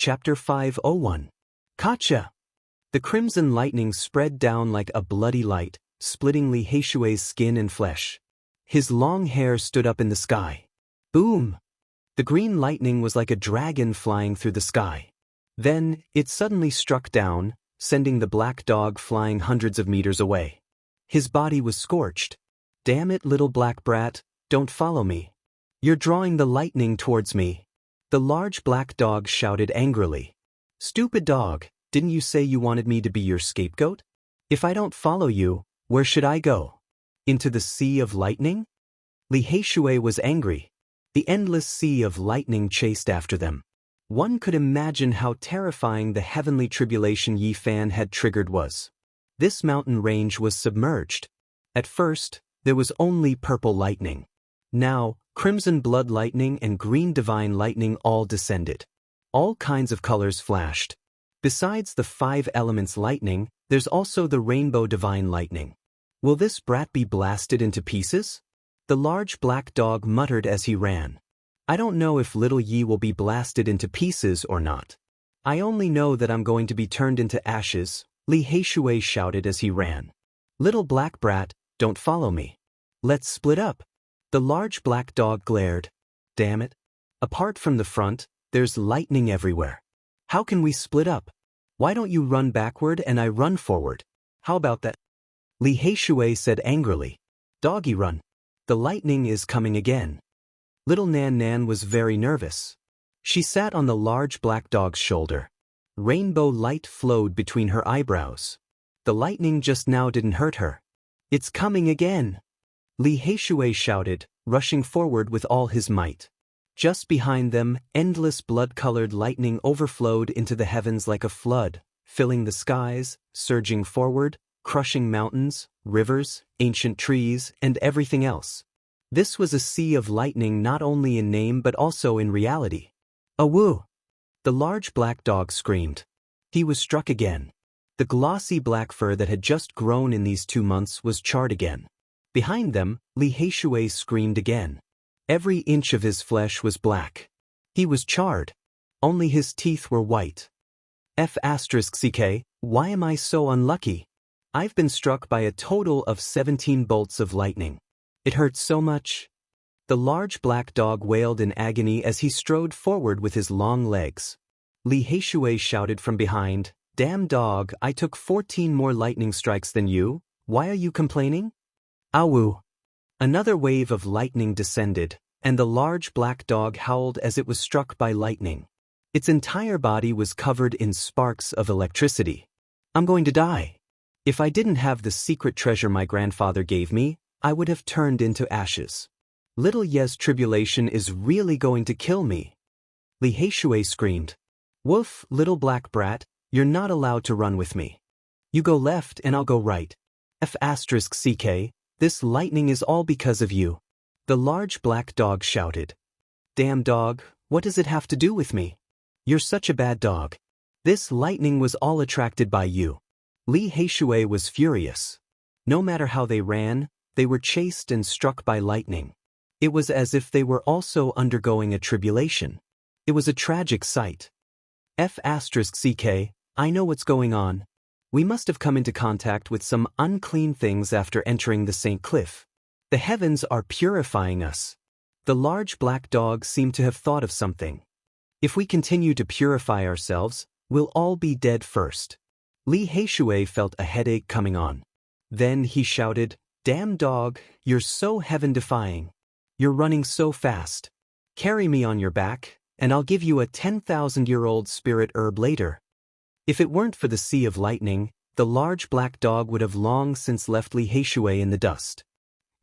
Chapter 501. Gotcha! The crimson lightning spread down like a bloody light, splitting Li Heishui's skin and flesh. His long hair stood up in the sky. Boom! The green lightning was like a dragon flying through the sky. Then, it suddenly struck down, sending the black dog flying hundreds of meters away. His body was scorched. Damn it, little black brat, don't follow me. You're drawing the lightning towards me. The large black dog shouted angrily. Stupid dog, didn't you say you wanted me to be your scapegoat? If I don't follow you, where should I go? Into the sea of lightning? Li Heishui was angry. The endless sea of lightning chased after them. One could imagine how terrifying the heavenly tribulation Yi Fan had triggered was. This mountain range was submerged. At first, there was only purple lightning. Now, crimson blood lightning and green divine lightning all descended. All kinds of colors flashed. Besides the 5 elements lightning, there's also the rainbow divine lightning. Will this brat be blasted into pieces? The large black dog muttered as he ran. I don't know if little Yi will be blasted into pieces or not. I only know that I'm going to be turned into ashes, Li Heishui shouted as he ran. Little black brat, don't follow me. Let's split up. The large black dog glared. Damn it. Apart from the front, there's lightning everywhere. How can we split up? Why don't you run backward and I run forward? How about that? Li Heishui said angrily. Doggy run. The lightning is coming again. Little Nan Nan was very nervous. She sat on the large black dog's shoulder. Rainbow light flowed between her eyebrows. The lightning just now didn't hurt her. It's coming again. Li Heishui shouted, rushing forward with all his might. Just behind them, endless blood-colored lightning overflowed into the heavens like a flood, filling the skies, surging forward, crushing mountains, rivers, ancient trees, and everything else. This was a sea of lightning not only in name but also in reality. Awoo! The large black dog screamed. He was struck again. The glossy black fur that had just grown in these 2 months was charred again. Behind them, Li Heishui screamed again. Every inch of his flesh was black. He was charred. Only his teeth were white. F***ck, why am I so unlucky? I've been struck by a total of 17 bolts of lightning. It hurts so much. The large black dog wailed in agony as he strode forward with his long legs. Li Heishui shouted from behind, Damn dog, I took 14 more lightning strikes than you. Why are you complaining? Awoo! Another wave of lightning descended, and the large black dog howled as it was struck by lightning. Its entire body was covered in sparks of electricity. I'm going to die. If I didn't have the secret treasure my grandfather gave me, I would have turned into ashes. Little Ye's tribulation is really going to kill me. Li Heishui screamed. Woof, little black brat, you're not allowed to run with me. You go left and I'll go right. F***ck, this lightning is all because of you. The large black dog shouted. Damn dog, what does it have to do with me? You're such a bad dog. This lightning was all attracted by you. Li Heishui was furious. No matter how they ran, they were chased and struck by lightning. It was as if they were also undergoing a tribulation. It was a tragic sight. F***ck, I know what's going on. We must have come into contact with some unclean things after entering the St. Cliff. The heavens are purifying us. The large black dog seemed to have thought of something. If we continue to purify ourselves, we'll all be dead first. Li Heishui felt a headache coming on. Then he shouted, Damn dog, you're so heaven-defying. You're running so fast. Carry me on your back, and I'll give you a 10,000-year-old spirit herb later. If it weren't for the sea of lightning, the large black dog would have long since left Li Heishui in the dust.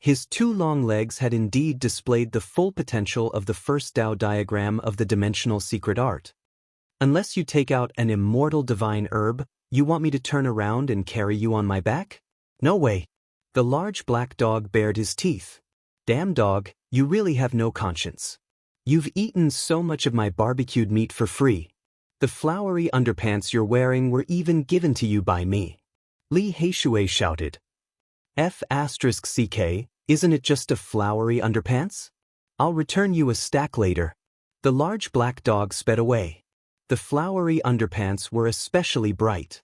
His 2 long legs had indeed displayed the full potential of the first Tao diagram of the dimensional secret art. Unless you take out an immortal divine herb, you want me to turn around and carry you on my back? No way. The large black dog bared his teeth. Damn dog, you really have no conscience. You've eaten so much of my barbecued meat for free. The flowery underpants you're wearing were even given to you by me. Li Heishui shouted. F***ck, isn't it just a flowery underpants? I'll return you a stack later. The large black dog sped away. The flowery underpants were especially bright.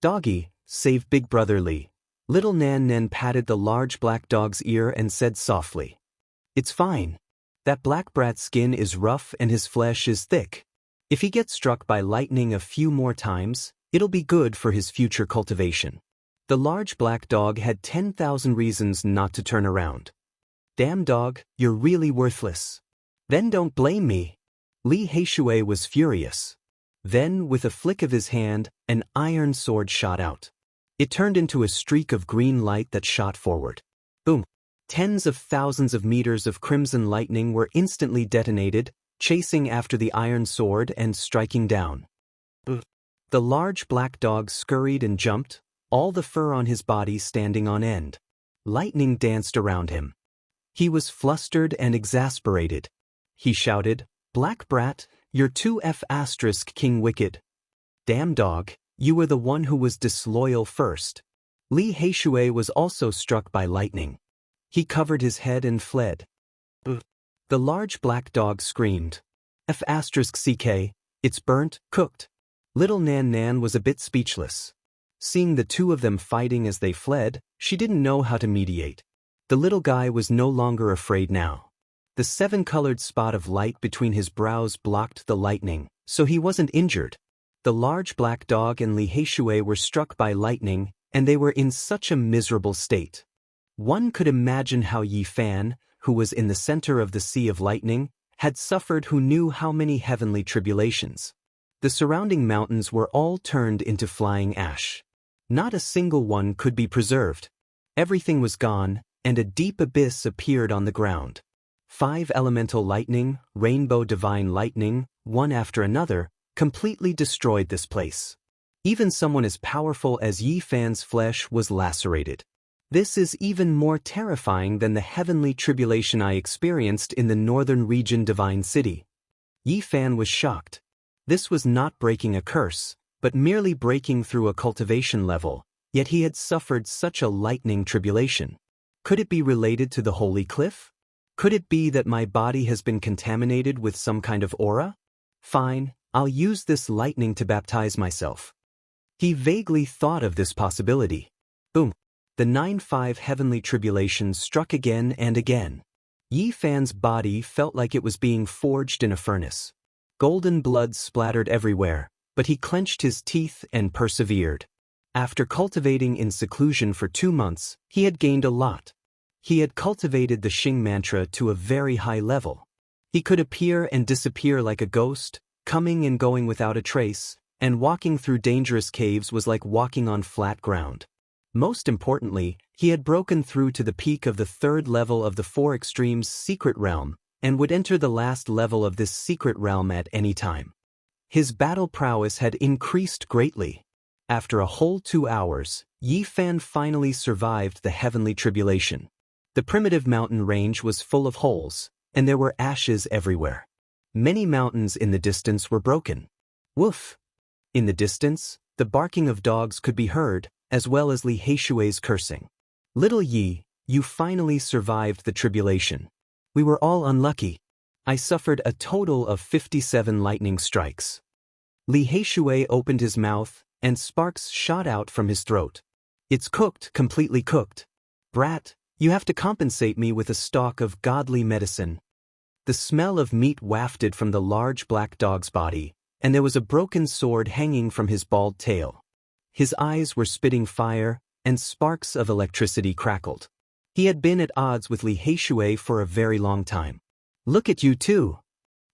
"Doggy, save Big Brother Lee." Little Nan Nan patted the large black dog's ear and said softly. "It's fine. That black brat's skin is rough and his flesh is thick. If he gets struck by lightning a few more times, it'll be good for his future cultivation." The large black dog had 10,000 reasons not to turn around. "Damn dog, you're really worthless." "Then don't blame me." Li Heishui was furious. Then, with a flick of his hand, an iron sword shot out. It turned into a streak of green light that shot forward. Boom! Tens of thousands of meters of crimson lightning were instantly detonated, chasing after the iron sword and striking down. The large black dog scurried and jumped, all the fur on his body standing on end. Lightning danced around him. He was flustered and exasperated. He shouted, "Black brat, you're too King wicked. Damn dog, you were the one who was disloyal first." Li Heishui was also struck by lightning. He covered his head and fled. The large black dog screamed, "Ck, it's burnt, cooked." Little Nan Nan was a bit speechless. Seeing the two of them fighting as they fled, she didn't know how to mediate. The little guy was no longer afraid now. The seven-colored spot of light between his brows blocked the lightning, so he wasn't injured. The large black dog and Li Heishui were struck by lightning, and they were in such a miserable state. One could imagine how Yi Fan, who was in the center of the sea of lightning, had suffered who knew how many heavenly tribulations. The surrounding mountains were all turned into flying ash. Not a single one could be preserved. Everything was gone, and a deep abyss appeared on the ground. 5 elemental lightning, rainbow divine lightning, one after another, completely destroyed this place. Even someone as powerful as Yi Fan's flesh was lacerated. This is even more terrifying than the heavenly tribulation I experienced in the northern region divine city. Yi Fan was shocked. This was not breaking a curse, but merely breaking through a cultivation level, yet he had suffered such a lightning tribulation. Could it be related to the holy cliff? Could it be that my body has been contaminated with some kind of aura? Fine, I'll use this lightning to baptize myself. He vaguely thought of this possibility. Boom! The 9-5 heavenly tribulation struck again and again. Yi Fan's body felt like it was being forged in a furnace. Golden blood splattered everywhere, but he clenched his teeth and persevered. After cultivating in seclusion for 2 months, he had gained a lot. He had cultivated the Xing mantra to a very high level. He could appear and disappear like a ghost, coming and going without a trace, and walking through dangerous caves was like walking on flat ground. Most importantly, he had broken through to the peak of the 3rd level of the 4 Extremes secret realm, and would enter the last level of this secret realm at any time. His battle prowess had increased greatly. After a whole 2 hours, Yi Fan finally survived the heavenly tribulation. The primitive mountain range was full of holes, and there were ashes everywhere. Many mountains in the distance were broken. Woof! In the distance, the barking of dogs could be heard, as well as Li Heishui's cursing. "Little Yi, you finally survived the tribulation. We were all unlucky. I suffered a total of 57 lightning strikes." Li Heishui opened his mouth, and sparks shot out from his throat. "It's cooked, completely cooked. Brat, you have to compensate me with a stalk of godly medicine." The smell of meat wafted from the large black dog's body, and there was a broken sword hanging from his bald tail. His eyes were spitting fire, and sparks of electricity crackled. He had been at odds with Li Heishui for a very long time. "Look at you two!"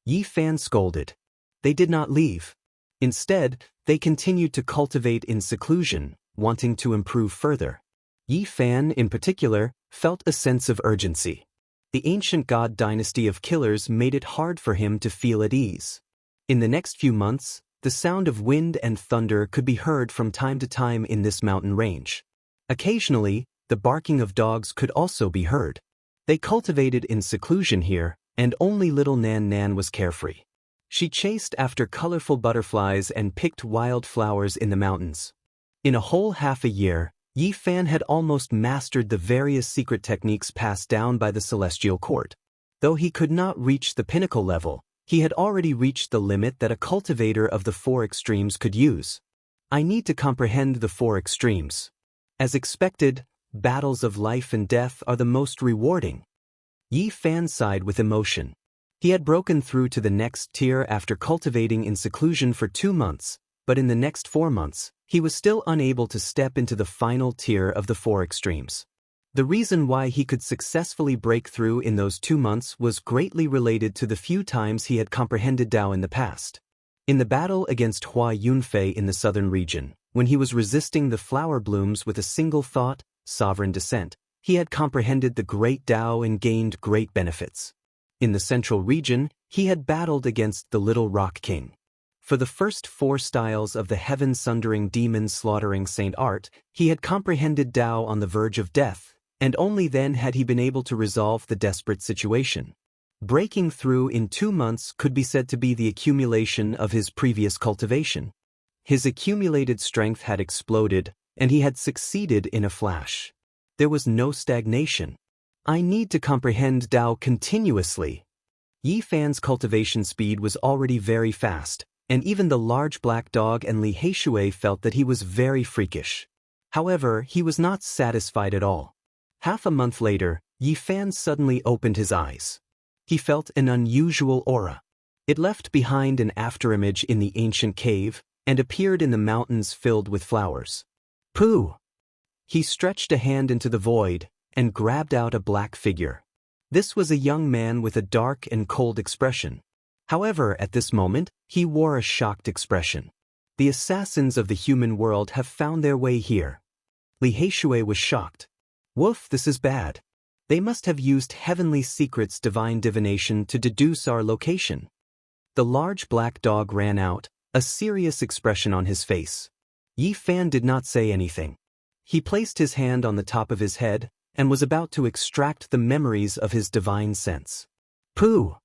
Yi Fan scolded. They did not leave. Instead, they continued to cultivate in seclusion, wanting to improve further. Yi Fan, in particular, felt a sense of urgency. The ancient god dynasty of killers made it hard for him to feel at ease. In the next few months, the sound of wind and thunder could be heard from time to time in this mountain range. Occasionally, the barking of dogs could also be heard. They cultivated in seclusion here, and only little Nan Nan was carefree. She chased after colorful butterflies and picked wild flowers in the mountains. In a whole half a year, Yi Fan had almost mastered the various secret techniques passed down by the celestial court. Though he could not reach the pinnacle level, He had already reached the limit that a cultivator of the four extremes could use. I need to comprehend the four extremes. As expected, battles of life and death are the most rewarding. Yi Fan sighed with emotion. He had broken through to the next tier after cultivating in seclusion for 2 months, but in the next 4 months, he was still unable to step into the final tier of the four extremes. The reason why he could successfully break through in those 2 months was greatly related to the few times he had comprehended Tao in the past. In the battle against Hua Yunfei in the southern region, when he was resisting the flower blooms with a single thought, sovereign descent, he had comprehended the great Tao and gained great benefits. In the central region, he had battled against the Little Rock King. For the first 4 styles of the heaven-sundering demon-slaughtering Saint Art, he had comprehended Tao on the verge of death, and only then had he been able to resolve the desperate situation. Breaking through in 2 months could be said to be the accumulation of his previous cultivation. His accumulated strength had exploded, and he had succeeded in a flash. There was no stagnation. I need to comprehend Tao continuously. Yi Fan's cultivation speed was already very fast, and even the large black dog and Li Heishui felt that he was very freakish. However, he was not satisfied at all. Half a month later, Yi Fan suddenly opened his eyes. He felt an unusual aura. It left behind an afterimage in the ancient cave and appeared in the mountains filled with flowers. Pooh! He stretched a hand into the void and grabbed out a black figure. This was a young man with a dark and cold expression. However, at this moment, he wore a shocked expression. The assassins of the human world have found their way here. Li Heishui was shocked. Woof, this is bad. They must have used heavenly secrets divine divination to deduce our location. The large black dog ran out, a serious expression on his face. Yi Fan did not say anything. He placed his hand on the top of his head and was about to extract the memories of his divine sense. Pooh!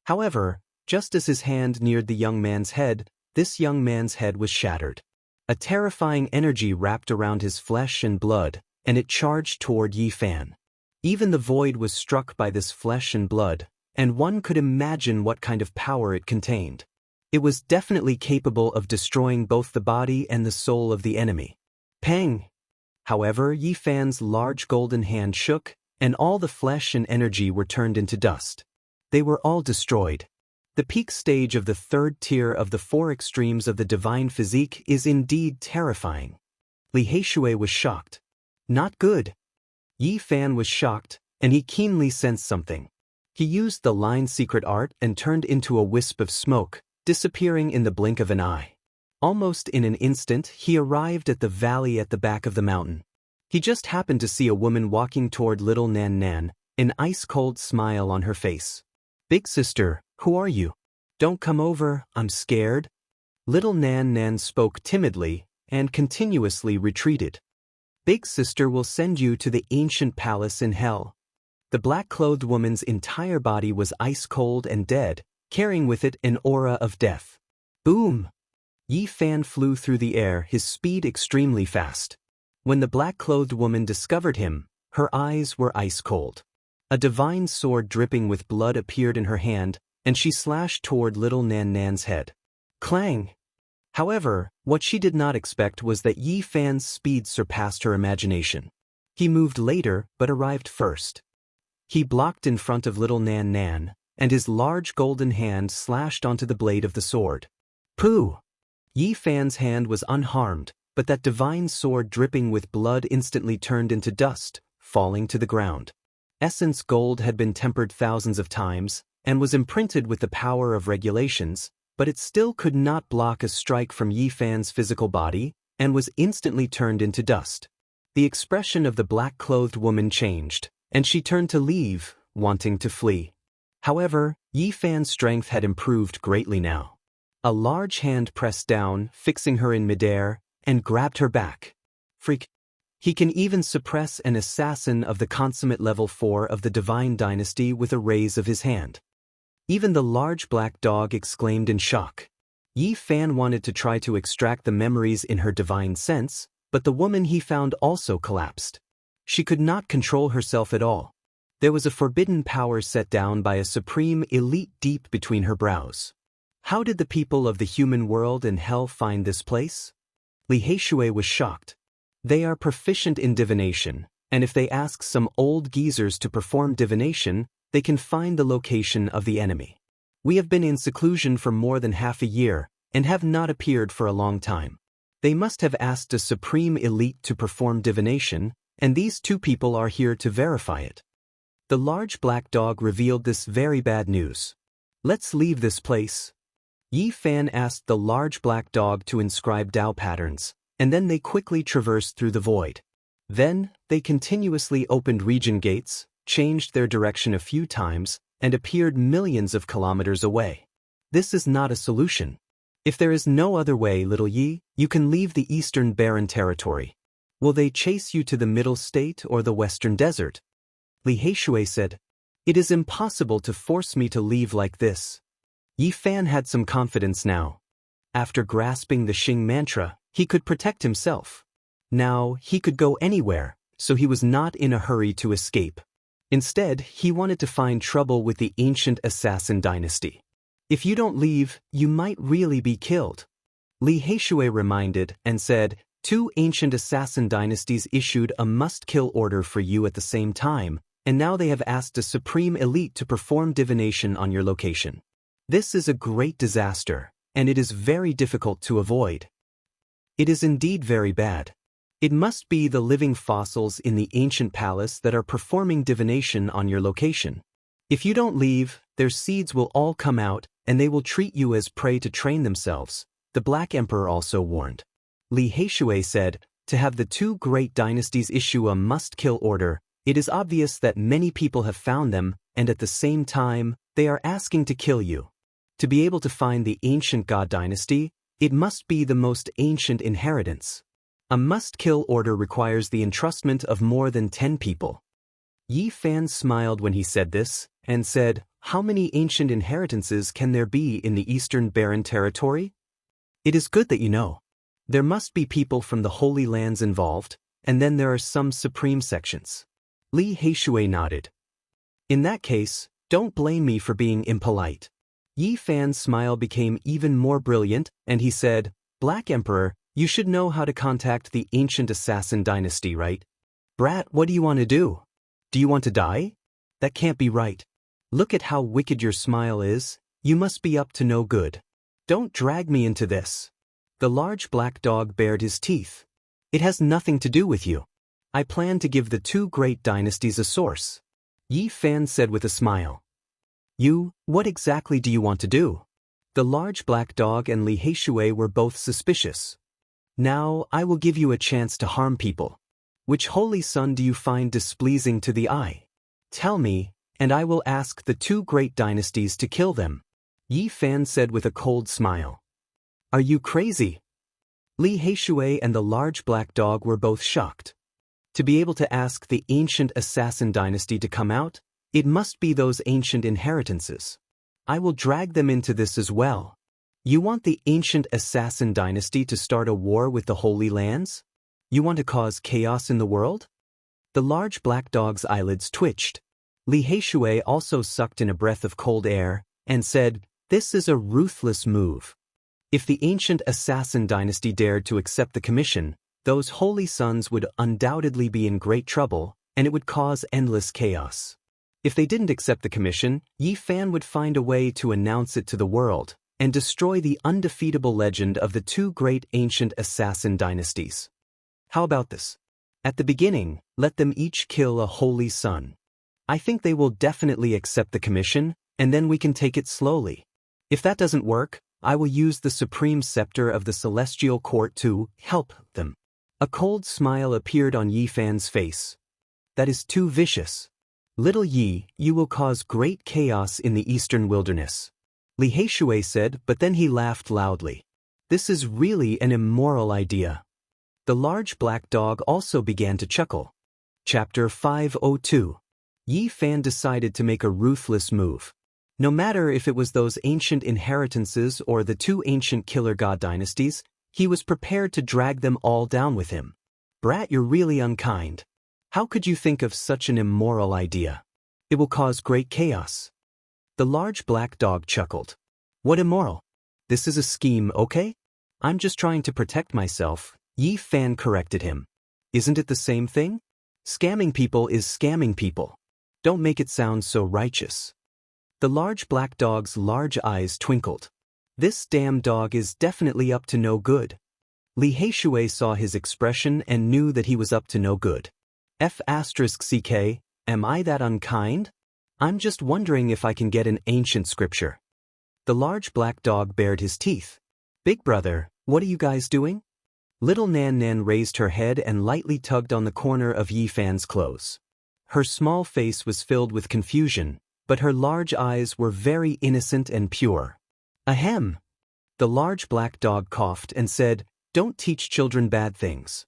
However, just as his hand neared the young man's head, this young man's head was shattered. A terrifying energy wrapped around his flesh and blood, and it charged toward Yi Fan. Even the void was struck by this flesh and blood, and one could imagine what kind of power it contained. It was definitely capable of destroying both the body and the soul of the enemy. Pang! However, Yi Fan's large golden hand shook, and all the flesh and energy were turned into dust. They were all destroyed. The peak stage of the 3rd tier of the 4 extremes of the divine physique is indeed terrifying. Li Heishui was shocked. Not good. Yi Fan was shocked, and he keenly sensed something. He used the line secret art and turned into a wisp of smoke, disappearing in the blink of an eye. Almost in an instant, he arrived at the valley at the back of the mountain. He just happened to see a woman walking toward little Nan Nan, an ice-cold smile on her face. Big sister, who are you? Don't come over, I'm scared. Little Nan Nan spoke timidly and continuously retreated. Big sister will send you to the ancient palace in hell. The black-clothed woman's entire body was ice-cold and dead, carrying with it an aura of death. Boom! Yi Fan flew through the air, his speed extremely fast. When the black-clothed woman discovered him, her eyes were ice-cold. A divine sword dripping with blood appeared in her hand, and she slashed toward little Nan Nan's head. Clang! However, what she did not expect was that Yi Fan's speed surpassed her imagination. He moved later, but arrived first. He blocked in front of little Nan Nan, and his large golden hand slashed onto the blade of the sword. Pooh! Yi Fan's hand was unharmed, but that divine sword dripping with blood instantly turned into dust, falling to the ground. Essence gold had been tempered thousands of times, and was imprinted with the power of regulations, but it still could not block a strike from Yi Fan's physical body, and was instantly turned into dust. The expression of the black-clothed woman changed, and she turned to leave, wanting to flee. However, Yi Fan's strength had improved greatly now. A large hand pressed down, fixing her in midair, and grabbed her back. Freak! He can even suppress an assassin of the consummate level 4 of the divine dynasty with a raise of his hand. Even the large black dog exclaimed in shock. Yi Fan wanted to try to extract the memories in her divine sense, but the woman he found also collapsed. She could not control herself at all. There was a forbidden power set down by a supreme elite deep between her brows. How did the people of the human world and hell find this place? Li Heishui was shocked. They are proficient in divination, and if they ask some old geezers to perform divination, they can find the location of the enemy. We have been in seclusion for more than half a year, and have not appeared for a long time. They must have asked a supreme elite to perform divination, and these two people are here to verify it. The large black dog revealed this very bad news. Let's leave this place. Yi Fan asked the large black dog to inscribe Dao patterns, and then they quickly traversed through the void. Then, they continuously opened region gates, changed their direction a few times, and appeared millions of kilometers away. This is not a solution. If there is no other way, little Yi, you can leave the eastern barren territory. Will they chase you to the middle state or the western desert? Li Heishui said, It is impossible to force me to leave like this. Yi Fan had some confidence now. After grasping the Xing mantra, he could protect himself. Now, he could go anywhere, so he was not in a hurry to escape. Instead, he wanted to find trouble with the ancient assassin dynasty. If you don't leave, you might really be killed. Li Heishui reminded and said, 2 ancient assassin dynasties issued a must-kill order for you at the same time, and now they have asked a supreme elite to perform divination on your location. This is a great disaster, and it is very difficult to avoid. It is indeed very bad. It must be the living fossils in the ancient palace that are performing divination on your location. If you don't leave, their seeds will all come out, and they will treat you as prey to train themselves, the Black Emperor also warned. Li Heishui said, to have the 2 great dynasties issue a must-kill order, it is obvious that many people have found them, and at the same time, they are asking to kill you. To be able to find the ancient god dynasty, it must be the most ancient inheritance. A must-kill order requires the entrustment of more than 10 people. Yi Fan smiled when he said this, and said, How many ancient inheritances can there be in the eastern barren territory? It is good that you know. There must be people from the Holy Lands involved, and then there are some supreme sections. Li Heishui nodded. In that case, don't blame me for being impolite. Yi Fan's smile became even more brilliant, and he said, Black Emperor, you should know how to contact the ancient assassin dynasty, right? Brat, what do you want to do? Do you want to die? That can't be right. Look at how wicked your smile is. You must be up to no good. Don't drag me into this. The large black dog bared his teeth. It has nothing to do with you. I plan to give the 2 great dynasties a source. Yi Fan said with a smile. What exactly do you want to do? The large black dog and Li Heishui were both suspicious. Now, I will give you a chance to harm people. Which holy son do you find displeasing to the eye? Tell me, and I will ask the 2 great dynasties to kill them. Yi Fan said with a cold smile. Are you crazy? Li Heishui and the large black dog were both shocked. To be able to ask the ancient assassin dynasty to come out, it must be those ancient inheritances. I will drag them into this as well. You want the ancient assassin dynasty to start a war with the Holy Lands? You want to cause chaos in the world? The large black dog's eyelids twitched. Li Heishui also sucked in a breath of cold air, and said, This is a ruthless move. If the ancient assassin dynasty dared to accept the commission, those holy sons would undoubtedly be in great trouble, and it would cause endless chaos. If they didn't accept the commission, Yi Fan would find a way to announce it to the world, and destroy the undefeatable legend of the 2 great ancient assassin dynasties. How about this? At the beginning, let them each kill a holy son. I think they will definitely accept the commission, and then we can take it slowly. If that doesn't work, I will use the supreme scepter of the celestial court to help them. A cold smile appeared on Yi Fan's face. That is too vicious. Little Yi, you will cause great chaos in the eastern wilderness. Li Heishui said, but then he laughed loudly. This is really an immoral idea. The large black dog also began to chuckle. Chapter 502. Yi Fan decided to make a ruthless move. No matter if it was those ancient inheritances or the 2 ancient killer god dynasties, he was prepared to drag them all down with him. Brat, you're really unkind. How could you think of such an immoral idea? It will cause great chaos. The large black dog chuckled. What immoral? This is a scheme, okay? I'm just trying to protect myself, Yi Fan corrected him. Isn't it the same thing? Scamming people is scamming people. Don't make it sound so righteous. The large black dog's large eyes twinkled. This damn dog is definitely up to no good. Li Heishui saw his expression and knew that he was up to no good. F***ck, am I that unkind? I'm just wondering if I can get an ancient scripture. The large black dog bared his teeth. Big brother, what are you guys doing? Little Nan Nan raised her head and lightly tugged on the corner of Yi Fan's clothes. Her small face was filled with confusion, but her large eyes were very innocent and pure. Ahem. The large black dog coughed and said, Don't teach children bad things.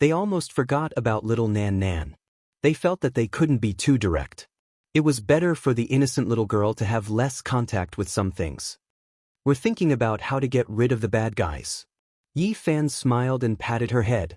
They almost forgot about little Nan Nan. They felt that they couldn't be too direct. It was better for the innocent little girl to have less contact with some things. We're thinking about how to get rid of the bad guys. Yi Fan smiled and patted her head.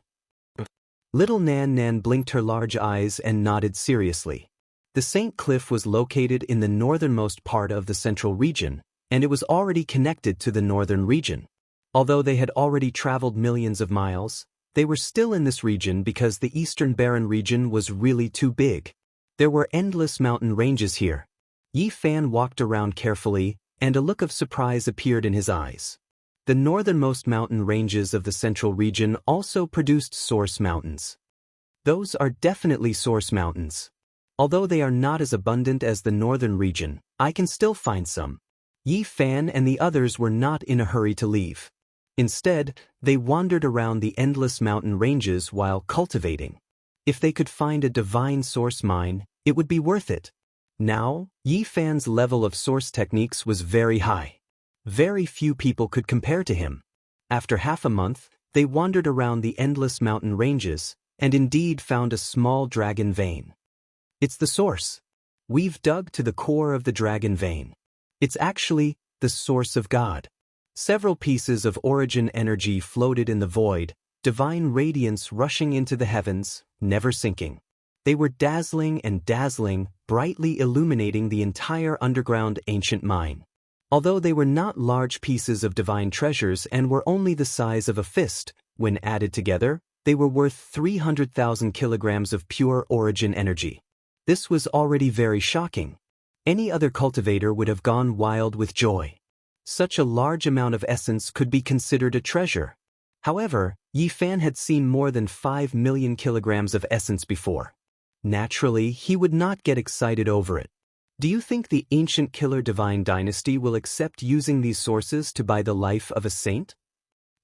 Little Nan Nan blinked her large eyes and nodded seriously. The St. Cliff was located in the northernmost part of the central region, and it was already connected to the northern region. Although they had already traveled millions of miles, they were still in this region because the eastern barren region was really too big. There were endless mountain ranges here. Yi Fan walked around carefully, and a look of surprise appeared in his eyes. The northernmost mountain ranges of the central region also produced source mountains. Those are definitely source mountains. Although they are not as abundant as the northern region, I can still find some. Yi Fan and the others were not in a hurry to leave. Instead, they wandered around the endless mountain ranges while cultivating. If they could find a divine source mine, it would be worth it. Now, Yi Fan's level of source techniques was very high. Very few people could compare to him. After half a month, they wandered around the endless mountain ranges, and indeed found a small dragon vein. It's the source. We've dug to the core of the dragon vein. It's actually the source of God. Several pieces of origin energy floated in the void, divine radiance rushing into the heavens, never sinking. They were dazzling and dazzling, brightly illuminating the entire underground ancient mine. Although they were not large pieces of divine treasures and were only the size of a fist, when added together, they were worth 300,000 kilograms of pure origin energy. This was already very shocking. Any other cultivator would have gone wild with joy. Such a large amount of essence could be considered a treasure. However, Yi Fan had seen more than 5 million kilograms of essence before. Naturally, he would not get excited over it. Do you think the ancient killer divine dynasty will accept using these sources to buy the life of a saint?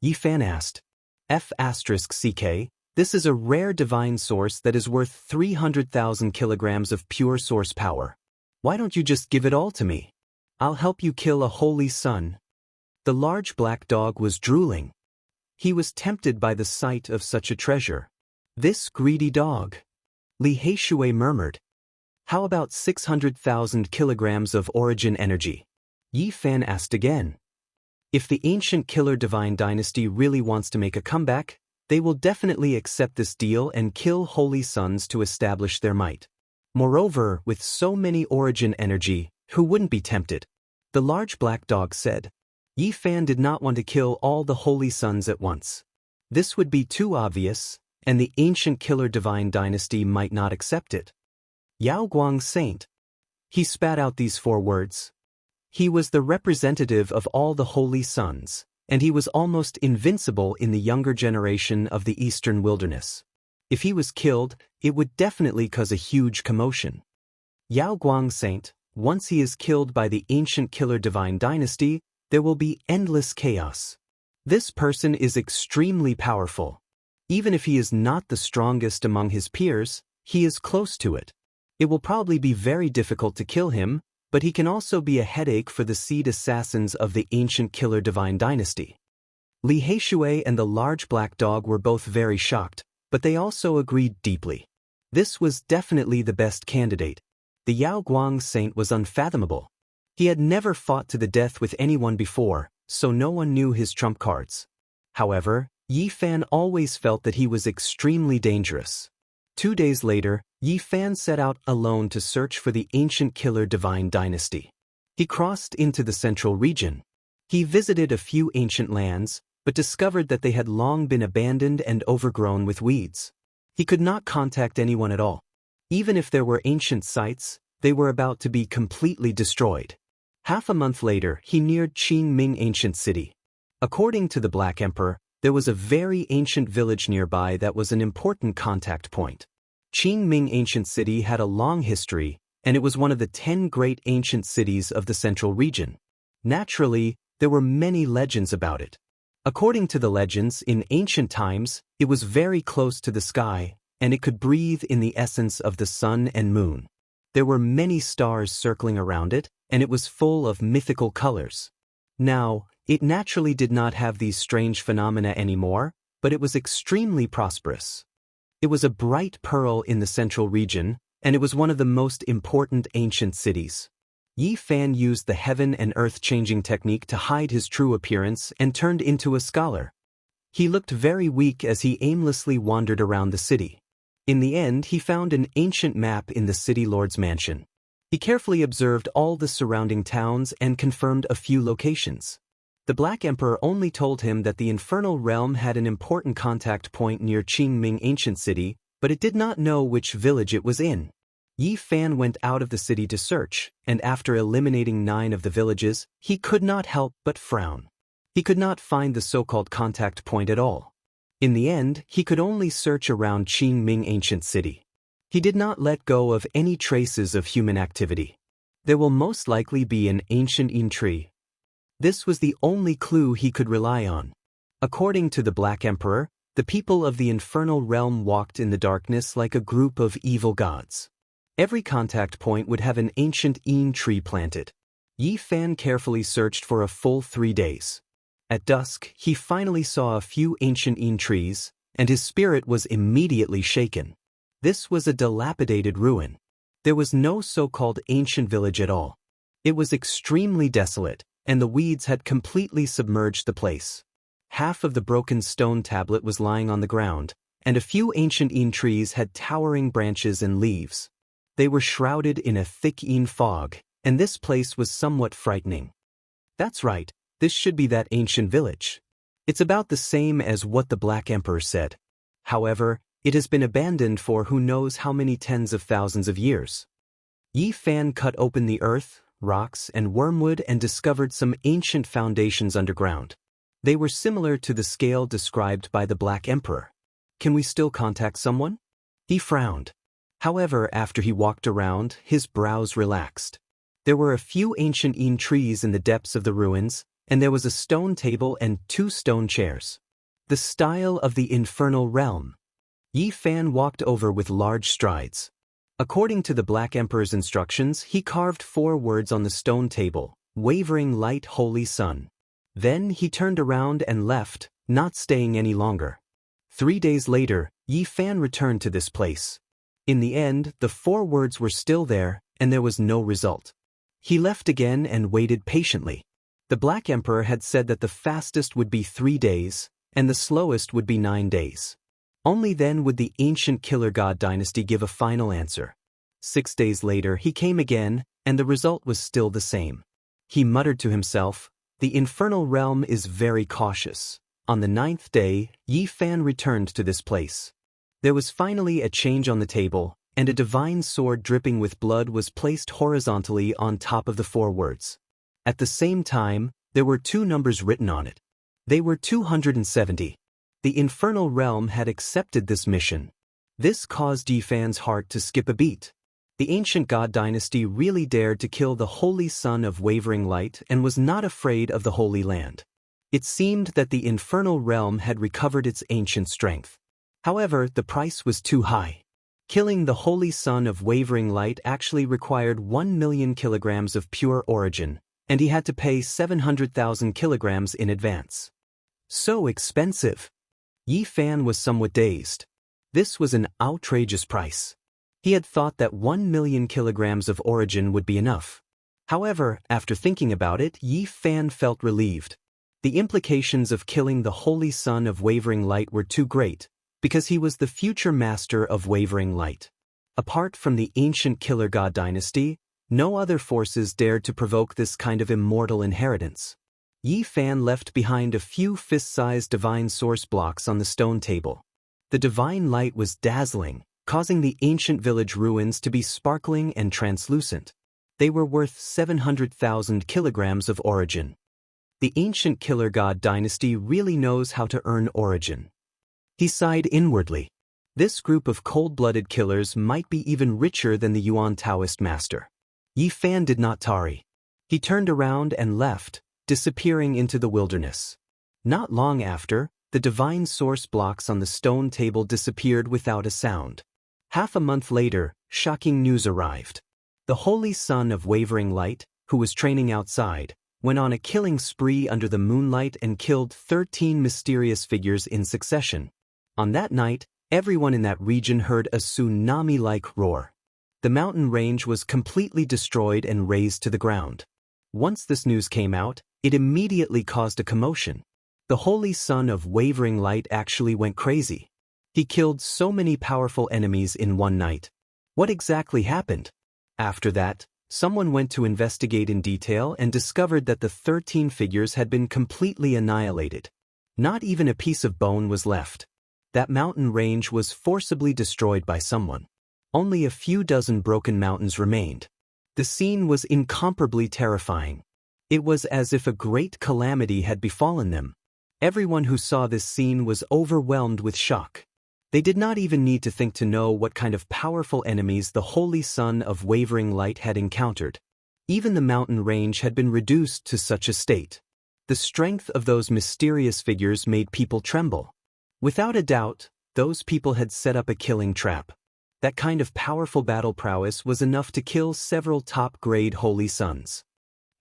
Yi Fan asked. F***ck, this is a rare divine source that is worth 300,000 kilograms of pure source power. Why don't you just give it all to me? I'll help you kill a holy son. The large black dog was drooling. He was tempted by the sight of such a treasure. This greedy dog. Li Heishui murmured. How about 600,000 kilograms of origin energy? Yi Fan asked again. If the ancient killer divine dynasty really wants to make a comeback, they will definitely accept this deal and kill holy sons to establish their might. Moreover, with so many origin energy, who wouldn't be tempted? The large black dog said. Yi Fan did not want to kill all the holy sons at once. This would be too obvious, and the ancient killer divine dynasty might not accept it. Yao Guang Saint. He spat out these 4 words. He was the representative of all the holy sons, and he was almost invincible in the younger generation of the eastern wilderness. If he was killed, it would definitely cause a huge commotion. Yao Guang Saint, once he is killed by the ancient killer divine dynasty, there will be endless chaos. This person is extremely powerful. Even if he is not the strongest among his peers, he is close to it. It will probably be very difficult to kill him, but he can also be a headache for the seed assassins of the ancient killer divine dynasty. Li Heishui and the large black dog were both very shocked, but they also agreed deeply. This was definitely the best candidate. The Yao Guang Saint was unfathomable. He had never fought to the death with anyone before, so no one knew his trump cards. However, Yi Fan always felt that he was extremely dangerous. 2 days later, Yi Fan set out alone to search for the ancient killer divine dynasty. He crossed into the central region. He visited a few ancient lands, but discovered that they had long been abandoned and overgrown with weeds. He could not contact anyone at all. Even if there were ancient sites, they were about to be completely destroyed. Half a month later, he neared Qingming Ancient City. According to the Black Emperor, there was a very ancient village nearby that was an important contact point. Qingming Ancient City had a long history, and it was one of the 10 great ancient cities of the central region. Naturally, there were many legends about it. According to the legends, in ancient times, it was very close to the sky, and it could breathe in the essence of the sun and moon. There were many stars circling around it, and it was full of mythical colors. Now, it naturally did not have these strange phenomena anymore, but it was extremely prosperous. It was a bright pearl in the central region, and it was one of the most important ancient cities. Yi Fan used the heaven and earth changing technique to hide his true appearance and turned into a scholar. He looked very weak as he aimlessly wandered around the city. In the end, he found an ancient map in the city lord's mansion. He carefully observed all the surrounding towns and confirmed a few locations. The Black Emperor only told him that the infernal realm had an important contact point near Qingming Ancient City, but it did not know which village it was in. Yi Fan went out of the city to search, and after eliminating 9 of the villages, he could not help but frown. He could not find the so-called contact point at all. In the end, he could only search around Qingming Ancient City. He did not let go of any traces of human activity. There will most likely be an ancient yin tree. This was the only clue he could rely on. According to the Black Emperor, the people of the infernal realm walked in the darkness like a group of evil gods. Every contact point would have an ancient yin tree planted. Yi Fan carefully searched for a full 3 days. At dusk, he finally saw a few ancient yin trees, and his spirit was immediately shaken. This was a dilapidated ruin. There was no so-called ancient village at all. It was extremely desolate, and the weeds had completely submerged the place. Half of the broken stone tablet was lying on the ground, and a few ancient yin trees had towering branches and leaves. They were shrouded in a thick yin fog, and this place was somewhat frightening. That's right, this should be that ancient village. It's about the same as what the Black Emperor said. However, it has been abandoned for who knows how many tens of thousands of years. Yi Fan cut open the earth, rocks, and wormwood and discovered some ancient foundations underground. They were similar to the scale described by the Black Emperor. Can we still contact someone? He frowned. However, after he walked around, his brows relaxed. There were a few ancient yin trees in the depths of the ruins, and there was a stone table and 2 stone chairs. The style of the infernal realm. Yi Fan walked over with large strides. According to the Black Emperor's instructions, he carved 4 words on the stone table: wavering light, holy sun. Then he turned around and left, not staying any longer. 3 days later, Yi Fan returned to this place. In the end, the 4 words were still there, and there was no result. He left again and waited patiently. The Black Emperor had said that the fastest would be 3 days, and the slowest would be 9 days. Only then would the ancient killer god dynasty give a final answer. 6 days later he came again, and the result was still the same. He muttered to himself, "The infernal realm is very cautious." On the 9th day, Yi Fan returned to this place. There was finally a change on the table, and a divine sword dripping with blood was placed horizontally on top of the 4 words. At the same time, there were 2 numbers written on it. They were 270. The infernal realm had accepted this mission. This caused Yi Fan's heart to skip a beat. The ancient god dynasty really dared to kill the holy son of wavering light and was not afraid of the Holy Land. It seemed that the infernal realm had recovered its ancient strength. However, the price was too high. Killing the holy son of wavering light actually required 1 million kilograms of pure origin, and he had to pay 700,000 kilograms in advance. So expensive! Yi Fan was somewhat dazed. This was an outrageous price. He had thought that 1 million kilograms of origin would be enough. However, after thinking about it, Yi Fan felt relieved. The implications of killing the holy son of wavering light were too great, Because he was the future master of wavering light. Apart from the ancient killer god dynasty, no other forces dared to provoke this kind of immortal inheritance. Yi Fan left behind a few fist-sized divine source blocks on the stone table. The divine light was dazzling, causing the ancient village ruins to be sparkling and translucent. They were worth 700,000 kilograms of origin. The ancient killer god dynasty really knows how to earn origin. He sighed inwardly. This group of cold-blooded killers might be even richer than the Yuan Taoist master. Yi Fan did not tarry. He turned around and left, disappearing into the wilderness. Not long after, the divine source blocks on the stone table disappeared without a sound. Half a month later, shocking news arrived. The holy son of wavering light, who was training outside, went on a killing spree under the moonlight and killed 13 mysterious figures in succession. On that night, everyone in that region heard a tsunami-like roar. The mountain range was completely destroyed and razed to the ground. Once this news came out, it immediately caused a commotion. The holy son of wavering light actually went crazy. He killed so many powerful enemies in one night. What exactly happened? After that, someone went to investigate in detail and discovered that the 13 figures had been completely annihilated. Not even a piece of bone was left. That mountain range was forcibly destroyed by someone. Only a few dozen broken mountains remained. The scene was incomparably terrifying. It was as if a great calamity had befallen them. Everyone who saw this scene was overwhelmed with shock. They did not even need to think to know what kind of powerful enemies the holy son of wavering light had encountered. Even the mountain range had been reduced to such a state. The strength of those mysterious figures made people tremble. Without a doubt, those people had set up a killing trap. That kind of powerful battle prowess was enough to kill several top-grade holy sons.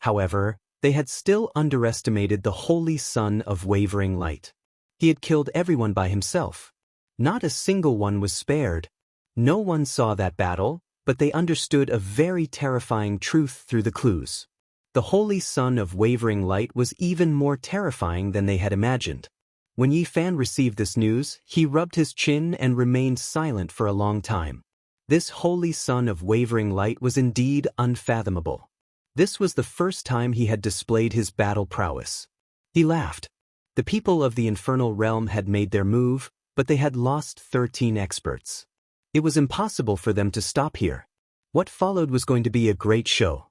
However, they had still underestimated the holy son of wavering light. He had killed everyone by himself. Not a single one was spared. No one saw that battle, but they understood a very terrifying truth through the clues. The holy son of wavering light was even more terrifying than they had imagined. When Yi Fan received this news, he rubbed his chin and remained silent for a long time. This holy son of wavering light was indeed unfathomable. This was the first time he had displayed his battle prowess. He laughed. The people of the infernal realm had made their move, but they had lost 13 experts. It was impossible for them to stop here. What followed was going to be a great show.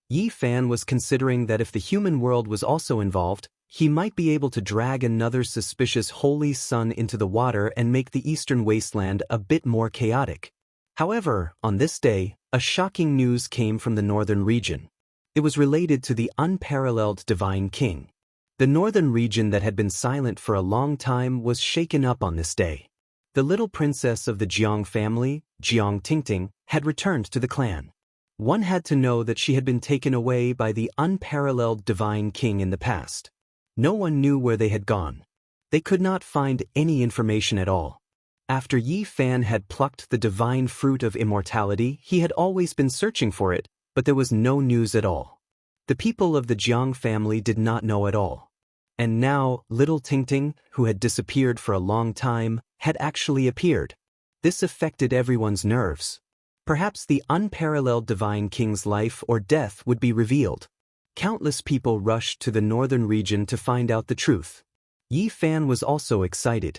Yi Fan was considering that if the human world was also involved, he might be able to drag another suspicious holy son into the water and make the eastern wasteland a bit more chaotic. However, on this day, a shocking news came from the northern region. It was related to the unparalleled divine king. The northern region that had been silent for a long time was shaken up on this day. The little princess of the Jiang family, Jiang Tingting, had returned to the clan. One had to know that she had been taken away by the unparalleled divine king in the past. No one knew where they had gone. They could not find any information at all. After Yi Fan had plucked the divine fruit of immortality, he had always been searching for it, but there was no news at all. The people of the Jiang family did not know at all. And now, little Tingting, who had disappeared for a long time, had actually appeared. This affected everyone's nerves. Perhaps the unparalleled divine king's life or death would be revealed. Countless people rushed to the northern region to find out the truth. Yi Fan was also excited.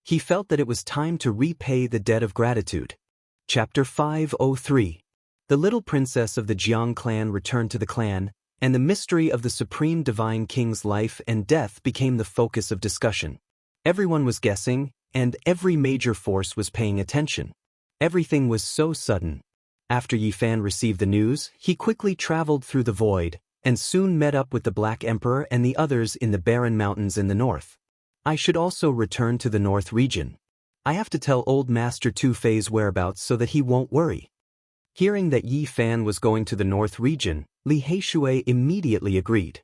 He felt that it was time to repay the debt of gratitude. Chapter 503. The little princess of the Jiang clan returned to the clan, and the mystery of the supreme divine king's life and death became the focus of discussion. Everyone was guessing, and every major force was paying attention. Everything was so sudden. After Yi Fan received the news, he quickly traveled through the void, and soon met up with the Black Emperor and the others in the barren mountains in the north. I should also return to the north region. I have to tell old Master Tu Fei's whereabouts so that he won't worry. Hearing that Yi Fan was going to the north region, Li Heishui immediately agreed.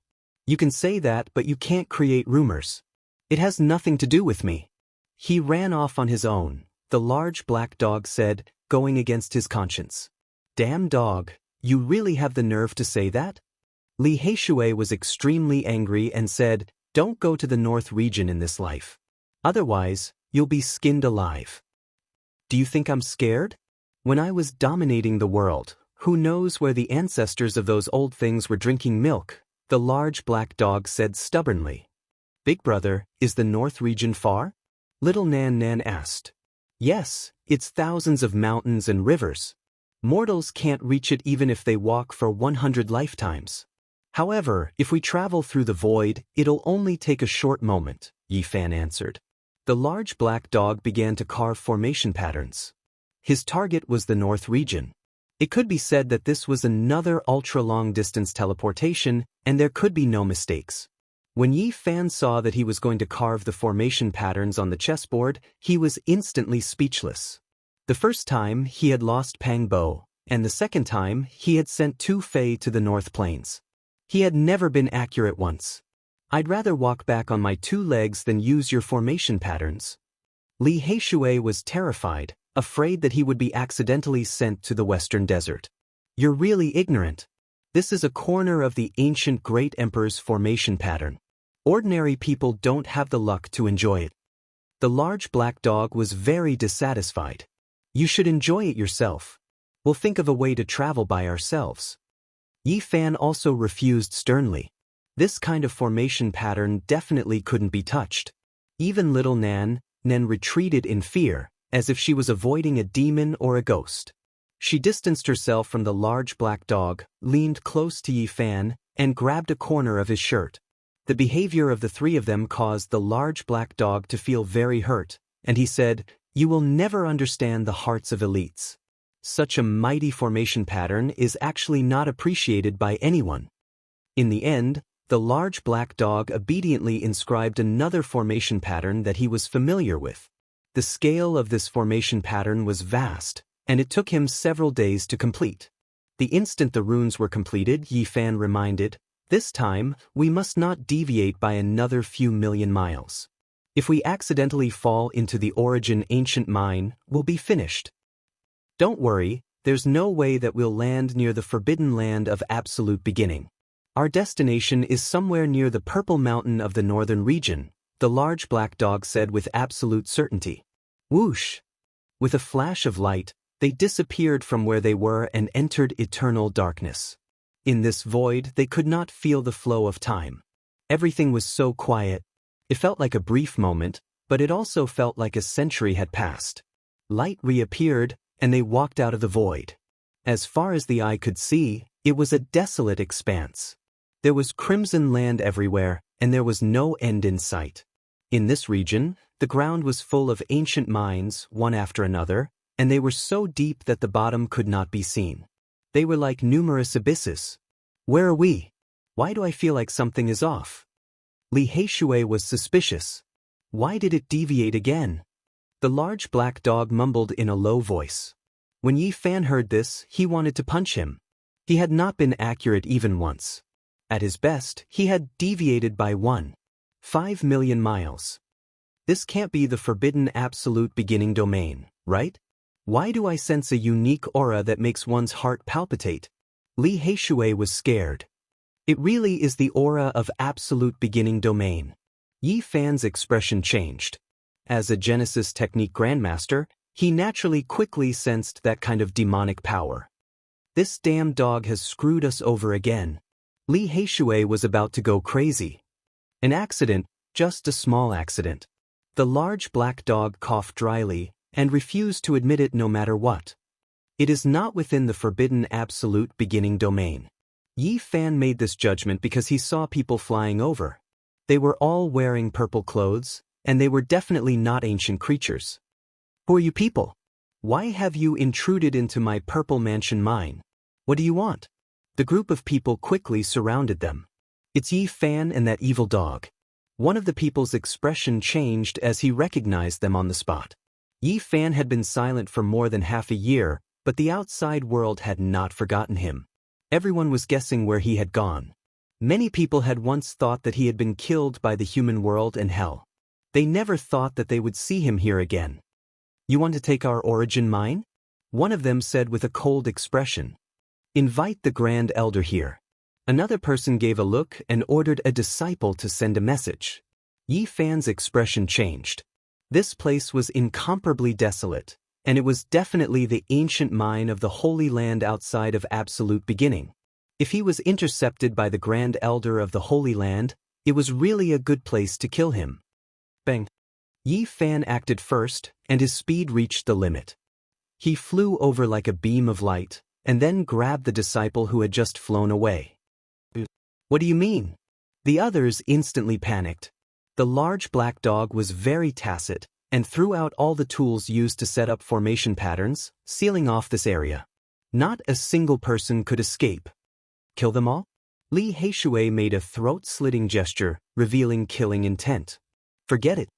You can say that, but you can't create rumors. It has nothing to do with me. He ran off on his own, the large black dog said, going against his conscience. Damn dog, you really have the nerve to say that? Li Heishui was extremely angry and said, don't go to the north region in this life. Otherwise, you'll be skinned alive. Do you think I'm scared? When I was dominating the world, who knows where the ancestors of those old things were drinking milk? The large black dog said stubbornly. Big brother, is the North region far? Little Nan Nan asked. Yes, it's thousands of mountains and rivers. Mortals can't reach it even if they walk for 100 lifetimes. However, if we travel through the void, it'll only take a short moment, Yi Fan answered. The large black dog began to carve formation patterns. His target was the North region. It could be said that this was another ultra-long-distance teleportation, and there could be no mistakes. When Yi Fan saw that he was going to carve the formation patterns on the chessboard, he was instantly speechless. The first time, he had lost Pang Bo, and the second time, he had sent Tu Fei to the North Plains. He had never been accurate once. I'd rather walk back on my 2 legs than use your formation patterns. Li Heishui was terrified, afraid that he would be accidentally sent to the Western Desert. You're really ignorant. This is a corner of the ancient Great Emperor's formation pattern. Ordinary people don't have the luck to enjoy it. The large black dog was very dissatisfied. You should enjoy it yourself. We'll think of a way to travel by ourselves. Yi Fan also refused sternly. This kind of formation pattern definitely couldn't be touched. Even little Nan retreated in fear, as if she was avoiding a demon or a ghost. She distanced herself from the large black dog, leaned close to Yi Fan, and grabbed a corner of his shirt. The behavior of the 3 of them caused the large black dog to feel very hurt, and he said, "You will never understand the hearts of elites. Such a mighty formation pattern is actually not appreciated by anyone." In the end, the large black dog obediently inscribed another formation pattern that he was familiar with. The scale of this formation pattern was vast, and it took him several days to complete. The instant the runes were completed, Yi Fan reminded, "This time, we must not deviate by another few million miles. If we accidentally fall into the Origin Ancient Mine, we'll be finished. Don't worry, there's no way that we'll land near the Forbidden Land of Absolute Beginning. Our destination is somewhere near the Purple Mountain of the Northern region," the large black dog said with absolute certainty. Whoosh! With a flash of light, they disappeared from where they were and entered eternal darkness. In this void, they could not feel the flow of time. Everything was so quiet. It felt like a brief moment, but it also felt like a century had passed. Light reappeared, and they walked out of the void. As far as the eye could see, it was a desolate expanse. There was crimson land everywhere, and there was no end in sight. In this region, the ground was full of ancient mines, one after another, and they were so deep that the bottom could not be seen. They were like numerous abysses. Where are we? Why do I feel like something is off? Li Heishui was suspicious. Why did it deviate again? The large black dog mumbled in a low voice. When Yi Fan heard this, he wanted to punch him. He had not been accurate even once. At his best, he had deviated by 1.5 million miles. This can't be the forbidden absolute beginning domain, right? Why do I sense a unique aura that makes one's heart palpitate? Li Heishui was scared. It really is the aura of absolute beginning domain. Yi Fan's expression changed. As a Genesis Technique Grandmaster, he naturally quickly sensed that kind of demonic power. This damn dog has screwed us over again. Li Heishui was about to go crazy. An accident, just a small accident. The large black dog coughed dryly and refused to admit it no matter what. It is not within the forbidden absolute beginning domain. Yi Fan made this judgment because he saw people flying over. They were all wearing purple clothes, and they were definitely not ancient creatures. Who are you people? Why have you intruded into my purple mansion mine? What do you want? The group of people quickly surrounded them. It's Yi Fan and that evil dog. One of the people's expression changed as he recognized them on the spot. Yi Fan had been silent for more than half a year, but the outside world had not forgotten him. Everyone was guessing where he had gone. Many people had once thought that he had been killed by the human world and hell. They never thought that they would see him here again. You want to take our origin mine? One of them said with a cold expression. Invite the Grand Elder here. Another person gave a look and ordered a disciple to send a message. Yi Fan's expression changed. This place was incomparably desolate, and it was definitely the ancient mine of the Holy Land outside of Absolute Beginning. If he was intercepted by the Grand Elder of the Holy Land, it was really a good place to kill him. Bang! Yi Fan acted first, and his speed reached the limit. He flew over like a beam of light, and then grabbed the disciple who had just flown away. What do you mean? The others instantly panicked. The large black dog was very tacit, and threw out all the tools used to set up formation patterns, sealing off this area. Not a single person could escape. Kill them all? Li Heishui made a throat-slitting gesture, revealing killing intent. Forget it.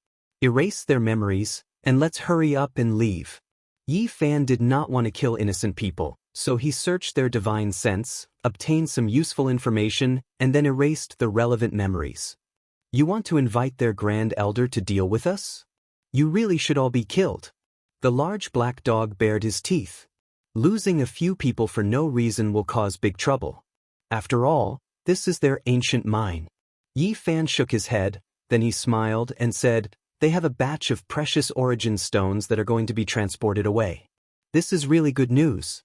Erase their memories, and let's hurry up and leave. Yi Fan did not want to kill innocent people, so he searched their divine sense, obtained some useful information, and then erased the relevant memories. You want to invite their Grand Elder to deal with us? You really should all be killed. The large black dog bared his teeth. Losing a few people for no reason will cause big trouble. After all, this is their ancient mine. Yi Fan shook his head, then he smiled and said, "They have a batch of precious origin stones that are going to be transported away. This is really good news."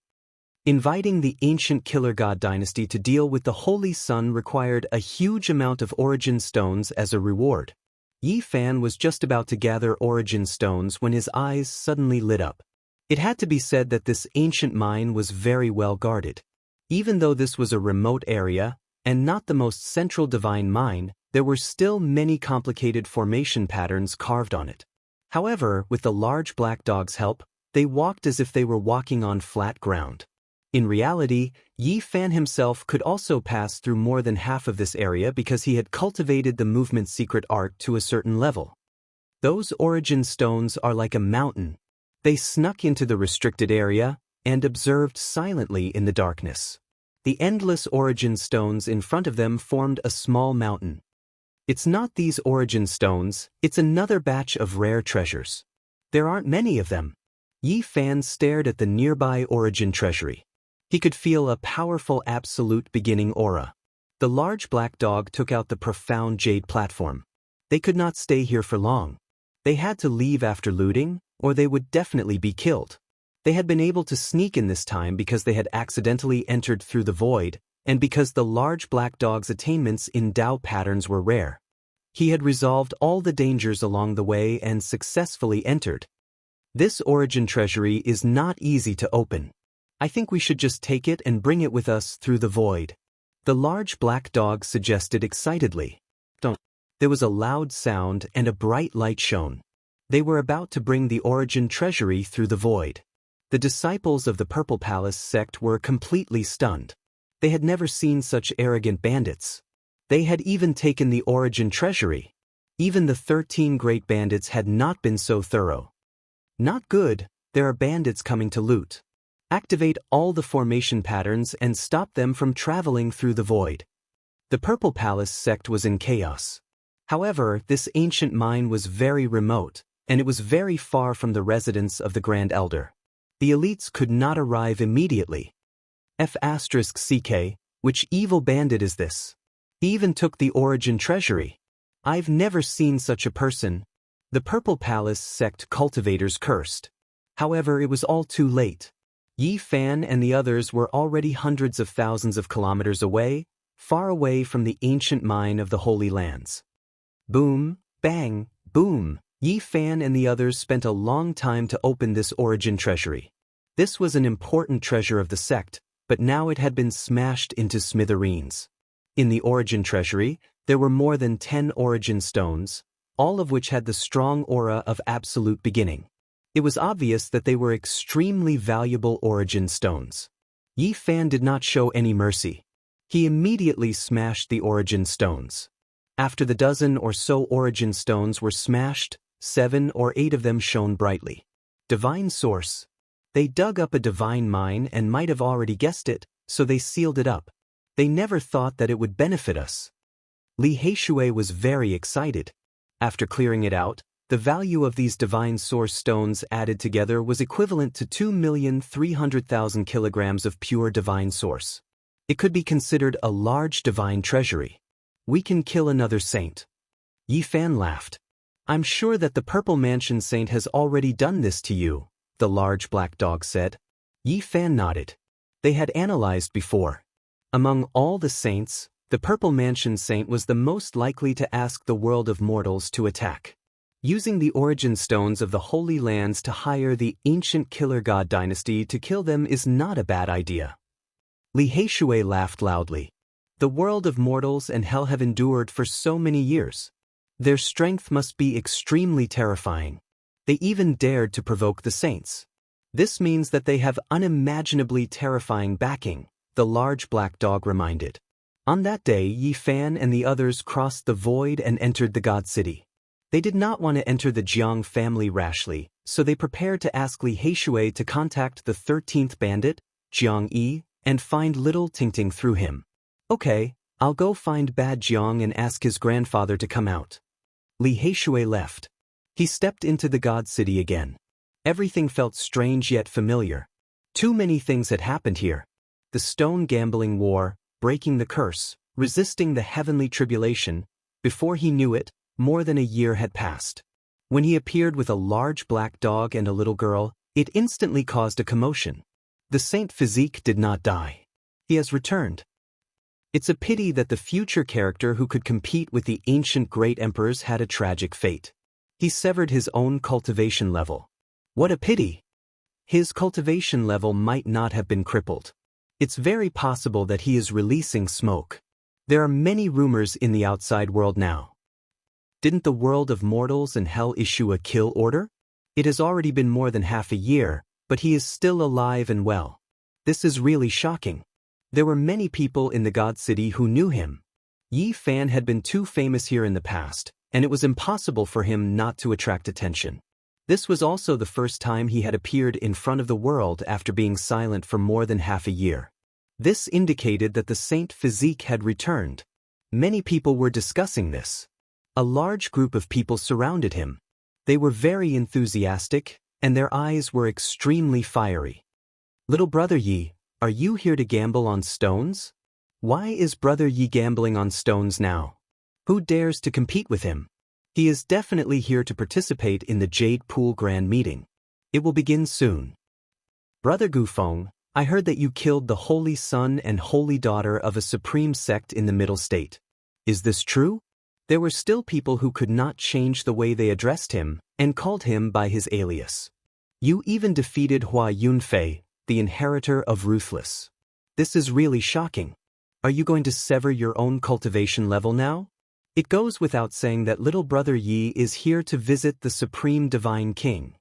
Inviting the ancient killer god dynasty to deal with the Holy Sun required a huge amount of origin stones as a reward. Yi Fan was just about to gather origin stones when his eyes suddenly lit up. It had to be said that this ancient mine was very well guarded. Even though this was a remote area, and not the most central divine mine, there were still many complicated formation patterns carved on it. However, with the large black dog's help, they walked as if they were walking on flat ground. In reality, Yi Fan himself could also pass through more than half of this area because he had cultivated the movement secret art to a certain level. Those origin stones are like a mountain. They snuck into the restricted area and observed silently in the darkness. The endless origin stones in front of them formed a small mountain. It's not these origin stones, it's another batch of rare treasures. There aren't many of them. Yi Fan stared at the nearby origin treasury. He could feel a powerful absolute beginning aura. The large black dog took out the profound jade platform. They could not stay here for long. They had to leave after looting, or they would definitely be killed. They had been able to sneak in this time because they had accidentally entered through the void, and because the large black dog's attainments in Tao patterns were rare. He had resolved all the dangers along the way and successfully entered. This origin treasury is not easy to open. I think we should just take it and bring it with us through the void. The large black dog suggested excitedly. Don't. There was a loud sound and a bright light shone. They were about to bring the origin treasury through the void. The disciples of the Purple Palace sect were completely stunned. They had never seen such arrogant bandits. They had even taken the origin treasury. Even the 13 great bandits had not been so thorough. Not good, there are bandits coming to loot. Activate all the formation patterns and stop them from traveling through the void. The Purple Palace sect was in chaos. However, this ancient mine was very remote, and it was very far from the residence of the Grand Elder. The elites could not arrive immediately. F***CK, which evil bandit is this? He even took the origin treasury. I've never seen such a person. The Purple Palace sect cultivators cursed. However, it was all too late. Yi Fan and the others were already hundreds of thousands of kilometers away, far away from the ancient mine of the Holy Lands. Boom, bang, boom. Yi Fan and the others spent a long time to open this origin treasury. This was an important treasure of the sect, but now it had been smashed into smithereens. In the origin treasury, there were more than 10 origin stones, all of which had the strong aura of absolute beginning. It was obvious that they were extremely valuable origin stones. Yi Fan did not show any mercy. He immediately smashed the origin stones. After the dozen or so origin stones were smashed, 7 or 8 of them shone brightly. Divine source. They dug up a divine mine and might have already guessed it, so they sealed it up. They never thought that it would benefit us. Li Heishui was very excited. After clearing it out, the value of these divine source stones added together was equivalent to 2,300,000 kilograms of pure divine source. It could be considered a large divine treasury. We can kill another saint. Yi Fan laughed. I'm sure that the Purple Mansion Saint has already done this to you, the large black dog said. Yi Fan nodded. They had analyzed before. Among all the saints, the Purple Mansion Saint was the most likely to ask the world of mortals to attack. Using the origin stones of the Holy Lands to hire the ancient killer god dynasty to kill them is not a bad idea. Li Heishui laughed loudly. The world of mortals and hell have endured for so many years. Their strength must be extremely terrifying. They even dared to provoke the saints. This means that they have unimaginably terrifying backing, the large black dog reminded. On that day, Yi Fan and the others crossed the void and entered the God City. They did not want to enter the Jiang family rashly, so they prepared to ask Li Heishui to contact the 13th bandit, Jiang Yi, and find little Tingting through him. Okay, I'll go find Bad Jiang and ask his grandfather to come out. Li Heishui left. He stepped into the God City again. Everything felt strange yet familiar. Too many things had happened here. The stone gambling war, breaking the curse, resisting the heavenly tribulation. Before he knew it, more than a year had passed. When he appeared with a large black dog and a little girl, it instantly caused a commotion. The Saint Physique did not die. He has returned. It's a pity that the future character who could compete with the ancient great emperors had a tragic fate. He severed his own cultivation level. What a pity! His cultivation level might not have been crippled. It's very possible that he is releasing smoke. There are many rumors in the outside world now. Didn't the world of mortals and hell issue a kill order? It has already been more than half a year, but he is still alive and well. This is really shocking. There were many people in the God City who knew him. Yi Fan had been too famous here in the past, and it was impossible for him not to attract attention. This was also the first time he had appeared in front of the world after being silent for more than half a year. This indicated that the Saint Physique had returned. Many people were discussing this. A large group of people surrounded him. They were very enthusiastic, and their eyes were extremely fiery. Little brother Yi, are you here to gamble on stones? Why is brother Yi gambling on stones now? Who dares to compete with him? He is definitely here to participate in the Jade Pool Grand Meeting. It will begin soon. Brother Gufeng, I heard that you killed the holy son and holy daughter of a supreme sect in the Middle State. Is this true? There were still people who could not change the way they addressed him and called him by his alias. You even defeated Hua Yunfei, the inheritor of Ruthless. This is really shocking. Are you going to sever your own cultivation level now? It goes without saying that little brother Yi is here to visit the Supreme Divine King.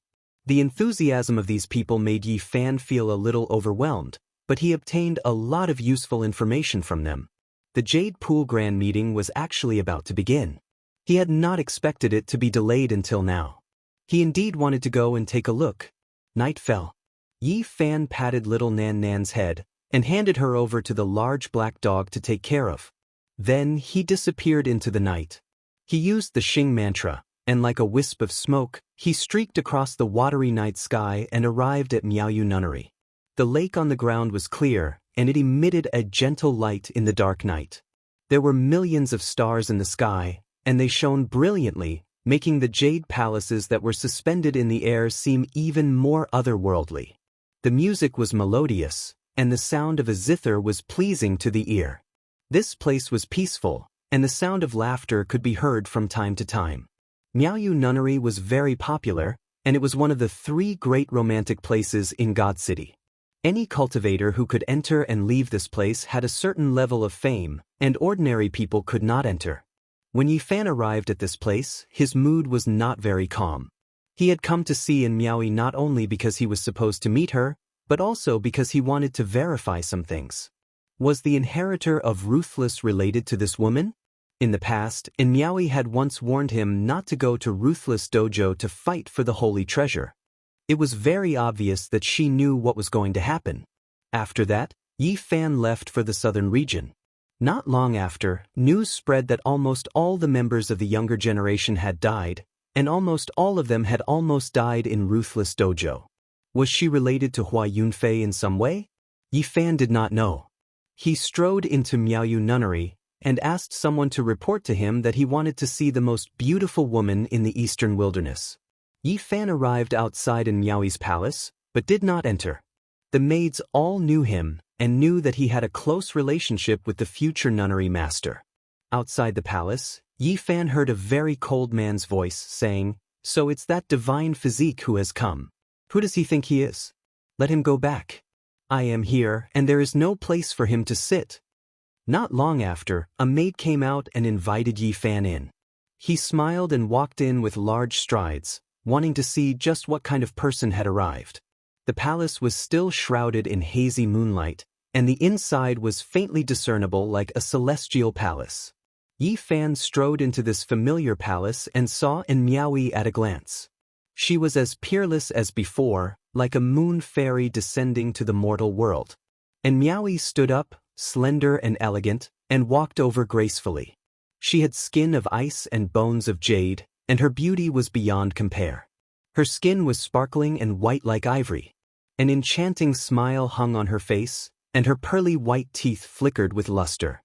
The enthusiasm of these people made Yi Fan feel a little overwhelmed, but he obtained a lot of useful information from them. The Jade Pool Grand Meeting was actually about to begin. He had not expected it to be delayed until now. He indeed wanted to go and take a look. Night fell. Yi Fan patted little Nan Nan's head and handed her over to the large black dog to take care of. Then he disappeared into the night. He used the Xing mantra, and like a wisp of smoke, he streaked across the watery night sky and arrived at Miaoyu Nunnery. The lake on the ground was clear, and it emitted a gentle light in the dark night. There were millions of stars in the sky, and they shone brilliantly, making the jade palaces that were suspended in the air seem even more otherworldly. The music was melodious, and the sound of a zither was pleasing to the ear. This place was peaceful, and the sound of laughter could be heard from time to time. Miaoyu Nunnery was very popular, and it was one of the 3 great romantic places in God City. Any cultivator who could enter and leave this place had a certain level of fame, and ordinary people could not enter. When Yi Fan arrived at this place, his mood was not very calm. He had come to see in Miaoyu not only because he was supposed to meet her, but also because he wanted to verify some things. Was the inheritor of Ruthless related to this woman? In the past, Miaoyu had once warned him not to go to Ruthless Dojo to fight for the holy treasure. It was very obvious that she knew what was going to happen. After that, Yi Fan left for the southern region. Not long after, news spread that almost all the members of the younger generation had died, and almost all of them had almost died in Ruthless Dojo. Was she related to Hua Yunfei in some way? Yi Fan did not know. He strode into Miaoyu Nunnery, and asked someone to report to him that he wanted to see the most beautiful woman in the eastern wilderness. Yi Fan arrived outside in Miaoi's palace, but did not enter. The maids all knew him and knew that he had a close relationship with the future nunnery master. Outside the palace, Yi Fan heard a very cold man's voice saying, "So it's that divine physique who has come. Who does he think he is? Let him go back. I am here, and there is no place for him to sit." Not long after, a maid came out and invited Yi Fan in. He smiled and walked in with large strides, wanting to see just what kind of person had arrived. The palace was still shrouded in hazy moonlight, and the inside was faintly discernible like a celestial palace. Yi Fan strode into this familiar palace and saw Miaoi at a glance. She was as peerless as before, like a moon fairy descending to the mortal world. And Miaoi stood up, slender and elegant, and walked over gracefully. She had skin of ice and bones of jade, and her beauty was beyond compare. Her skin was sparkling and white like ivory. An enchanting smile hung on her face, and her pearly white teeth flickered with luster.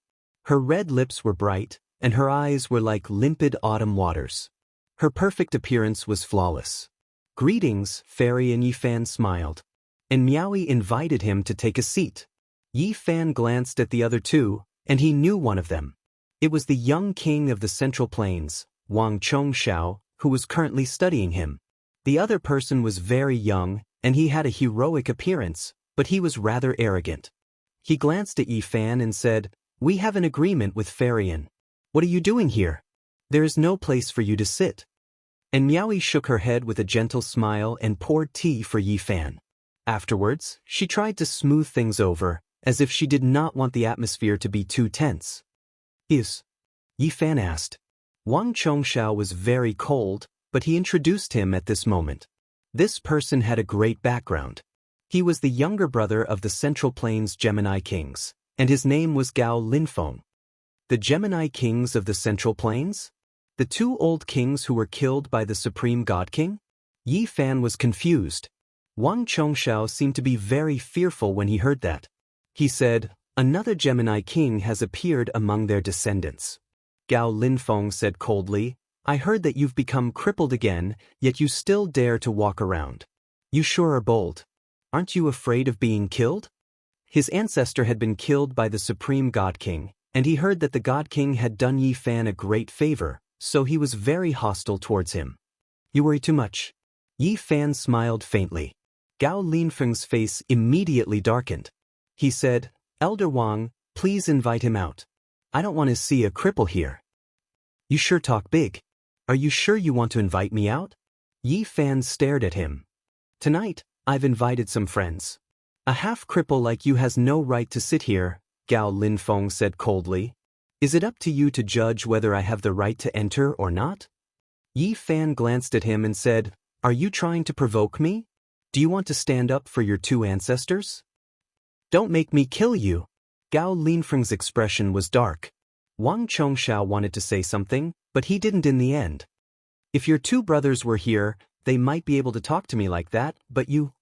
Her red lips were bright, and her eyes were like limpid autumn waters. Her perfect appearance was flawless. "Greetings," Fairy, and Yi Fan smiled. And Miaoi invited him to take a seat. Yi Fan glanced at the other two, and he knew one of them. It was the young king of the Central Plains, Wang Chongxiao, who was currently studying him. The other person was very young, and he had a heroic appearance, but he was rather arrogant. He glanced at Yi Fan and said, "We have an agreement with Farian. What are you doing here? There is no place for you to sit." And Miaoi shook her head with a gentle smile and poured tea for Yi Fan. Afterwards, she tried to smooth things over, as if she did not want the atmosphere to be too tense. "Is?" Yi Fan asked. Wang Chongxiao was very cold, but he introduced him at this moment. This person had a great background. He was the younger brother of the Central Plains Gemini Kings, and his name was Gao Linfeng. The Gemini Kings of the Central Plains? The two old kings who were killed by the Supreme God King? Yi Fan was confused. Wang Chongxiao seemed to be very fearful when he heard that. He said, "Another Gemini king has appeared among their descendants." Gao Linfeng said coldly, "I heard that you've become crippled again, yet you still dare to walk around. You sure are bold. Aren't you afraid of being killed?" His ancestor had been killed by the Supreme God King, and he heard that the God King had done Yi Fan a great favor, so he was very hostile towards him. "You worry too much." Yi Fan smiled faintly. Gao Linfeng's face immediately darkened. He said, "Elder Wang, please invite him out. I don't want to see a cripple here." "You sure talk big. Are you sure you want to invite me out?" Yi Fan stared at him. "Tonight, I've invited some friends. A half-cripple like you has no right to sit here," Gao Linfeng said coldly. "Is it up to you to judge whether I have the right to enter or not?" Yi Fan glanced at him and said, "Are you trying to provoke me? Do you want to stand up for your two ancestors?" "Don't make me kill you." Gao Linfeng's expression was dark. Wang Chongxiao wanted to say something, but he didn't in the end. "If your two brothers were here, they might be able to talk to me like that, but you—"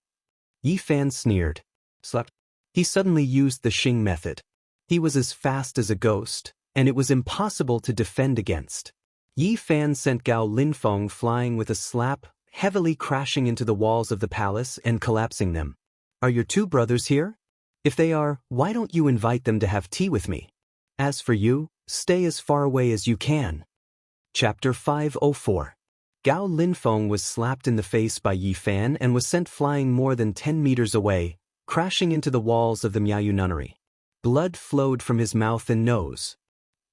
Yi Fan sneered. Slept. He suddenly used the Xing method. He was as fast as a ghost, and it was impossible to defend against. Yi Fan sent Gao Linfeng flying with a slap, heavily crashing into the walls of the palace and collapsing them. "Are your two brothers here? If they are, why don't you invite them to have tea with me? As for you, stay as far away as you can." Chapter 504. Gao Linfeng was slapped in the face by Yi Fan and was sent flying more than 10 meters away, crashing into the walls of the Miaoyu nunnery. Blood flowed from his mouth and nose.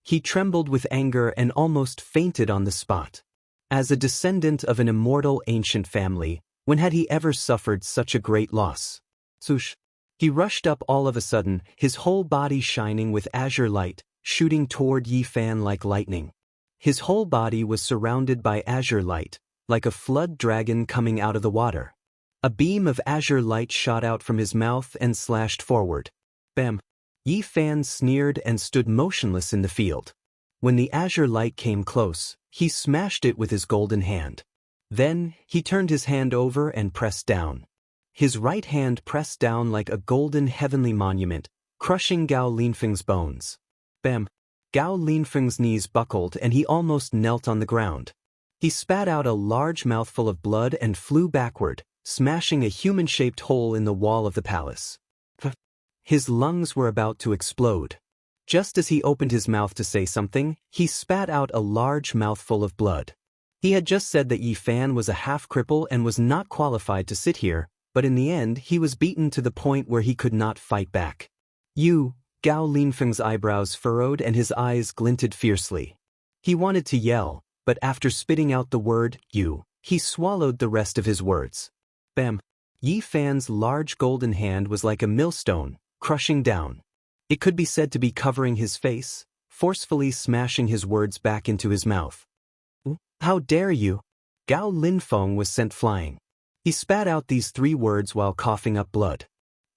He trembled with anger and almost fainted on the spot. As a descendant of an immortal ancient family, when had he ever suffered such a great loss? Swoosh! He rushed up all of a sudden, his whole body shining with azure light, shooting toward Yi Fan like lightning. His whole body was surrounded by azure light, like a flood dragon coming out of the water. A beam of azure light shot out from his mouth and slashed forward. Bam! Yi Fan sneered and stood motionless in the field. When the azure light came close, he smashed it with his golden hand. Then, he turned his hand over and pressed down. His right hand pressed down like a golden heavenly monument, crushing Gao Linfeng's bones. Bam! Gao Linfeng's knees buckled and he almost knelt on the ground. He spat out a large mouthful of blood and flew backward, smashing a human-shaped hole in the wall of the palace. His lungs were about to explode. Just as he opened his mouth to say something, he spat out a large mouthful of blood. He had just said that Yi Fan was a half-cripple and was not qualified to sit here, but in the end he was beaten to the point where he could not fight back. You, Gao Linfeng's eyebrows furrowed and his eyes glinted fiercely. He wanted to yell, but after spitting out the word, you, he swallowed the rest of his words. Bam! Yi Fan's large golden hand was like a millstone, crushing down. It could be said to be covering his face, forcefully smashing his words back into his mouth. How dare you? Gao Linfeng was sent flying. He spat out these 3 words while coughing up blood.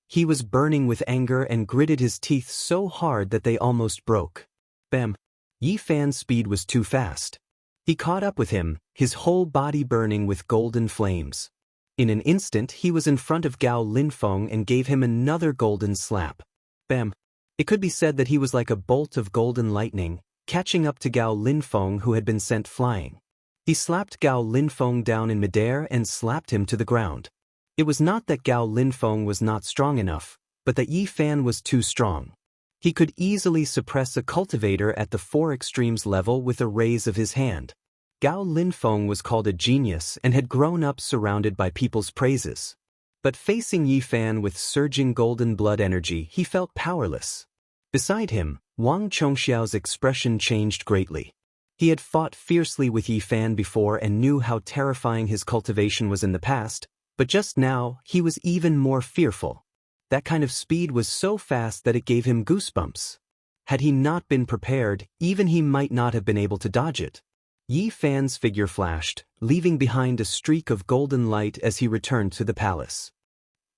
He was burning with anger and gritted his teeth so hard that they almost broke. Bam! Yi Fan's speed was too fast. He caught up with him, his whole body burning with golden flames. In an instant he was in front of Gao Linfeng and gave him another golden slap. Bam! It could be said that he was like a bolt of golden lightning, catching up to Gao Linfeng who had been sent flying. He slapped Gao Linfeng down in midair and slapped him to the ground. It was not that Gao Linfeng was not strong enough, but that Yi Fan was too strong. He could easily suppress a cultivator at the 4 extremes level with a raise of his hand. Gao Linfeng was called a genius and had grown up surrounded by people's praises. But facing Yi Fan with surging golden blood energy, he felt powerless. Beside him, Wang Chongxiao's expression changed greatly. He had fought fiercely with Yi Fan before and knew how terrifying his cultivation was in the past, but just now, he was even more fearful. That kind of speed was so fast that it gave him goosebumps. Had he not been prepared, even he might not have been able to dodge it. Yi Fan's figure flashed, leaving behind a streak of golden light as he returned to the palace.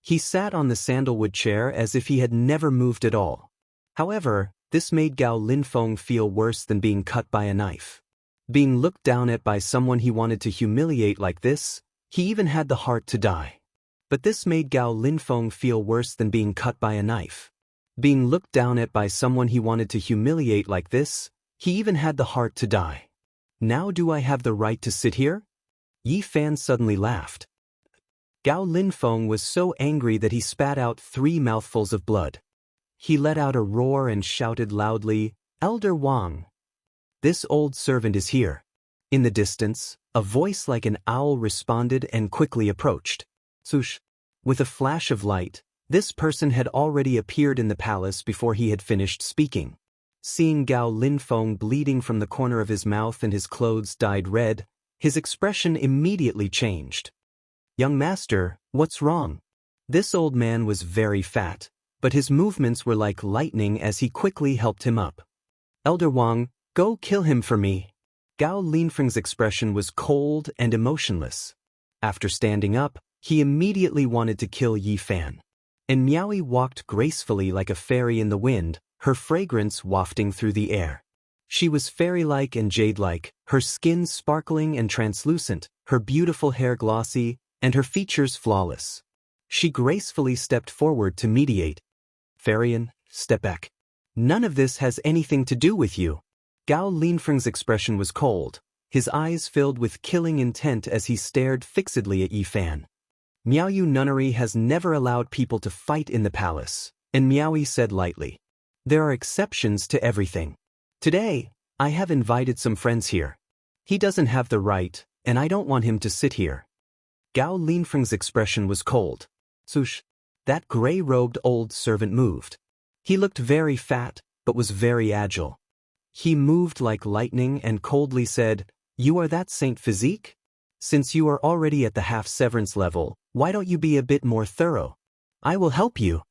He sat on the sandalwood chair as if he had never moved at all. However, this made Gao Linfeng feel worse than being cut by a knife. Being looked down at by someone he wanted to humiliate like this, he even had the heart to die. But this made Gao Linfeng feel worse than being cut by a knife. Being looked down at by someone he wanted to humiliate like this, he even had the heart to die. Now do I have the right to sit here? Yi Fan suddenly laughed. Gao Linfeng was so angry that he spat out 3 mouthfuls of blood. He let out a roar and shouted loudly, "Elder Wang! This old servant is here." In the distance, a voice like an owl responded and quickly approached. Swoosh! With a flash of light, this person had already appeared in the palace before he had finished speaking. Seeing Gao Linfeng bleeding from the corner of his mouth and his clothes dyed red, his expression immediately changed. "Young master, what's wrong?" This old man was very fat, but his movements were like lightning as he quickly helped him up. "Elder Wang, go kill him for me." Gao Linfeng's expression was cold and emotionless. After standing up, he immediately wanted to kill Yi Fan. And Miaoyi walked gracefully like a fairy in the wind, her fragrance wafting through the air. She was fairy-like and jade-like, her skin sparkling and translucent, her beautiful hair glossy, and her features flawless. She gracefully stepped forward to mediate. "Farian, step back. None of this has anything to do with you." Gao Linfeng's expression was cold, his eyes filled with killing intent as he stared fixedly at Yi Fan. "Miaoyu nunnery has never allowed people to fight in the palace," and Miaoyi said lightly. "There are exceptions to everything. Today, I have invited some friends here. He doesn't have the right, and I don't want him to sit here." Gao Linfeng's expression was cold. Swoosh! That gray-robed old servant moved. He looked very fat, but was very agile. He moved like lightning and coldly said, "You are that Saint Physique? Since you are already at the half-severance level, why don't you be a bit more thorough? I will help you."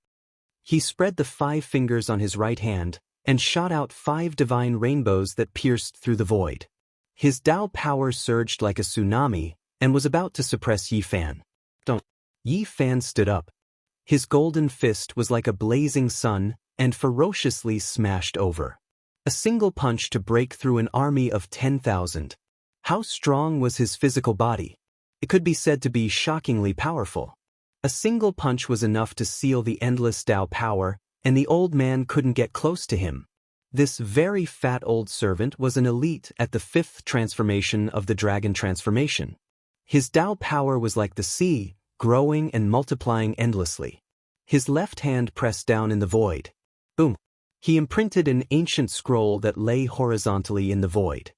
He spread the 5 fingers on his right hand and shot out 5 divine rainbows that pierced through the void. His Tao power surged like a tsunami and was about to suppress Yi Fan. "Don't." Yi Fan stood up. His golden fist was like a blazing sun and ferociously smashed over. A single punch to break through an army of 10,000. How strong was his physical body? It could be said to be shockingly powerful. A single punch was enough to seal the endless Tao power, and the old man couldn't get close to him. This very fat old servant was an elite at the 5th transformation of the dragon transformation. His Tao power was like the sea, growing and multiplying endlessly. His left hand pressed down in the void. Boom! He imprinted an ancient scroll that lay horizontally in the void.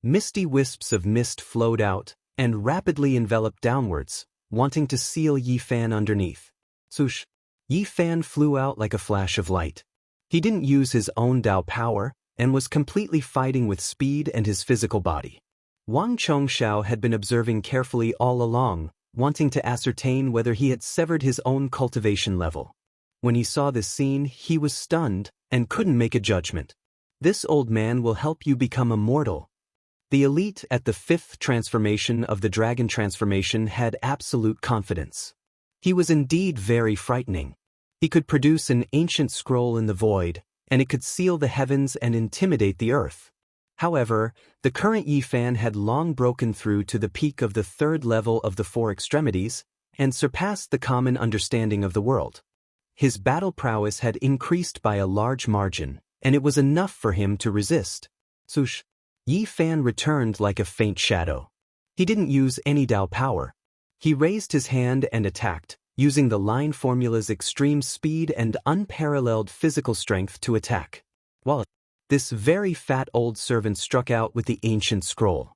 Misty wisps of mist flowed out and rapidly enveloped downwards, wanting to seal Yi Fan underneath. Swoosh! Yi Fan flew out like a flash of light. He didn't use his own Tao power and was completely fighting with speed and his physical body. Wang Chongxiao had been observing carefully all along, wanting to ascertain whether he had severed his own cultivation level. When he saw this scene, he was stunned and couldn't make a judgment. This old man will help you become immortal. The elite at the 5th transformation of the dragon transformation had absolute confidence. He was indeed very frightening. He could produce an ancient scroll in the void, and it could seal the heavens and intimidate the earth. However, the current Yi Fan had long broken through to the peak of the 3rd level of the 4 extremities and surpassed the common understanding of the world. His battle prowess had increased by a large margin, and it was enough for him to resist. Swoosh! Yi Fan returned like a faint shadow. He didn't use any Tao power. He raised his hand and attacked, using the line formula's extreme speed and unparalleled physical strength to attack. While this very fat old servant struck out with the ancient scroll.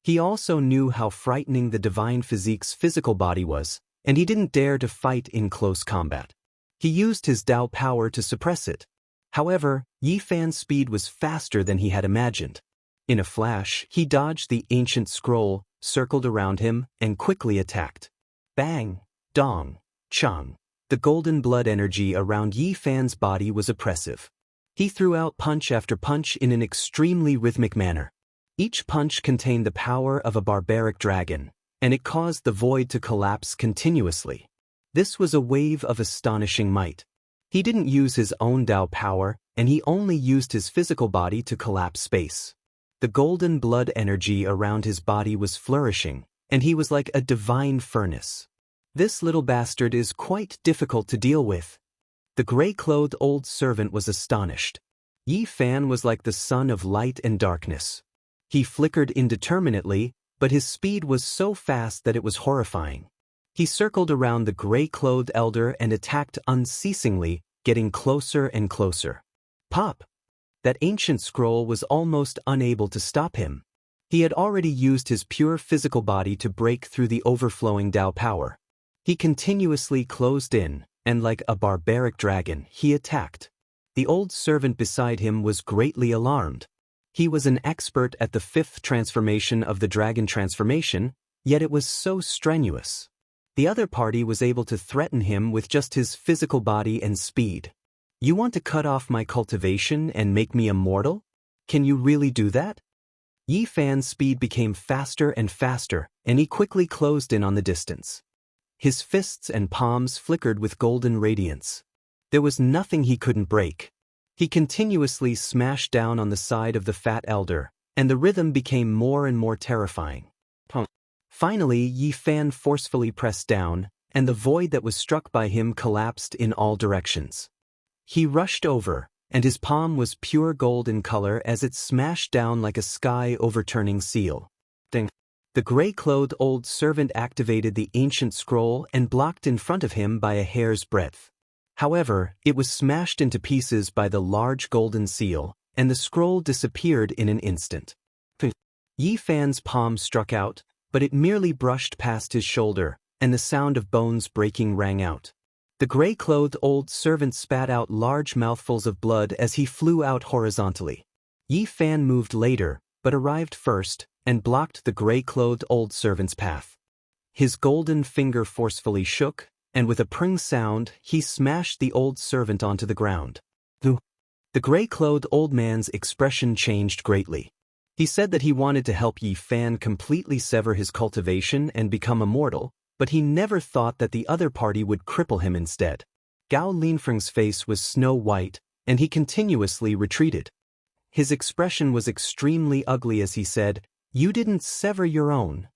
He also knew how frightening the divine physique's physical body was, and he didn't dare to fight in close combat. He used his Tao power to suppress it. However, Yi Fan's speed was faster than he had imagined. In a flash, he dodged the ancient scroll, circled around him, and quickly attacked. Bang! Dong! Chang! The golden blood energy around Yi Fan's body was oppressive. He threw out punch after punch in an extremely rhythmic manner. Each punch contained the power of a barbaric dragon, and it caused the void to collapse continuously. This was a wave of astonishing might. He didn't use his own Tao power, and he only used his physical body to collapse space. The golden blood energy around his body was flourishing, and he was like a divine furnace. This little bastard is quite difficult to deal with. The gray-clothed old servant was astonished. Yi Fan was like the sun of light and darkness. He flickered indeterminately, but his speed was so fast that it was horrifying. He circled around the gray-clothed elder and attacked unceasingly, getting closer and closer. Pop! That ancient scroll was almost unable to stop him. He had already used his pure physical body to break through the overflowing Tao power. He continuously closed in, and like a barbaric dragon, he attacked. The old servant beside him was greatly alarmed. He was an expert at the 5th transformation of the dragon transformation, yet it was so strenuous. The other party was able to threaten him with just his physical body and speed. You want to cut off my cultivation and make me immortal? Can you really do that? Yi Fan's speed became faster and faster, and he quickly closed in on the distance. His fists and palms flickered with golden radiance. There was nothing he couldn't break. He continuously smashed down on the side of the fat elder, and the rhythm became more and more terrifying. Finally, Yi Fan forcefully pressed down, and the void that was struck by him collapsed in all directions. He rushed over, and his palm was pure gold in color as it smashed down like a sky-overturning seal. Ding! The gray-clothed old servant activated the ancient scroll and blocked in front of him by a hair's breadth. However, it was smashed into pieces by the large golden seal, and the scroll disappeared in an instant. Yi Fan's palm struck out, but it merely brushed past his shoulder, and the sound of bones breaking rang out. The gray-clothed old servant spat out large mouthfuls of blood as he flew out horizontally. Yi Fan moved later, but arrived first, and blocked the gray-clothed old servant's path. His golden finger forcefully shook, and with a pring sound, he smashed the old servant onto the ground. The gray-clothed old man's expression changed greatly. He said that he wanted to help Yi Fan completely sever his cultivation and become immortal, but he never thought that the other party would cripple him instead. Gao Linfeng's face was snow-white, and he continuously retreated. His expression was extremely ugly as he said, "You didn't sever your own."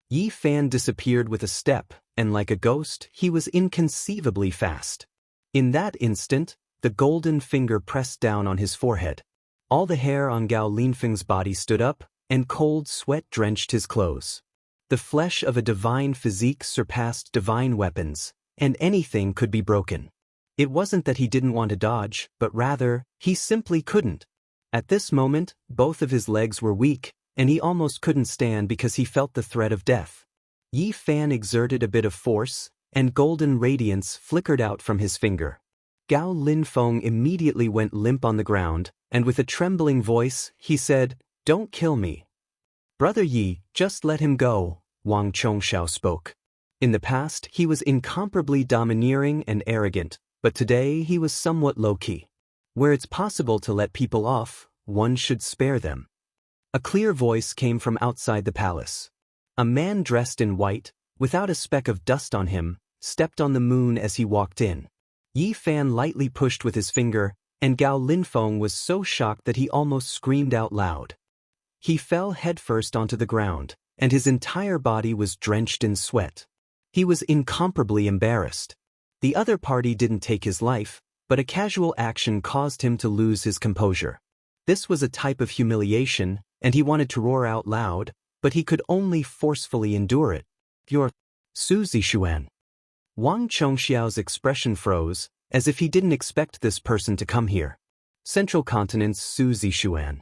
Yi Fan disappeared with a step, and like a ghost, he was inconceivably fast. In that instant, the golden finger pressed down on his forehead. All the hair on Gao Linfeng's body stood up, and cold sweat drenched his clothes. The flesh of a divine physique surpassed divine weapons, and anything could be broken. It wasn't that he didn't want to dodge, but rather, he simply couldn't. At this moment, both of his legs were weak, and he almost couldn't stand because he felt the threat of death. Yi Fan exerted a bit of force, and golden radiance flickered out from his finger. Gao Linfeng immediately went limp on the ground, and with a trembling voice, he said, "Don't kill me." "Brother Yi, just let him go," Wang Chongxiao spoke. In the past, he was incomparably domineering and arrogant, but today he was somewhat low-key. Where it's possible to let people off, one should spare them. A clear voice came from outside the palace. A man dressed in white, without a speck of dust on him, stepped on the moon as he walked in. Yi Fan lightly pushed with his finger, and Gao Linfeng was so shocked that he almost screamed out loud. He fell headfirst onto the ground, and his entire body was drenched in sweat. He was incomparably embarrassed. The other party didn't take his life, but a casual action caused him to lose his composure. This was a type of humiliation, and he wanted to roar out loud, but he could only forcefully endure it. "You're Su Zixuan." Wang Chongxiao's expression froze, as if he didn't expect this person to come here. Central Continent's Su Zixuan.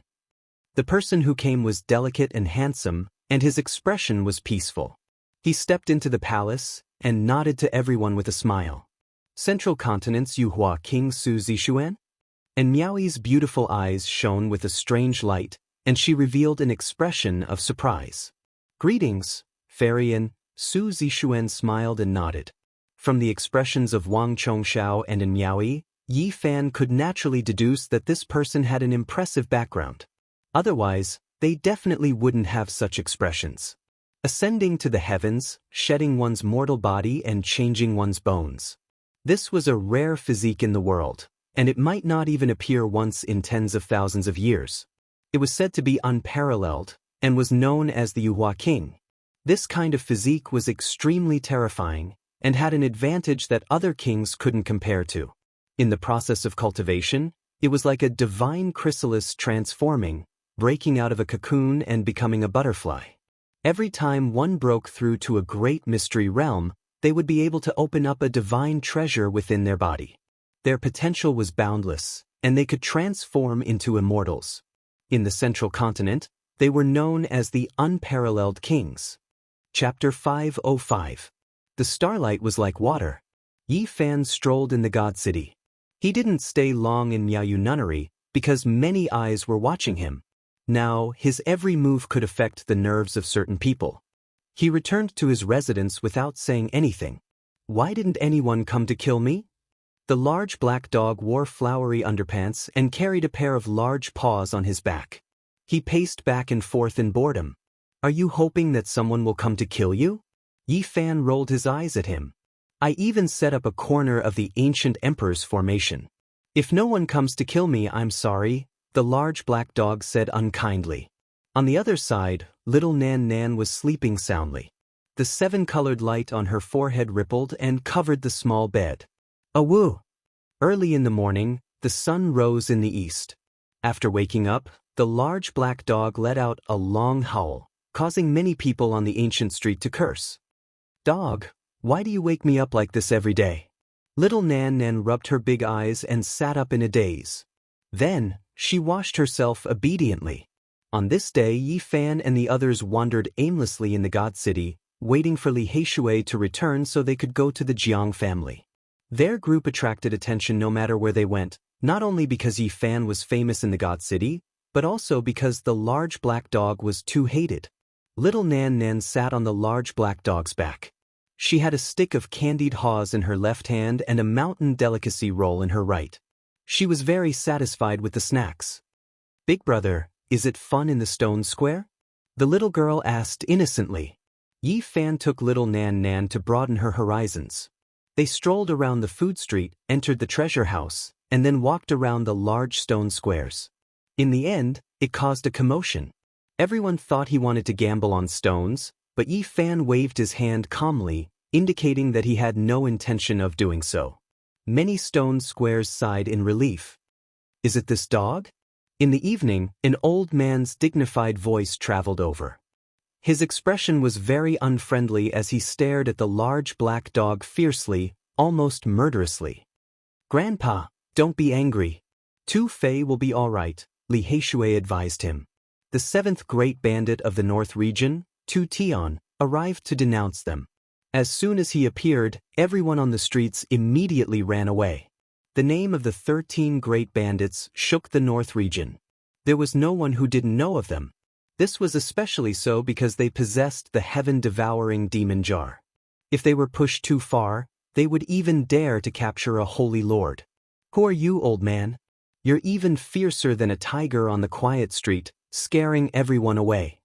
The person who came was delicate and handsome, and his expression was peaceful. He stepped into the palace, and nodded to everyone with a smile. "Central Continent's Yuhua King Su Zixuan?" And Miaoyi's beautiful eyes shone with a strange light, and she revealed an expression of surprise. "Greetings, Fairy," Su Zixuan smiled and nodded. From the expressions of Wang Chongxiao and Miaoyi, Yi Fan could naturally deduce that this person had an impressive background. Otherwise, they definitely wouldn't have such expressions. Ascending to the heavens, shedding one's mortal body and changing one's bones. This was a rare physique in the world, and it might not even appear once in tens of thousands of years. It was said to be unparalleled, and was known as the Yuhua King. This kind of physique was extremely terrifying, and had an advantage that other kings couldn't compare to. In the process of cultivation, it was like a divine chrysalis transforming, breaking out of a cocoon and becoming a butterfly. Every time one broke through to a great mystery realm, they would be able to open up a divine treasure within their body. Their potential was boundless, and they could transform into immortals. In the Central Continent, they were known as the Unparalleled Kings. Chapter 505. The starlight was like water. Yi Fan strolled in the God City. He didn't stay long in Miaoyu Nunnery, because many eyes were watching him. Now, his every move could affect the nerves of certain people. He returned to his residence without saying anything. "Why didn't anyone come to kill me?" The large black dog wore flowery underpants and carried a pair of large paws on his back. He paced back and forth in boredom. "Are you hoping that someone will come to kill you?" Yi Fan rolled his eyes at him. "I even set up a corner of the ancient emperor's formation. If no one comes to kill me, I'm sorry," the large black dog said unkindly. On the other side, little Nan Nan was sleeping soundly. The seven-colored light on her forehead rippled and covered the small bed. "Awoo!" Early in the morning, the sun rose in the east. After waking up, the large black dog let out a long howl, causing many people on the ancient street to curse. "Dog, why do you wake me up like this every day?" Little Nan Nan rubbed her big eyes and sat up in a daze. Then, she washed herself obediently. On this day, Yi Fan and the others wandered aimlessly in the God City, waiting for Li Heishui to return so they could go to the Jiang family. Their group attracted attention no matter where they went, not only because Yi Fan was famous in the God City, but also because the large black dog was too hated. Little Nan Nan sat on the large black dog's back. She had a stick of candied haws in her left hand and a mountain delicacy roll in her right. She was very satisfied with the snacks. "Big brother, is it fun in the stone square?" the little girl asked innocently. Yi Fan took little Nan Nan to broaden her horizons. They strolled around the food street, entered the treasure house, and then walked around the large stone squares. In the end, it caused a commotion. Everyone thought he wanted to gamble on stones, but Yi Fan waved his hand calmly, indicating that he had no intention of doing so. Many stone squares sighed in relief. "Is it this dog?" In the evening, an old man's dignified voice traveled over. His expression was very unfriendly as he stared at the large black dog fiercely, almost murderously. "Grandpa, don't be angry. Tu Fei will be all right," Li Heishui advised him. The seventh great bandit of the North region, Tu Tian, arrived to denounce them. As soon as he appeared, everyone on the streets immediately ran away. The name of the 13 great bandits shook the North region. There was no one who didn't know of them. This was especially so because they possessed the heaven-devouring demon jar. If they were pushed too far, they would even dare to capture a holy lord. "Who are you, old man? You're even fiercer than a tiger on the quiet street, scaring everyone away."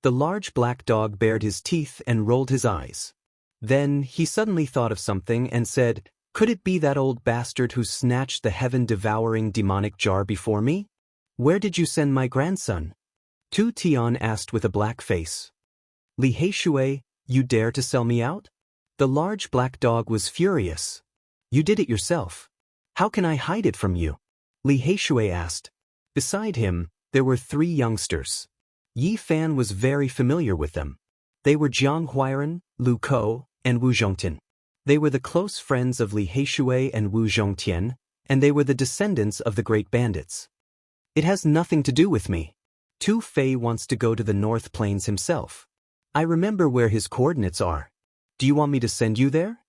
The large black dog bared his teeth and rolled his eyes. Then he suddenly thought of something and said, "Could it be that old bastard who snatched the heaven-devouring demonic jar before me? Where did you send my grandson?" Tu Tian asked with a black face. "Li Heishui, you dare to sell me out?" The large black dog was furious. "You did it yourself. How can I hide it from you?" Li Heishui asked. Beside him, there were 3 youngsters. Yi Fan was very familiar with them. They were Jiang Huairan, Lu Kou, and Wu Zhongtian. They were the close friends of Li Heishui and Wu Zhongtian, and they were the descendants of the great bandits. "It has nothing to do with me. Tu Fei wants to go to the North Plains himself. I remember where his coordinates are. Do you want me to send you there?"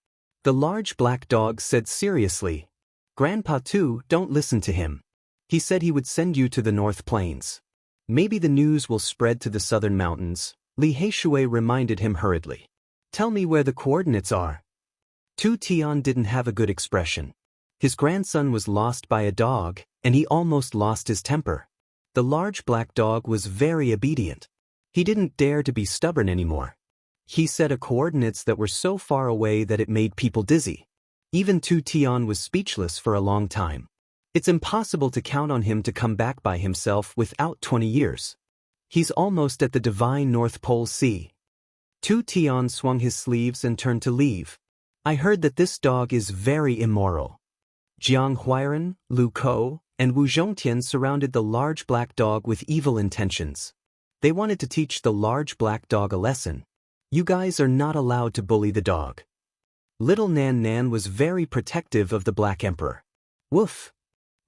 The large black dog said seriously. "Grandpa Tu, don't listen to him. He said he would send you to the North Plains. Maybe the news will spread to the southern mountains," Li Heishui reminded him hurriedly. "Tell me where the coordinates are." Tu Tian didn't have a good expression. His grandson was lost by a dog, and he almost lost his temper. The large black dog was very obedient. He didn't dare to be stubborn anymore. He set coordinates that were so far away that it made people dizzy. Even Tu Tian was speechless for a long time. It's impossible to count on him to come back by himself without 20 years. He's almost at the divine North Pole Sea. Tu Tian swung his sleeves and turned to leave. "I heard that this dog is very immoral." Jiang Huairan, Lu Kou, and Wu Zhongtian surrounded the large black dog with evil intentions. They wanted to teach the large black dog a lesson. "You guys are not allowed to bully the dog." Little Nan Nan was very protective of the Black Emperor. Woof!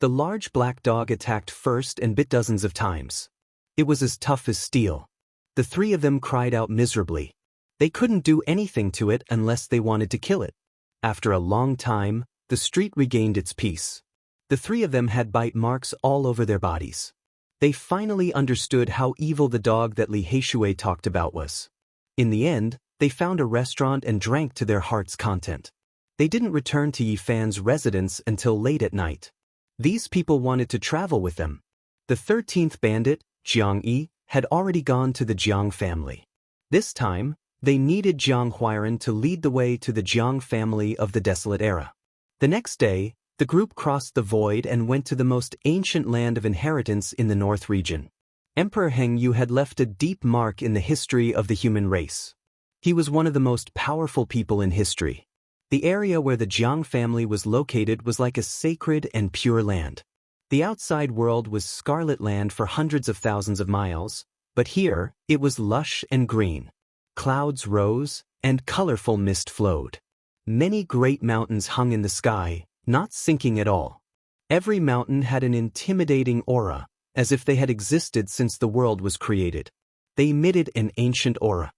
The large black dog attacked first and bit dozens of times. It was as tough as steel. The 3 of them cried out miserably. They couldn't do anything to it unless they wanted to kill it. After a long time, the street regained its peace. The 3 of them had bite marks all over their bodies. They finally understood how evil the dog that Li Heishui talked about was. In the end, they found a restaurant and drank to their heart's content. They didn't return to Yi Fan's residence until late at night. These people wanted to travel with them. The 13th bandit, Jiang Yi, had already gone to the Jiang family. This time, they needed Jiang Huairan to lead the way to the Jiang family of the Desolate Era. The next day, the group crossed the void and went to the most ancient land of inheritance in the North region. Emperor Heng Yu had left a deep mark in the history of the human race. He was one of the most powerful people in history. The area where the Jiang family was located was like a sacred and pure land. The outside world was scarlet land for hundreds of thousands of miles, but here, it was lush and green. Clouds rose, and colorful mist flowed. Many great mountains hung in the sky, not sinking at all. Every mountain had an intimidating aura, as if they had existed since the world was created. They emitted an ancient aura.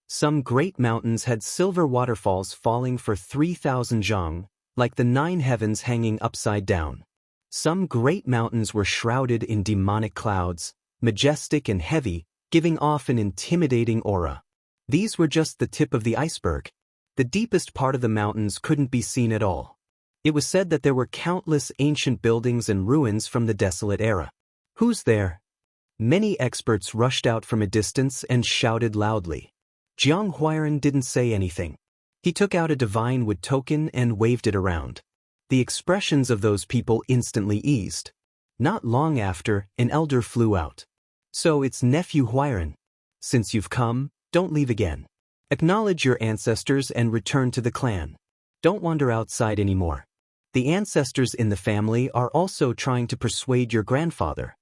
Some great mountains had silver waterfalls falling for 3,000 zhang, like the 9 heavens hanging upside down. Some great mountains were shrouded in demonic clouds, majestic and heavy, giving off an intimidating aura. These were just the tip of the iceberg. The deepest part of the mountains couldn't be seen at all. It was said that there were countless ancient buildings and ruins from the Desolate Era. "Who's there?" Many experts rushed out from a distance and shouted loudly. Jiang Huairan didn't say anything. He took out a divine wood token and waved it around. The expressions of those people instantly eased. Not long after, an elder flew out. "So it's nephew Huairan. Since you've come, don't leave again. Acknowledge your ancestors and return to the clan. Don't wander outside anymore. The ancestors in the family are also trying to persuade your grandfather."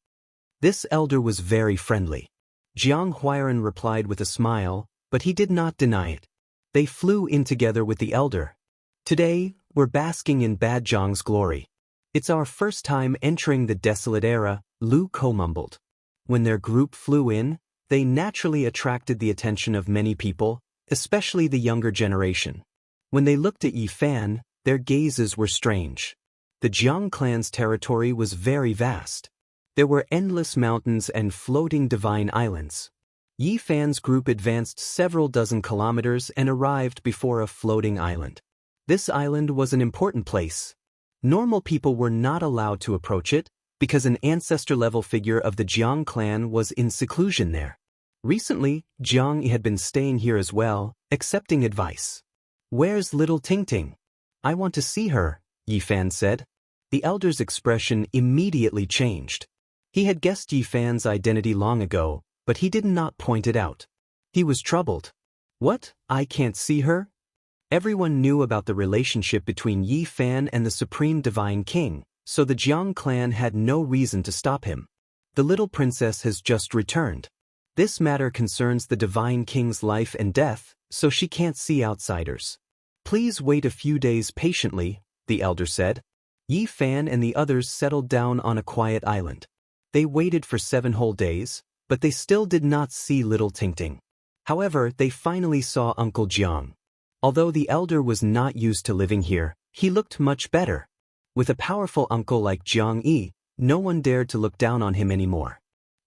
This elder was very friendly. Jianghu replied with a smile, but he did not deny it. They flew in together with the elder. Today, we're basking in Bajong's glory. It's our first time entering the desolate era, Lu Ko mumbled. When their group flew in, they naturally attracted the attention of many people, especially the younger generation. When they looked at Yi Fan, their gazes were strange. The Jiang clan's territory was very vast. There were endless mountains and floating divine islands. Yi Fan's group advanced several dozen kilometers and arrived before a floating island. This island was an important place. Normal people were not allowed to approach it, because an ancestor-level figure of the Jiang clan was in seclusion there. Recently, Jiang had been staying here as well, accepting advice. "Where's little Tingting? I want to see her," Yi Fan said. The elder's expression immediately changed. He had guessed Yi Fan's identity long ago, but he did not point it out. He was troubled. "What? I can't see her?" Everyone knew about the relationship between Yi Fan and the Supreme Divine King, so the Jiang clan had no reason to stop him. "The little princess has just returned. This matter concerns the Divine King's life and death, so she can't see outsiders. Please wait a few days patiently," the elder said. Yi Fan and the others settled down on a quiet island. They waited for 7 whole days, but they still did not see little Tingting. However, they finally saw Uncle Jiang. Although the elder was not used to living here, he looked much better. With a powerful uncle like Jiang Yi, no one dared to look down on him anymore.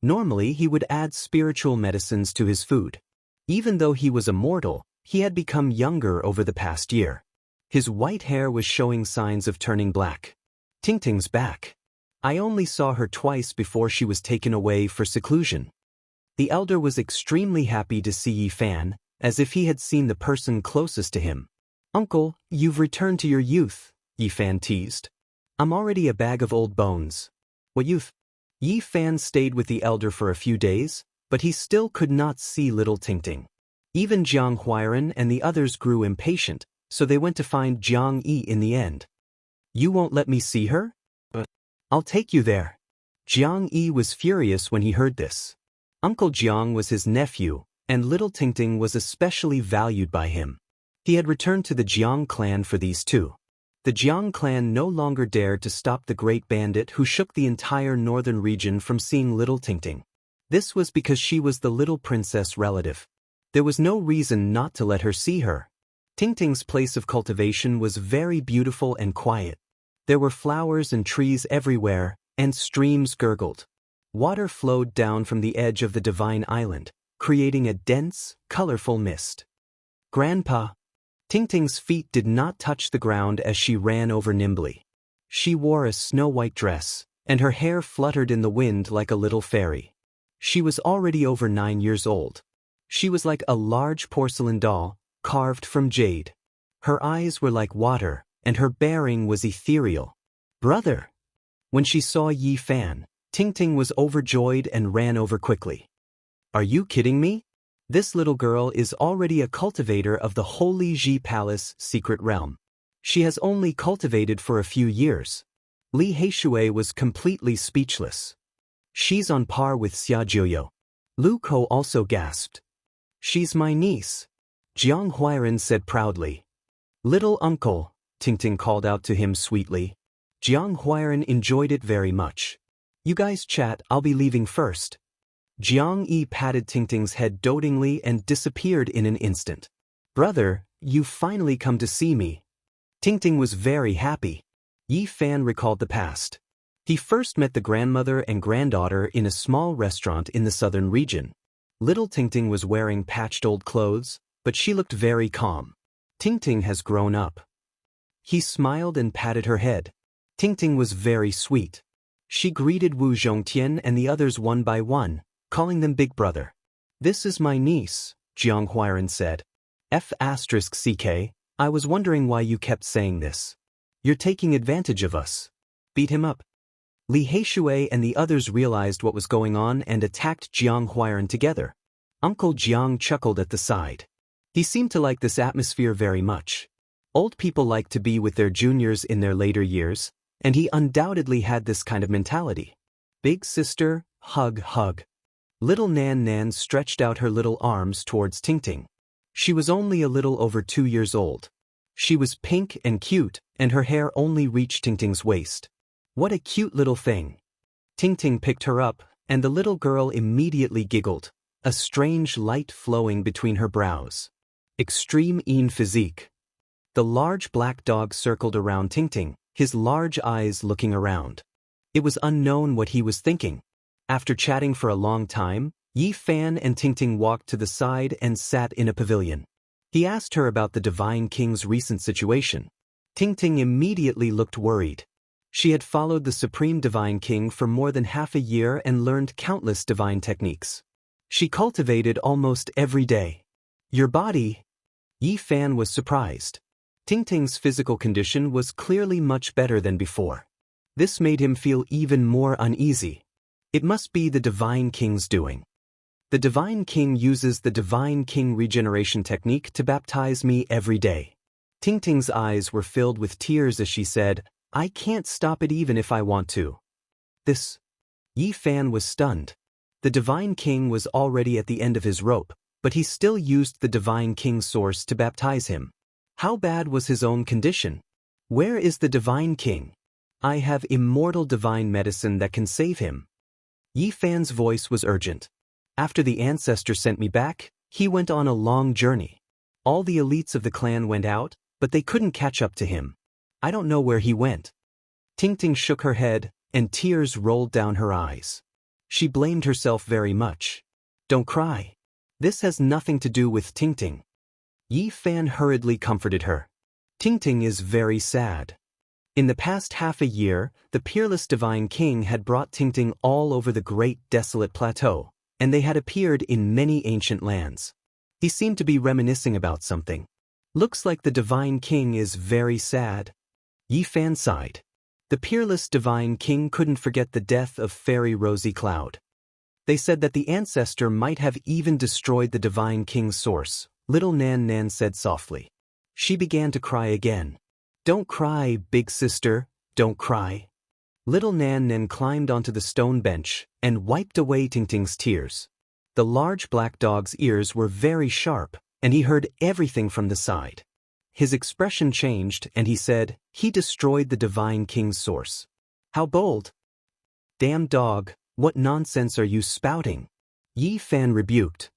Normally, he would add spiritual medicines to his food. Even though he was immortal, he had become younger over the past year. His white hair was showing signs of turning black. "Tingting's back. I only saw her twice before she was taken away for seclusion." The elder was extremely happy to see Yi Fan, as if he had seen the person closest to him. "Uncle, you've returned to your youth," Yi Fan teased. "I'm already a bag of old bones." "What youth?" Yi Fan stayed with the elder for a few days, but he still could not see little Tingting. Even Jianghu and the others grew impatient, so they went to find Jiang Yi in the end. "You won't let me see her? I'll take you there." Jiang Yi was furious when he heard this. Uncle Jiang was his nephew, and little Tingting was especially valued by him. He had returned to the Jiang clan for these two. The Jiang clan no longer dared to stop the great bandit who shook the entire northern region from seeing little Tingting. This was because she was the little princess relative. There was no reason not to let her see her. Tingting's place of cultivation was very beautiful and quiet. There were flowers and trees everywhere, and streams gurgled. Water flowed down from the edge of the divine island, creating a dense, colorful mist. "Grandpa." Tingting's feet did not touch the ground as she ran over nimbly. She wore a snow-white dress, and her hair fluttered in the wind like a little fairy. She was already over 9 years old. She was like a large porcelain doll, carved from jade. Her eyes were like water, and her bearing was ethereal. "Brother!" When she saw Yi Fan, Tingting was overjoyed and ran over quickly. "Are you kidding me? This little girl is already a cultivator of the Holy Ji Palace secret realm. She has only cultivated for a few years." Li Heishui was completely speechless. "She's on par with Xia Jiuyo." Lu Ko also gasped. "She's my niece," Jianghu said proudly. "Little uncle," Tingting called out to him sweetly. Jianghu enjoyed it very much. "You guys chat, I'll be leaving first." Jiang Yi patted Tingting's head dotingly and disappeared in an instant. "Brother, you've finally come to see me." Tingting was very happy. Yi Fan recalled the past. He first met the grandmother and granddaughter in a small restaurant in the southern region. Little Tingting was wearing patched old clothes, but she looked very calm. "Tingting has grown up." He smiled and patted her head. Tingting was very sweet. She greeted Wu Zhongtian and the others one by one, calling them Big Brother. "This is my niece," Jianghu said. "F***CK, I was wondering why you kept saying this. You're taking advantage of us. Beat him up." Li Heishui and the others realized what was going on and attacked Jianghu together. Uncle Jiang chuckled at the side. He seemed to like this atmosphere very much. Old people like to be with their juniors in their later years, and he undoubtedly had this kind of mentality. Big sister, hug, hug. Little Nan Nan stretched out her little arms towards Tingting. She was only a little over 2 years old. She was pink and cute, and her hair only reached Tingting's waist. What a cute little thing. Tingting picked her up, and the little girl immediately giggled, a strange light flowing between her brows. Extreme physique. The large black dog circled around Tingting, his large eyes looking around. It was unknown what he was thinking. After chatting for a long time, Yi Fan and Tingting walked to the side and sat in a pavilion. He asked her about the Divine King's recent situation. Tingting immediately looked worried. She had followed the Supreme Divine King for more than half a year and learned countless divine techniques. She cultivated almost every day. Your body? Yi Fan was surprised. Tingting's physical condition was clearly much better than before. This made him feel even more uneasy. It must be the Divine King's doing. The Divine King uses the Divine King regeneration technique to baptize me every day. Tingting's eyes were filled with tears as she said, I can't stop it even if I want to. This. Yi Fan was stunned. The Divine King was already at the end of his rope, but he still used the Divine King's source to baptize him. How bad was his own condition? Where is the Divine King? I have immortal divine medicine that can save him. Yi Fan's voice was urgent. After the ancestor sent me back, he went on a long journey. All the elites of the clan went out, but they couldn't catch up to him. I don't know where he went. Tingting shook her head, and tears rolled down her eyes. She blamed herself very much. Don't cry. This has nothing to do with Tingting. Yi Fan hurriedly comforted her. Tingting is very sad. In the past half a year, the peerless Divine King had brought Tingting all over the great desolate plateau, and they had appeared in many ancient lands. He seemed to be reminiscing about something. Looks like the Divine King is very sad. Yi Fan sighed. The peerless Divine King couldn't forget the death of Fairy Rosy Cloud. They said that the ancestor might have even destroyed the Divine King's source, little Nan Nan said softly. She began to cry again. Don't cry, big sister, don't cry. Little Nan Nan climbed onto the stone bench and wiped away Tingting's tears. The large black dog's ears were very sharp, and he heard everything from the side. His expression changed, and he said, he destroyed the Divine King's source. How bold! Damn dog, what nonsense are you spouting? Yi Fan rebuked.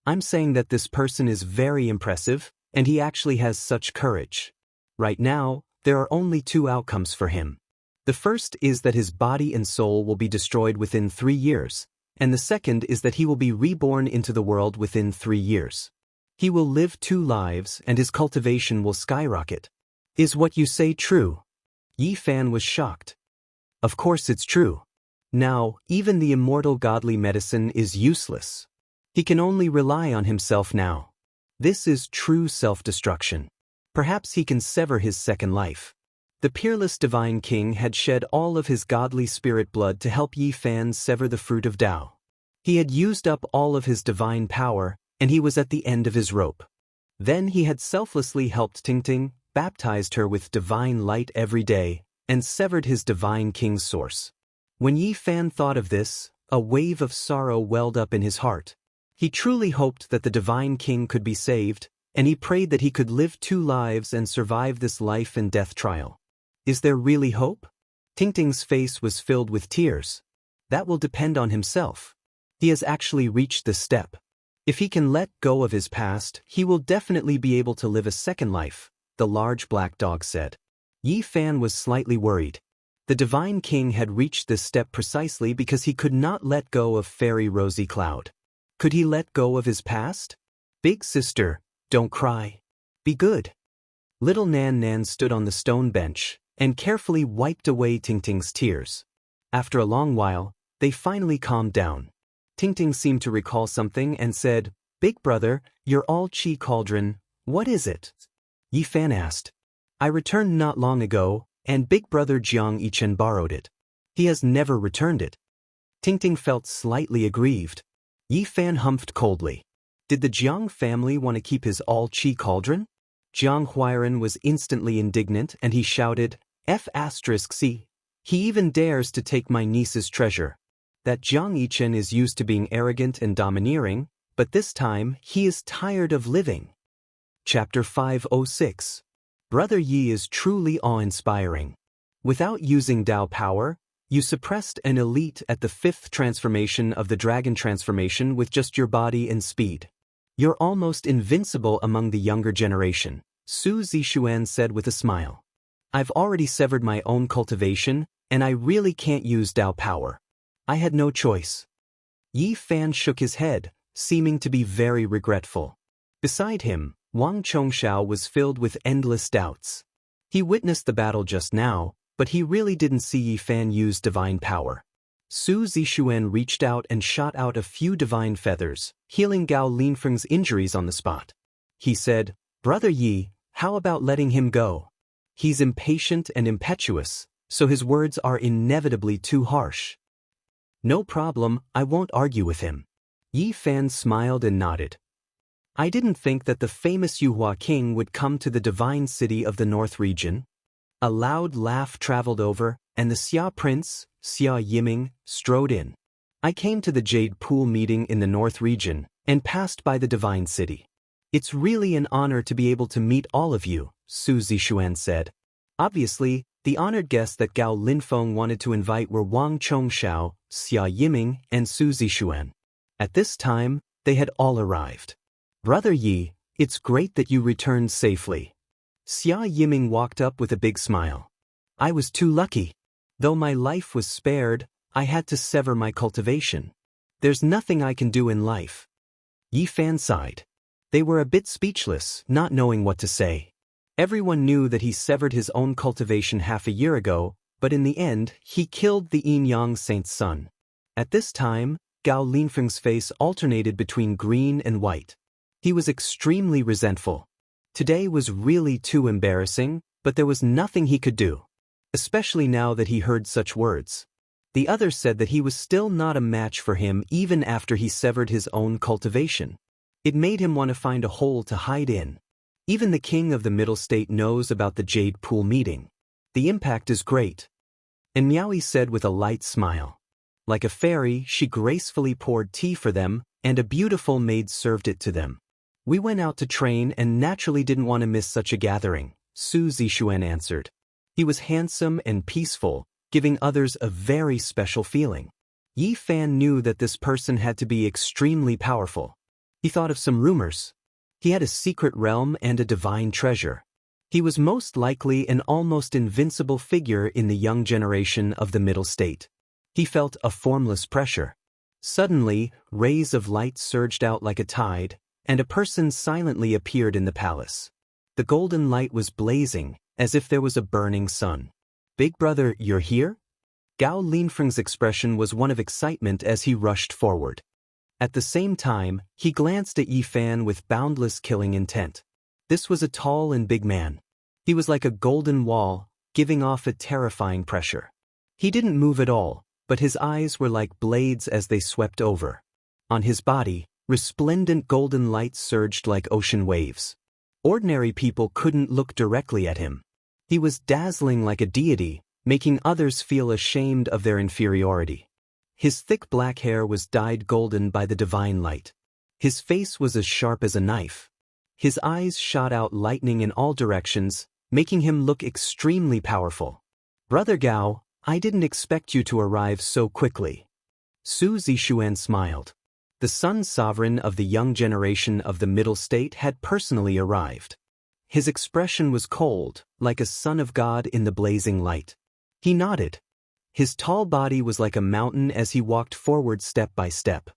I'm saying that this person is very impressive, and he actually has such courage. Right now, there are only 2 outcomes for him. The first is that his body and soul will be destroyed within 3 years, and the second is that he will be reborn into the world within 3 years. He will live 2 lives and his cultivation will skyrocket. Is what you say true? Yi Fan was shocked. Of course it's true. Now, even the immortal godly medicine is useless. He can only rely on himself now. This is true self-destruction. Perhaps he can sever his second life. The peerless Divine King had shed all of his godly spirit blood to help Yi Fan sever the fruit of Tao. He had used up all of his divine power, and he was at the end of his rope. Then he had selflessly helped Tingting, baptized her with divine light every day, and severed his Divine King's source. When Yi Fan thought of this, a wave of sorrow welled up in his heart. He truly hoped that the Divine King could be saved, and he prayed that he could live 2 lives and survive this life and death trial. Is there really hope? Tingting's face was filled with tears. That will depend on himself. He has actually reached this step. If he can let go of his past, he will definitely be able to live a second life, the large black dog said. Yi Fan was slightly worried. The Divine King had reached this step precisely because he could not let go of Fairy Rosy Cloud. Could he let go of his past? Big sister, don't cry. Be good. Little Nan Nan stood on the stone bench and carefully wiped away Tingting's tears. After a long while, they finally calmed down. Tingting seemed to recall something and said, Big brother, your all-chi cauldron, what is it? Yi Fan asked. I returned not long ago, and big brother Jianghu borrowed it. He has never returned it. Tingting felt slightly aggrieved. Yi Fan humphed coldly. Did the Jiang family want to keep his all-chi cauldron? Jiang Huairan was instantly indignant and he shouted, F*C. He even dares to take my niece's treasure. that Jiang Yichen is used to being arrogant and domineering, but this time he is tired of living. Chapter 506. Brother Yi is truly awe-inspiring. Without using Dao power, you suppressed an elite at the 5th transformation of the dragon transformation with just your body and speed. You're almost invincible among the younger generation, Su Zixuan said with a smile. I've already severed my own cultivation, and I really can't use Dao power. I had no choice. Yi Fan shook his head, seeming to be very regretful. Beside him, Wang Chongxiao was filled with endless doubts. He witnessed the battle just now, but he really didn't see Yi Fan use divine power. Su Zixuan reached out and shot out a few divine feathers, healing Gao Linfeng's injuries on the spot. He said, "Brother Yi, how about letting him go? He's impatient and impetuous, so his words are inevitably too harsh." "No problem, I won't argue with him." Yi Fan smiled and nodded. "I didn't think that the famous Yuhua king would come to the divine city of the North region." A loud laugh traveled over, and the Xia prince, Xia Yiming, strode in. "I came to the Jade Pool meeting in the North region, and passed by the divine city. It's really an honor to be able to meet all of you," Su Zixuan said. Obviously, the honored guests that Gao Linfeng wanted to invite were Wang Chongxiao, Xia Yiming, and Su Zixuan. At this time, they had all arrived. "Brother Yi, it's great that you returned safely." Xia Yiming walked up with a big smile. "I was too lucky. Though my life was spared, I had to sever my cultivation. There's nothing I can do in life." Yi Fan sighed. They were a bit speechless, not knowing what to say. Everyone knew that he severed his own cultivation half a year ago, but in the end, he killed the Yin Yang Saint's son. At this time, Gao Linfeng's face alternated between green and white. He was extremely resentful. Today was really too embarrassing, but there was nothing he could do. Especially now that he heard such words. The others said that he was still not a match for him even after he severed his own cultivation. It made him want to find a hole to hide in. Even the king of the Middle State knows about the Jade Pool meeting. The impact is great. And Miaoyi said with a light smile. Like a fairy, she gracefully poured tea for them, and a beautiful maid served it to them. "We went out to train and naturally didn't want to miss such a gathering," Su Zixuan answered. He was handsome and peaceful, giving others a very special feeling. Yi Fan knew that this person had to be extremely powerful. He thought of some rumors. He had a secret realm and a divine treasure. He was most likely an almost invincible figure in the young generation of the Middle State. He felt a formless pressure. Suddenly, rays of light surged out like a tide, and a person silently appeared in the palace. The golden light was blazing, as if there was a burning sun. "Big brother, you're here?" Gao Linfeng's expression was one of excitement as he rushed forward. At the same time, he glanced at Yi Fan with boundless killing intent. This was a tall and big man. He was like a golden wall, giving off a terrifying pressure. He didn't move at all, but his eyes were like blades as they swept over. On his body, resplendent golden light surged like ocean waves. Ordinary people couldn't look directly at him. He was dazzling like a deity, making others feel ashamed of their inferiority. His thick black hair was dyed golden by the divine light. His face was as sharp as a knife. His eyes shot out lightning in all directions, making him look extremely powerful. "Brother Gao, I didn't expect you to arrive so quickly." Su Zixuan smiled. The Sun Sovereign of the young generation of the Middle State had personally arrived. His expression was cold, like a son of God in the blazing light. He nodded. His tall body was like a mountain as he walked forward step by step.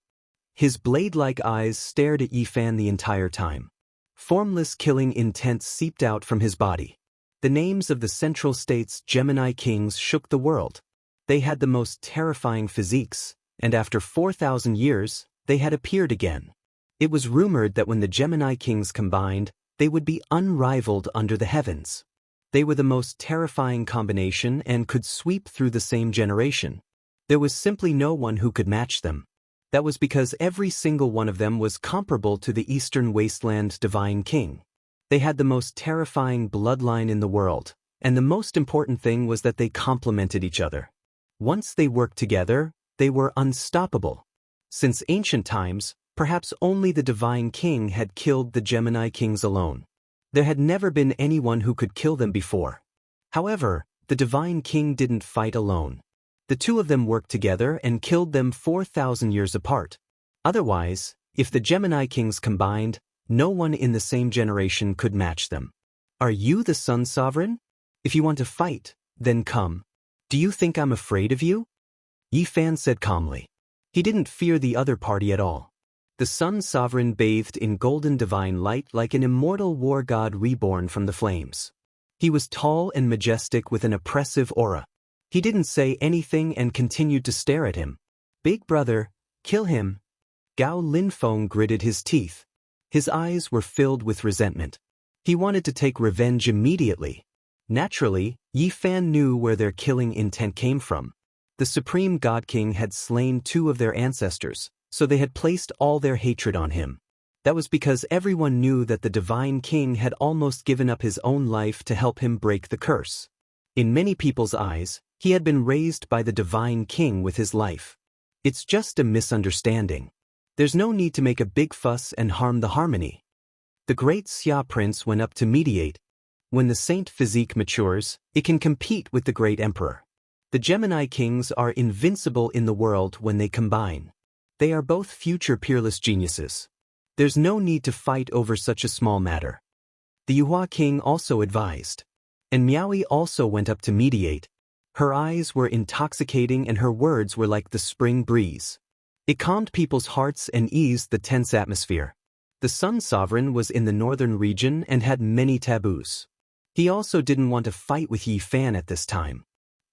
His blade-like eyes stared at Yi Fan the entire time. Formless killing intent seeped out from his body. The names of the Central State's Gemini kings shook the world. They had the most terrifying physiques, and after 4,000 years, they had appeared again. It was rumored that when the Gemini kings combined, they would be unrivaled under the heavens. They were the most terrifying combination and could sweep through the same generation. There was simply no one who could match them. That was because every single one of them was comparable to the Eastern Wasteland Divine King. They had the most terrifying bloodline in the world, and the most important thing was that they complemented each other. Once they worked together, They were unstoppable. Since ancient times, perhaps only the Divine King had killed the Gemini Kings alone. There had never been anyone who could kill them before. However, the Divine King didn't fight alone. The two of them worked together and killed them 4,000 years apart. Otherwise, if the Gemini Kings combined, no one in the same generation could match them. Are you the Sun Sovereign? If you want to fight, then come. Do you think I'm afraid of you? Yi Fan said calmly. He didn't fear the other party at all. The Sun Sovereign bathed in golden divine light like an immortal war god reborn from the flames. He was tall and majestic with an oppressive aura. He didn't say anything and continued to stare at him. Big brother, kill him. Gao Linfeng gritted his teeth. His eyes were filled with resentment. He wanted to take revenge immediately. Naturally, Yi Fan knew where their killing intent came from. The Supreme God King had slain two of their ancestors, so they had placed all their hatred on him. That was because everyone knew that the Divine King had almost given up his own life to help him break the curse. In many people's eyes, he had been raised by the Divine King with his life. It's just a misunderstanding. There's no need to make a big fuss and harm the harmony. The great Xia Prince went up to mediate. When the saint physique matures, it can compete with the great emperor. The Gemini Kings are invincible in the world when they combine. They are both future peerless geniuses. There's no need to fight over such a small matter. The Yuhua King also advised. And Miaoi also went up to mediate. Her eyes were intoxicating and her words were like the spring breeze. It calmed people's hearts and eased the tense atmosphere. The Sun Sovereign was in the northern region and had many taboos. He also didn't want to fight with Yi Fan at this time.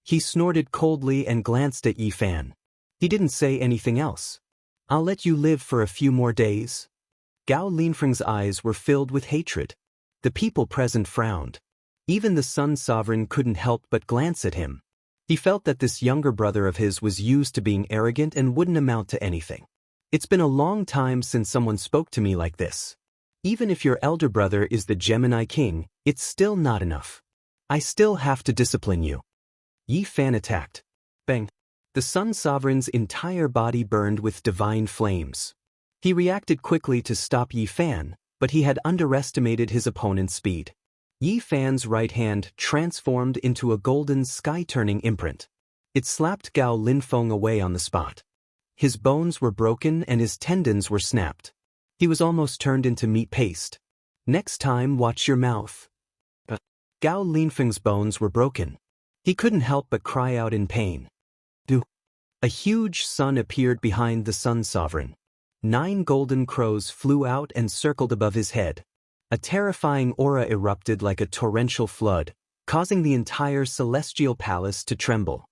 He snorted coldly and glanced at Yi Fan. He didn't say anything else. I'll let you live for a few more days. Gao Linfeng's eyes were filled with hatred. The people present frowned. Even the Sun Sovereign couldn't help but glance at him. He felt that this younger brother of his was used to being arrogant and wouldn't amount to anything. It's been a long time since someone spoke to me like this. Even if your elder brother is the Gemini King, it's still not enough. I still have to discipline you. Yi Fan attacked. Bang! The Sun Sovereign's entire body burned with divine flames. He reacted quickly to stop Yi Fan, but he had underestimated his opponent's speed. Yi Fan's right hand transformed into a golden sky-turning imprint. It slapped Gao Linfeng away on the spot. His bones were broken and his tendons were snapped. He was almost turned into meat paste. Next time, watch your mouth. Gao Linfeng's bones were broken. He couldn't help but cry out in pain. A huge sun appeared behind the Sun Sovereign. 9 golden crows flew out and circled above his head. A terrifying aura erupted like a torrential flood, causing the entire celestial palace to tremble.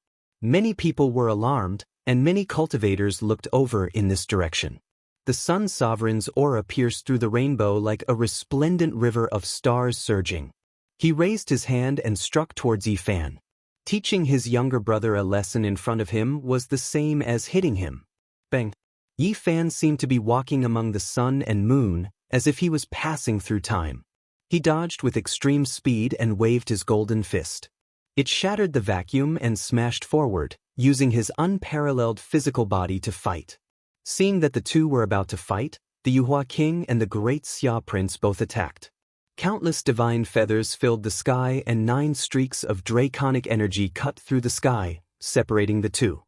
Many people were alarmed, and many cultivators looked over in this direction. The Sun Sovereign's aura pierced through the rainbow like a resplendent river of stars surging. He raised his hand and struck towards Yi Fan. Teaching his younger brother a lesson in front of him was the same as hitting him. Bang! Yi Fan seemed to be walking among the sun and moon, as if he was passing through time. He dodged with extreme speed and waved his golden fist. It shattered the vacuum and smashed forward, using his unparalleled physical body to fight. Seeing that the two were about to fight, the Yuhua King and the great Xia Prince both attacked. Countless divine feathers filled the sky and 9 streaks of draconic energy cut through the sky, separating the two.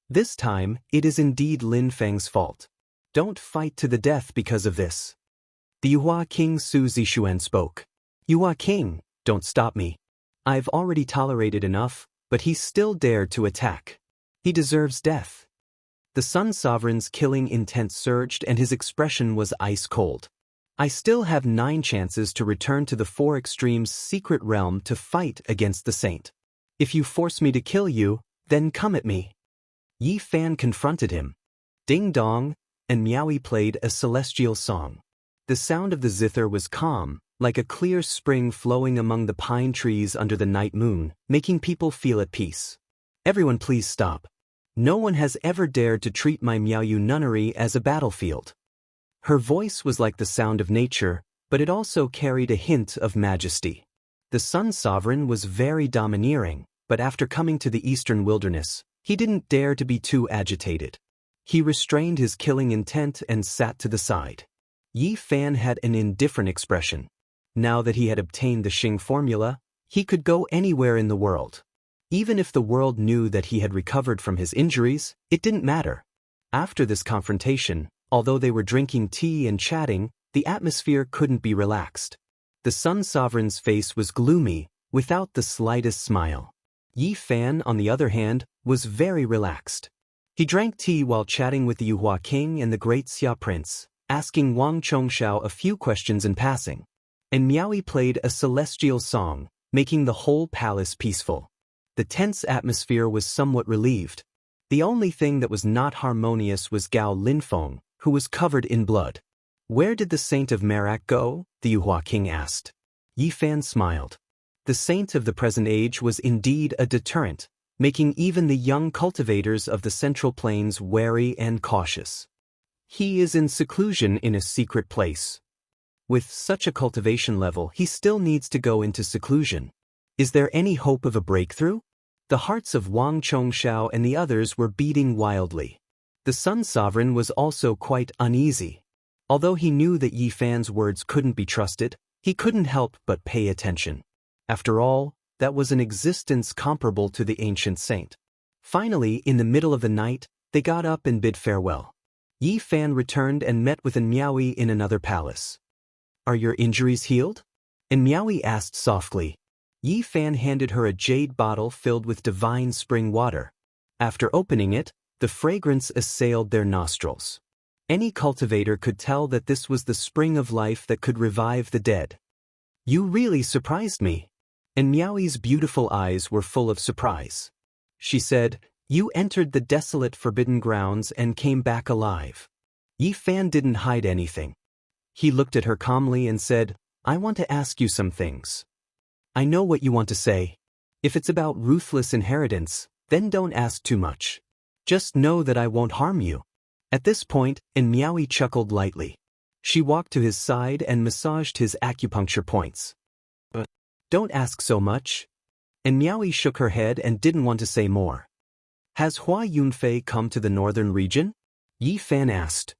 This time, it is indeed Lin Feng's fault. Don't fight to the death because of this. The Yuhua King Su Zixuan spoke. Yuhua King, don't stop me. I've already tolerated enough, but he still dared to attack. He deserves death. The Sun Sovereign's killing intent surged and his expression was ice cold. I still have 9 chances to return to the 4 Extremes' secret realm to fight against the Saint. If you force me to kill you, then come at me. Yi Fan confronted him. Ding dong, and Miaoi played a celestial song. The sound of the zither was calm, like a clear spring flowing among the pine trees under the night moon, making people feel at peace. Everyone please stop. No one has ever dared to treat my Miaoyu nunnery as a battlefield. Her voice was like the sound of nature, but it also carried a hint of majesty. The Sun Sovereign was very domineering, but after coming to the eastern wilderness, He didn't dare to be too agitated. He restrained his killing intent and sat to the side. Yi Fan had an indifferent expression. Now that he had obtained the Xing formula, he could go anywhere in the world. Even if the world knew that he had recovered from his injuries, it didn't matter. After this confrontation, although they were drinking tea and chatting, the atmosphere couldn't be relaxed. The Sun Sovereign's face was gloomy, without the slightest smile. Yi Fan, on the other hand, was very relaxed. He drank tea while chatting with the Yuhua King and the great Xia Prince, asking Wang Chongxiao a few questions in passing. And Miaoyi played a celestial song, making the whole palace peaceful. The tense atmosphere was somewhat relieved. The only thing that was not harmonious was Gao Linfeng, who was covered in blood. "Where did the Saint of Merak go?" the Yuhua King asked. Yi Fan smiled. The saint of the present age was indeed a deterrent, making even the young cultivators of the Central Plains wary and cautious. "He is in seclusion in a secret place. With such a cultivation level, he still needs to go into seclusion. Is there any hope of a breakthrough?" The hearts of Wang Chongxiao and the others were beating wildly. The Sun Sovereign was also quite uneasy. Although he knew that Yi Fan's words couldn't be trusted, he couldn't help but pay attention. After all, that was an existence comparable to the ancient saint. Finally, in the middle of the night, they got up and bid farewell. Yi Fan returned and met with an Miaoyi in another palace. "Are your injuries healed?" And Miaoyi asked softly. Yi Fan handed her a jade bottle filled with divine spring water. After opening it, the fragrance assailed their nostrils. Any cultivator could tell that this was the spring of life that could revive the dead. "You really surprised me." And Miaoyi's beautiful eyes were full of surprise. She said, "You entered the desolate forbidden grounds and came back alive." Yi Fan didn't hide anything. He looked at her calmly and said, "I want to ask you some things." "I know what you want to say. If it's about ruthless inheritance, then don't ask too much. Just know that I won't harm you." At this point, Miaoyi chuckled lightly. She walked to his side and massaged his acupuncture points. "Don't ask so much." And Miaoyi shook her head and didn't want to say more. "Has Hua Yunfei come to the northern region?" Yi Fan asked.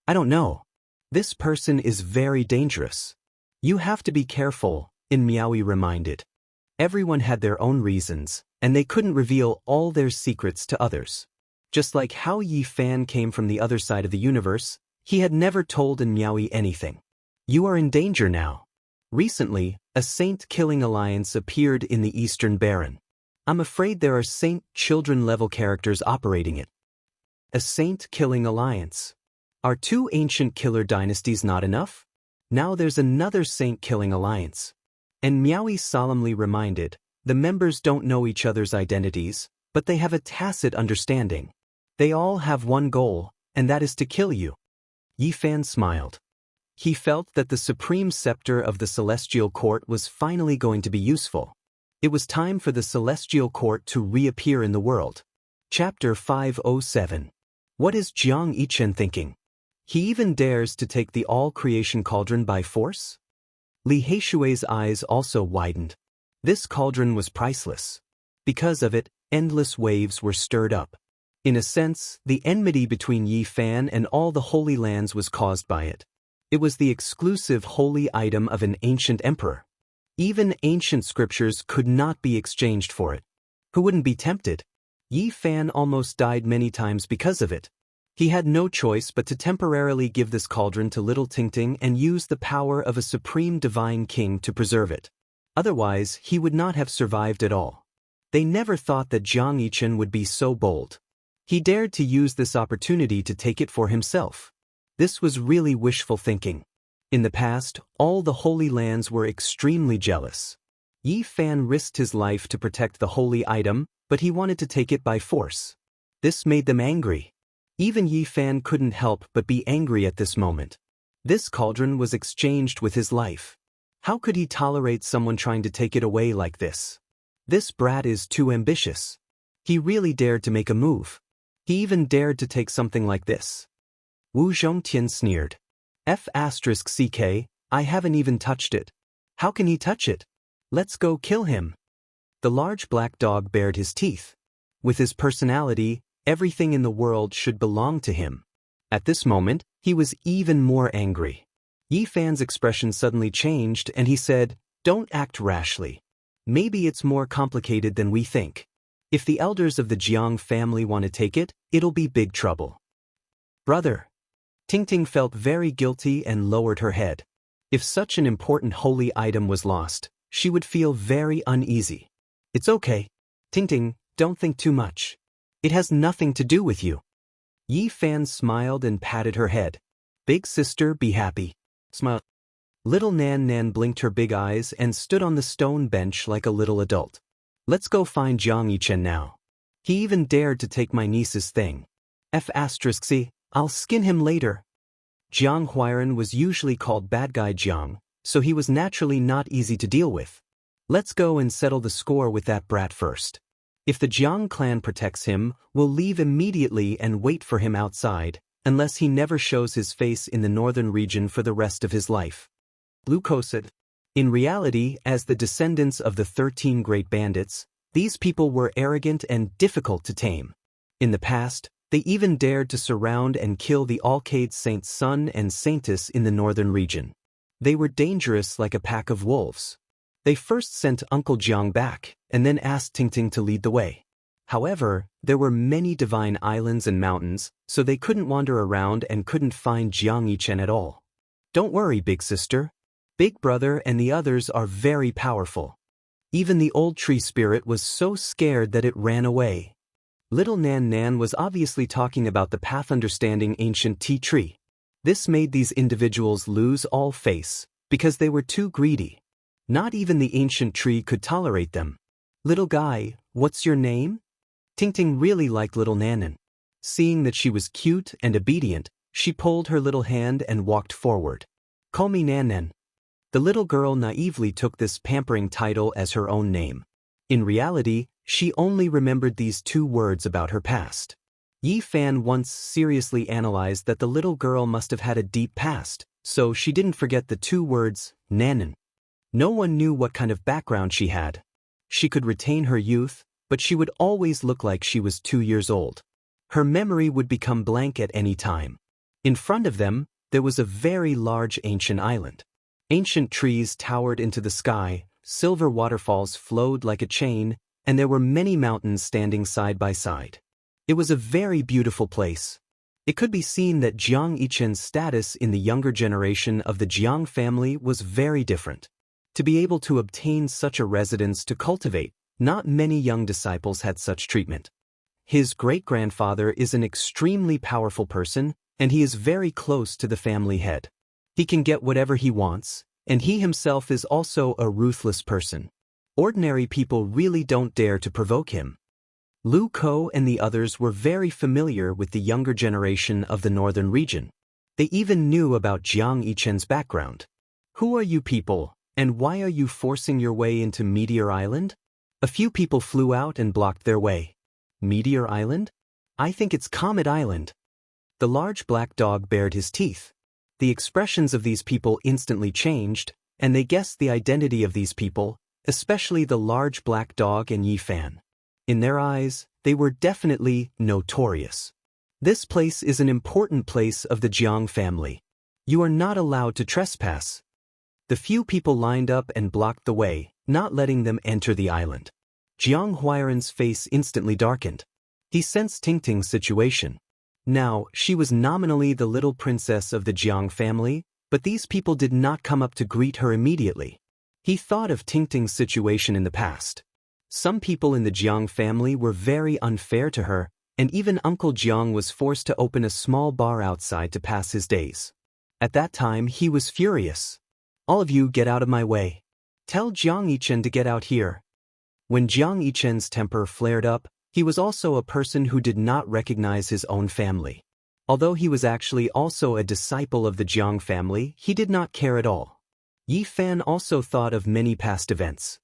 "I don't know. This person is very dangerous. You have to be careful," Miaoyi reminded. Everyone had their own reasons, and they couldn't reveal all their secrets to others. Just like how Yi Fan came from the other side of the universe, he had never told Miaoyi anything. "You are in danger now. Recently, a saint-killing alliance appeared in the Eastern Baron. I'm afraid there are saint-children-level characters operating it." A saint-killing alliance. Are two ancient killer dynasties not enough? Now there's another saint-killing alliance. And Miaoyi solemnly reminded, the members don't know each other's identities, but they have a tacit understanding. They all have one goal, and that is to kill you. Yi Fan smiled. He felt that the supreme scepter of the Celestial Court was finally going to be useful. It was time for the Celestial Court to reappear in the world. Chapter 507. What is Jiang Yichen thinking? He even dares to take the all-creation cauldron by force? Li Heishui's eyes also widened. This cauldron was priceless. Because of it, endless waves were stirred up. In a sense, the enmity between Yi Fan and all the Holy Lands was caused by it. It was the exclusive holy item of an ancient emperor. Even ancient scriptures could not be exchanged for it. Who wouldn't be tempted? Yi Fan almost died many times because of it. He had no choice but to temporarily give this cauldron to little Tingting and use the power of a supreme divine king to preserve it. Otherwise, he would not have survived at all. They never thought that Jiang Yichen would be so bold. He dared to use this opportunity to take it for himself. This was really wishful thinking. In the past, all the Holy Lands were extremely jealous. Yi Fan risked his life to protect the holy item, but he wanted to take it by force. This made them angry. Even Yi Fan couldn't help but be angry at this moment. This cauldron was exchanged with his life. How could he tolerate someone trying to take it away like this? This brat is too ambitious. He really dared to make a move. He even dared to take something like this. Wu Zhongtian sneered. F***ck, I haven't even touched it. How can he touch it? Let's go kill him. The large black dog bared his teeth. With his personality, everything in the world should belong to him. At this moment, he was even more angry. Yi Fan's expression suddenly changed and he said, "Don't act rashly. Maybe it's more complicated than we think. If the elders of the Jiang family want to take it, it'll be big trouble." "Brother." Tingting felt very guilty and lowered her head. If such an important holy item was lost, she would feel very uneasy. "It's okay. Tingting, don't think too much. It has nothing to do with you." Yi Fan smiled and patted her head. "Big sister, be happy." Smile. Little Nan Nan blinked her big eyes and stood on the stone bench like a little adult. "Let's go find Jiang Yichen now. He even dared to take my niece's thing. F***, I'll skin him later." Jiang Huairan was usually called Bad Guy Jiang, so he was naturally not easy to deal with. "Let's go and settle the score with that brat first. If the Jiang clan protects him, we'll leave immediately and wait for him outside, unless he never shows his face in the northern region for the rest of his life." Lu Ko said. In reality, as the descendants of the 13 great bandits, these people were arrogant and difficult to tame. In the past, they even dared to surround and kill the Alcade Saint's son and saintess in the northern region. They were dangerous like a pack of wolves. They first sent Uncle Jiang back, and then asked Tingting to lead the way. However, there were many divine islands and mountains, so they couldn't wander around and couldn't find Jiang Yichen at all. "Don't worry, big sister. Big brother and the others are very powerful." Even the old tree spirit was so scared that it ran away. Little Nan Nan was obviously talking about the path understanding ancient tea tree. This made these individuals lose all face, because they were too greedy. Not even the ancient tree could tolerate them. "Little guy, what's your name?" Tingting really liked little Nanan. Seeing that she was cute and obedient, she pulled her little hand and walked forward. "Call me Nanan." The little girl naively took this pampering title as her own name. In reality, she only remembered these 2 words about her past. Yi Fan once seriously analyzed that the little girl must have had a deep past, so she didn't forget the 2 words, Nanan. No one knew what kind of background she had. She could retain her youth, but she would always look like she was 2 years old. Her memory would become blank at any time. In front of them, there was a very large ancient island. Ancient trees towered into the sky, silver waterfalls flowed like a chain, and there were many mountains standing side by side. It was a very beautiful place. It could be seen that Jiang Yichen's status in the younger generation of the Jiang family was very different. To be able to obtain such a residence to cultivate, not many young disciples had such treatment. His great-grandfather is an extremely powerful person, and he is very close to the family head. He can get whatever he wants, and he himself is also a ruthless person. Ordinary people really don't dare to provoke him. Lu Ko and the others were very familiar with the younger generation of the northern region. They even knew about Jiang Yichen's background. "Who are you people, and why are you forcing your way into Meteor Island?" A few people flew out and blocked their way. "Meteor Island? I think it's Comet Island." The large black dog bared his teeth. The expressions of these people instantly changed, and they guessed the identity of these people, especially the large black dog and Yi Fan. In their eyes, they were definitely notorious. "This place is an important place of the Jiang family. You are not allowed to trespass." The few people lined up and blocked the way, not letting them enter the island. Jiang Huairan's face instantly darkened. He sensed Tingting's situation. Now, she was nominally the little princess of the Jiang family, but these people did not come up to greet her immediately. He thought of Tingting's situation in the past. Some people in the Jiang family were very unfair to her, and even Uncle Jiang was forced to open a small bar outside to pass his days. At that time, he was furious. "All of you get out of my way. Tell Jiang Yichen to get out here." When Jiang Yichen's temper flared up, he was also a person who did not recognize his own family. Although he was actually also a disciple of the Jiang family, he did not care at all. Yi Fan also thought of many past events.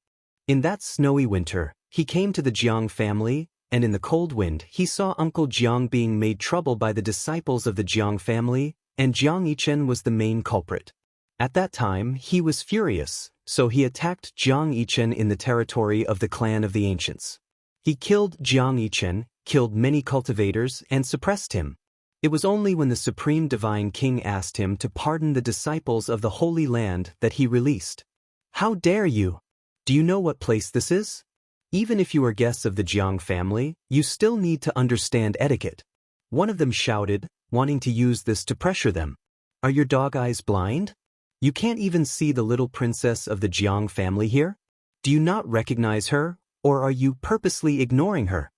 In that snowy winter, he came to the Jiang family, and in the cold wind he saw Uncle Jiang being made trouble by the disciples of the Jiang family, and Jiang Yichen was the main culprit. At that time, he was furious, so he attacked Jiang Yichen in the territory of the clan of the ancients. He killed Jiang Yichen, killed many cultivators, and suppressed him. It was only when the Supreme Divine King asked him to pardon the disciples of the Holy Land that he released. How dare you? Do you know what place this is? Even if you are guests of the Jiang family, you still need to understand etiquette. One of them shouted, wanting to use this to pressure them. Are your dog eyes blind? You can't even see the little princess of the Jiang family here? Do you not recognize her, or are you purposely ignoring her?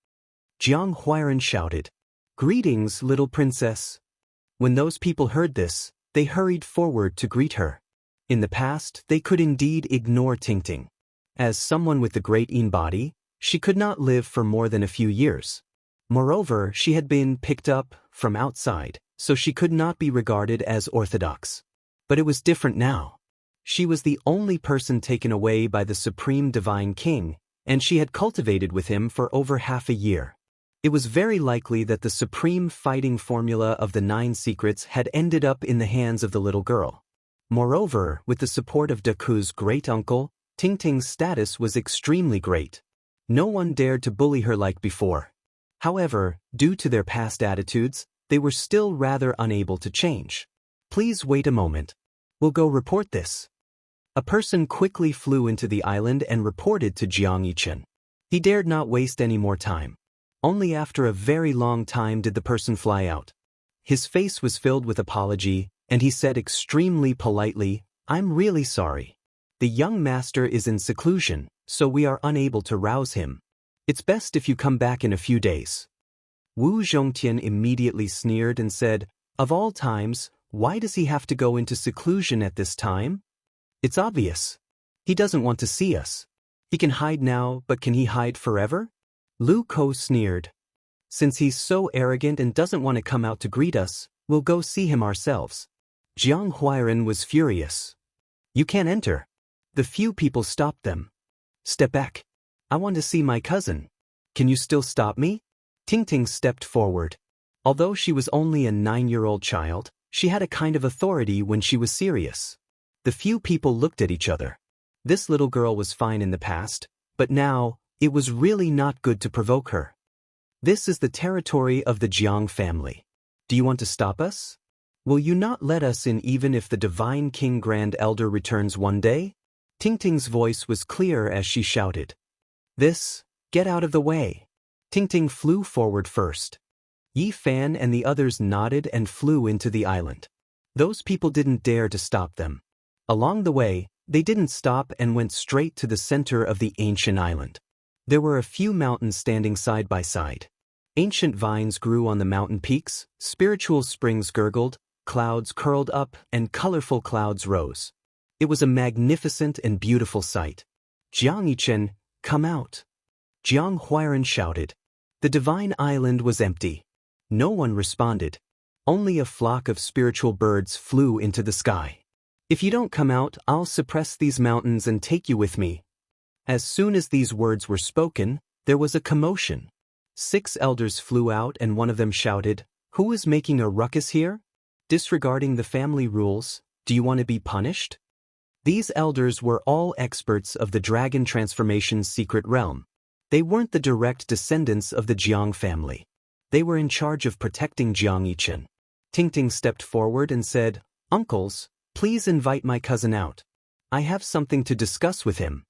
Jiang Huairan shouted. Greetings, little princess. When those people heard this, they hurried forward to greet her. In the past, they could indeed ignore Tingting. As someone with the great Yin body, she could not live for more than a few years. Moreover, she had been picked up from outside, so she could not be regarded as orthodox. But it was different now. She was the only person taken away by the Supreme Divine King, and she had cultivated with him for over half a year. It was very likely that the supreme fighting formula of the 9 secrets had ended up in the hands of the little girl. Moreover, with the support of Deku's great-uncle, Tingting's status was extremely great. No one dared to bully her like before. However, due to their past attitudes, they were still rather unable to change. Please wait a moment. We'll go report this. A person quickly flew into the island and reported to Jiang Yichen. He dared not waste any more time. Only after a very long time did the person fly out. His face was filled with apology, and he said extremely politely, I'm really sorry. The young master is in seclusion, so we are unable to rouse him. It's best if you come back in a few days. Wu Zhongtian immediately sneered and said, Of all times, why does he have to go into seclusion at this time? It's obvious. He doesn't want to see us. He can hide now, but can he hide forever? Lu Ko sneered. Since he's so arrogant and doesn't want to come out to greet us, we'll go see him ourselves. Jiang Huairan was furious. You can't enter. The few people stopped them. Step back. I want to see my cousin. Can you still stop me? Tingting stepped forward. Although she was only a 9-year-old child, she had a kind of authority when she was serious. The few people looked at each other. This little girl was fine in the past, but now, it was really not good to provoke her. This is the territory of the Jiang family. Do you want to stop us? Will you not let us in even if the Divine King Grand Elder returns one day? Tingting's voice was clear as she shouted. Get out of the way. Tingting flew forward first. Yi Fan and the others nodded and flew into the island. Those people didn't dare to stop them. Along the way, they didn't stop and went straight to the center of the ancient island. There were a few mountains standing side by side. Ancient vines grew on the mountain peaks, spiritual springs gurgled, clouds curled up, and colorful clouds rose. It was a magnificent and beautiful sight. Jiang Yichen, come out. Jiang Huairan shouted. The divine island was empty. No one responded. Only a flock of spiritual birds flew into the sky. If you don't come out, I'll suppress these mountains and take you with me. As soon as these words were spoken, there was a commotion. 6 elders flew out and one of them shouted, Who is making a ruckus here? Disregarding the family rules, do you want to be punished? These elders were all experts of the dragon transformation's secret realm. They weren't the direct descendants of the Jiang family. They were in charge of protecting Jiang Yichen. Tingting stepped forward and said, Uncles, please invite my cousin out. I have something to discuss with him.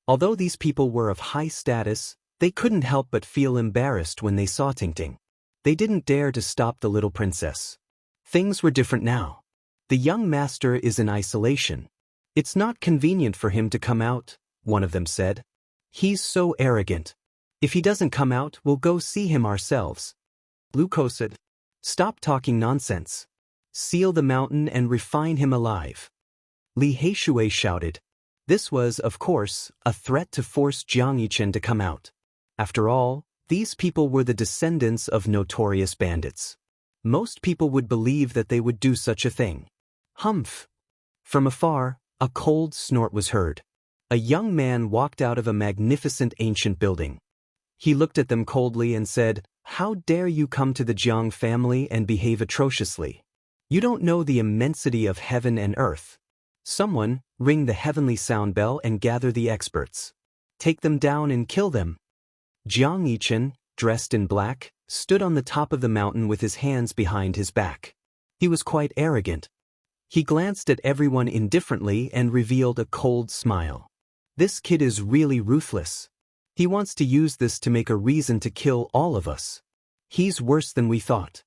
Although these people were of high status, they couldn't help but feel embarrassed when they saw Tingting. They didn't dare to stop the little princess. Things were different now. The young master is in isolation. It's not convenient for him to come out, one of them said. He's so arrogant. If he doesn't come out, we'll go see him ourselves. Lu Ko said, Stop talking nonsense. Seal the mountain and refine him alive. Li Heishui shouted. This was, of course, a threat to force Jiang Yichen to come out. After all, these people were the descendants of notorious bandits. Most people would believe that they would do such a thing. Humph! From afar, a cold snort was heard. A young man walked out of a magnificent ancient building. He looked at them coldly and said, How dare you come to the Jiang family and behave atrociously? You don't know the immensity of heaven and earth. Someone, ring the heavenly sound bell and gather the experts. Take them down and kill them. Jiang Yichen, dressed in black, stood on the top of the mountain with his hands behind his back. He was quite arrogant. He glanced at everyone indifferently and revealed a cold smile. This kid is really ruthless. He wants to use this to make a reason to kill all of us. He's worse than we thought.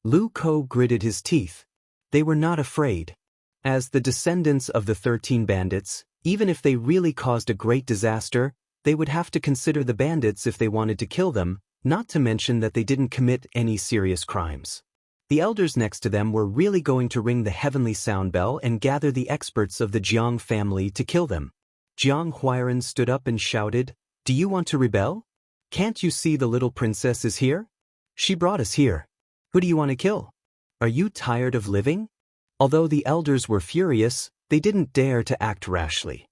Lu Ko gritted his teeth. They were not afraid. As the descendants of the 13 bandits, even if they really caused a great disaster, they would have to consider the bandits if they wanted to kill them, not to mention that they didn't commit any serious crimes. The elders next to them were really going to ring the heavenly sound bell and gather the experts of the Jiang family to kill them. Jiang Huairan stood up and shouted, "Do you want to rebel? Can't you see the little princess is here? She brought us here. Who do you want to kill? Are you tired of living?" Although the elders were furious, they didn't dare to act rashly.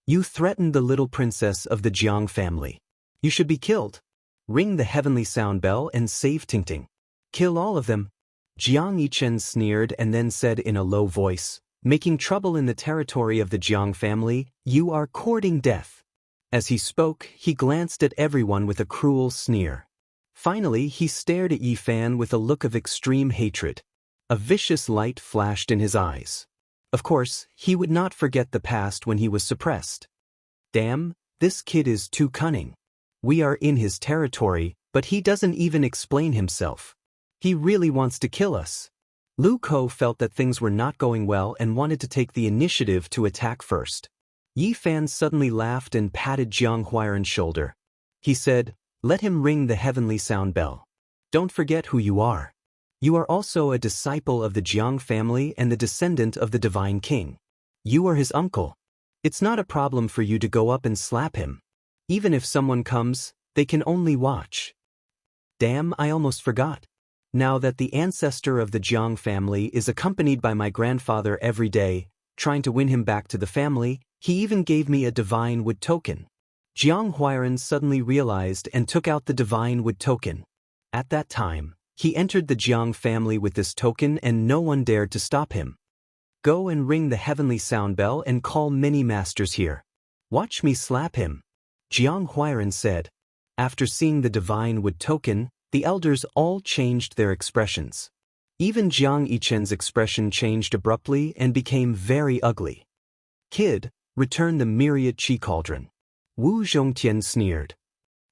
"You threatened the little princess of the Jiang family. You should be killed. Ring the heavenly sound bell and save Tingting. Kill all of them." Jiang Yichen sneered and then said in a low voice, "Making trouble in the territory of the Jiang family, you are courting death." As he spoke, he glanced at everyone with a cruel sneer. Finally, he stared at Yi Fan with a look of extreme hatred. A vicious light flashed in his eyes. Of course, he would not forget the past when he was suppressed. Damn, this kid is too cunning. We are in his territory, but he doesn't even explain himself. He really wants to kill us. Lu Ko felt that things were not going well and wanted to take the initiative to attack first. Yi Fan suddenly laughed and patted Jiang Huairan's shoulder. He said, "Let him ring the heavenly sound bell. Don't forget who you are. You are also a disciple of the Jiang family and the descendant of the Divine King. You are his uncle. It's not a problem for you to go up and slap him. Even if someone comes, they can only watch." Damn, I almost forgot. Now that the ancestor of the Jiang family is accompanied by my grandfather every day, trying to win him back to the family, he even gave me a divine wood token. Jiang Huairan suddenly realized and took out the divine wood token. At that time, he entered the Jiang family with this token and no one dared to stop him. "Go and ring the heavenly sound bell and call many masters here. Watch me slap him," Jiang Huairan said. After seeing the divine wood token, the elders all changed their expressions. Even Jiang Yichen's expression changed abruptly and became very ugly. "Kid, return the myriad chi cauldron." Wu Zhongtian sneered.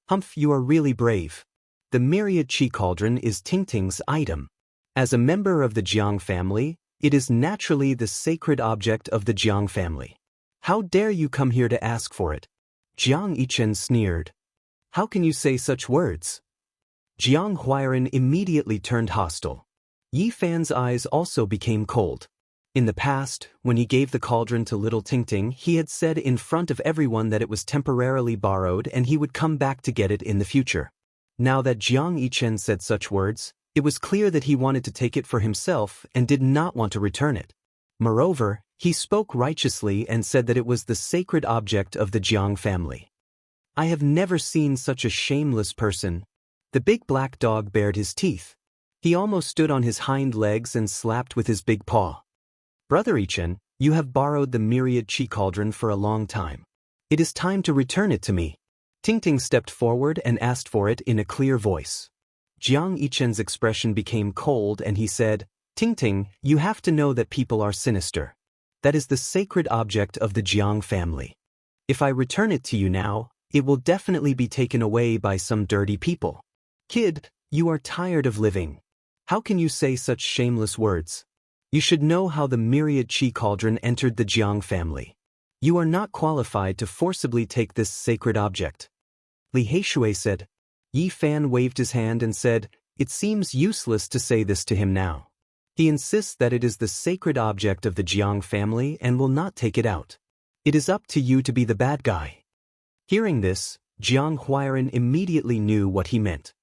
"Humph, you are really brave. The myriad chi cauldron is Tingting's item. As a member of the Jiang family, it is naturally the sacred object of the Jiang family. How dare you come here to ask for it?" Jiang Yichen sneered. "How can you say such words?" Jiang Huairan immediately turned hostile. Yi Fan's eyes also became cold. In the past, when he gave the cauldron to little Tingting, he had said in front of everyone that it was temporarily borrowed and he would come back to get it in the future. Now that Jiang Yichen said such words, it was clear that he wanted to take it for himself and did not want to return it. Moreover, he spoke righteously and said that it was the sacred object of the Jiang family. "I have never seen such a shameless person." The big black dog bared his teeth. He almost stood on his hind legs and slapped with his big paw. "Brother Yichen, you have borrowed the myriad chi cauldron for a long time. It is time to return it to me." Tingting stepped forward and asked for it in a clear voice. Jiang Yichen's expression became cold and he said, "Tingting, you have to know that people are sinister. That is the sacred object of the Jiang family. If I return it to you now, it will definitely be taken away by some dirty people. Kid, you are tired of living. How can you say such shameless words? You should know how the myriad chi cauldron entered the Jiang family. You are not qualified to forcibly take this sacred object." Li Heishui said. Yi Fan waved his hand and said, "It seems useless to say this to him now. He insists that it is the sacred object of the Jiang family and will not take it out. It is up to you to be the bad guy." Hearing this, Jiang Huairan immediately knew what he meant.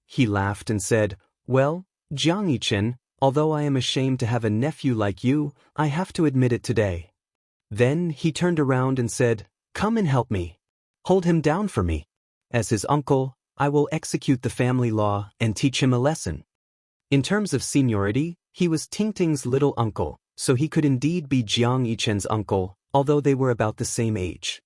He laughed and said, "Well, Jiang Yichen, although I am ashamed to have a nephew like you, I have to admit it today." Then he turned around and said, "Come and help me. Hold him down for me. As his uncle, I will execute the family law and teach him a lesson." In terms of seniority, he was Tingting's little uncle, so he could indeed be Jiang Yichen's uncle, although they were about the same age.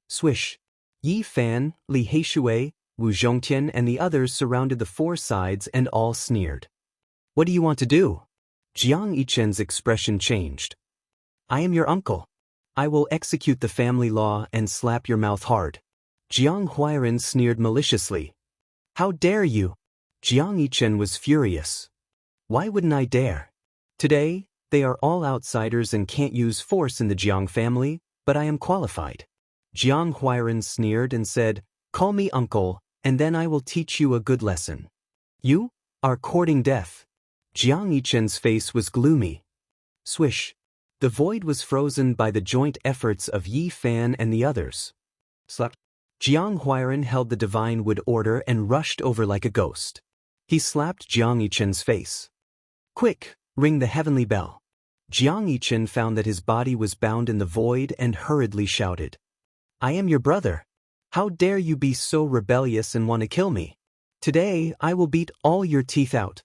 Swish. Yi Fan, Li Heishui, Wu Zhongtian and the others surrounded the four sides and all sneered. What do you want to do? Jiang Yichen's expression changed. I am your uncle. I will execute the family law and slap your mouth hard. Jiang Huairan sneered maliciously. How dare you? Jiang Yichen was furious. Why wouldn't I dare? Today, they are all outsiders and can't use force in the Jiang family, but I am qualified. Jiang Huairan sneered and said, Call me uncle, and then I will teach you a good lesson. You are courting death. Jiang Yichen's face was gloomy. Swish. The void was frozen by the joint efforts of Yi Fan and the others. Slap. Jiang Huairan held the divine wood order and rushed over like a ghost. He slapped Jiang Yichen's face. Quick, ring the heavenly bell. Jiang Yichen found that his body was bound in the void and hurriedly shouted. I am your brother. How dare you be so rebellious and want to kill me? Today I will beat all your teeth out.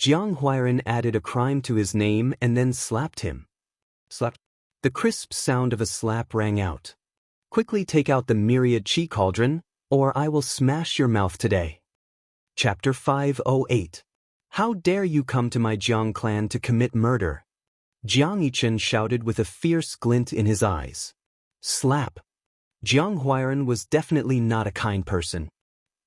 Jiang Huairan added a crime to his name and then slapped him. Slap. The crisp sound of a slap rang out. Quickly take out the myriad chi cauldron, or I will smash your mouth today. Chapter 508. How dare you come to my Jiang clan to commit murder? Jiang Yichen shouted with a fierce glint in his eyes. Slap. Jiang Huairan was definitely not a kind person.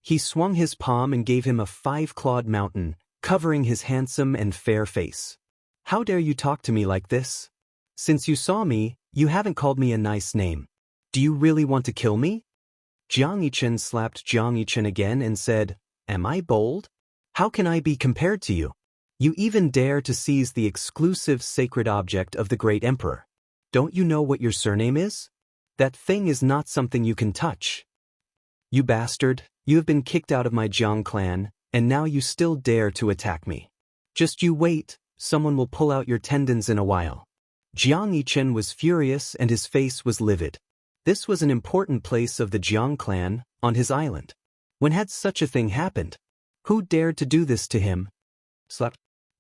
He swung his palm and gave him a 5-clawed mountain, covering his handsome and fair face. How dare you talk to me like this? Since you saw me, you haven't called me a nice name. Do you really want to kill me? Jiang Yichen slapped Jiang Yichen again and said, Am I bold? How can I be compared to you? You even dare to seize the exclusive sacred object of the great emperor. Don't you know what your surname is? That thing is not something you can touch. You bastard, you have been kicked out of my Jiang clan, and now you still dare to attack me. Just you wait, someone will pull out your tendons in a while. Jiang Yichen was furious and his face was livid. This was an important place of the Jiang clan, on his island. When had such a thing happened? Who dared to do this to him? Slap.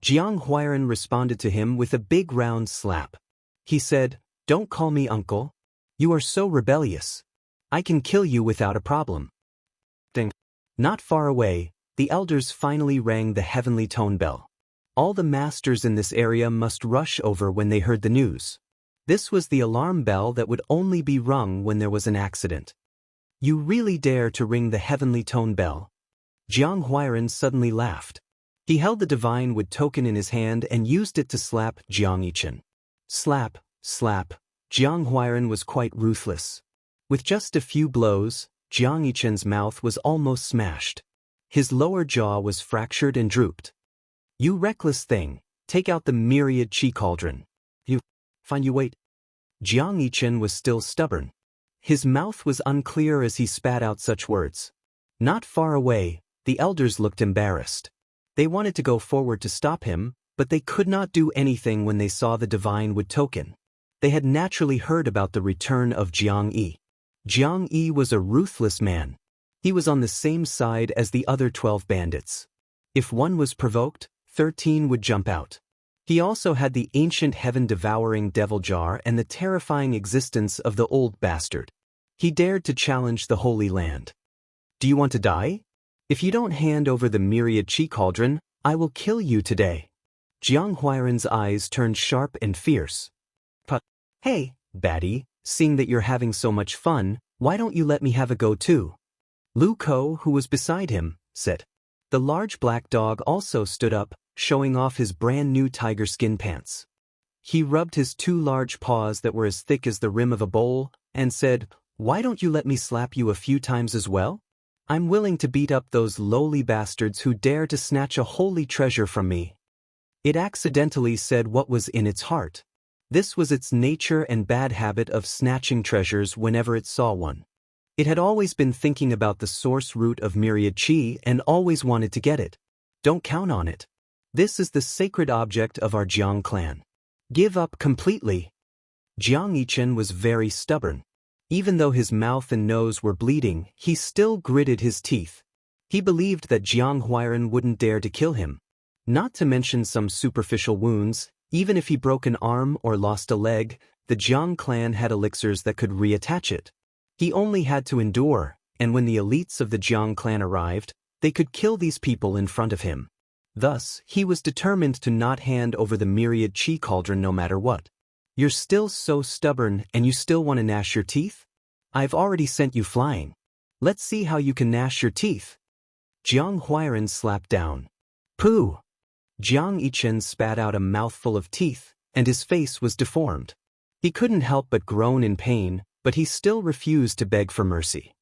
Jiang Huairan responded to him with a big round slap. He said, Don't call me uncle. You are so rebellious. I can kill you without a problem. Ding. Not far away, the elders finally rang the heavenly tone bell. All the masters in this area must rush over when they heard the news. This was the alarm bell that would only be rung when there was an accident. You really dare to ring the heavenly tone bell? Jiang Huairan suddenly laughed. He held the divine wood token in his hand and used it to slap Jiang Yichen. Slap, slap. Jiang Huairan was quite ruthless. With just a few blows, Jiang Yichen's mouth was almost smashed. His lower jaw was fractured and drooped. You reckless thing, take out the myriad chi cauldron. Fine, you wait. Jiang Yichen was still stubborn. His mouth was unclear as he spat out such words. Not far away, the elders looked embarrassed. They wanted to go forward to stop him, but they could not do anything when they saw the divine wood token. They had naturally heard about the return of Jiang Yi. Jiang Yi was a ruthless man. He was on the same side as the other 12 bandits. If one was provoked, 13 would jump out. He also had the ancient heaven-devouring devil jar and the terrifying existence of the old bastard. He dared to challenge the Holy Land. Do you want to die? If you don't hand over the myriad chi cauldron, I will kill you today. Jiang Huairan's eyes turned sharp and fierce. Hey, baddie, seeing that you're having so much fun, why don't you let me have a go too? Lu Ko, who was beside him, said. The large black dog also stood up, showing off his brand new tiger skin pants. He rubbed his 2 large paws that were as thick as the rim of a bowl, and said, Why don't you let me slap you a few times as well? I'm willing to beat up those lowly bastards who dare to snatch a holy treasure from me. It accidentally said what was in its heart. This was its nature and bad habit of snatching treasures whenever it saw one. It had always been thinking about the source root of myriad chi and always wanted to get it. Don't count on it. This is the sacred object of our Jiang clan. Give up completely. Jiang Yichen was very stubborn. Even though his mouth and nose were bleeding, he still gritted his teeth. He believed that Jiang Huairan wouldn't dare to kill him. Not to mention some superficial wounds, even if he broke an arm or lost a leg, the Jiang clan had elixirs that could reattach it. He only had to endure, and when the elites of the Jiang clan arrived, they could kill these people in front of him. Thus, he was determined to not hand over the myriad chi cauldron no matter what. You're still so stubborn and you still want to gnash your teeth? I've already sent you flying. Let's see how you can gnash your teeth. Jiang Huairan slapped down. Pooh! Jiang Yichen spat out a mouthful of teeth, and his face was deformed. He couldn't help but groan in pain, but he still refused to beg for mercy.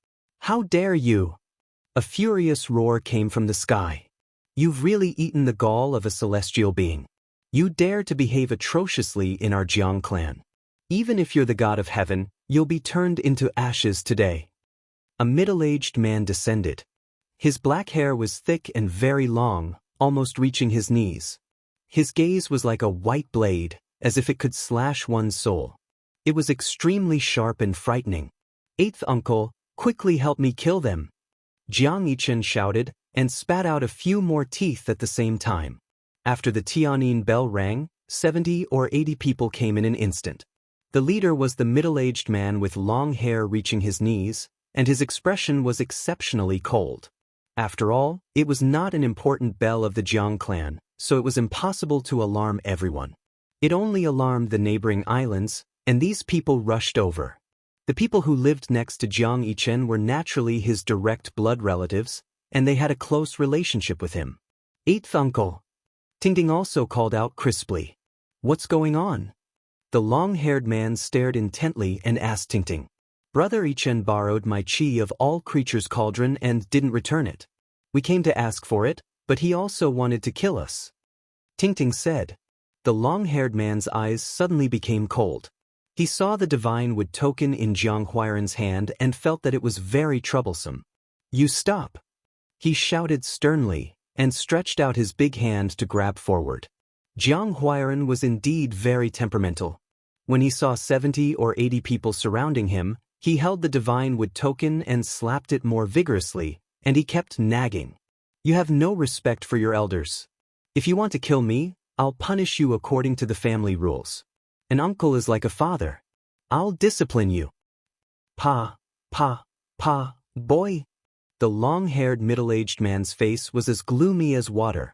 How dare you! A furious roar came from the sky. You've really eaten the gall of a celestial being. You dare to behave atrociously in our Jiang clan. Even if you're the god of heaven, you'll be turned into ashes today. A middle-aged man descended. His black hair was thick and very long, almost reaching his knees. His gaze was like a white blade, as if it could slash one's soul. It was extremely sharp and frightening. Eighth uncle, quickly help me kill them. Jiang Yichen shouted, and spat out a few more teeth at the same time. After the Tianyin bell rang, 70 or 80 people came in an instant. The leader was the middle-aged man with long hair reaching his knees, and his expression was exceptionally cold. After all, it was not an important bell of the Jiang clan, so it was impossible to alarm everyone. It only alarmed the neighboring islands, and these people rushed over. The people who lived next to Jiang Yichen were naturally his direct blood relatives, and they had a close relationship with him. Eighth uncle. Tingting also called out crisply. What's going on? The long-haired man stared intently and asked Tingting. Brother Yichen borrowed my chi of all creatures cauldron and didn't return it. We came to ask for it, but he also wanted to kill us. Tingting said. The long-haired man's eyes suddenly became cold. He saw the divine wood token in Jiang Huairan's hand and felt that it was very troublesome. You stop! He shouted sternly, and stretched out his big hand to grab forward. Jiang Huairan was indeed very temperamental. When he saw 70 or 80 people surrounding him, he held the divine wood token and slapped it more vigorously, and he kept nagging. You have no respect for your elders. If you want to kill me, I'll punish you according to the family rules. An uncle is like a father. I'll discipline you. Pa, boy. The long-haired middle-aged man's face was as gloomy as water.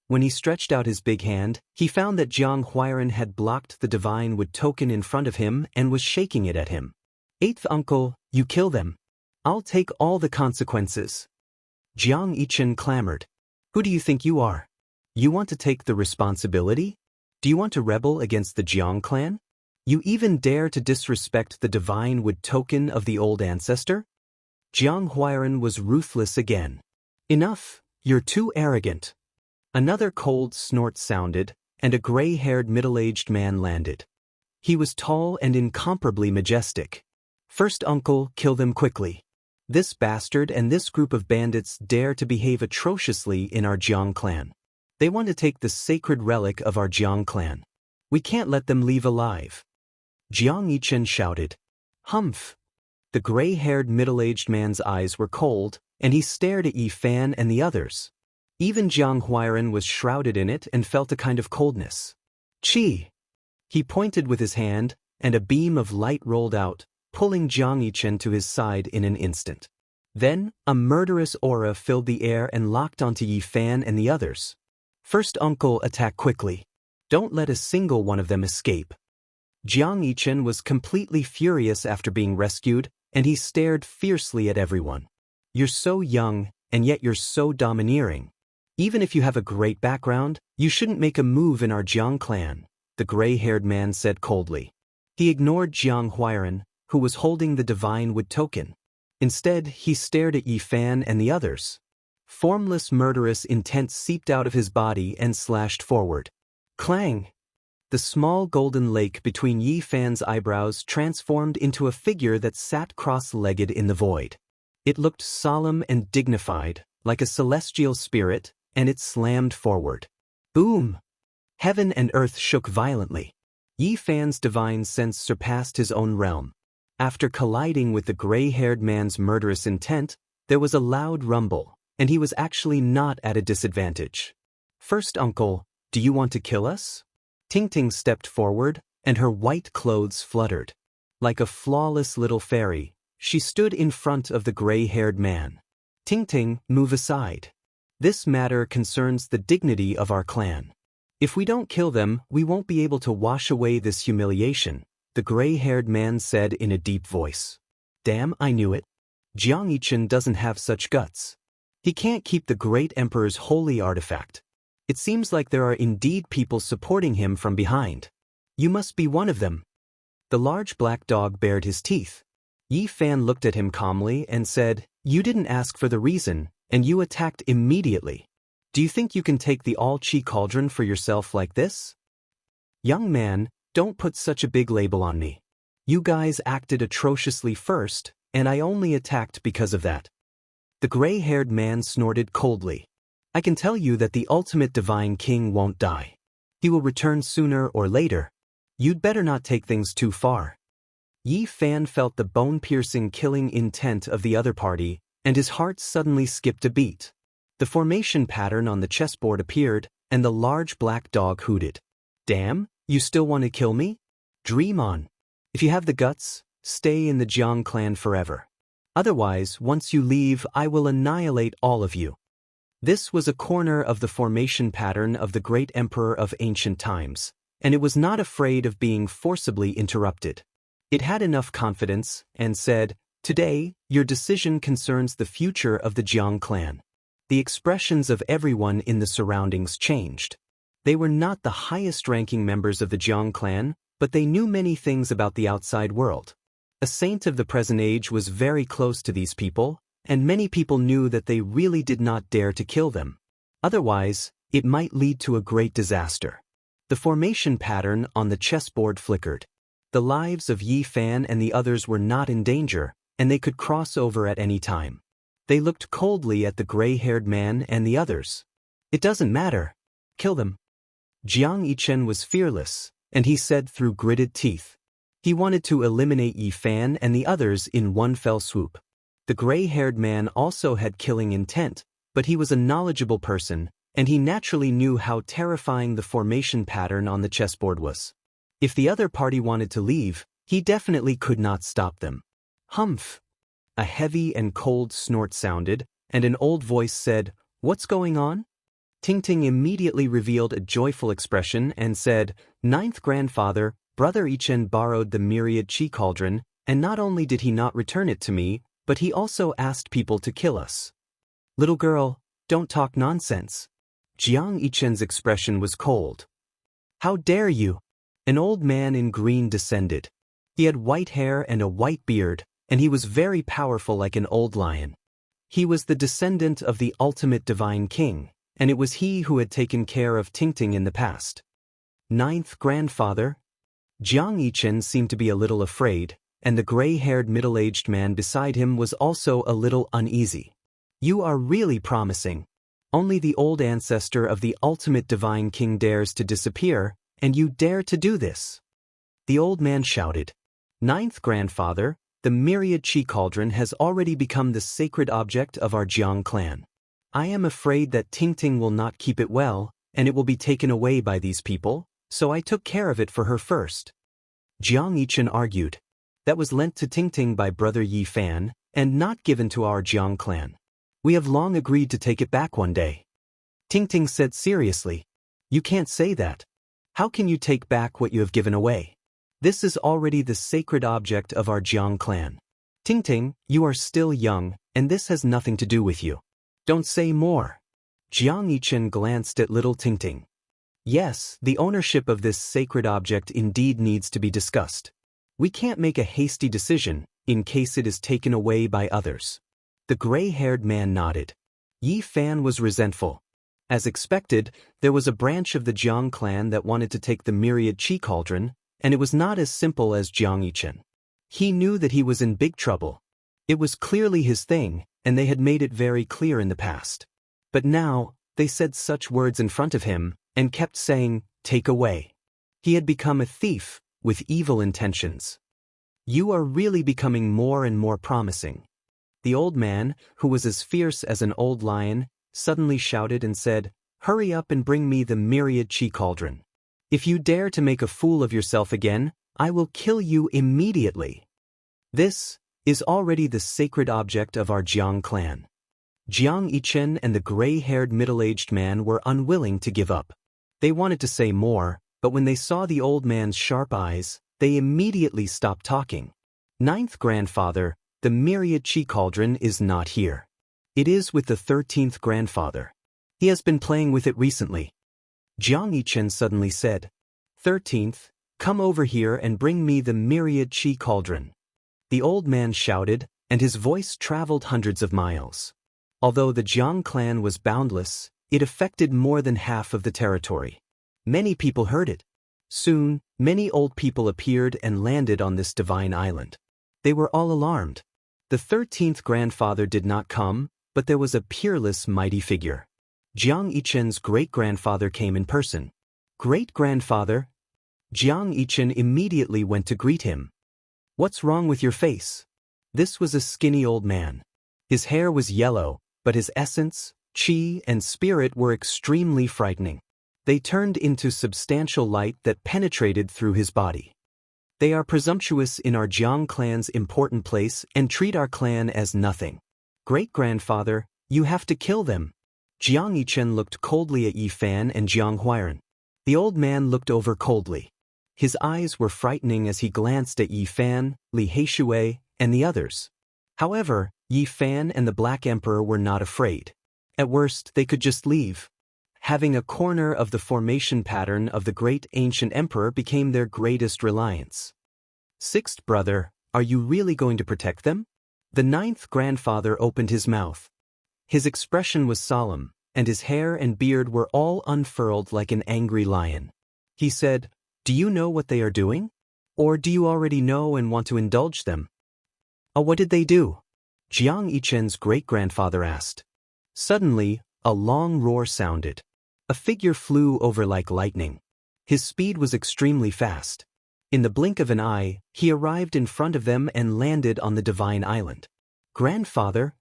When he stretched out his big hand, he found that Jiang Huairan had blocked the divine wood token in front of him and was shaking it at him. Eighth uncle, you kill them. I'll take all the consequences. Jiang Yichen clamored. Who do you think you are? You want to take the responsibility? Do you want to rebel against the Jiang clan? You even dare to disrespect the divine wood token of the old ancestor? Jiang Huairan was ruthless again. Enough, you're too arrogant. Another cold snort sounded, and a gray-haired middle-aged man landed. He was tall and incomparably majestic. First uncle, kill them quickly. This bastard and this group of bandits dare to behave atrociously in our Jiang clan. They want to take the sacred relic of our Jiang clan. We can't let them leave alive. Jiang Yichen shouted. Humph! The gray-haired middle-aged man's eyes were cold, and he stared at Yi Fan and the others. Even Jiang Huairan was shrouded in it and felt a kind of coldness. Chi! He pointed with his hand, and a beam of light rolled out, pulling Jiang Yichen to his side in an instant. Then, a murderous aura filled the air and locked onto Yi Fan and the others. First uncle, attack quickly. Don't let a single one of them escape. Jiang Yichen was completely furious after being rescued, and he stared fiercely at everyone. You're so young, and yet you're so domineering. Even if you have a great background, you shouldn't make a move in our Jiang clan, the gray-haired man said coldly. He ignored Jiang Huairan, who was holding the divine wood token. Instead, he stared at Yi Fan and the others. Formless murderous intent seeped out of his body and slashed forward. Clang! The small golden lake between Yi Fan's eyebrows transformed into a figure that sat cross-legged in the void. It looked solemn and dignified, like a celestial spirit, and it slammed forward. Boom! Heaven and earth shook violently. Yi Fan's divine sense surpassed his own realm. After colliding with the gray-haired man's murderous intent, there was a loud rumble, and he was actually not at a disadvantage. First uncle, do you want to kill us? Tingting stepped forward, and her white clothes fluttered. Like a flawless little fairy, She stood in front of the gray-haired man. Ting, move aside. This matter concerns the dignity of our clan. If we don't kill them, we won't be able to wash away this humiliation, the gray-haired man said in a deep voice. Damn, I knew it. Jianghu doesn't have such guts. He can't keep the great emperor's holy artifact. It seems like there are indeed people supporting him from behind. You must be one of them. The large black dog bared his teeth. Yi Fan looked at him calmly and said, You didn't ask for the reason, and you attacked immediately. Do you think you can take the all-chi cauldron for yourself like this? Young man, don't put such a big label on me. You guys acted atrociously first, and I only attacked because of that. The gray-haired man snorted coldly. I can tell you that the ultimate divine king won't die. He will return sooner or later. You'd better not take things too far. Yi Fan felt the bone-piercing killing intent of the other party, and his heart suddenly skipped a beat. The formation pattern on the chessboard appeared, and the large black dog hooted. Damn, you still want to kill me? Dream on. If you have the guts, stay in the Jiang clan forever. Otherwise, once you leave, I will annihilate all of you. This was a corner of the formation pattern of the great emperor of ancient times, and it was not afraid of being forcibly interrupted. It had enough confidence, and said, Today, your decision concerns the future of the Jiang clan. The expressions of everyone in the surroundings changed. They were not the highest-ranking members of the Jiang clan, but they knew many things about the outside world. A saint of the present age was very close to these people, and many people knew that they really did not dare to kill them. Otherwise, it might lead to a great disaster. The formation pattern on the chessboard flickered. The lives of Yi Fan and the others were not in danger, and they could cross over at any time. They looked coldly at the gray-haired man and the others. It doesn't matter. Kill them. Jianghu was fearless, and he said through gritted teeth. He wanted to eliminate Yi Fan and the others in one fell swoop. The gray-haired man also had killing intent, but he was a knowledgeable person, and he naturally knew how terrifying the formation pattern on the chessboard was. If the other party wanted to leave, he definitely could not stop them. Humph! A heavy and cold snort sounded, and an old voice said, What's going on? Ting immediately revealed a joyful expression and said, Ninth grandfather, Brother Ichen borrowed the myriad chi cauldron, and not only did he not return it to me, but he also asked people to kill us. Little girl, don't talk nonsense. Jianghu's expression was cold. How dare you? An old man in green descended. He had white hair and a white beard, and he was very powerful like an old lion. He was the descendant of the ultimate divine king, and it was he who had taken care of Ting in the past. Ninth grandfather? Jianghu seemed to be a little afraid, and the gray-haired middle-aged man beside him was also a little uneasy. You are really promising. Only the old ancestor of the ultimate divine king dares to disappear, and you dare to do this. The old man shouted. Ninth grandfather, the myriad chi cauldron has already become the sacred object of our Jiang clan. I am afraid that Ting will not keep it well, and it will be taken away by these people, so I took care of it for her first. Jianghu argued. That was lent to Ting by brother Yi Fan, and not given to our Jiang clan. We have long agreed to take it back one day. Ting said seriously. You can't say that. How can you take back what you have given away? This is already the sacred object of our Jiang clan. Ting, you are still young, and this has nothing to do with you. Don't say more. Jianghu glanced at little Ting. Yes, the ownership of this sacred object indeed needs to be discussed. We can't make a hasty decision, in case it is taken away by others. The gray-haired man nodded. Yi Fan was resentful. As expected, there was a branch of the Jiang clan that wanted to take the myriad chi cauldron, and it was not as simple as Jianghu. He knew that he was in big trouble. It was clearly his thing, and they had made it very clear in the past. But now, they said such words in front of him, and kept saying, take away. He had become a thief, with evil intentions. You are really becoming more and more promising. The old man, who was as fierce as an old lion, suddenly shouted and said, Hurry up and bring me the myriad chi cauldron. If you dare to make a fool of yourself again, I will kill you immediately. This is already the sacred object of our Jiang clan. Jiang Yichen and the gray-haired middle-aged man were unwilling to give up. They wanted to say more, but when they saw the old man's sharp eyes, they immediately stopped talking. Ninth grandfather, the myriad chi cauldron is not here. It is with the 13th grandfather. He has been playing with it recently. Jiang Yichen suddenly said, 13th, come over here and bring me the myriad chi cauldron. The old man shouted, and his voice traveled hundreds of miles. Although the Jiang clan was boundless, it affected more than half of the territory. Many people heard it. Soon, many old people appeared and landed on this divine island. They were all alarmed. The 13th grandfather did not come, but there was a peerless mighty figure. Jiang Yichen's great-grandfather came in person. Great-grandfather? Jiang Yichen immediately went to greet him. What's wrong with your face? This was a skinny old man. His hair was yellow, but his essence, chi, and spirit were extremely frightening. They turned into substantial light that penetrated through his body. They are presumptuous in our Jiang clan's important place and treat our clan as nothing. Great-grandfather, you have to kill them. Jiang Yichen looked coldly at Yi Fan and Jiang Huairan. The old man looked over coldly. His eyes were frightening as he glanced at Yi Fan, Li Heishui, and the others. However, Yi Fan and the Black Emperor were not afraid. At worst, they could just leave. Having a corner of the formation pattern of the great ancient emperor became their greatest reliance. Sixth brother, are you really going to protect them? The ninth grandfather opened his mouth. His expression was solemn, and his hair and beard were all unfurled like an angry lion. He said, do you know what they are doing? Or do you already know and want to indulge them? What did they do? Jiang Yichen's great-grandfather asked. Suddenly, a long roar sounded. A figure flew over like lightning. His speed was extremely fast. In the blink of an eye, he arrived in front of them and landed on the divine island. Grandfather?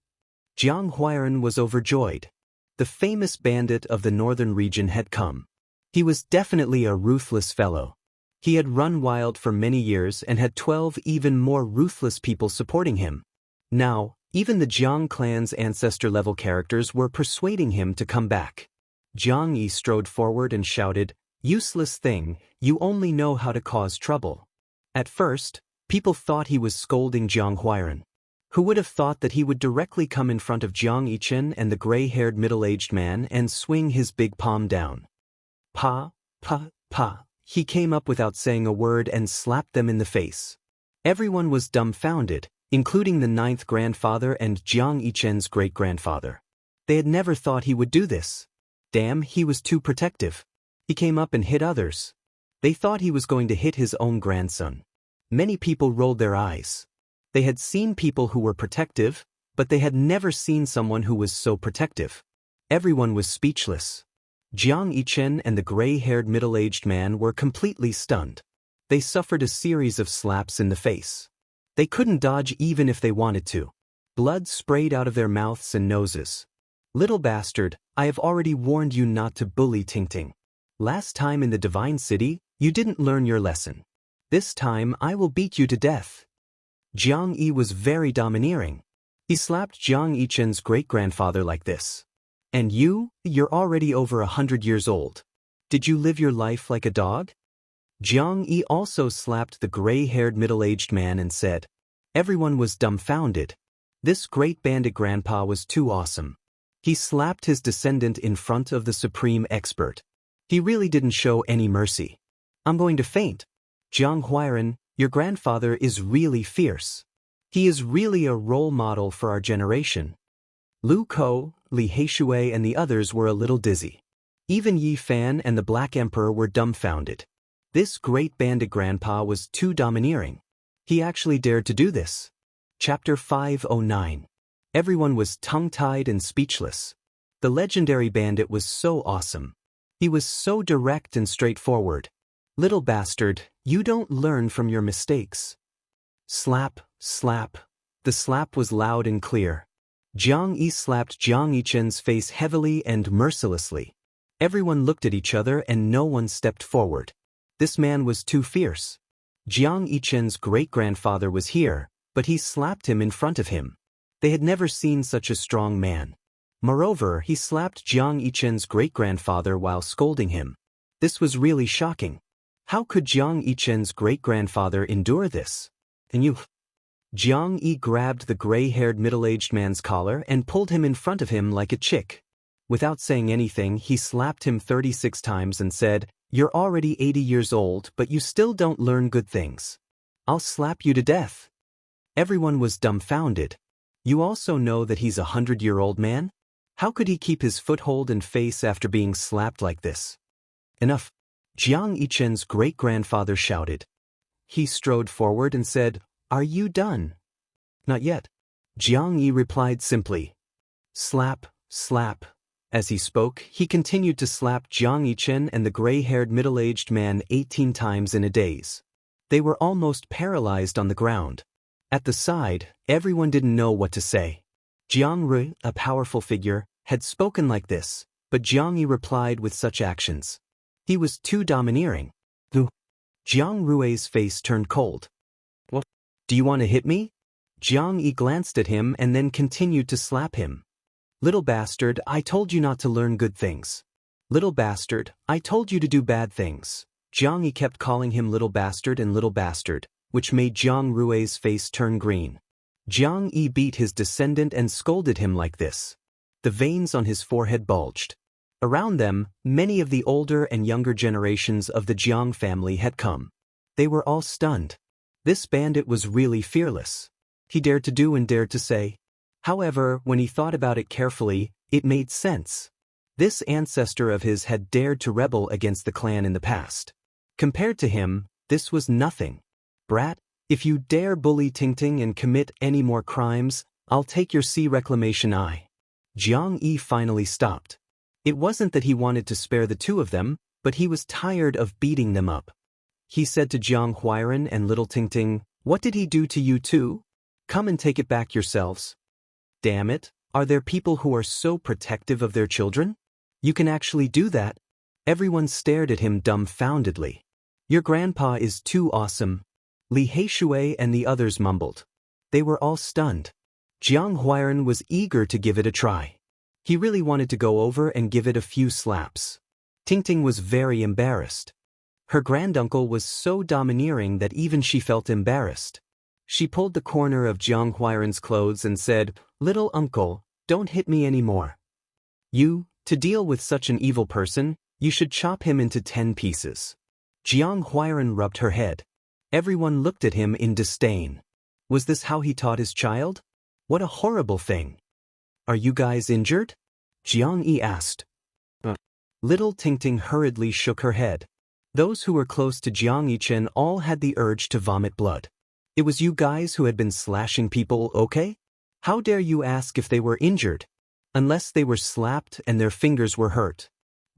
Jiang Huairan was overjoyed. The famous bandit of the northern region had come. He was definitely a ruthless fellow. He had run wild for many years and had 12 even more ruthless people supporting him. Now, even the Jiang clan's ancestor-level characters were persuading him to come back. Jiang Yi strode forward and shouted, useless thing, you only know how to cause trouble. At first, people thought he was scolding Jiang Huairan. Who would have thought that he would directly come in front of Jiang Yichen and the gray-haired middle-aged man and swing his big palm down? Pa, pa, pa. He came up without saying a word and slapped them in the face. Everyone was dumbfounded, including the ninth grandfather and Jiang Yichen's great-grandfather. They had never thought he would do this. Damn, he was too protective. He came up and hit others. They thought he was going to hit his own grandson. Many people rolled their eyes. They had seen people who were protective, but they had never seen someone who was so protective. Everyone was speechless. Jiang Yichen and the gray-haired middle-aged man were completely stunned. They suffered a series of slaps in the face. They couldn't dodge even if they wanted to. Blood sprayed out of their mouths and noses. Little bastard, I have already warned you not to bully Tingting. Last time in the Divine City, you didn't learn your lesson. This time I will beat you to death. Jiang Yi was very domineering. He slapped Jiang Yichen's great-grandfather like this. And you're already over 100 years old. Did you live your life like a dog? Jiang Yi also slapped the gray-haired middle-aged man and said. Everyone was dumbfounded. This great bandit grandpa was too awesome. He slapped his descendant in front of the supreme expert. He really didn't show any mercy. I'm going to faint. Jiang Huairan, your grandfather is really fierce. He is really a role model for our generation. Lu Ko, Li Heishui and the others were a little dizzy. Even Yi Fan and the Black Emperor were dumbfounded. This great bandit grandpa was too domineering. He actually dared to do this. Chapter 509. Everyone was tongue-tied and speechless. The legendary bandit was so awesome. He was so direct and straightforward. Little bastard, you don't learn from your mistakes. Slap, slap. The slap was loud and clear. Jiang Yi slapped Jiang Yichen's face heavily and mercilessly. Everyone looked at each other and no one stepped forward. This man was too fierce. Jiang Yichen's great-grandfather was here, but he slapped him in front of him. They had never seen such a strong man. Moreover, he slapped Jiang Yichen's great-grandfather while scolding him. This was really shocking. How could Jiang Yichen's great-grandfather endure this? And you? Jiang Yi grabbed the gray-haired middle-aged man's collar and pulled him in front of him like a chick. Without saying anything, he slapped him 36 times and said, "You're already 80 years old, but you still don't learn good things. I'll slap you to death." Everyone was dumbfounded. You also know that he's a 100-year-old man? How could he keep his foothold and face after being slapped like this? Enough. Jiang Yichen's great-grandfather shouted. He strode forward and said, "Are you done?" "Not yet." Jiang Yi replied simply. "Slap, slap." As he spoke, he continued to slap Jiang Yichen and the gray-haired middle-aged man 18 times in a daze. They were almost paralyzed on the ground. At the side, everyone didn't know what to say. Jianghu, a powerful figure, had spoken like this, but Jiang Yi replied with such actions. He was too domineering. Jiang Rui's face turned cold. "What? Do you want to hit me?" Jiang Yi glanced at him and then continued to slap him. "Little bastard, I told you not to learn good things. Little bastard, I told you to do bad things." Jiang Yi kept calling him little bastard and little bastard, which made Jiang Rui's face turn green. Jiang Yi beat his descendant and scolded him like this. The veins on his forehead bulged. Around them, many of the older and younger generations of the Jiang family had come. They were all stunned. This bandit was really fearless. He dared to do and dared to say. However, when he thought about it carefully, it made sense. This ancestor of his had dared to rebel against the clan in the past. Compared to him, this was nothing. "Brat, if you dare bully Tingting and commit any more crimes, I'll take your sea reclamation eye." Jiang Yi finally stopped. It wasn't that he wanted to spare the two of them, but he was tired of beating them up. He said to Jiang Huairan and little Tingting, "What did he do to you too? Come and take it back yourselves." Damn it, are there people who are so protective of their children? You can actually do that? Everyone stared at him dumbfoundedly. "Your grandpa is too awesome." Li Heishui and the others mumbled. They were all stunned. Jiang Huairan was eager to give it a try. He really wanted to go over and give it a few slaps. Tingting was very embarrassed. Her granduncle was so domineering that even she felt embarrassed. She pulled the corner of Jiang Huairan's clothes and said, "Little uncle, don't hit me anymore. To deal with such an evil person, you should chop him into 10 pieces." Jiang Huairan rubbed her head. Everyone looked at him in disdain. Was this how he taught his child? What a horrible thing. "Are you guys injured?" Jiang Yi asked. Little Tingting hurriedly shook her head. Those who were close to Jiang Yichen all had the urge to vomit blood. "It was you guys who had been slashing people, okay? How dare you ask if they were injured? Unless they were slapped and their fingers were hurt."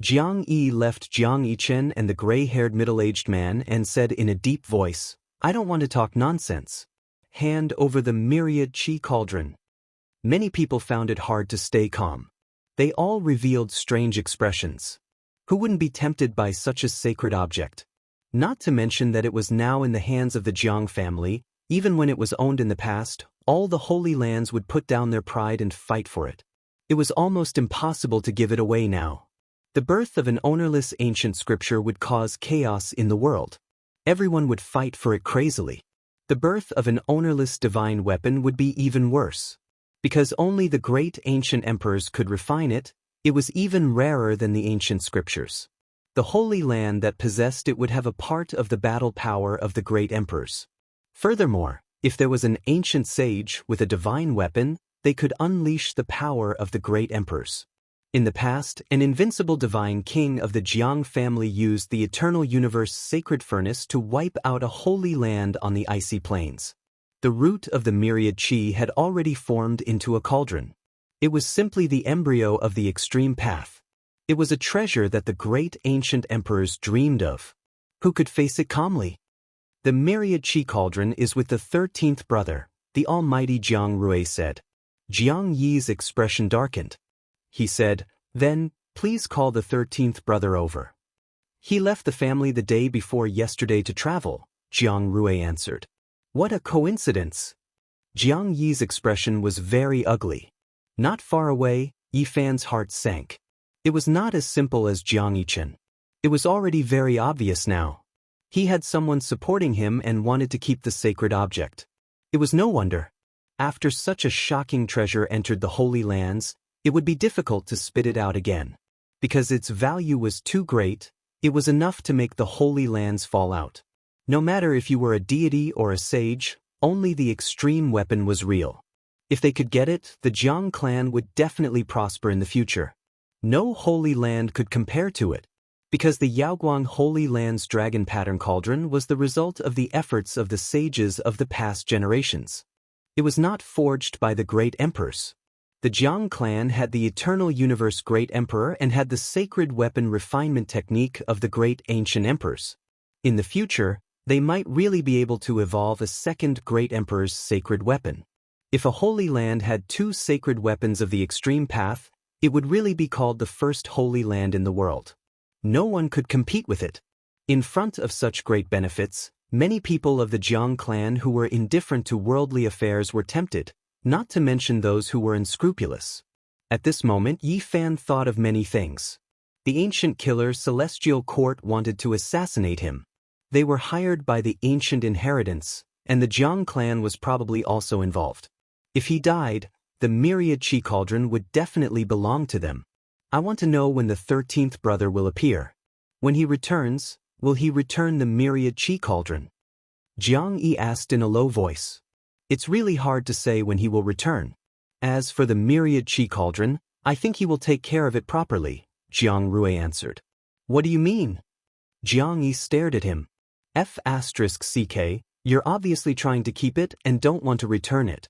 Jiang Yi left Jiang Yichen and the gray-haired middle-aged man and said in a deep voice, "I don't want to talk nonsense. Hand over the myriad chi cauldron." Many people found it hard to stay calm. They all revealed strange expressions. Who wouldn't be tempted by such a sacred object? Not to mention that it was now in the hands of the Jiang family. Even when it was owned in the past, all the Holy Lands would put down their pride and fight for it. It was almost impossible to give it away now. The birth of an ownerless ancient scripture would cause chaos in the world. Everyone would fight for it crazily. The birth of an ownerless divine weapon would be even worse. Because only the great ancient emperors could refine it, it was even rarer than the ancient scriptures. The Holy Land that possessed it would have a part of the battle power of the great emperors. Furthermore, if there was an ancient sage with a divine weapon, they could unleash the power of the great emperors. In the past, an invincible divine king of the Jiang family used the eternal universe sacred furnace to wipe out a holy land on the icy plains. The root of the myriad chi had already formed into a cauldron. It was simply the embryo of the extreme path. It was a treasure that the great ancient emperors dreamed of. Who could face it calmly? "The myriad chi cauldron is with the 13th brother," the almighty Jiang Rui said. Jiang Yi's expression darkened. He said, "Then, please call the 13th brother over." "He left the family the day before yesterday to travel," Jiang Rui answered. "What a coincidence." Jiang Yi's expression was very ugly. Not far away, Yi Fan's heart sank. It was not as simple as Jiang Yichen. It was already very obvious now. He had someone supporting him and wanted to keep the sacred object. It was no wonder. After such a shocking treasure entered the Holy Lands, it would be difficult to spit it out again. Because its value was too great, it was enough to make the Holy Lands fall out. No matter if you were a deity or a sage, only the extreme weapon was real. If they could get it, the Jiang clan would definitely prosper in the future. No Holy Land could compare to it. Because the Yaoguang Holy Land's dragon pattern cauldron was the result of the efforts of the sages of the past generations. It was not forged by the great emperors. The Jiang clan had the eternal universe great emperor and had the sacred weapon refinement technique of the great ancient emperors. In the future, they might really be able to evolve a second great emperor's sacred weapon. If a Holy Land had two sacred weapons of the extreme path, it would really be called the first Holy Land in the world. No one could compete with it. In front of such great benefits, many people of the Jiang clan who were indifferent to worldly affairs were tempted, not to mention those who were unscrupulous. At this moment, Yi Fan thought of many things. The ancient killer Celestial Court wanted to assassinate him. They were hired by the ancient inheritance, and the Jiang clan was probably also involved. If he died, the myriad Qi cauldron would definitely belong to them. I want to know when the 13th brother will appear. When he returns, will he return the myriad Qi cauldron? Jiang Yi asked in a low voice. It's really hard to say when he will return. As for the myriad Qi cauldron, I think he will take care of it properly, Jiang Rui answered. What do you mean? Jiang Yi stared at him. F***CK, you're obviously trying to keep it and don't want to return it.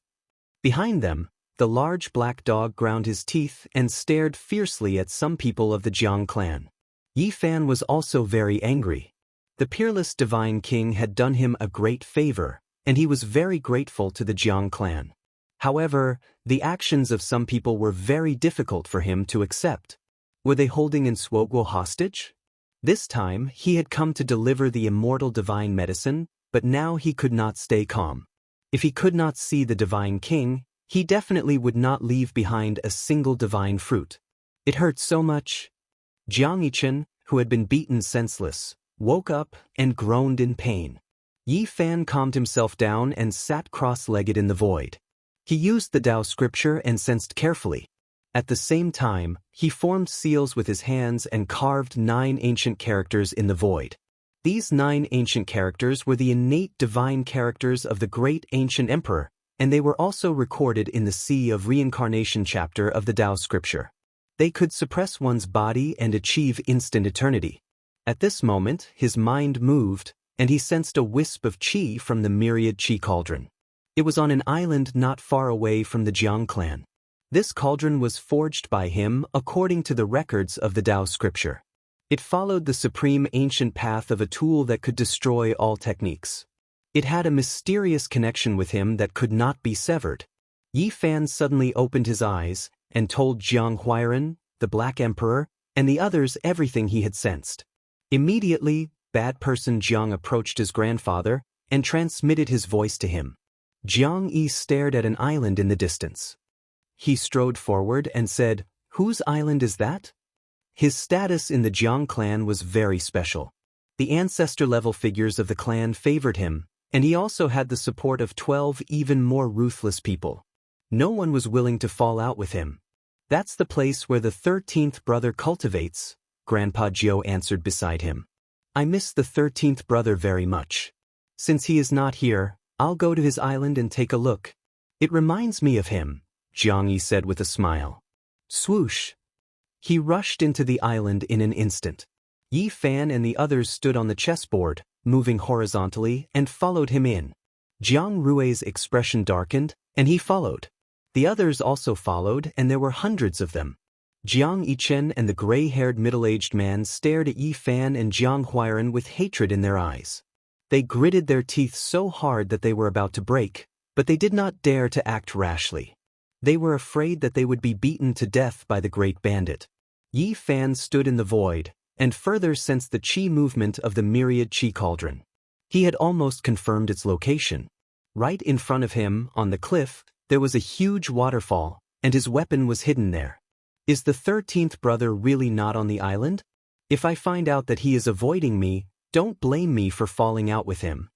Behind them, the large black dog ground his teeth and stared fiercely at some people of the Jiang clan. Yi Fan was also very angry. The peerless divine king had done him a great favor, and he was very grateful to the Jiang clan. However, the actions of some people were very difficult for him to accept. Were they holding Nsuoguo hostage? This time, he had come to deliver the immortal divine medicine, but now he could not stay calm. If he could not see the divine king, he definitely would not leave behind a single divine fruit. It hurt so much. Jiang Yichen, who had been beaten senseless, woke up and groaned in pain. Yi Fan calmed himself down and sat cross-legged in the void. He used the Tao scripture and sensed carefully. At the same time, he formed seals with his hands and carved 9 ancient characters in the void. These 9 ancient characters were the innate divine characters of the great ancient emperor, and they were also recorded in the Sea of Reincarnation chapter of the Tao scripture. They could suppress one's body and achieve instant eternity. At this moment, his mind moved, and he sensed a wisp of qi from the myriad qi cauldron. It was on an island not far away from the Jiang clan. This cauldron was forged by him according to the records of the Tao scripture. It followed the supreme ancient path of a tool that could destroy all techniques. It had a mysterious connection with him that could not be severed. Yi Fan suddenly opened his eyes and told Jiang Huairan, the Black Emperor, and the others everything he had sensed. Immediately, bad person Jiang approached his grandfather and transmitted his voice to him. Jiang Yi stared at an island in the distance. He strode forward and said, "Whose island is that?" His status in the Jiang clan was very special. The ancestor-level figures of the clan favored him, and he also had the support of 12 even more ruthless people. No one was willing to fall out with him. "That's the place where the 13th brother cultivates," Grandpa Jiao answered beside him. "I miss the 13th brother very much. Since he is not here, I'll go to his island and take a look. It reminds me of him," Jiang Yi said with a smile. Swoosh! He rushed into the island in an instant. Yi Fan and the others stood on the chessboard, moving horizontally, and followed him in. Jiang Rui's expression darkened, and he followed. The others also followed, and there were hundreds of them. Jiang Yichen and the gray-haired middle-aged man stared at Yi Fan and Jiang Huairan with hatred in their eyes. They gritted their teeth so hard that they were about to break, but they did not dare to act rashly. They were afraid that they would be beaten to death by the great bandit. Yi Fan stood in the void, and further sensed the qi movement of the myriad qi cauldron. He had almost confirmed its location. Right in front of him, on the cliff, there was a huge waterfall, and his weapon was hidden there. Is the 13th brother really not on the island? If I find out that he is avoiding me, don't blame me for falling out with him.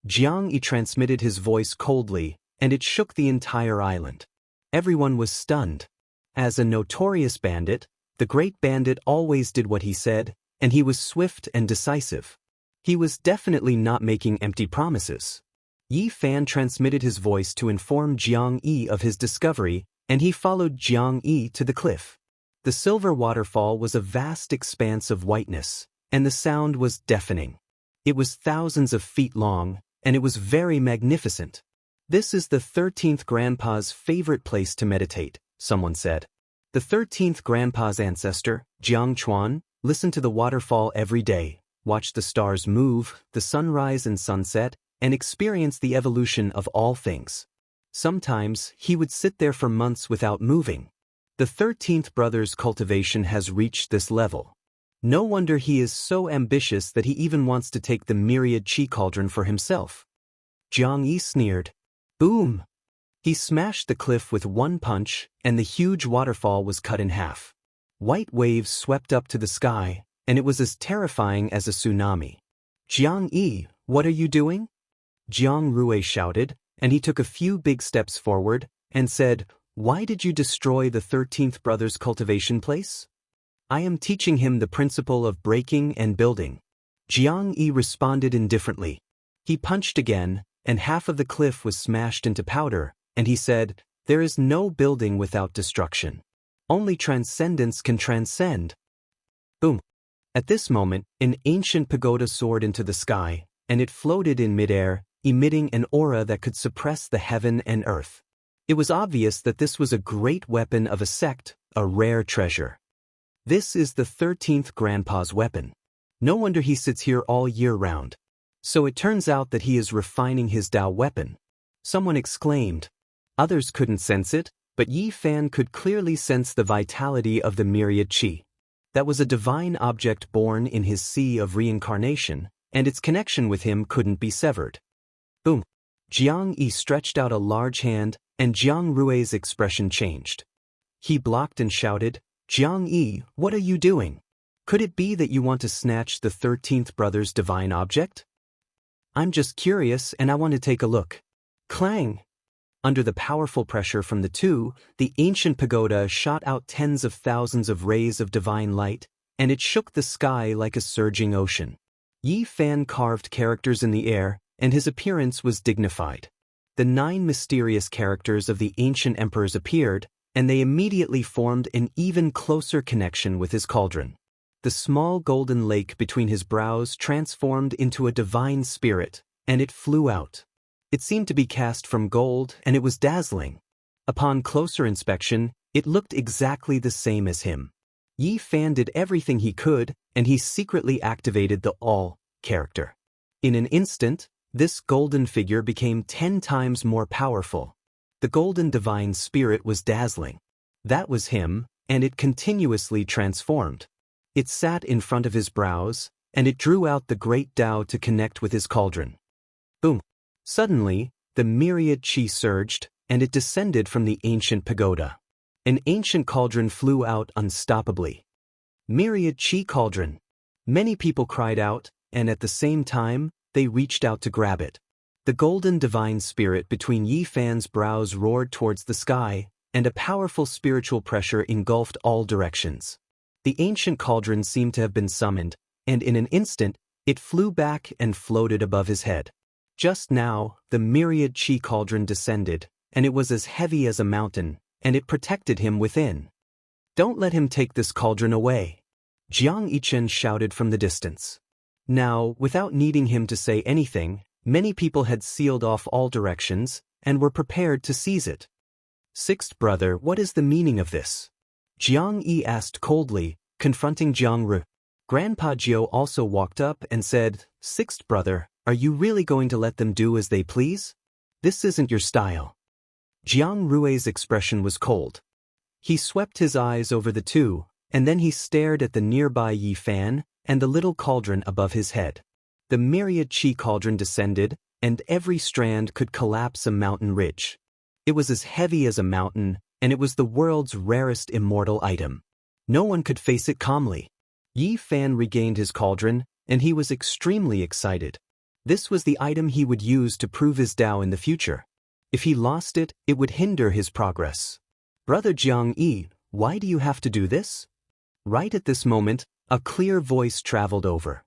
Jianghu transmitted his voice coldly, and it shook the entire island. Everyone was stunned. As a notorious bandit, the great bandit always did what he said, and he was swift and decisive. He was definitely not making empty promises. Yi Fan transmitted his voice to inform Jianghu of his discovery, and he followed Jianghu to the cliff. The silver waterfall was a vast expanse of whiteness, and the sound was deafening. It was thousands of feet long, and it was very magnificent. This is the 13th grandpa's favorite place to meditate, someone said. The 13th grandpa's ancestor, Jiang Chuan, listened to the waterfall every day, watched the stars move, the sunrise and sunset, and experienced the evolution of all things. Sometimes, he would sit there for months without moving. The 13th brother's cultivation has reached this level. No wonder he is so ambitious that he even wants to take the myriad chi cauldron for himself. Jiang Yi sneered. Boom! He smashed the cliff with one punch, and the huge waterfall was cut in half. White waves swept up to the sky, and it was as terrifying as a tsunami. Jiang Yi, what are you doing? Jiang Rui shouted, and he took a few big steps forward, and said, Why did you destroy the 13th brother's cultivation place? I am teaching him the principle of breaking and building. Jiang Yi responded indifferently. He punched again, and half of the cliff was smashed into powder, and he said, There is no building without destruction. Only transcendence can transcend. Boom! At this moment, an ancient pagoda soared into the sky, and it floated in midair, emitting an aura that could suppress the heaven and earth. It was obvious that this was a great weapon of a sect, a rare treasure. This is the 13th grandpa's weapon. No wonder he sits here all year round. So it turns out that he is refining his Dao weapon. Someone exclaimed. Others couldn't sense it, but Yi Fan could clearly sense the vitality of the myriad chi. That was a divine object born in his sea of reincarnation, and its connection with him couldn't be severed. Boom! Jiang Yi stretched out a large hand, and Jiang Rui's expression changed. He blocked and shouted, Jiang Yi, what are you doing? Could it be that you want to snatch the 13th brother's divine object? I'm just curious and I want to take a look. Clang! Under the powerful pressure from the two, the ancient pagoda shot out tens of thousands of rays of divine light, and it shook the sky like a surging ocean. Yi Fan carved characters in the air, and his appearance was dignified. The 9 mysterious characters of the ancient emperors appeared, and they immediately formed an even closer connection with his cauldron. The small golden lake between his brows transformed into a divine spirit, and it flew out. It seemed to be cast from gold, and it was dazzling. Upon closer inspection, it looked exactly the same as him. Yi Fan did everything he could, and he secretly activated the All character. In an instant, this golden figure became 10 times more powerful. The golden divine spirit was dazzling. That was him, and it continuously transformed. It sat in front of his brows, and it drew out the great Tao to connect with his cauldron. Boom! Suddenly, the myriad chi surged, and it descended from the ancient pagoda. An ancient cauldron flew out unstoppably. Myriad chi cauldron! Many people cried out, and at the same time, they reached out to grab it. The golden divine spirit between Yi Fan's brows roared towards the sky, and a powerful spiritual pressure engulfed all directions. The ancient cauldron seemed to have been summoned, and in an instant, it flew back and floated above his head. Just now, the myriad chi cauldron descended, and it was as heavy as a mountain, and it protected him within. Don't let him take this cauldron away. Jiang Yichen shouted from the distance. Now, without needing him to say anything, many people had sealed off all directions, and were prepared to seize it. Sixth brother, what is the meaning of this? Jiang Yi asked coldly, confronting Jiang Ru. Grandpa Jiao also walked up and said, Sixth brother, are you really going to let them do as they please? This isn't your style. Jiang Rui's expression was cold. He swept his eyes over the two, and then he stared at the nearby Yi Fan and the little cauldron above his head. The myriad chi cauldron descended, and every strand could collapse a mountain ridge. It was as heavy as a mountain, and it was the world's rarest immortal item. No one could face it calmly. Yi Fan regained his cauldron, and he was extremely excited. This was the item he would use to prove his Tao in the future. If he lost it, it would hinder his progress. Brother Jianghu, why do you have to do this? Right at this moment, a clear voice traveled over.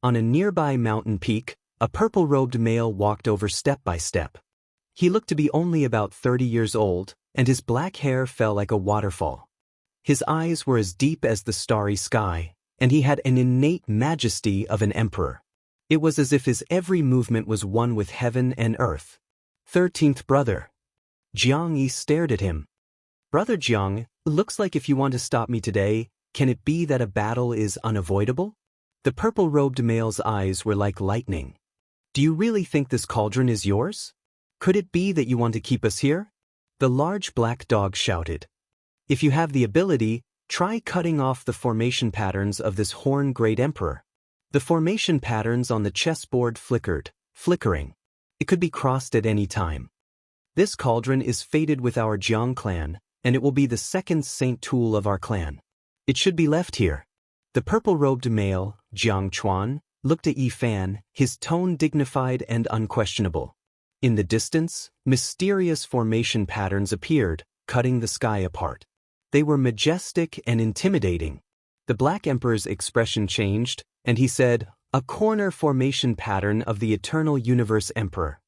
On a nearby mountain peak, a purple-robed male walked over step by step. He looked to be only about 30 years old, and his black hair fell like a waterfall. His eyes were as deep as the starry sky, and he had an innate majesty of an emperor. It was as if his every movement was one with heaven and earth. 13th brother. Jianghu stared at him. Brother Jiang, looks like if you want to stop me today, can it be that a battle is unavoidable? The purple-robed male's eyes were like lightning. Do you really think this cauldron is yours? Could it be that you want to keep us here? The large black dog shouted. If you have the ability, try cutting off the formation patterns of this horned great emperor. The formation patterns on the chessboard flickered, flickering. It could be crossed at any time. This cauldron is fated with our Jiang clan, and it will be the second saint tool of our clan. It should be left here. The purple-robed male, Jiang Chuan, looked at Yi Fan, his tone dignified and unquestionable. In the distance, mysterious formation patterns appeared, cutting the sky apart. They were majestic and intimidating. The Black Emperor's expression changed, and he said, "A corner formation pattern of the Eternal Universe Emperor.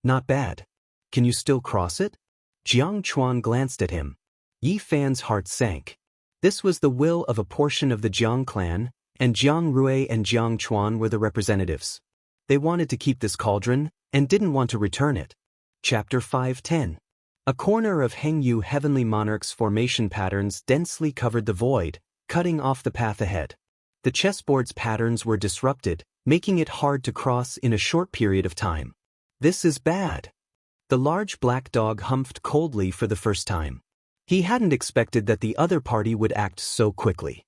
Not bad. Can you still cross it?" Jiang Chuan glanced at him. Yi Fan's heart sank. This was the will of a portion of the Jiang clan, and Jiang Rui and Jiang Chuan were the representatives. They wanted to keep this cauldron, and didn't want to return it. Chapter 5:10. A corner of Hengyu Heavenly Monarch's formation patterns densely covered the void, cutting off the path ahead. The chessboard's patterns were disrupted, making it hard to cross in a short period of time. This is bad. The large black dog humphed coldly for the first time. He hadn't expected that the other party would act so quickly.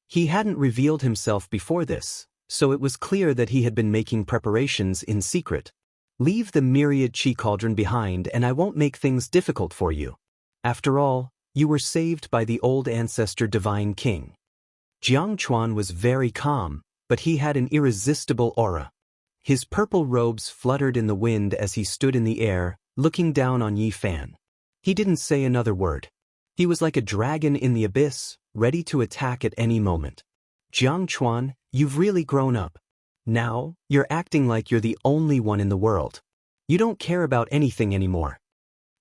He hadn't revealed himself before this, so it was clear that he had been making preparations in secret. Leave the myriad chi cauldron behind and I won't make things difficult for you. After all, you were saved by the old ancestor Divine King. Jiang Chuan was very calm, but he had an irresistible aura. His purple robes fluttered in the wind as he stood in the air, looking down on Yi Fan. He didn't say another word. He was like a dragon in the abyss, ready to attack at any moment. Jiang Chuan, you've really grown up. Now, you're acting like you're the only one in the world. You don't care about anything anymore.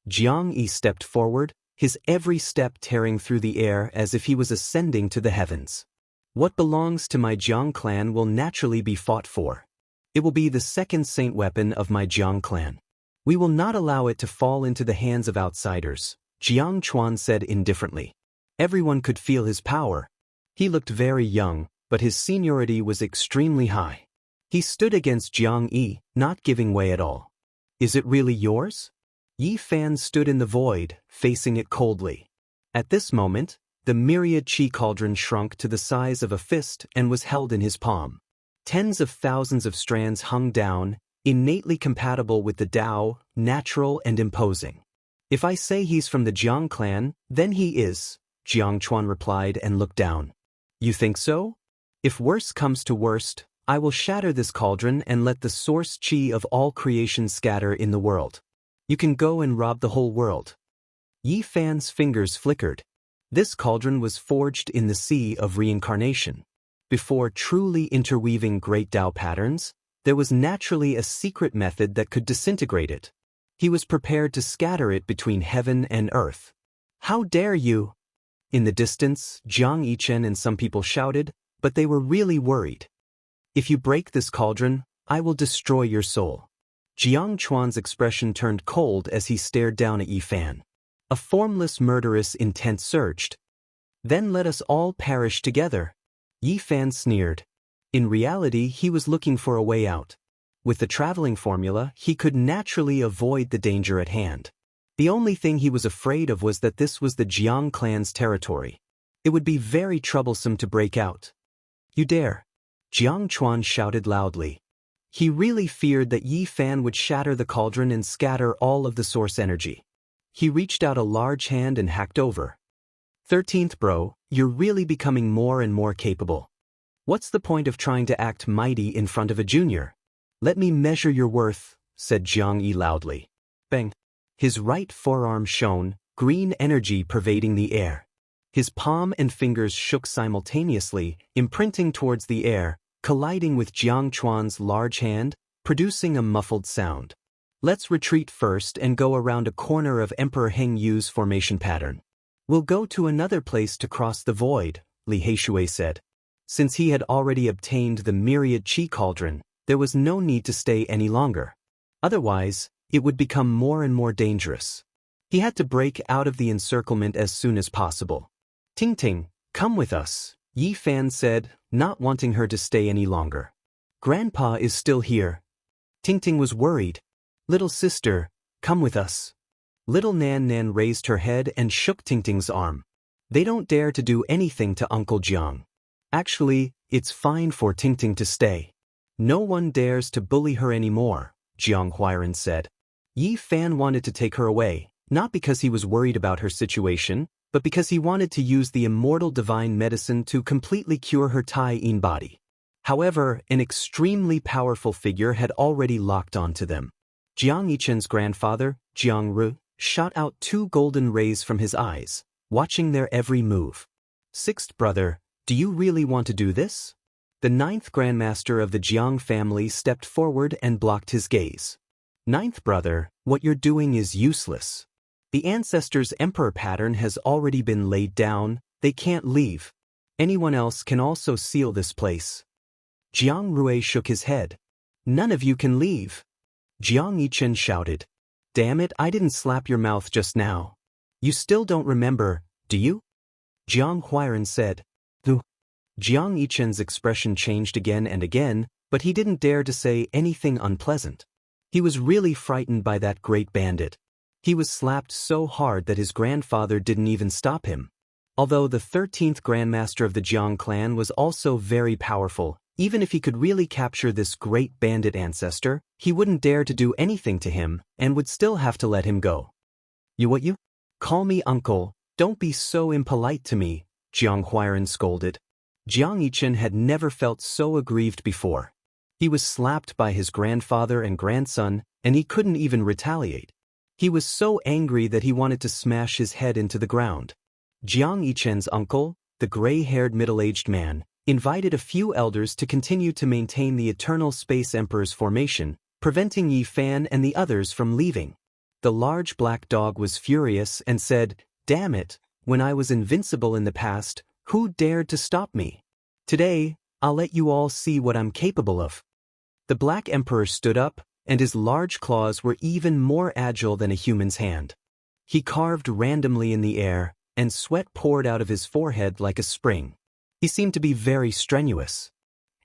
Jiang Yi stepped forward, his every step tearing through the air as if he was ascending to the heavens. What belongs to my Jiang clan will naturally be fought for. It will be the second saint weapon of my Jiang clan. We will not allow it to fall into the hands of outsiders, Jiang Chuan said indifferently. Everyone could feel his power. He looked very young, but his seniority was extremely high. He stood against Jiang Yi, not giving way at all. Is it really yours? Yi Fan stood in the void, facing it coldly. At this moment, the myriad chi cauldron shrunk to the size of a fist and was held in his palm. Tens of thousands of strands hung down, innately compatible with the Tao, natural and imposing. If I say he's from the Jiang clan, then he is, Jiang Chuan replied and looked down. You think so? If worse comes to worst, I will shatter this cauldron and let the source chi of all creation scatter in the world. You can go and rob the whole world. Yi Fan's fingers flickered. This cauldron was forged in the sea of reincarnation. Before truly interweaving great Tao patterns, there was naturally a secret method that could disintegrate it. He was prepared to scatter it between heaven and earth. How dare you? In the distance, Jiang Yichen and some people shouted, but they were really worried. If you break this cauldron, I will destroy your soul. Jiang Chuan's expression turned cold as he stared down at Yi Fan. A formless murderous intent surged. Then let us all perish together. Yi Fan sneered. In reality, he was looking for a way out. With the traveling formula, he could naturally avoid the danger at hand. The only thing he was afraid of was that this was the Jiang clan's territory. It would be very troublesome to break out. You dare! Jiang Chuan shouted loudly. He really feared that Yi Fan would shatter the cauldron and scatter all of the source energy. He reached out a large hand and hacked over. 13th bro, you're really becoming more and more capable. What's the point of trying to act mighty in front of a junior? Let me measure your worth, said Jianghu loudly. Bang. His right forearm shone, green energy pervading the air. His palm and fingers shook simultaneously, imprinting towards the air, colliding with Jiang Chuan's large hand, producing a muffled sound. Let's retreat first and go around a corner of Emperor Heng Yu's formation pattern. We'll go to another place to cross the void, Li Heishui said. Since he had already obtained the myriad Qi cauldron, there was no need to stay any longer. Otherwise, it would become more and more dangerous. He had to break out of the encirclement as soon as possible. Ting Ting, come with us, Yi Fan said, not wanting her to stay any longer. Grandpa is still here. Ting Ting was worried. Little sister, come with us. Little Nan Nan raised her head and shook Ting Ting's arm. They don't dare to do anything to Uncle Jiang. Actually, it's fine for Ting Ting to stay. No one dares to bully her anymore, Jiang Huairan said. Yi Fan wanted to take her away, not because he was worried about her situation, but because he wanted to use the immortal divine medicine to completely cure her Tai-in body. However, an extremely powerful figure had already locked onto them. Jiang Yichen's grandfather, Jianghu, shot out 2 golden rays from his eyes, watching their every move. 6th brother, do you really want to do this? The 9th grandmaster of the Jiang family stepped forward and blocked his gaze. 9th brother, what you're doing is useless. The ancestors' emperor pattern has already been laid down, they can't leave. Anyone else can also seal this place. Jiang Rui shook his head. None of you can leave. Jiang Yichen shouted. Damn it, I didn't slap your mouth just now. You still don't remember, do you? Jiang Huairan said. Though. Jiang Yichen's expression changed again and again, but he didn't dare to say anything unpleasant. He was really frightened by that great bandit. He was slapped so hard that his grandfather didn't even stop him. Although the 13th grandmaster of the Jiang clan was also very powerful, even if he could really capture this great bandit ancestor, he wouldn't dare to do anything to him and would still have to let him go. You? Call me uncle, don't be so impolite to me, Jiang Huairan scolded. Jiang Yichen had never felt so aggrieved before. He was slapped by his grandfather and grandson, and he couldn't even retaliate. He was so angry that he wanted to smash his head into the ground. Jiang Yichen's uncle, the gray-haired middle-aged man, invited a few elders to continue to maintain the Eternal Space Emperor's formation, preventing Yi Fan and the others from leaving. The large black dog was furious and said, Damn it, when I was invincible in the past, who dared to stop me? Today, I'll let you all see what I'm capable of. The Black Emperor stood up, and his large claws were even more agile than a human's hand. He carved randomly in the air, and sweat poured out of his forehead like a spring. He seemed to be very strenuous.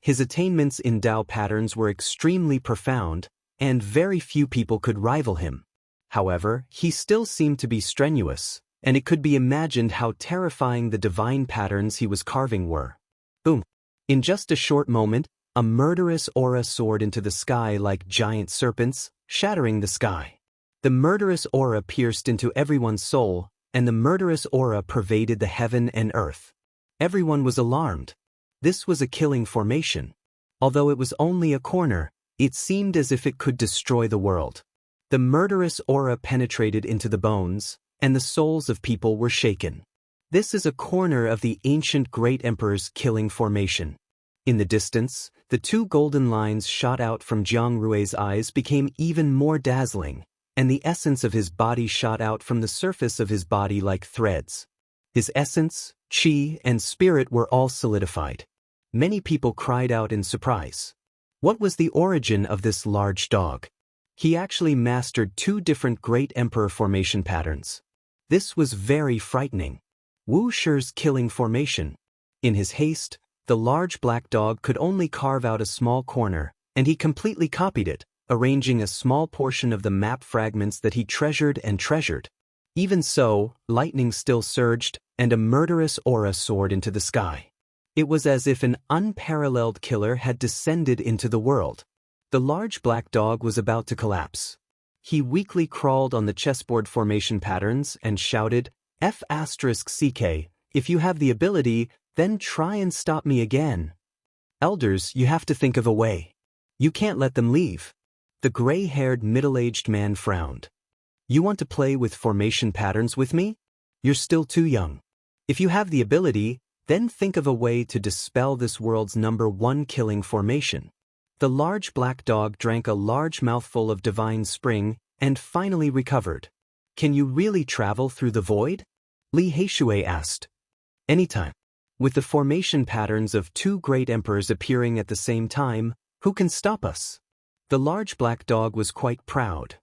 His attainments in Tao patterns were extremely profound, and very few people could rival him. However, he still seemed to be strenuous, and it could be imagined how terrifying the divine patterns he was carving were. Boom! In just a short moment, a murderous aura soared into the sky like giant serpents, shattering the sky. The murderous aura pierced into everyone's soul, and the murderous aura pervaded the heaven and earth. Everyone was alarmed. This was a killing formation. Although it was only a corner, it seemed as if it could destroy the world. The murderous aura penetrated into the bones, and the souls of people were shaken. This is a corner of the ancient Great Emperor's killing formation. In the distance, the 2 golden lines shot out from Jiang Rui's eyes became even more dazzling, and the essence of his body shot out from the surface of his body like threads. His essence, qi, and spirit were all solidified. Many people cried out in surprise. What was the origin of this large dog? He actually mastered 2 different Great Emperor formation patterns. This was very frightening. Wu Shi's killing formation. In his haste, the large black dog could only carve out a small corner, and he completely copied it, arranging a small portion of the map fragments that he treasured and treasured. Even so, lightning still surged, and a murderous aura soared into the sky. It was as if an unparalleled killer had descended into the world. The large black dog was about to collapse. He weakly crawled on the chessboard formation patterns and shouted, F***CK, if you have the ability, then try and stop me again. Elders, you have to think of a way. You can't let them leave. The gray-haired middle-aged man frowned. You want to play with formation patterns with me? You're still too young. If you have the ability, then think of a way to dispel this world's #1 killing formation. The large black dog drank a large mouthful of divine spring and finally recovered. Can you really travel through the void? Li Heishui asked. Anytime. With the formation patterns of 2 great emperors appearing at the same time, who can stop us? The large black dog was quite proud.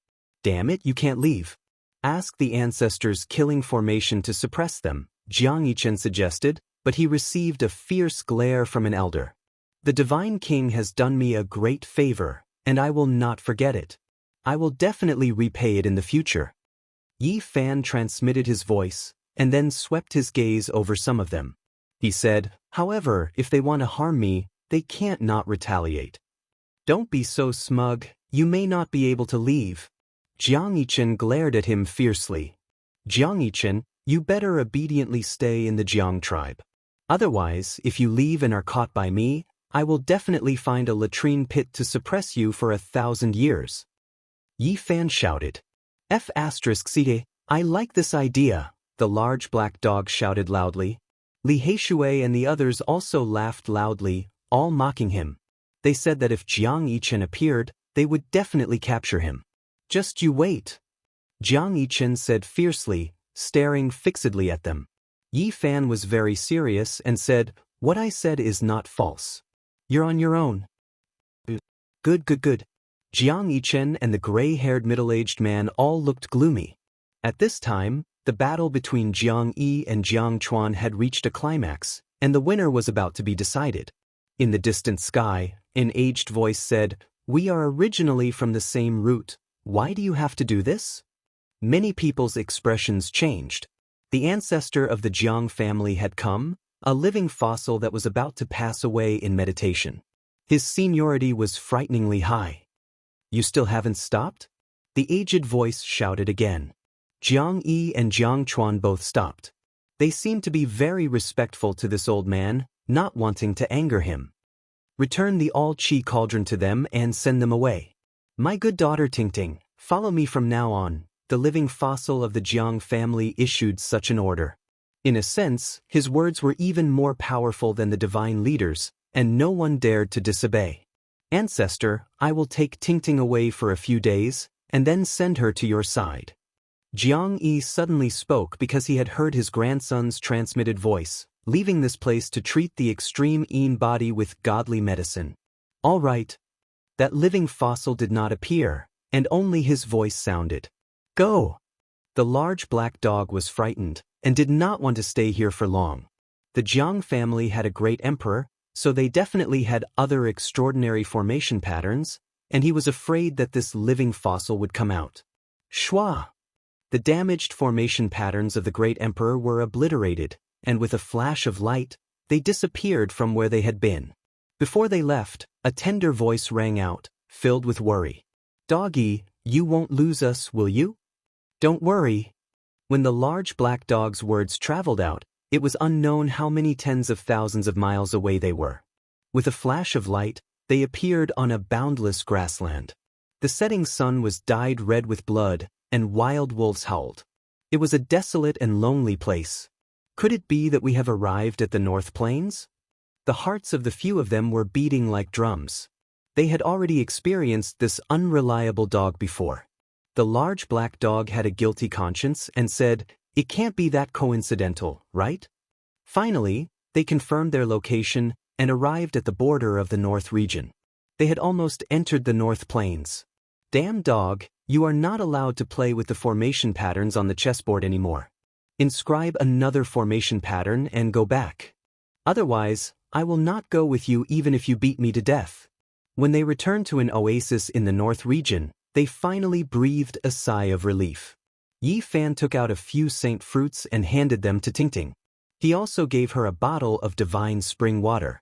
Damn it, you can't leave. Ask the ancestors' killing formation to suppress them, Jianghu suggested, but he received a fierce glare from an elder. The Divine King has done me a great favor, and I will not forget it. I will definitely repay it in the future. Yi Fan transmitted his voice, and then swept his gaze over some of them. He said, however, if they want to harm me, they can't not retaliate. Don't be so smug, you may not be able to leave. Jiang Yichen glared at him fiercely. Jiang Yichen, you better obediently stay in the Jiang tribe. Otherwise, if you leave and are caught by me, I will definitely find a latrine pit to suppress you for 1,000 years. Yi Fan shouted. F***CK, I like this idea, the large black dog shouted loudly. Li Heishui and the others also laughed loudly, all mocking him. They said that if Jiang Yichen appeared, they would definitely capture him. Just you wait. Jiang Yichen said fiercely, staring fixedly at them. Yi Fan was very serious and said, what I said is not false. You're on your own. Good. Jiang Yichen and the gray-haired middle-aged man all looked gloomy. At this time, the battle between Jiang Yi and Jiang Chuan had reached a climax, and the winner was about to be decided. In the distant sky, an aged voice said, we are originally from the same root. Why do you have to do this? Many people's expressions changed. The ancestor of the Jiang family had come, a living fossil that was about to pass away in meditation. His seniority was frighteningly high. You still haven't stopped? The aged voice shouted again. Jiang Yi and Jiang Chuan both stopped. They seemed to be very respectful to this old man, not wanting to anger him. Return the all-chi cauldron to them and send them away. My good daughter Tingting, follow me from now on. The living fossil of the Jiang family issued such an order. In a sense, his words were even more powerful than the divine leaders, and no one dared to disobey. Ancestor, I will take Tingting away for a few days, and then send her to your side. Jiang Yi suddenly spoke because he had heard his grandson's transmitted voice, leaving this place to treat the extreme Yin body with godly medicine. All right. That living fossil did not appear, and only his voice sounded. Go! The large black dog was frightened, and did not want to stay here for long. The Jiang family had a great emperor, so they definitely had other extraordinary formation patterns, and he was afraid that this living fossil would come out. Shwa! The damaged formation patterns of the great emperor were obliterated, and with a flash of light, they disappeared from where they had been. Before they left, a tender voice rang out, filled with worry. Doggy, you won't lose us, will you? Don't worry. When the large black dog's words traveled out, it was unknown how many tens of thousands of miles away they were. With a flash of light, they appeared on a boundless grassland. The setting sun was dyed red with blood, and wild wolves howled. It was a desolate and lonely place. Could it be that we have arrived at the North Plains? The hearts of the few of them were beating like drums. They had already experienced this unreliable dog before. The large black dog had a guilty conscience and said, it can't be that coincidental, right? Finally, they confirmed their location and arrived at the border of the North region. They had almost entered the North Plains. Damn dog, you are not allowed to play with the formation patterns on the chessboard anymore. Inscribe another formation pattern and go back. Otherwise, I will not go with you even if you beat me to death. When they returned to an oasis in the North region, they finally breathed a sigh of relief. Yi Fan took out a few saint fruits and handed them to Tingting. He also gave her a bottle of divine spring water.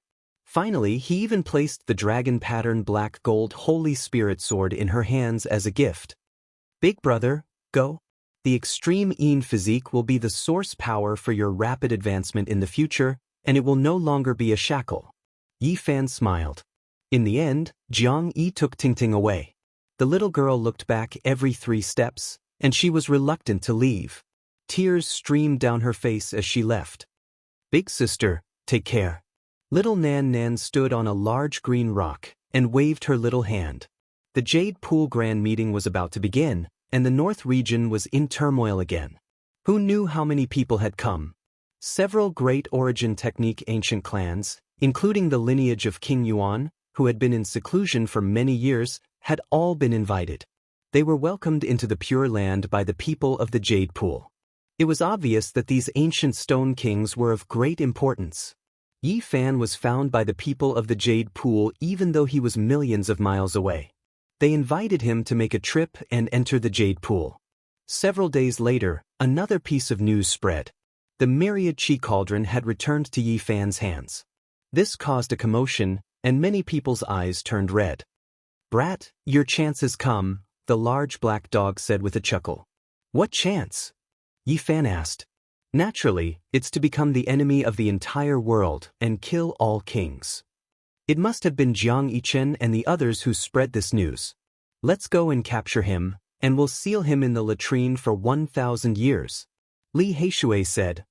Finally, he even placed the dragon-pattern black gold Holy Spirit sword in her hands as a gift. Big brother, go. The extreme Yin physique will be the source power for your rapid advancement in the future, and it will no longer be a shackle. Yi Fan smiled. In the end, Jianghu took Tingting away. The little girl looked back every 3 steps, and she was reluctant to leave. Tears streamed down her face as she left. Big sister, take care. Little Nan Nan stood on a large green rock and waved her little hand. The Jade Pool Grand Meeting was about to begin, and the North region was in turmoil again. Who knew how many people had come? Several great origin technique ancient clans, including the lineage of King Yuan, who had been in seclusion for many years, had all been invited. They were welcomed into the Pure Land by the people of the Jade Pool. It was obvious that these ancient stone kings were of great importance. Yi Fan was found by the people of the Jade Pool even though he was millions of miles away. They invited him to make a trip and enter the Jade Pool. Several days later, another piece of news spread. The myriad Qi cauldron had returned to Yi Fan's hands. This caused a commotion, and many people's eyes turned red. Brat, your chance has come, the large black dog said with a chuckle. What chance? Yi Fan asked. Naturally, it's to become the enemy of the entire world and kill all kings. It must have been Jiang Yichen and the others who spread this news. Let's go and capture him, and we'll seal him in the latrine for 1,000 years. Li Heishui said.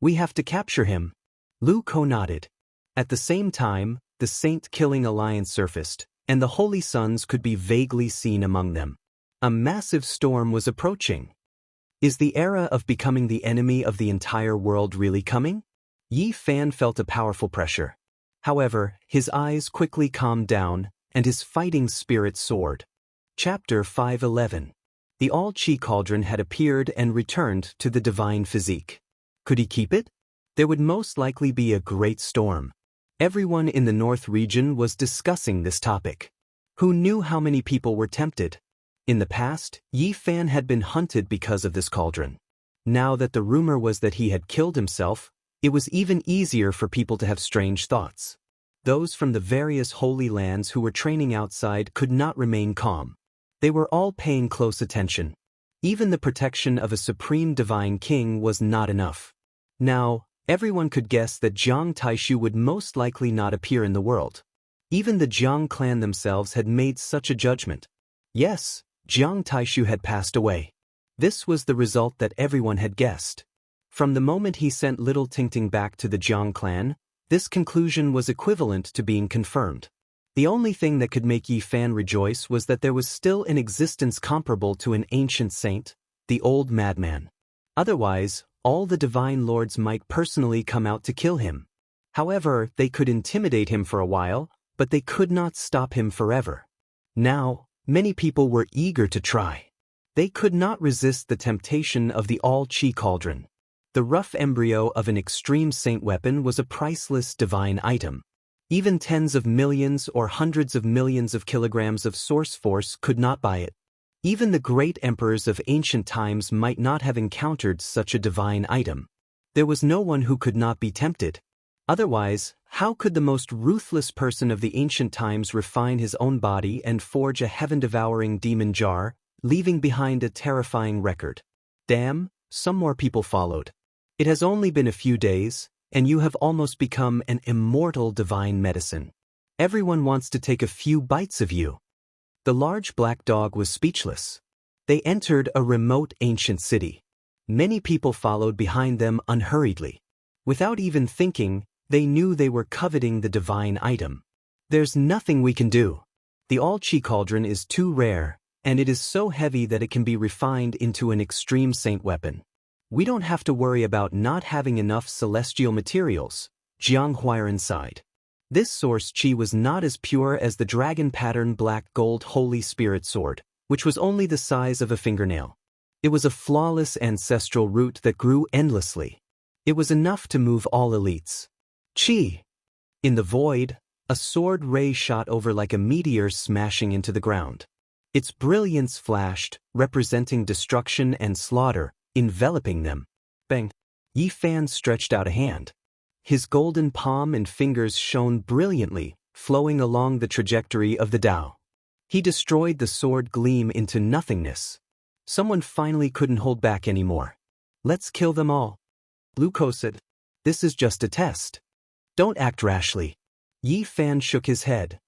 We have to capture him. Lu Ko nodded. At the same time, the saint-killing alliance surfaced, and the holy suns could be vaguely seen among them. A massive storm was approaching. Is the era of becoming the enemy of the entire world really coming? Yi Fan felt a powerful pressure. However, his eyes quickly calmed down, and his fighting spirit soared. Chapter 5:11. The All-Qi Cauldron had appeared and returned to the divine physique. Could he keep it? There would most likely be a great storm. Everyone in the North region was discussing this topic. Who knew how many people were tempted? In the past, Yi Fan had been hunted because of this cauldron. Now that the rumor was that he had killed himself, it was even easier for people to have strange thoughts. Those from the various holy lands who were training outside could not remain calm. They were all paying close attention. Even the protection of a supreme divine king was not enough. Now, everyone could guess that Jiang Taishu would most likely not appear in the world. Even the Jiang clan themselves had made such a judgment. Yes, Jiang Taishu had passed away. This was the result that everyone had guessed. From the moment he sent little Tingting back to the Jiang clan, this conclusion was equivalent to being confirmed. The only thing that could make Yi Fan rejoice was that there was still an existence comparable to an ancient saint, the old madman. Otherwise, all the divine lords might personally come out to kill him. However, they could intimidate him for a while, but they could not stop him forever. Now, many people were eager to try. They could not resist the temptation of the All-Qi Cauldron. The rough embryo of an extreme saint weapon was a priceless divine item. Even tens of millions or hundreds of millions of kilograms of source force could not buy it. Even the great emperors of ancient times might not have encountered such a divine item. There was no one who could not be tempted. Otherwise, how could the most ruthless person of the ancient times refine his own body and forge a heaven-devouring demon jar, leaving behind a terrifying record? Damn, some more people followed. It has only been a few days, and you have almost become an immortal divine medicine. Everyone wants to take a few bites of you. The large black dog was speechless. They entered a remote ancient city. Many people followed behind them unhurriedly. Without even thinking, they knew they were coveting the divine item. There's nothing we can do. The All-Qi Cauldron is too rare, and it is so heavy that it can be refined into an extreme saint weapon. We don't have to worry about not having enough celestial materials, Jiang Huairen sighed. This source Qi was not as pure as the dragon-pattern black gold Holy Spirit sword, which was only the size of a fingernail. It was a flawless ancestral root that grew endlessly. It was enough to move all elites. Qi! In the void, a sword ray shot over like a meteor smashing into the ground. Its brilliance flashed, representing destruction and slaughter, enveloping them. Bang! Yi Fan stretched out a hand. His golden palm and fingers shone brilliantly, flowing along the trajectory of the Tao. He destroyed the sword gleam into nothingness. Someone finally couldn't hold back anymore. Let's kill them all. Lu Ko said. This is just a test. Don't act rashly. Yi Fan shook his head.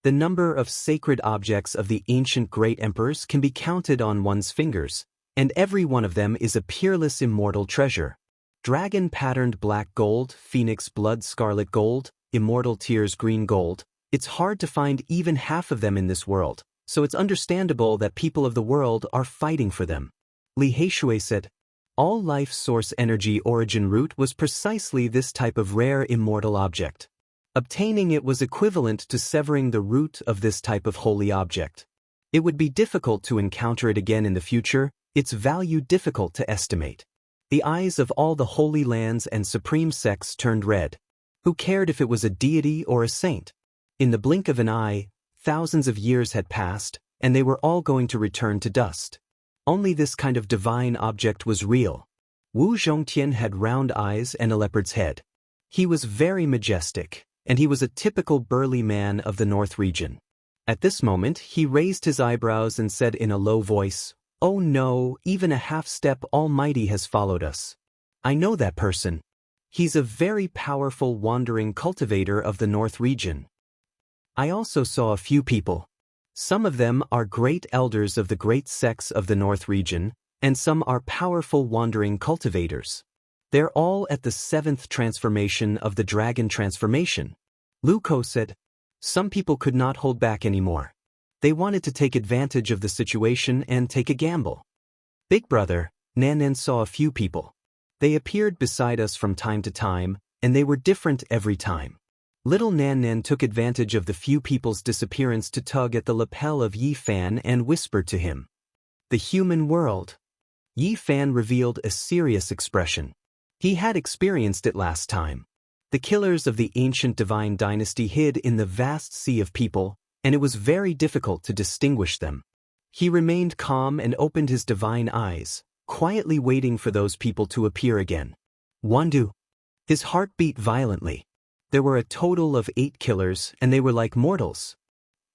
The number of sacred objects of the ancient great emperors can be counted on one's fingers, and every one of them is a peerless immortal treasure. Dragon-patterned black gold, phoenix blood scarlet gold, immortal tears green gold. It's hard to find even half of them in this world, so it's understandable that people of the world are fighting for them. Li Heishui said. All life source energy origin root was precisely this type of rare immortal object. Obtaining it was equivalent to severing the root of this type of holy object. It would be difficult to encounter it again in the future, its value difficult to estimate. The eyes of all the holy lands and supreme sects turned red. Who cared if it was a deity or a saint? In the blink of an eye, thousands of years had passed, and they were all going to return to dust. Only this kind of divine object was real. Wu Zhongtian had round eyes and a leopard's head. He was very majestic, and he was a typical burly man of the North region. At this moment, he raised his eyebrows and said in a low voice, "Oh no, even a half-step Almighty has followed us. I know that person. He's a very powerful wandering cultivator of the North region. I also saw a few people. Some of them are great elders of the great sects of the North region, and some are powerful wandering cultivators. They're all at the 7th transformation of the dragon transformation." Lu Ko said. Some people could not hold back anymore. They wanted to take advantage of the situation and take a gamble. Big brother, Nanen saw a few people. They appeared beside us from time to time, and they were different every time. Little Nanen took advantage of the few people's disappearance to tug at the lapel of Yi Fan and whispered to him. The human world. Yi Fan revealed a serious expression. He had experienced it last time. The killers of the ancient divine dynasty hid in the vast sea of people, and it was very difficult to distinguish them. He remained calm and opened his divine eyes, quietly waiting for those people to appear again. Wandu. His heart beat violently. There were a total of 8 killers, and they were like mortals.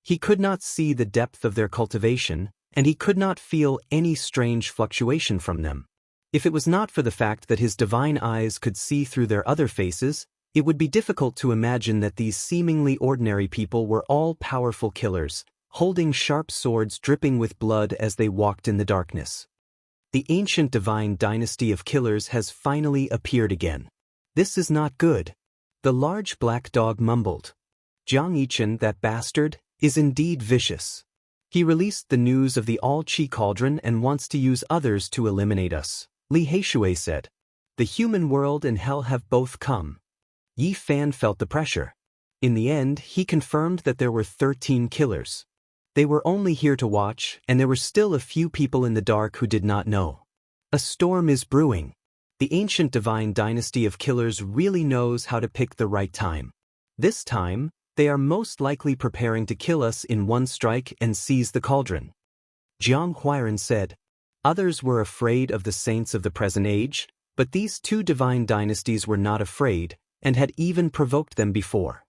He could not see the depth of their cultivation, and he could not feel any strange fluctuation from them. If it was not for the fact that his divine eyes could see through their other faces, it would be difficult to imagine that these seemingly ordinary people were all powerful killers, holding sharp swords dripping with blood as they walked in the darkness. The ancient divine dynasty of killers has finally appeared again. This is not good. The large black dog mumbled. Jianghu, that bastard, is indeed vicious. He released the news of the All-Chi Cauldron and wants to use others to eliminate us. Li Heishui said. The human world and hell have both come. Yi Fan felt the pressure. In the end, he confirmed that there were 13 killers. They were only here to watch, and there were still a few people in the dark who did not know. A storm is brewing. The ancient divine dynasty of killers really knows how to pick the right time. This time, they are most likely preparing to kill us in one strike and seize the cauldron. Jianghu said. Others were afraid of the saints of the present age, but these 2 divine dynasties were not afraid, and had even provoked them before.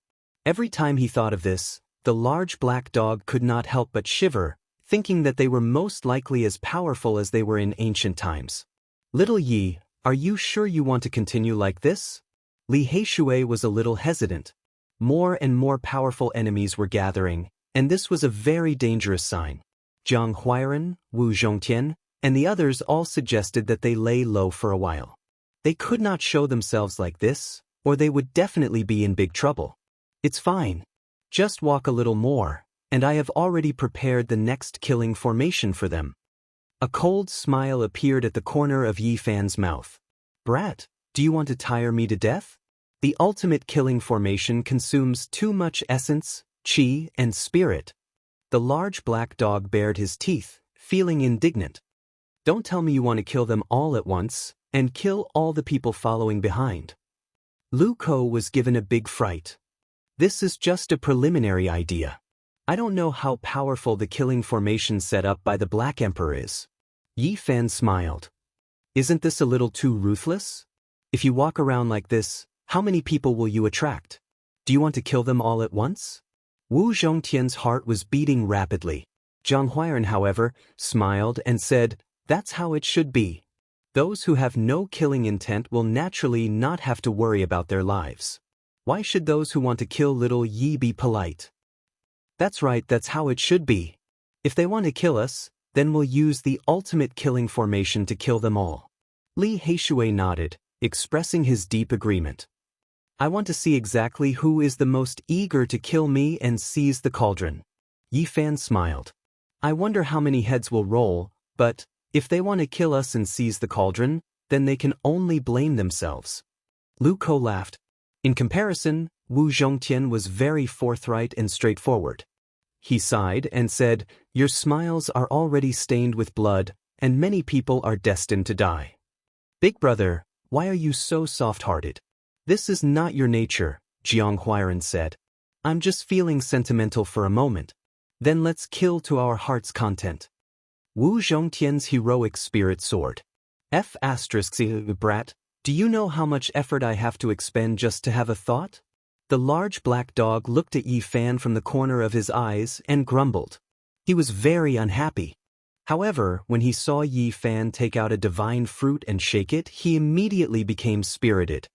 Every time he thought of this, the large black dog could not help but shiver, thinking that they were most likely as powerful as they were in ancient times. Little Yi, are you sure you want to continue like this? Li Heishui was a little hesitant. More and more powerful enemies were gathering, and this was a very dangerous sign. Jiang Huairen, Wu Zhongtian, and the others all suggested that they lay low for a while. They could not show themselves like this, or they would definitely be in big trouble. It's fine. Just walk a little more, and I have already prepared the next killing formation for them. A cold smile appeared at the corner of Yi Fan's mouth. Brat, do you want to tire me to death? The ultimate killing formation consumes too much essence, chi, and spirit. The large black dog bared his teeth, feeling indignant. Don't tell me you want to kill them all at once, and kill all the people following behind. Lu Ko was given a big fright. This is just a preliminary idea. I don't know how powerful the killing formation set up by the Black Emperor is. Yi Fan smiled. Isn't this a little too ruthless? If you walk around like this, How many people will you attract? Do you want to kill them all at once? Wu Zhongtian's heart was beating rapidly. Jiang Huairan, however, smiled and said, "That's how it should be. Those who have no killing intent will naturally not have to worry about their lives. Why should those who want to kill little Yi be polite?" "That's right, that's how it should be. If they want to kill us, then we'll use the ultimate killing formation to kill them all." Li Heishui nodded, expressing his deep agreement. "I want to see exactly who is the most eager to kill me and seize the cauldron." Yi Fan smiled. "I wonder how many heads will roll, but if they want to kill us and seize the cauldron, then they can only blame themselves." Lu Ko laughed. In comparison, Wu Zhongtian was very forthright and straightforward. He sighed and said, "Your smiles are already stained with blood, and many people are destined to die. Big brother, why are you so soft-hearted? This is not your nature," Jiang Huairan said. "I'm just feeling sentimental for a moment. Then let's kill to our heart's content." Wu Zhongtian's heroic spirit soared. Brat, do you know how much effort I have to expend just to have a thought? The large black dog looked at Yi Fan from the corner of his eyes and grumbled. He was very unhappy. However, when he saw Yi Fan take out a divine fruit and shake it, he immediately became spirited.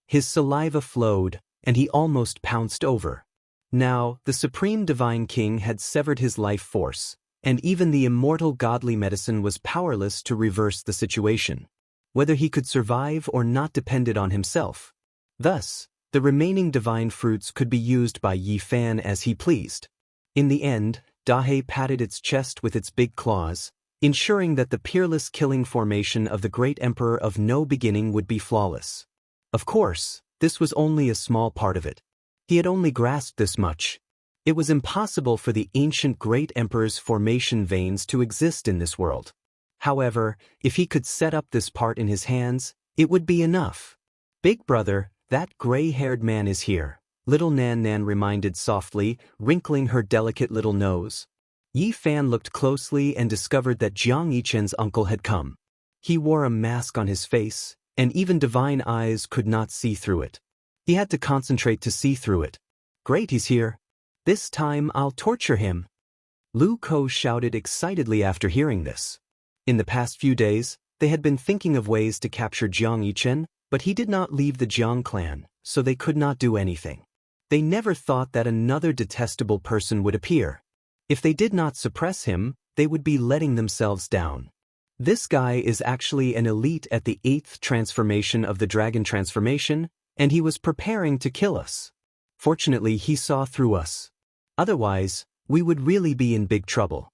His saliva flowed, and he almost pounced over. Now, the Supreme Divine King had severed his life force, and even the immortal godly medicine was powerless to reverse the situation. Whether he could survive or not depended on himself. Thus, the remaining divine fruits could be used by Yi Fan as he pleased. In the end, Dahe patted its chest with its big claws, ensuring that the peerless killing formation of the great emperor of no beginning would be flawless. Of course, this was only a small part of it. He had only grasped this much. It was impossible for the ancient great emperor's formation veins to exist in this world. However, if he could set up this part in his hands, it would be enough. "Big brother, that gray-haired man is here," little Nan Nan reminded softly, wrinkling her delicate little nose. Yi Fan looked closely and discovered that Jiang Yichen's uncle had come. He wore a mask on his face, and even divine eyes could not see through it. He had to concentrate to see through it. "Great, he's here. This time I'll torture him." Lu Ko shouted excitedly after hearing this. In the past few days, they had been thinking of ways to capture Jiang Yichen, but he did not leave the Jiang clan, so they could not do anything. They never thought that another detestable person would appear. If they did not suppress him, they would be letting themselves down. This guy is actually an elite at the 8th transformation of the dragon transformation, and he was preparing to kill us. Fortunately, he saw through us. Otherwise, we would really be in big trouble.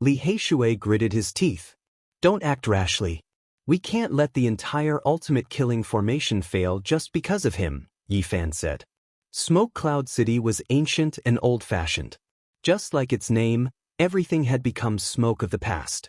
Li Heishui gritted his teeth. "Don't act rashly. We can't let the entire ultimate killing formation fail just because of him," Yi Fan said. Smoke Cloud City was ancient and old-fashioned. Just like its name, everything had become smoke of the past.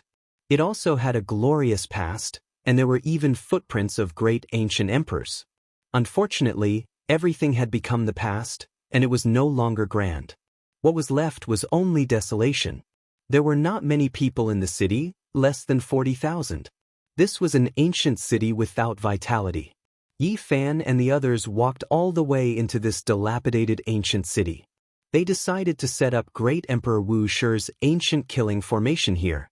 It also had a glorious past, and there were even footprints of great ancient emperors. Unfortunately, everything had become the past, and it was no longer grand. What was left was only desolation. There were not many people in the city, less than 40,000. This was an ancient city without vitality. Yi Fan and the others walked all the way into this dilapidated ancient city. They decided to set up Great Emperor Wu Shi's ancient killing formation here.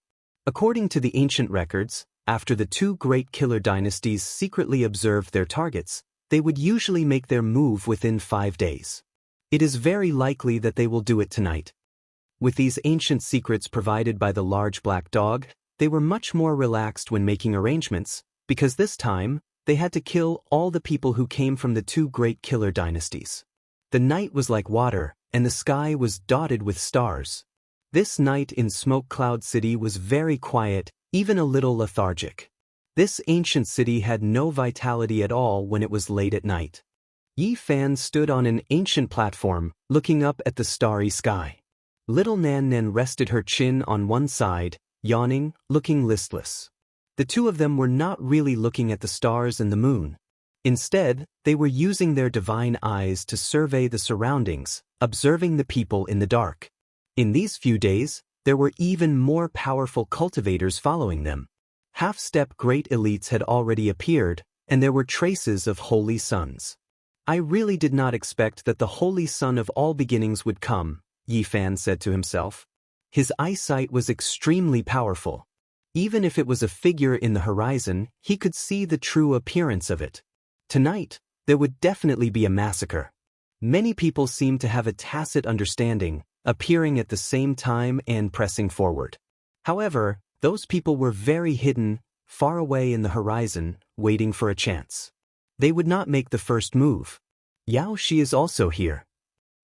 According to the ancient records, after the two great killer dynasties secretly observed their targets, they would usually make their move within 5 days. It is very likely that they will do it tonight. With these ancient secrets provided by the large black dog, they were much more relaxed when making arrangements, because this time, they had to kill all the people who came from the two great killer dynasties. The night was like water, and the sky was dotted with stars. This night in Smoke Cloud City was very quiet, even a little lethargic. This ancient city had no vitality at all when it was late at night. Yi Fan stood on an ancient platform, looking up at the starry sky. Little Nan Nan rested her chin on one side, yawning, looking listless. The two of them were not really looking at the stars and the moon. Instead, they were using their divine eyes to survey the surroundings, observing the people in the dark. In these few days, there were even more powerful cultivators following them. Half-step great elites had already appeared, and there were traces of holy sons. I really did not expect that the Holy Son of all beginnings would come, Yi Fan said to himself. His eyesight was extremely powerful. Even if it was a figure in the horizon, he could see the true appearance of it. Tonight, there would definitely be a massacre. Many people seemed to have a tacit understanding, appearing at the same time and pressing forward. However, those people were very hidden, far away in the horizon, waiting for a chance. They would not make the first move. Yao Shi is also here.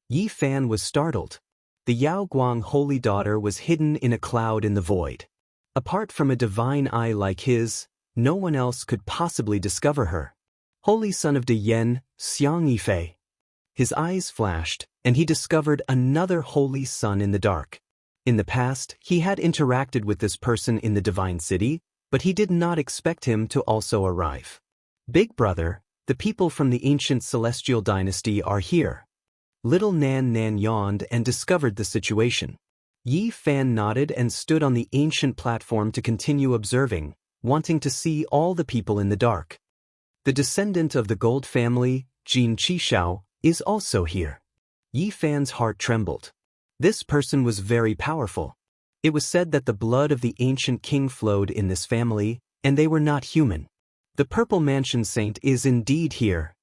Yi Fan was startled. The Yao Guang holy daughter was hidden in a cloud in the void. Apart from a divine eye like his, no one else could possibly discover her. Holy son of De Yen, Xiang Yifei. His eyes flashed, and he discovered another holy son in the dark. In the past, he had interacted with this person in the divine city, but he did not expect him to also arrive. Big brother, the people from the ancient celestial dynasty are here. Little Nan Nan yawned and discovered the situation. Yi Fan nodded and stood on the ancient platform to continue observing, wanting to see all the people in the dark. The descendant of the gold family, Jin Qishao, is also here. Yi Fan's heart trembled. This person was very powerful. It was said that the blood of the ancient king flowed in this family, and they were not human. The Purple Mansion Saint is indeed here.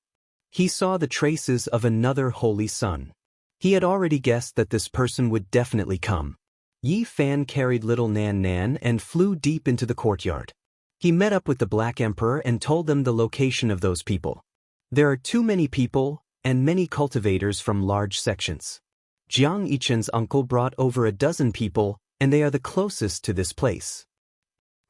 He saw the traces of another holy son. He had already guessed that this person would definitely come. Yi Fan carried little Nan Nan and flew deep into the courtyard. He met up with the Black Emperor and told them the location of those people. There are too many people, and many cultivators from large sections. Jiang Yichen's uncle brought over a dozen people, and they are the closest to this place.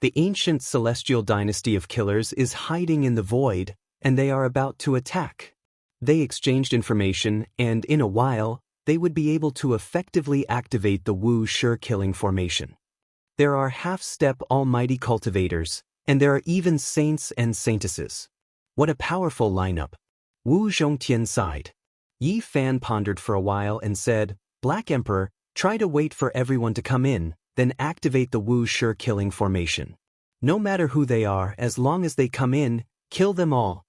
The ancient celestial dynasty of killers is hiding in the void, and they are about to attack. They exchanged information, and in a while, they would be able to effectively activate the Wuxia killing formation. There are half-step almighty cultivators, and there are even saints and saintesses. What a powerful lineup. Wu Zhongtian sighed. Yi Fan pondered for a while and said, Black Emperor, try to wait for everyone to come in, then activate the Wuxia killing formation. No matter who they are, as long as they come in, kill them all.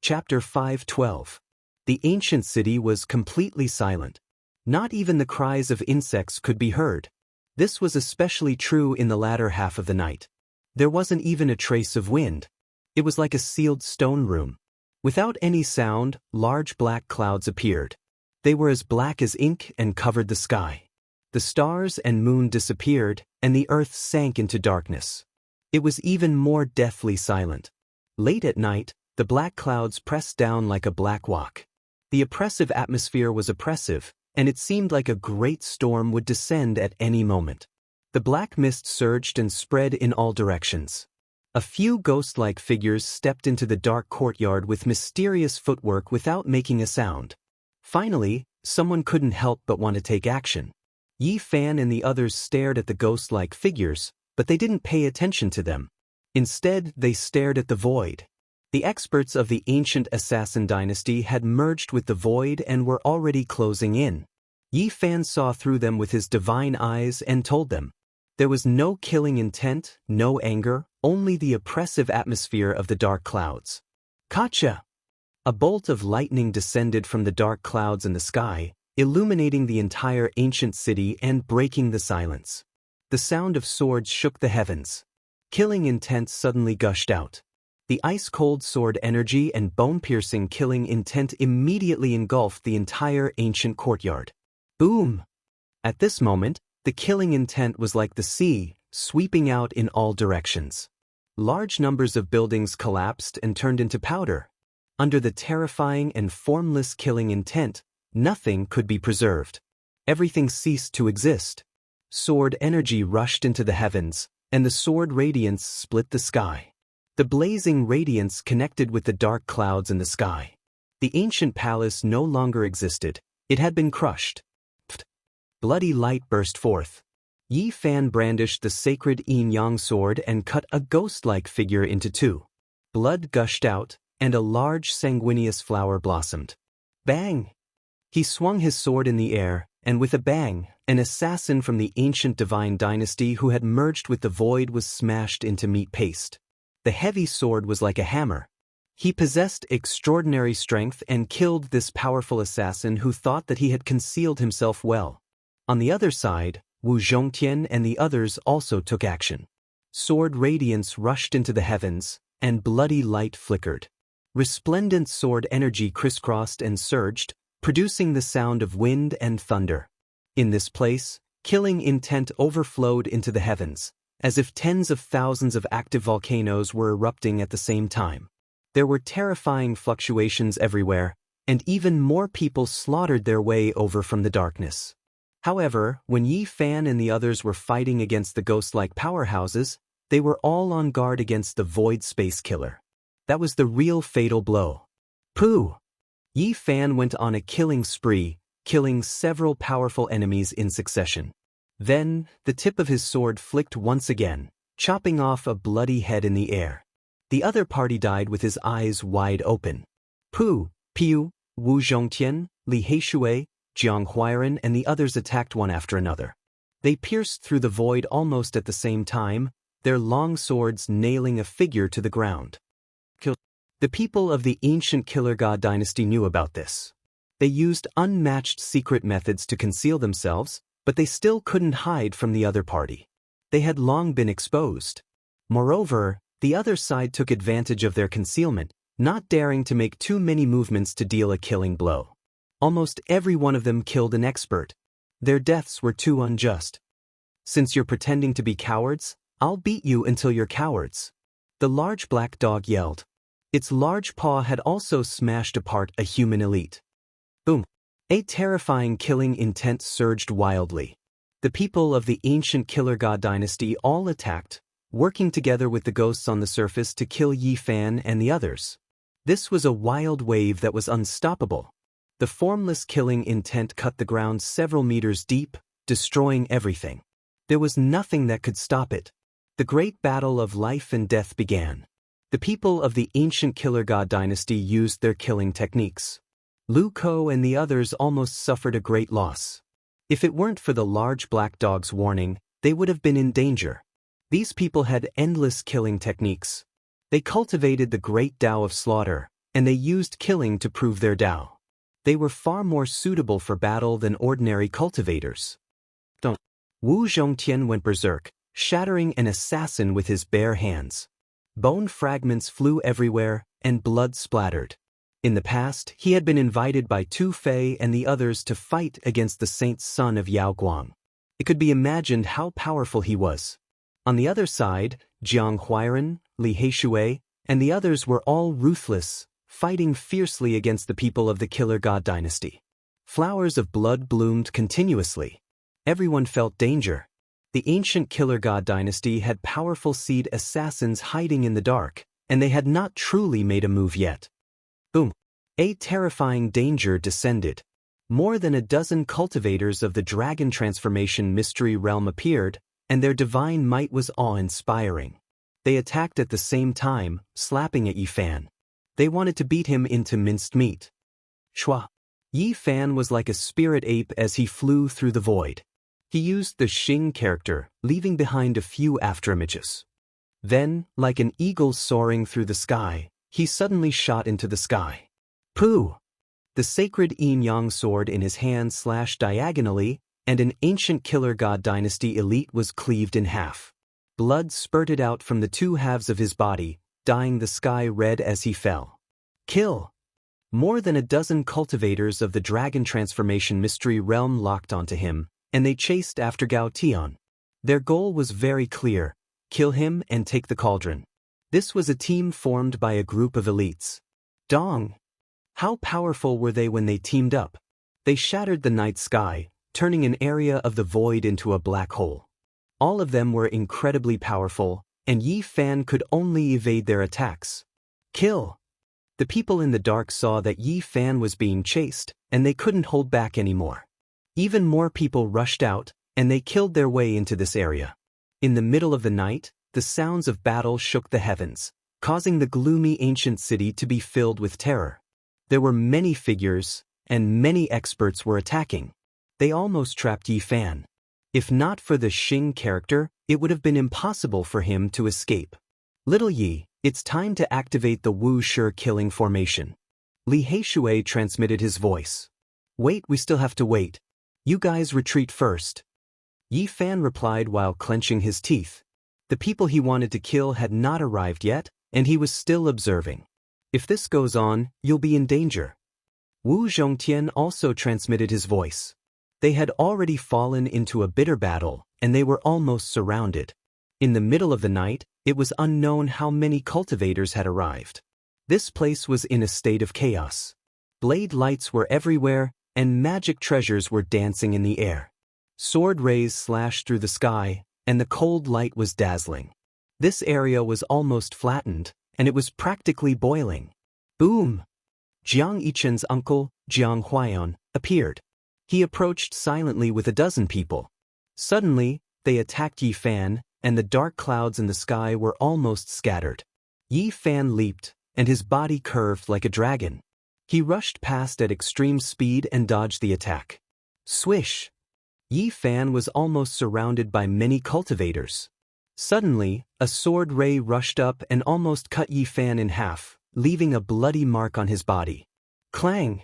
Chapter 5:12. The ancient city was completely silent. Not even the cries of insects could be heard. This was especially true in the latter half of the night. There wasn't even a trace of wind. It was like a sealed stone room. Without any sound, large black clouds appeared. They were as black as ink and covered the sky. The stars and moon disappeared, and the earth sank into darkness. It was even more deathly silent. Late at night, the black clouds pressed down like a black wall. The oppressive atmosphere was oppressive, and it seemed like a great storm would descend at any moment. The black mist surged and spread in all directions. A few ghost-like figures stepped into the dark courtyard with mysterious footwork without making a sound. Finally, someone couldn't help but want to take action. Yi Fan and the others stared at the ghost-like figures, but they didn't pay attention to them. Instead, they stared at the void. The experts of the ancient assassin dynasty had merged with the void and were already closing in. Yi Fan saw through them with his divine eyes and told them. There was no killing intent, no anger, only the oppressive atmosphere of the dark clouds. Gotcha! A bolt of lightning descended from the dark clouds in the sky, illuminating the entire ancient city and breaking the silence. The sound of swords shook the heavens. Killing intent suddenly gushed out. The ice-cold sword energy and bone-piercing killing intent immediately engulfed the entire ancient courtyard. Boom! At this moment, the killing intent was like the sea, sweeping out in all directions. Large numbers of buildings collapsed and turned into powder. Under the terrifying and formless killing intent, nothing could be preserved. Everything ceased to exist. Sword energy rushed into the heavens, and the sword radiance split the sky. The blazing radiance connected with the dark clouds in the sky. The ancient palace no longer existed. It had been crushed. Bloody light burst forth. Yi Fan brandished the sacred yin-yang sword and cut a ghost-like figure into two. Blood gushed out, and a large sanguineous flower blossomed. Bang! He swung his sword in the air, and with a bang, an assassin from the ancient divine dynasty who had merged with the void was smashed into meat paste. The heavy sword was like a hammer. He possessed extraordinary strength and killed this powerful assassin who thought that he had concealed himself well. On the other side, Wu Zhongtian and the others also took action. Sword radiance rushed into the heavens, and bloody light flickered. Resplendent sword energy crisscrossed and surged, producing the sound of wind and thunder. In this place, killing intent overflowed into the heavens, as if tens of thousands of active volcanoes were erupting at the same time. There were terrifying fluctuations everywhere, and even more people slaughtered their way over from the darkness. However, when Yi Fan and the others were fighting against the ghost-like powerhouses, they were all on guard against the Void Space Killer. That was the real fatal blow. Pooh! Yi Fan went on a killing spree, killing several powerful enemies in succession. Then, the tip of his sword flicked once again, chopping off a bloody head in the air. The other party died with his eyes wide open. Pu, Piu, Wu Zhongtian, Li Heishui, Jianghu and the others attacked one after another. They pierced through the void almost at the same time, their long swords nailing a figure to the ground. The people of the ancient Killer God dynasty knew about this. They used unmatched secret methods to conceal themselves, but they still couldn't hide from the other party. They had long been exposed. Moreover, the other side took advantage of their concealment, not daring to make too many movements to deal a killing blow. Almost every one of them killed an expert. Their deaths were too unjust. Since you're pretending to be cowards, I'll beat you until you're cowards. The large black dog yelled. Its large paw had also smashed apart a human elite. Boom! A terrifying killing intent surged wildly. The people of the ancient Killer God dynasty all attacked, working together with the ghosts on the surface to kill Yi Fan and the others. This was a wild wave that was unstoppable. The formless killing intent cut the ground several meters deep, destroying everything. There was nothing that could stop it. The great battle of life and death began. The people of the ancient Killer God dynasty used their killing techniques. Lu Ko and the others almost suffered a great loss. If it weren't for the large black dog's warning, they would have been in danger. These people had endless killing techniques. They cultivated the great Tao of slaughter, and they used killing to prove their Tao. They were far more suitable for battle than ordinary cultivators. Wu Zhongtian went berserk, shattering an assassin with his bare hands. Bone fragments flew everywhere, and blood splattered. In the past, he had been invited by Tu Fei and the others to fight against the saint's son of Yao Guang. It could be imagined how powerful he was. On the other side, Jianghu, Li Heishui, and the others were all ruthless, fighting fiercely against the people of the Killer God dynasty. Flowers of blood bloomed continuously. Everyone felt danger. The ancient Killer God dynasty had powerful seed assassins hiding in the dark, and they had not truly made a move yet. Boom! A terrifying danger descended. More than a dozen cultivators of the Dragon Transformation Mystery Realm appeared, and their divine might was awe-inspiring. They attacked at the same time, slapping at Yi Fan. They wanted to beat him into minced meat. Shua! Yi Fan was like a spirit ape as he flew through the void. He used the Xing character, leaving behind a few afterimages. Then, like an eagle soaring through the sky, he suddenly shot into the sky. Pooh! The sacred yin-yang sword in his hand slashed diagonally, and an ancient Killer God dynasty elite was cleaved in half. Blood spurted out from the two halves of his body, dyeing the sky red as he fell. Kill! More than a dozen cultivators of the Dragon Transformation Mystery Realm locked onto him, and they chased after Gao Tian. Their goal was very clear: kill him and take the cauldron. This was a team formed by a group of elites. Dong! How powerful were they when they teamed up? They shattered the night sky, turning an area of the void into a black hole. All of them were incredibly powerful, and Yi Fan could only evade their attacks. Kill! The people in the dark saw that Yi Fan was being chased, and they couldn't hold back anymore. Even more people rushed out, and they killed their way into this area. In the middle of the night, the sounds of battle shook the heavens, causing the gloomy ancient city to be filled with terror. There were many figures, and many experts were attacking. They almost trapped Yi Fan. If not for the Xing character, it would have been impossible for him to escape. Little Yi, It's time to activate the Wuxia killing formation. Li Heishui transmitted his voice. Wait, we still have to wait. You guys retreat first. Yi Fan replied while clenching his teeth. The people he wanted to kill had not arrived yet, and he was still observing. If this goes on, you'll be in danger. Wu Zhongtian also transmitted his voice. They had already fallen into a bitter battle, and they were almost surrounded. In the middle of the night, it was unknown how many cultivators had arrived. This place was in a state of chaos. Blade lights were everywhere, and magic treasures were dancing in the air. Sword rays slashed through the sky, and the cold light was dazzling. This area was almost flattened, and it was practically boiling. Boom! Jiang Yichen's uncle, Jiang Huaiyan, appeared. He approached silently with a dozen people. Suddenly, they attacked Yi Fan, and the dark clouds in the sky were almost scattered. Yi Fan leaped, and his body curved like a dragon. He rushed past at extreme speed and dodged the attack. Swish! Yi Fan was almost surrounded by many cultivators. Suddenly, a sword ray rushed up and almost cut Yi Fan in half, leaving a bloody mark on his body. Clang!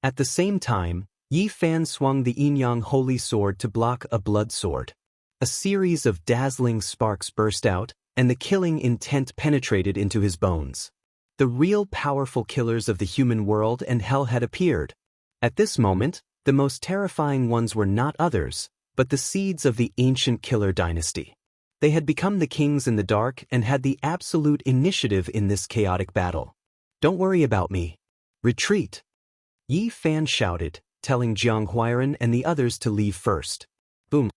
At the same time, Yi Fan swung the Yin-Yang Holy Sword to block a blood sword. A series of dazzling sparks burst out, and the killing intent penetrated into his bones. The real powerful killers of the human world and hell had appeared. At this moment, the most terrifying ones were not others, but the seeds of the ancient killer dynasty. They had become the kings in the dark and had the absolute initiative in this chaotic battle. Don't worry about me. Retreat! Yi Fan shouted, telling Jiang Huairan and the others to leave first. Boom!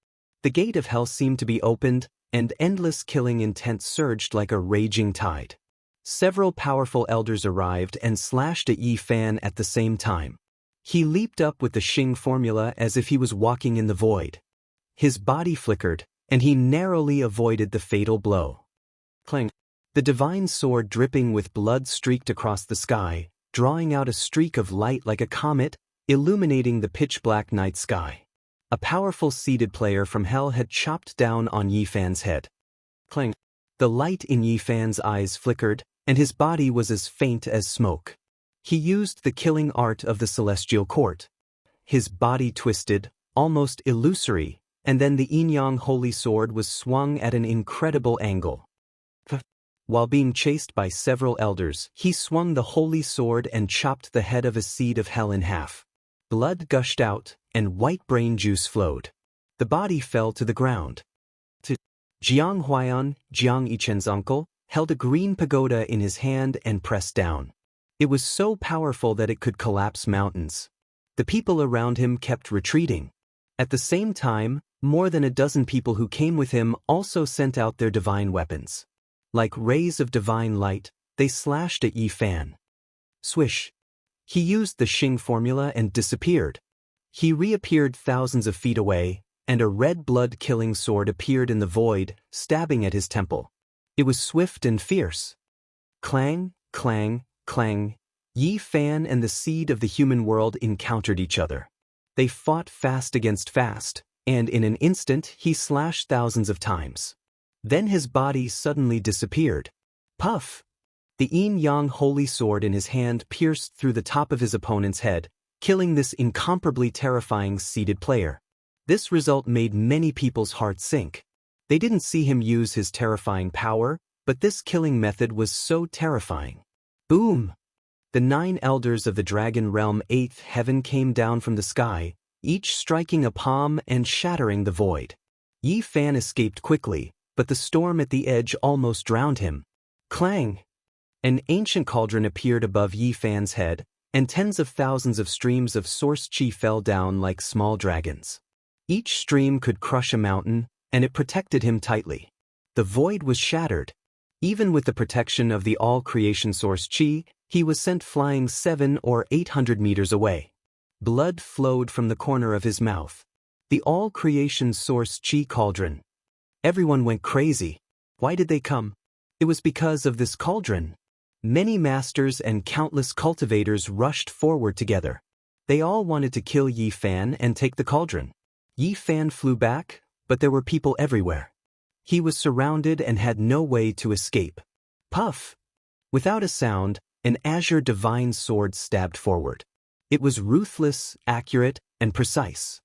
The gate of hell seemed to be opened, and endless killing intent surged like a raging tide. Several powerful elders arrived and slashed at Yi Fan at the same time. He leaped up with the Xing formula as if he was walking in the void. His body flickered, and he narrowly avoided the fatal blow. Clang! The divine sword dripping with blood streaked across the sky, drawing out a streak of light like a comet, illuminating the pitch-black night sky. A powerful seated player from hell had chopped down on Yi Fan's head. Clang! The light in Yi Fan's eyes flickered, and his body was as faint as smoke. He used the killing art of the celestial court. His body twisted, almost illusory, and then the Yin-Yang Holy Sword was swung at an incredible angle. While being chased by several elders, he swung the Holy Sword and chopped the head of a seed of hell in half. Blood gushed out, and white brain juice flowed. The body fell to the ground. Jiang Huaiyan, Jiang Yichen's uncle, held a green pagoda in his hand and pressed down. It was so powerful that it could collapse mountains. The people around him kept retreating. At the same time, more than a dozen people who came with him also sent out their divine weapons. Like rays of divine light, they slashed at Yi Fan. Swish! He used the Xing formula and disappeared. He reappeared thousands of feet away, and a red blood-killing sword appeared in the void, stabbing at his temple. It was swift and fierce. Clang, clang, clang. Yi Fan and the seed of the human world encountered each other. They fought fast against fast, and in an instant he slashed thousands of times. Then his body suddenly disappeared. Puff! The Yin-Yang Holy Sword in his hand pierced through the top of his opponent's head, killing this incomparably terrifying seated player. This result made many people's hearts sink. They didn't see him use his terrifying power, but this killing method was so terrifying. Boom! The 9 elders of the Dragon Realm 8th Heaven came down from the sky, each striking a palm and shattering the void. Yi Fan escaped quickly, but the storm at the edge almost drowned him. Clang! An ancient cauldron appeared above Yi Fan's head, and tens of thousands of streams of source chi fell down like small dragons. Each stream could crush a mountain, and it protected him tightly. The void was shattered. Even with the protection of the all-creation source chi, he was sent flying 700 or 800 meters away. Blood flowed from the corner of his mouth. The all-creation source chi cauldron. Everyone went crazy. Why did they come? It was because of this cauldron. Many masters and countless cultivators rushed forward together. They all wanted to kill Yi Fan and take the cauldron. Yi Fan flew back, but there were people everywhere. He was surrounded and had no way to escape. Puff! Without a sound, an azure divine sword stabbed forward. It was ruthless, accurate, and precise.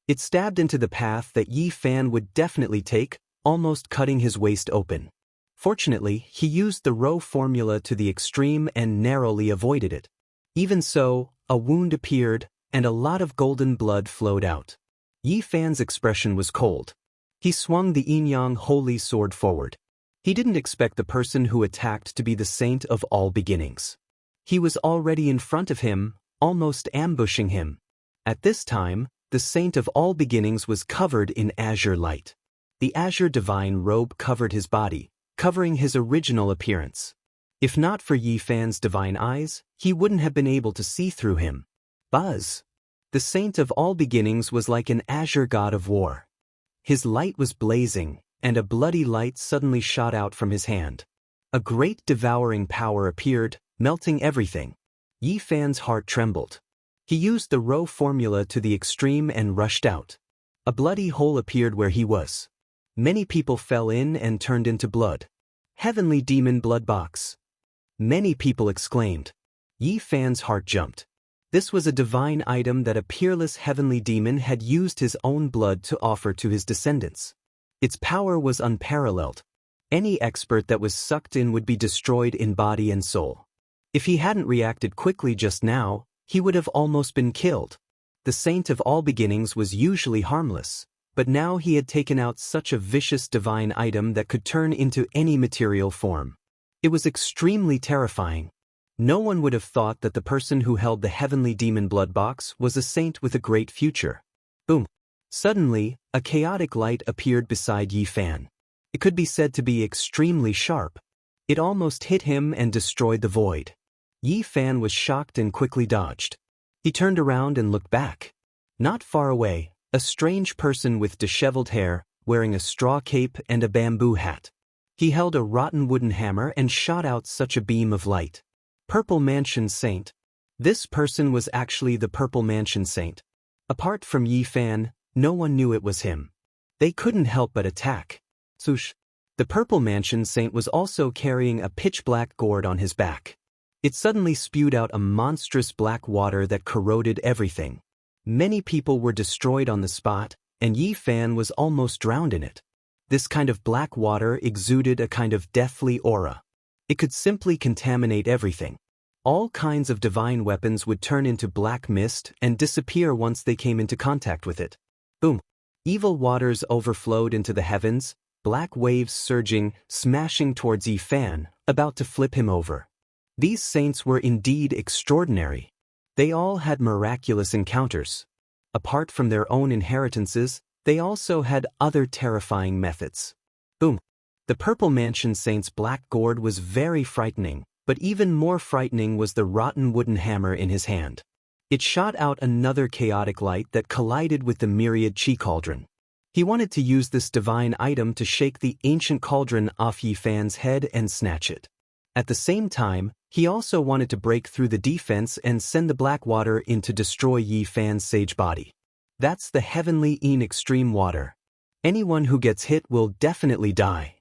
It stabbed into the path that Yi Fan would definitely take, almost cutting his waist open. Fortunately, he used the Rho formula to the extreme and narrowly avoided it. Even so, a wound appeared, and a lot of golden blood flowed out. Yi Fan's expression was cold. He swung the yin-yang holy sword forward. He didn't expect the person who attacked to be the saint of all beginnings. He was already in front of him, almost ambushing him. At this time, the saint of all beginnings was covered in azure light. The azure divine robe covered his body, covering his original appearance. If not for Yi Fan's divine eyes, he wouldn't have been able to see through him. Buzz! The saint of all beginnings was like an azure god of war. His light was blazing, and a bloody light suddenly shot out from his hand. A great devouring power appeared, melting everything. Yi Fan's heart trembled. He used the Rho formula to the extreme and rushed out. A bloody hole appeared where he was. Many people fell in and turned into blood. Heavenly demon blood box! Many people exclaimed. Yi Fan's heart jumped. This was a divine item that a peerless heavenly demon had used his own blood to offer to his descendants. Its power was unparalleled. Any expert that was sucked in would be destroyed in body and soul. If he hadn't reacted quickly just now, he would have almost been killed. The saint of all beginnings was usually harmless, but now he had taken out such a vicious divine item that could turn into any material form. It was extremely terrifying. No one would have thought that the person who held the heavenly demon blood box was a saint with a great future. Boom! Suddenly, a chaotic light appeared beside Yi Fan. It could be said to be extremely sharp. It almost hit him and destroyed the void. Yi Fan was shocked and quickly dodged. He turned around and looked back. Not far away, a strange person with disheveled hair, wearing a straw cape and a bamboo hat. He held a rotten wooden hammer and shot out such a beam of light. Purple Mansion Saint. This person was actually the Purple Mansion Saint. Apart from Yi Fan, no one knew it was him. They couldn't help but attack. Swoosh! The Purple Mansion Saint was also carrying a pitch-black gourd on his back. It suddenly spewed out a monstrous black water that corroded everything. Many people were destroyed on the spot, and Yi Fan was almost drowned in it. This kind of black water exuded a kind of deathly aura. It could simply contaminate everything. All kinds of divine weapons would turn into black mist and disappear once they came into contact with it. Boom! Evil waters overflowed into the heavens, black waves surging, smashing towards Yi Fan, about to flip him over. These saints were indeed extraordinary. They all had miraculous encounters. Apart from their own inheritances, they also had other terrifying methods. Boom! The Purple Mansion Saint's black gourd was very frightening, but even more frightening was the rotten wooden hammer in his hand. It shot out another chaotic light that collided with the myriad chi cauldron. He wanted to use this divine item to shake the ancient cauldron off Yi Fan's head and snatch it. At the same time, he also wanted to break through the defense and send the black water in to destroy Yi Fan's sage body. That's the heavenly in extreme water. Anyone who gets hit will definitely die.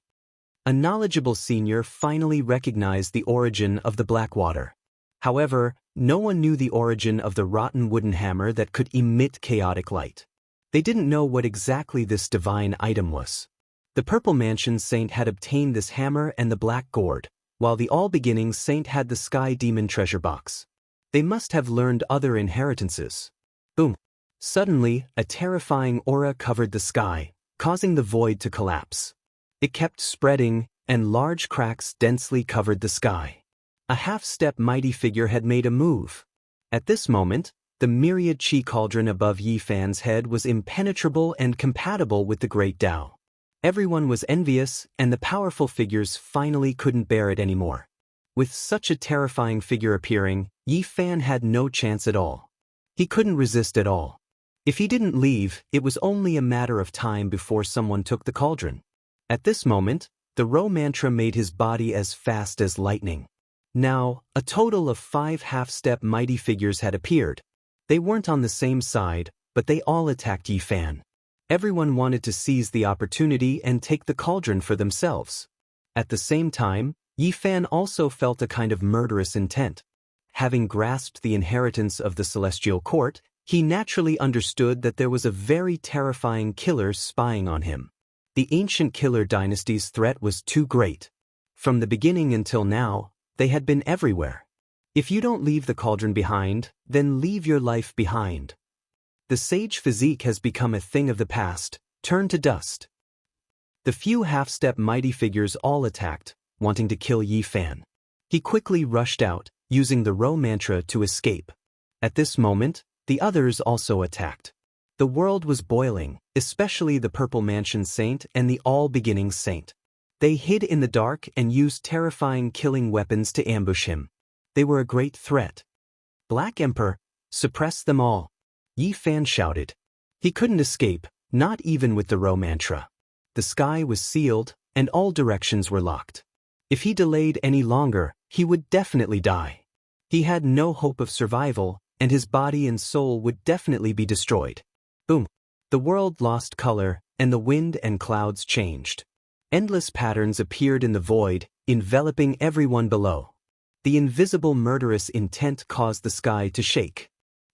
A knowledgeable senior finally recognized the origin of the black water. However, no one knew the origin of the rotten wooden hammer that could emit chaotic light. They didn't know what exactly this divine item was. The Purple Mansion Saint had obtained this hammer and the black gourd, while the All-Beginning Saint had the Sky Demon treasure box. They must have learned other inheritances. Boom! Suddenly, a terrifying aura covered the sky, causing the void to collapse. It kept spreading, and large cracks densely covered the sky. A half-step mighty figure had made a move. At this moment, the myriad chi cauldron above Yi Fan's head was impenetrable and compatible with the Great Tao. Everyone was envious, and the powerful figures finally couldn't bear it anymore. With such a terrifying figure appearing, Yi Fan had no chance at all. He couldn't resist at all. If he didn't leave, it was only a matter of time before someone took the cauldron. At this moment, the Rho mantra made his body as fast as lightning. Now, a total of 5 half-step mighty figures had appeared. They weren't on the same side, but they all attacked Yi Fan. Everyone wanted to seize the opportunity and take the cauldron for themselves. At the same time, Yi Fan also felt a kind of murderous intent. Having grasped the inheritance of the celestial court, he naturally understood that there was a very terrifying killer spying on him. The ancient killer dynasty's threat was too great. From the beginning until now, they had been everywhere. If you don't leave the cauldron behind, then leave your life behind. The sage physique has become a thing of the past, turned to dust. The few half-step mighty figures all attacked, wanting to kill Yi Fan. He quickly rushed out, using the Ro mantra to escape. At this moment, the others also attacked. The world was boiling, especially the Purple Mansion Saint and the All-Beginning Saint. They hid in the dark and used terrifying killing weapons to ambush him. They were a great threat. Black Emperor, suppress them all. Yi Fan shouted. He couldn't escape, not even with the Ro mantra. The sky was sealed, and all directions were locked. If he delayed any longer, he would definitely die. He had no hope of survival, and his body and soul would definitely be destroyed. Boom! The world lost color, and the wind and clouds changed. Endless patterns appeared in the void, enveloping everyone below. The invisible murderous intent caused the sky to shake.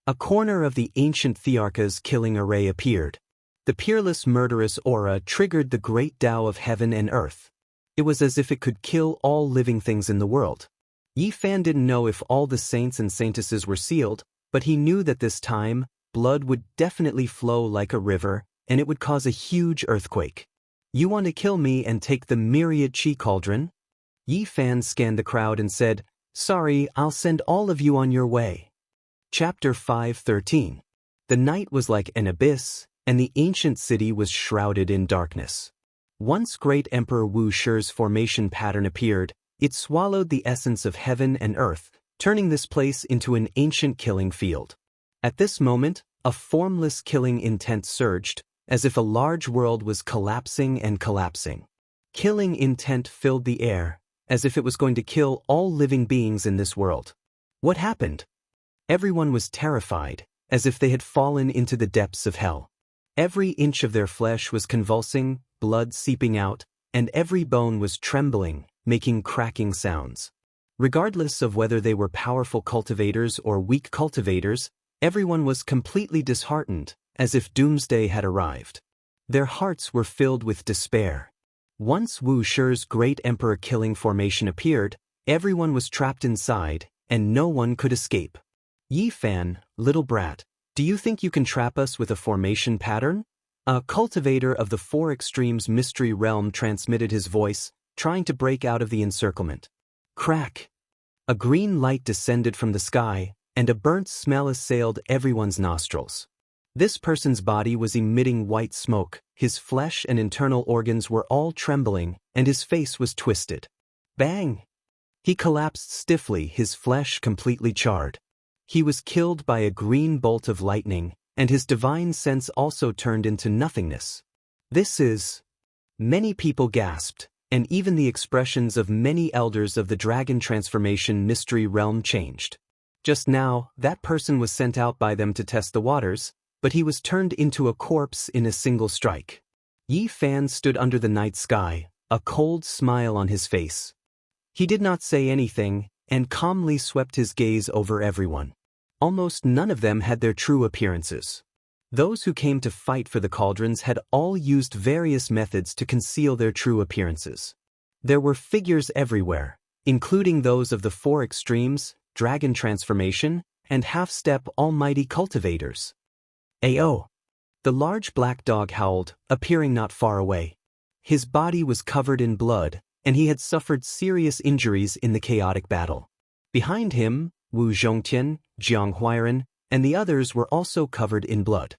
A corner of the ancient Thearka's killing array appeared. The peerless murderous aura triggered the great Tao of heaven and earth. It was as if it could kill all living things in the world. Yi Fan didn't know if all the saints and saintesses were sealed, but he knew that this time, blood would definitely flow like a river, and it would cause a huge earthquake. You want to kill me and take the myriad chi cauldron? Yi Fan scanned the crowd and said, sorry, I'll send all of you on your way. Chapter 5:13. The night was like an abyss, and the ancient city was shrouded in darkness. Once great Emperor Wuxia's formation pattern appeared, it swallowed the essence of heaven and earth, turning this place into an ancient killing field. At this moment, a formless killing intent surged, as if a large world was collapsing and collapsing. Killing intent filled the air, as if it was going to kill all living beings in this world. What happened? Everyone was terrified, as if they had fallen into the depths of hell. Every inch of their flesh was convulsing, blood seeping out, and every bone was trembling, making cracking sounds. Regardless of whether they were powerful cultivators or weak cultivators, everyone was completely disheartened, as if doomsday had arrived. Their hearts were filled with despair. Once Wuxia's great emperor killing formation appeared, everyone was trapped inside, and no one could escape. Yi Fan, little brat, do you think you can trap us with a formation pattern? A cultivator of the Four Extremes mystery realm transmitted his voice, trying to break out of the encirclement. Crack! A green light descended from the sky, and a burnt smell assailed everyone's nostrils. This person's body was emitting white smoke, his flesh and internal organs were all trembling, and his face was twisted. Bang! He collapsed stiffly, his flesh completely charred. He was killed by a green bolt of lightning, and his divine sense also turned into nothingness. This is... Many people gasped, and even the expressions of many elders of the dragon transformation mystery realm changed. Just now, that person was sent out by them to test the waters, but he was turned into a corpse in a single strike. Yi Fan stood under the night sky, a cold smile on his face. He did not say anything, and calmly swept his gaze over everyone. Almost none of them had their true appearances. Those who came to fight for the cauldrons had all used various methods to conceal their true appearances. There were figures everywhere, including those of the Four Extremes, Dragon Transformation, and Half-Step Almighty Cultivators. Ayo! The large black dog howled, appearing not far away. His body was covered in blood, and he had suffered serious injuries in the chaotic battle. Behind him, Wu Zhongtian, Jianghu, and the others were also covered in blood.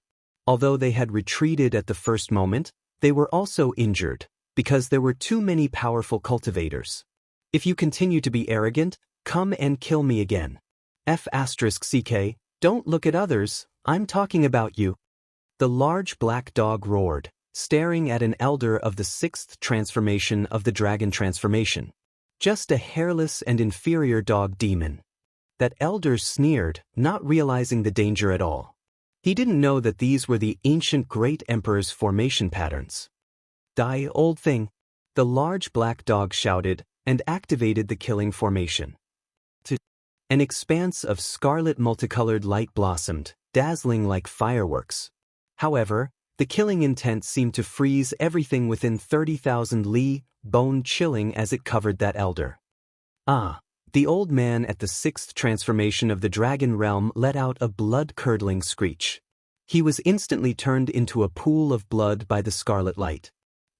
Although they had retreated at the first moment, they were also injured, because there were too many powerful cultivators. If you continue to be arrogant, come and kill me again. F***CK, don't look at others, I'm talking about you. The large black dog roared, staring at an elder of the sixth transformation of the dragon transformation. Just a hairless and inferior dog demon. That elder sneered, not realizing the danger at all. He didn't know that these were the ancient great emperor's formation patterns. Die, old thing! The large black dog shouted, and activated the killing formation. An expanse of scarlet multicolored light blossomed, dazzling like fireworks. However, the killing intent seemed to freeze everything within 30,000 li, bone-chilling as it covered that elder. Ah! The old man at the sixth transformation of the dragon realm let out a blood-curdling screech. He was instantly turned into a pool of blood by the scarlet light.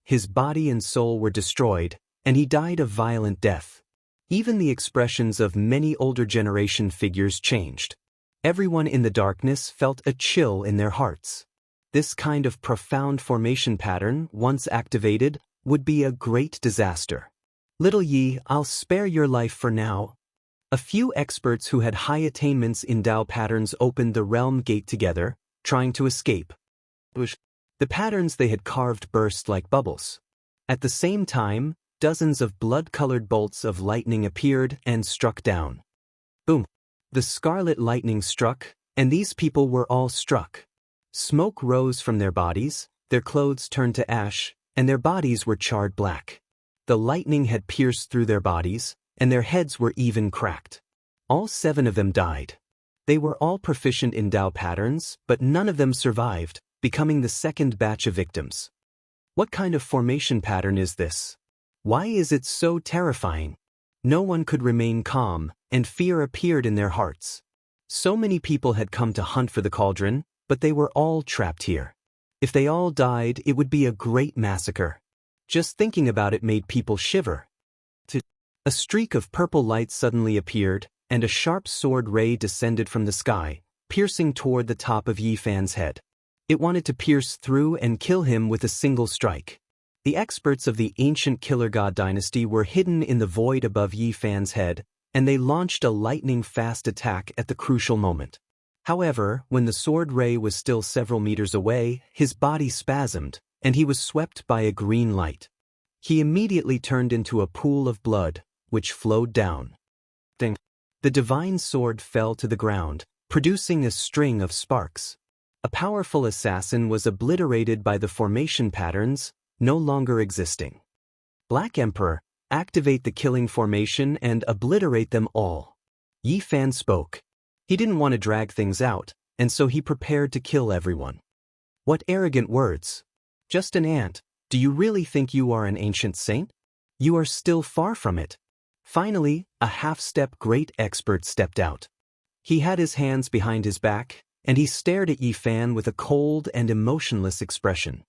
His body and soul were destroyed, and he died a violent death. Even the expressions of many older generation figures changed. Everyone in the darkness felt a chill in their hearts. This kind of profound formation pattern, once activated, would be a great disaster. Little Yi, I'll spare your life for now. A few experts who had high attainments in Dao patterns opened the realm gate together, trying to escape. The patterns they had carved burst like bubbles. At the same time, dozens of blood-colored bolts of lightning appeared and struck down. Boom! The scarlet lightning struck, and these people were all struck. Smoke rose from their bodies, their clothes turned to ash, and their bodies were charred black. The lightning had pierced through their bodies, and their heads were even cracked. All 7 of them died. They were all proficient in Dao patterns, but none of them survived, becoming the second batch of victims. What kind of formation pattern is this? Why is it so terrifying? No one could remain calm, and fear appeared in their hearts. So many people had come to hunt for the cauldron, but they were all trapped here. If they all died, it would be a great massacre. Just thinking about it made people shiver. A streak of purple light suddenly appeared, and a sharp sword ray descended from the sky, piercing toward the top of Yi Fan's head. It wanted to pierce through and kill him with a single strike. The experts of the ancient Killer God dynasty were hidden in the void above Yi Fan's head, and they launched a lightning-fast attack at the crucial moment. However, when the sword ray was still several meters away, his body spasmed, and he was swept by a green light. He immediately turned into a pool of blood, which flowed down. Ding! The divine sword fell to the ground, producing a string of sparks. A powerful assassin was obliterated by the formation patterns, no longer existing. Black Emperor, activate the killing formation and obliterate them all. Yi Fan spoke. He didn't want to drag things out, and so he prepared to kill everyone. What arrogant words! Just an ant. Do you really think you are an ancient saint? You are still far from it. Finally, a half-step great expert stepped out. He had his hands behind his back, and he stared at Yi Fan with a cold and emotionless expression.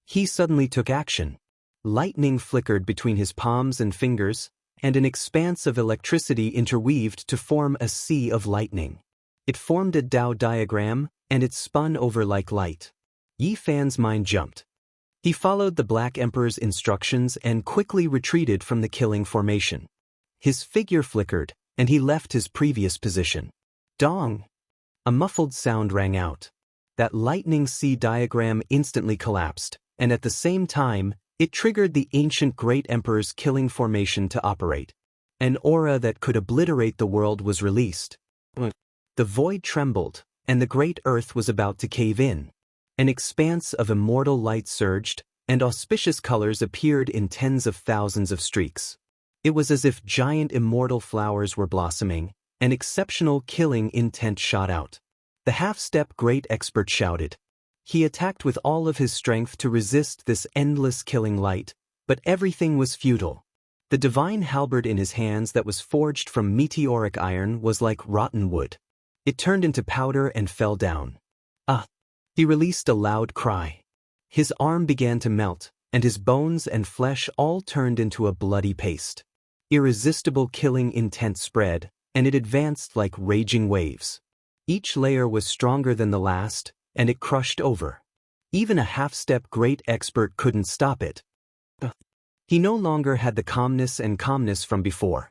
He suddenly took action. Lightning flickered between his palms and fingers, and an expanse of electricity interweaved to form a sea of lightning. It formed a Dao diagram, and it spun over like light. Yi Fan's mind jumped. He followed the Black Emperor's instructions and quickly retreated from the killing formation. His figure flickered, and he left his previous position. Dong! A muffled sound rang out. That lightning sea diagram instantly collapsed, and at the same time, it triggered the ancient Great Emperor's killing formation to operate. An aura that could obliterate the world was released. The void trembled, and the great earth was about to cave in. An expanse of immortal light surged, and auspicious colors appeared in tens of thousands of streaks. It was as if giant immortal flowers were blossoming, and exceptional killing intent shot out. The half-step great expert shouted. He attacked with all of his strength to resist this endless killing light, but everything was futile. The divine halberd in his hands that was forged from meteoric iron was like rotten wood. It turned into powder and fell down. Ah! He released a loud cry. His arm began to melt, and his bones and flesh all turned into a bloody paste. Irresistible killing intent spread, and it advanced like raging waves. Each layer was stronger than the last, and it crushed over. Even a half-step great expert couldn't stop it. He no longer had the calmness from before.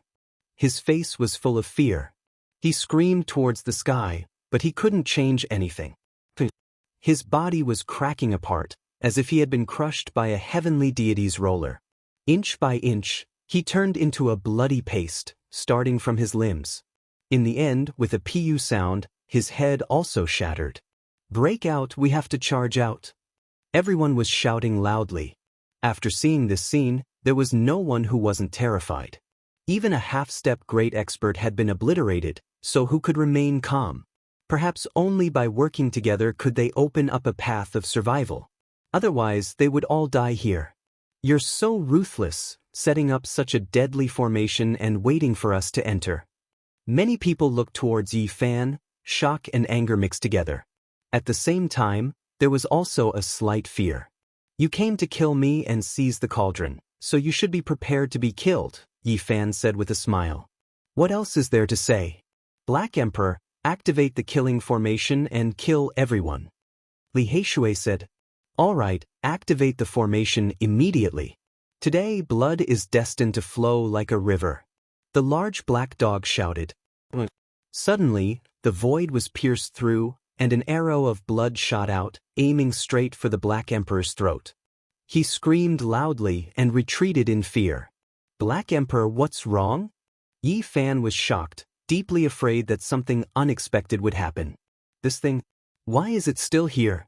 His face was full of fear. He screamed towards the sky, but he couldn't change anything. His body was cracking apart, as if he had been crushed by a heavenly deity's roller. Inch by inch, he turned into a bloody paste, starting from his limbs. In the end, with a pu sound, his head also shattered. Break out, we have to charge out. Everyone was shouting loudly. After seeing this scene, There was no one who wasn't terrified. Even a half-step great expert had been obliterated, so who could remain calm? Perhaps only by working together could they open up a path of survival. Otherwise, they would all die here. You're so ruthless, setting up such a deadly formation and waiting for us to enter. Many people looked towards Yi Fan, shock and anger mixed together. At the same time, there was also a slight fear. You came to kill me and seize the cauldron, so you should be prepared to be killed, Yi Fan said with a smile. What else is there to say? Black Emperor, activate the killing formation and kill everyone. Li Heishui said. All right, activate the formation immediately. Today blood is destined to flow like a river. The large black dog shouted. Suddenly, the void was pierced through, and an arrow of blood shot out, aiming straight for the Black Emperor's throat. He screamed loudly and retreated in fear. Black Emperor, what's wrong? Yi Fan was shocked, deeply afraid that something unexpected would happen. This thing, why is it still here?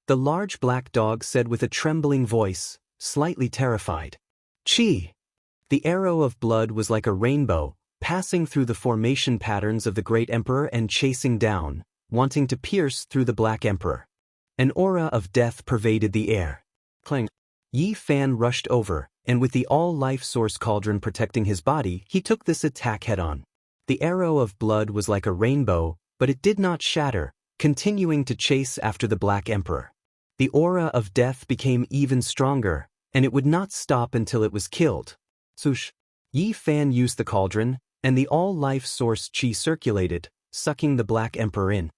The large black dog said with a trembling voice, slightly terrified. Chi! The arrow of blood was like a rainbow, passing through the formation patterns of the Great Emperor and chasing down, wanting to pierce through the Black Emperor. An aura of death pervaded the air. Clang! Yi Fan rushed over, and with the all-life source cauldron protecting his body, he took this attack head-on. The arrow of blood was like a rainbow, but it did not shatter, continuing to chase after the Black Emperor. The aura of death became even stronger, and it would not stop until it was killed. Swoosh! Yi Fan used the cauldron, and the all-life source qi circulated, sucking the Black Emperor in.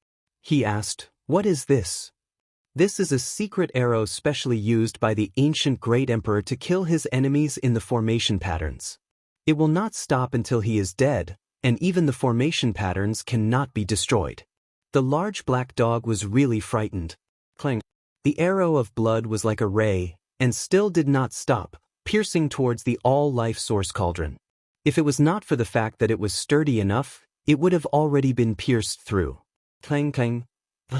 He asked, "What is this?" This is a secret arrow specially used by the ancient Great Emperor to kill his enemies in the formation patterns. It will not stop until he is dead, and even the formation patterns cannot be destroyed. The large black dog was really frightened. Clang! The arrow of blood was like a ray, and still did not stop, piercing towards the all-life source cauldron. If it was not for the fact that it was sturdy enough, it would have already been pierced through. Clang clang.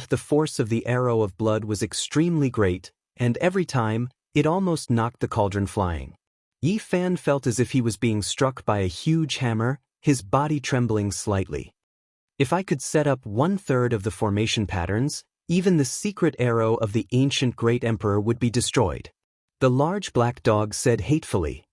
The force of the arrow of blood was extremely great, and every time, it almost knocked the cauldron flying. Yi Fan felt as if he was being struck by a huge hammer, his body trembling slightly. If I could set up 1/3 of the formation patterns, even the secret arrow of the ancient Great Emperor would be destroyed. The large black dog said hatefully.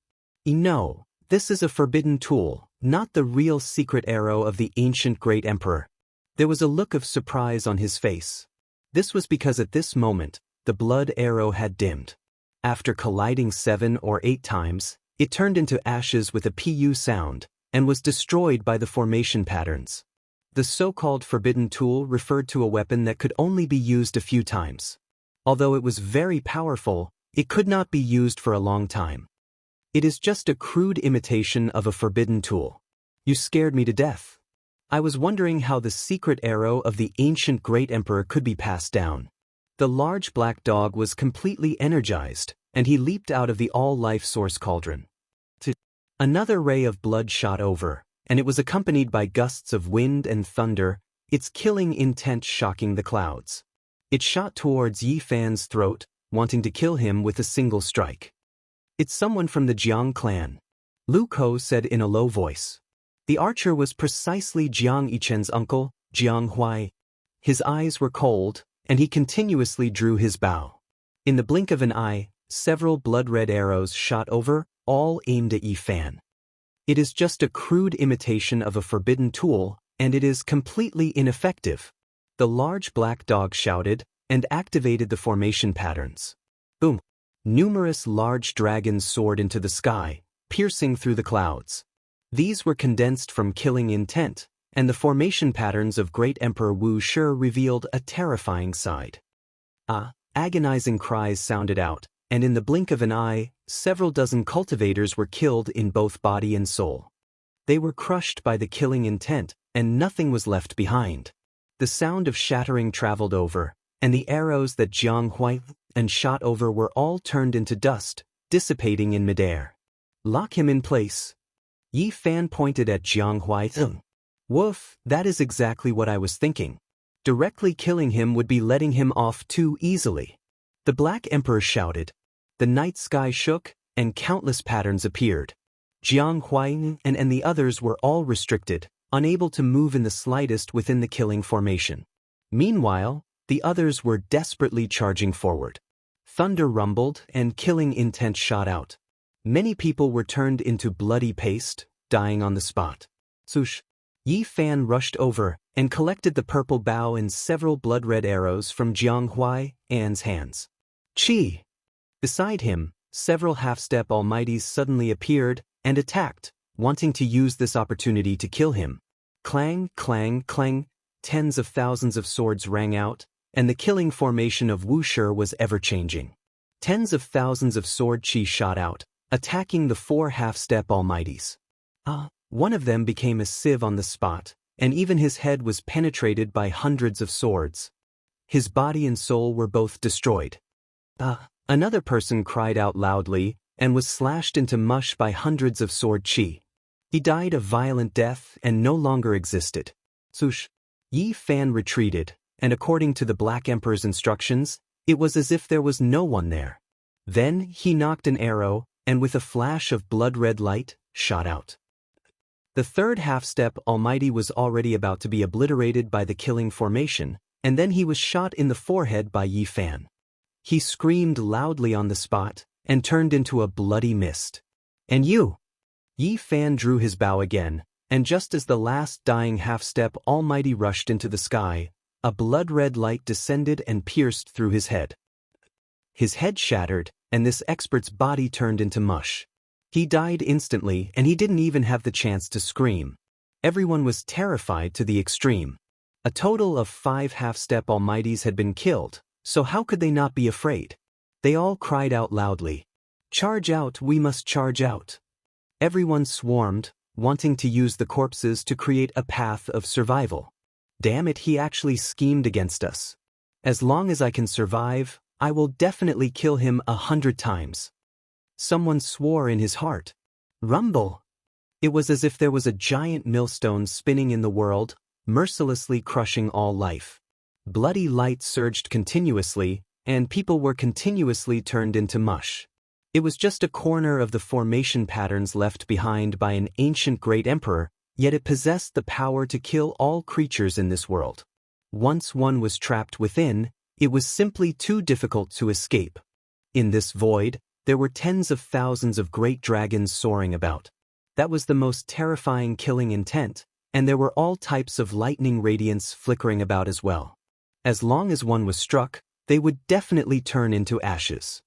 No, this is a forbidden tool, not the real secret arrow of the ancient Great Emperor. There was a look of surprise on his face. This was because at this moment, the blood arrow had dimmed. After colliding 7 or 8 times, it turned into ashes with a pu sound, and was destroyed by the formation patterns. The so-called forbidden tool referred to a weapon that could only be used a few times. Although it was very powerful, it could not be used for a long time. It is just a crude imitation of a forbidden tool. You scared me to death. I was wondering how the secret arrow of the ancient Great Emperor could be passed down. The large black dog was completely energized, and he leaped out of the all-life source cauldron. Another ray of blood shot over, and it was accompanied by gusts of wind and thunder, its killing intent shocking the clouds. It shot towards Yi Fan's throat, wanting to kill him with a single strike. It's someone from the Jiang clan, Lu Ko said in a low voice. The archer was precisely Jiang Yichen's uncle, Jiang Huai. His eyes were cold, and he continuously drew his bow. In the blink of an eye, several blood-red arrows shot over, all aimed at Yi Fan. It is just a crude imitation of a forbidden tool, and it is completely ineffective. The large black dog shouted, and activated the formation patterns. Boom! Numerous large dragons soared into the sky, piercing through the clouds. These were condensed from killing intent, and the formation patterns of Great Emperor Wu Shi revealed a terrifying side. Agonizing cries sounded out, and in the blink of an eye, several dozen cultivators were killed in both body and soul. They were crushed by the killing intent, and nothing was left behind. The sound of shattering traveled over, and the arrows that Jiang Huai and shot over were all turned into dust, dissipating in midair. Lock him in place. Yi Fan pointed at Jiang Huai. Woof, that is exactly what I was thinking. Directly killing him would be letting him off too easily. The Black Emperor shouted. The night sky shook, and countless patterns appeared. Jianghu and the others were all restricted, unable to move in the slightest within the killing formation. Meanwhile, the others were desperately charging forward. Thunder rumbled and killing intent shot out. Many people were turned into bloody paste, dying on the spot. Swoosh! Yi Fan rushed over and collected the purple bow and several blood-red arrows from Jianghu An's hands. Chi! Beside him, several half-step almighties suddenly appeared and attacked, wanting to use this opportunity to kill him. Clang, clang, clang, tens of thousands of swords rang out, and the killing formation of Wuxia was ever-changing. Tens of thousands of sword chi shot out, attacking the four half-step almighties. One of them became a sieve on the spot, and even his head was penetrated by hundreds of swords. His body and soul were both destroyed. Another person cried out loudly and was slashed into mush by hundreds of sword chi. He died a violent death and no longer existed. Swoosh! Yi Fan retreated, and according to the Black Emperor's instructions, it was as if there was no one there. Then he knocked an arrow, and with a flash of blood-red light, shot out. The third half-step almighty was already about to be obliterated by the killing formation, and then he was shot in the forehead by Yi Fan. He screamed loudly on the spot, and turned into a bloody mist. And you! Yi Fan drew his bow again, and just as the last dying half-step almighty rushed into the sky, a blood-red light descended and pierced through his head. His head shattered, and this expert's body turned into mush. He died instantly, and he didn't even have the chance to scream. Everyone was terrified to the extreme. A total of 5 half-step almighties had been killed, so how could they not be afraid? They all cried out loudly, "Charge out, we must charge out!" Everyone swarmed, wanting to use the corpses to create a path of survival. Damn it, he actually schemed against us. As long as I can survive, I will definitely kill him 100 times. Someone swore in his heart. Rumble! It was as if there was a giant millstone spinning in the world, mercilessly crushing all life. Bloody light surged continuously, and people were continuously turned into mush. It was just a corner of the formation patterns left behind by an ancient great emperor, yet it possessed the power to kill all creatures in this world. Once one was trapped within, it was simply too difficult to escape. In this void, there were tens of thousands of great dragons soaring about. That was the most terrifying killing intent, and there were all types of lightning radiance flickering about as well. As long as one was struck, they would definitely turn into ashes.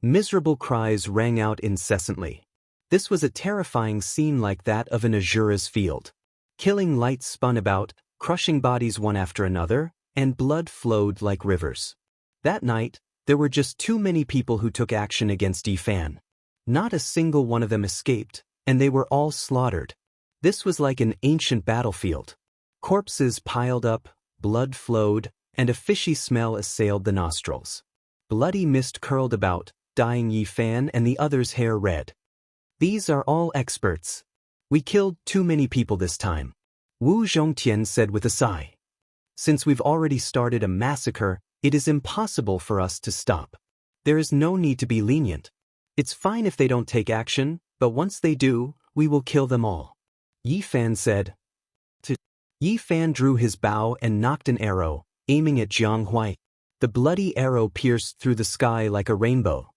Miserable cries rang out incessantly. This was a terrifying scene like that of an Azura's field. Killing lights spun about, crushing bodies one after another, and blood flowed like rivers. That night, there were just too many people who took action against Yi Fan. Not a single one of them escaped, and they were all slaughtered. This was like an ancient battlefield. Corpses piled up, blood flowed, and a fishy smell assailed the nostrils. Bloody mist curled about, dyeing Yi Fan and the others' hair red. These are all experts. We killed too many people this time, Wu Zhongtian said with a sigh. Since we've already started a massacre, it is impossible for us to stop. There is no need to be lenient. It's fine if they don't take action, but once they do, we will kill them all, Yi Fan said. Yi Fan drew his bow and knocked an arrow, aiming at Jianghu. The bloody arrow pierced through the sky like a rainbow.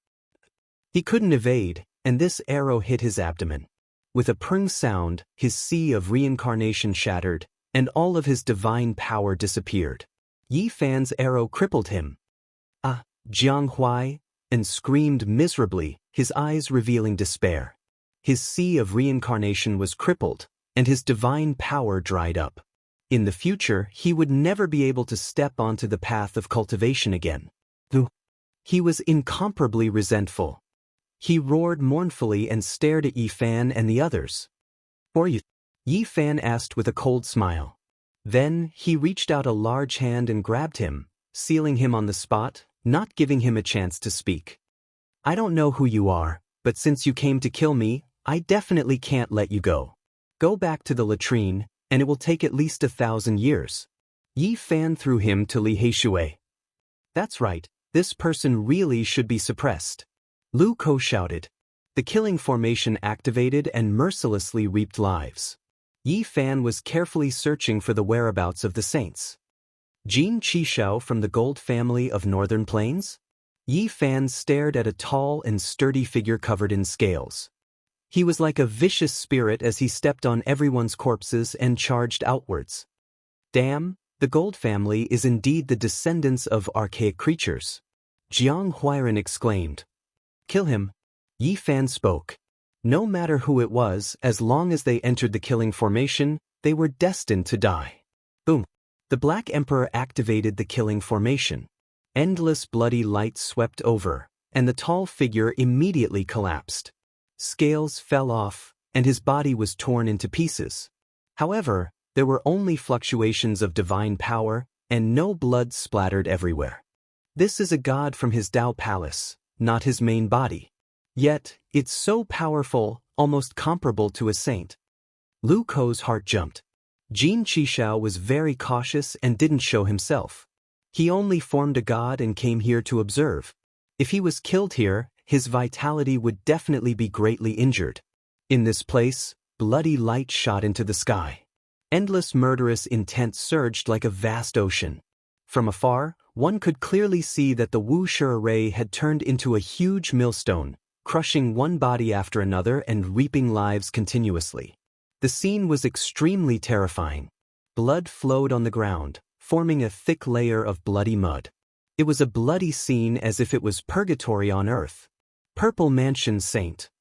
He couldn't evade, and this arrow hit his abdomen. With a prung sound, his sea of reincarnation shattered, and all of his divine power disappeared. Yi Fan's arrow crippled him. Jianghu, and screamed miserably, his eyes revealing despair. His sea of reincarnation was crippled, and his divine power dried up. In the future, he would never be able to step onto the path of cultivation again. He was incomparably resentful. He roared mournfully and stared at Yi Fan and the others. "For you?" Yi Fan asked with a cold smile. Then, he reached out a large hand and grabbed him, sealing him on the spot, not giving him a chance to speak. "I don't know who you are, but since you came to kill me, I definitely can't let you go. Go back to the latrine, and it will take at least 1,000 years. Yi Fan threw him to Li Heishui. "That's right, this person really should be suppressed," Lu Ko shouted. The killing formation activated and mercilessly reaped lives. Yi Fan was carefully searching for the whereabouts of the saints. Jin Qishao from the Gold family of Northern Plains? Yi Fan stared at a tall and sturdy figure covered in scales. He was like a vicious spirit as he stepped on everyone's corpses and charged outwards. Damn, the Gold family is indeed the descendants of archaic creatures. Jiang Huiran exclaimed. Kill him. Yi Fan spoke. No matter who it was, as long as they entered the killing formation, they were destined to die. Boom. The Black Emperor activated the killing formation. Endless bloody light swept over, and the tall figure immediately collapsed. Scales fell off, and his body was torn into pieces. However, there were only fluctuations of divine power, and no blood splattered everywhere. This is a god from his Dao palace, not his main body. Yet, it's so powerful, almost comparable to a saint. Lu Ko's heart jumped. Jin Qishao was very cautious and didn't show himself. He only formed a god and came here to observe. If he was killed here, his vitality would definitely be greatly injured. In this place, bloody light shot into the sky. Endless murderous intent surged like a vast ocean. From afar, one could clearly see that the Wuxia array had turned into a huge millstone, crushing one body after another and reaping lives continuously. The scene was extremely terrifying. Blood flowed on the ground, forming a thick layer of bloody mud. It was a bloody scene as if it was purgatory on earth. Purple Mansion Saint.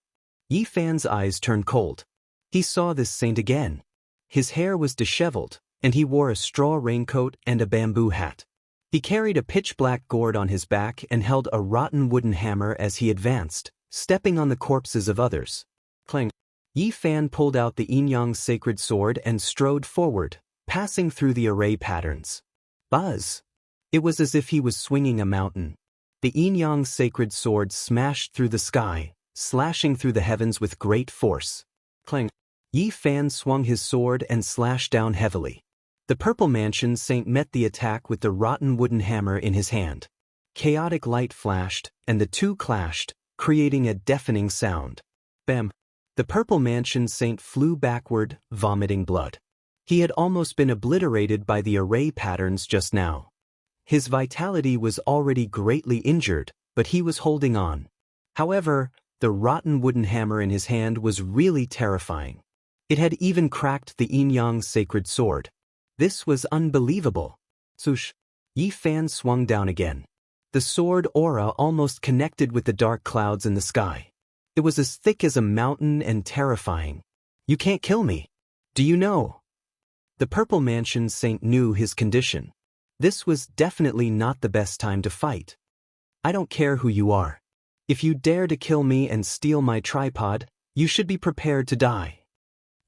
Yi Fan's eyes turned cold. He saw this saint again. His hair was disheveled, and he wore a straw raincoat and a bamboo hat. He carried a pitch-black gourd on his back and held a rotten wooden hammer as he advanced, stepping on the corpses of others. Clang. Yi Fan pulled out the Yin-Yang sacred sword and strode forward, passing through the array patterns. Buzz! It was as if he was swinging a mountain. The Yin-Yang sacred sword smashed through the sky, slashing through the heavens with great force. Clang! Yi Fan swung his sword and slashed down heavily. The Purple Mansion Saint met the attack with the rotten wooden hammer in his hand. Chaotic light flashed, and the two clashed, creating a deafening sound. Bam! The Purple Mansion Saint flew backward, vomiting blood. He had almost been obliterated by the array patterns just now. His vitality was already greatly injured, but he was holding on. However, the rotten wooden hammer in his hand was really terrifying. It had even cracked the Yin-Yang sacred sword. This was unbelievable. Swoosh! Yi Fan swung down again. The sword aura almost connected with the dark clouds in the sky. It was as thick as a mountain and terrifying. You can't kill me. Do you know? The Purple Mansion Saint knew his condition. This was definitely not the best time to fight. I don't care who you are. If you dare to kill me and steal my tripod, you should be prepared to die.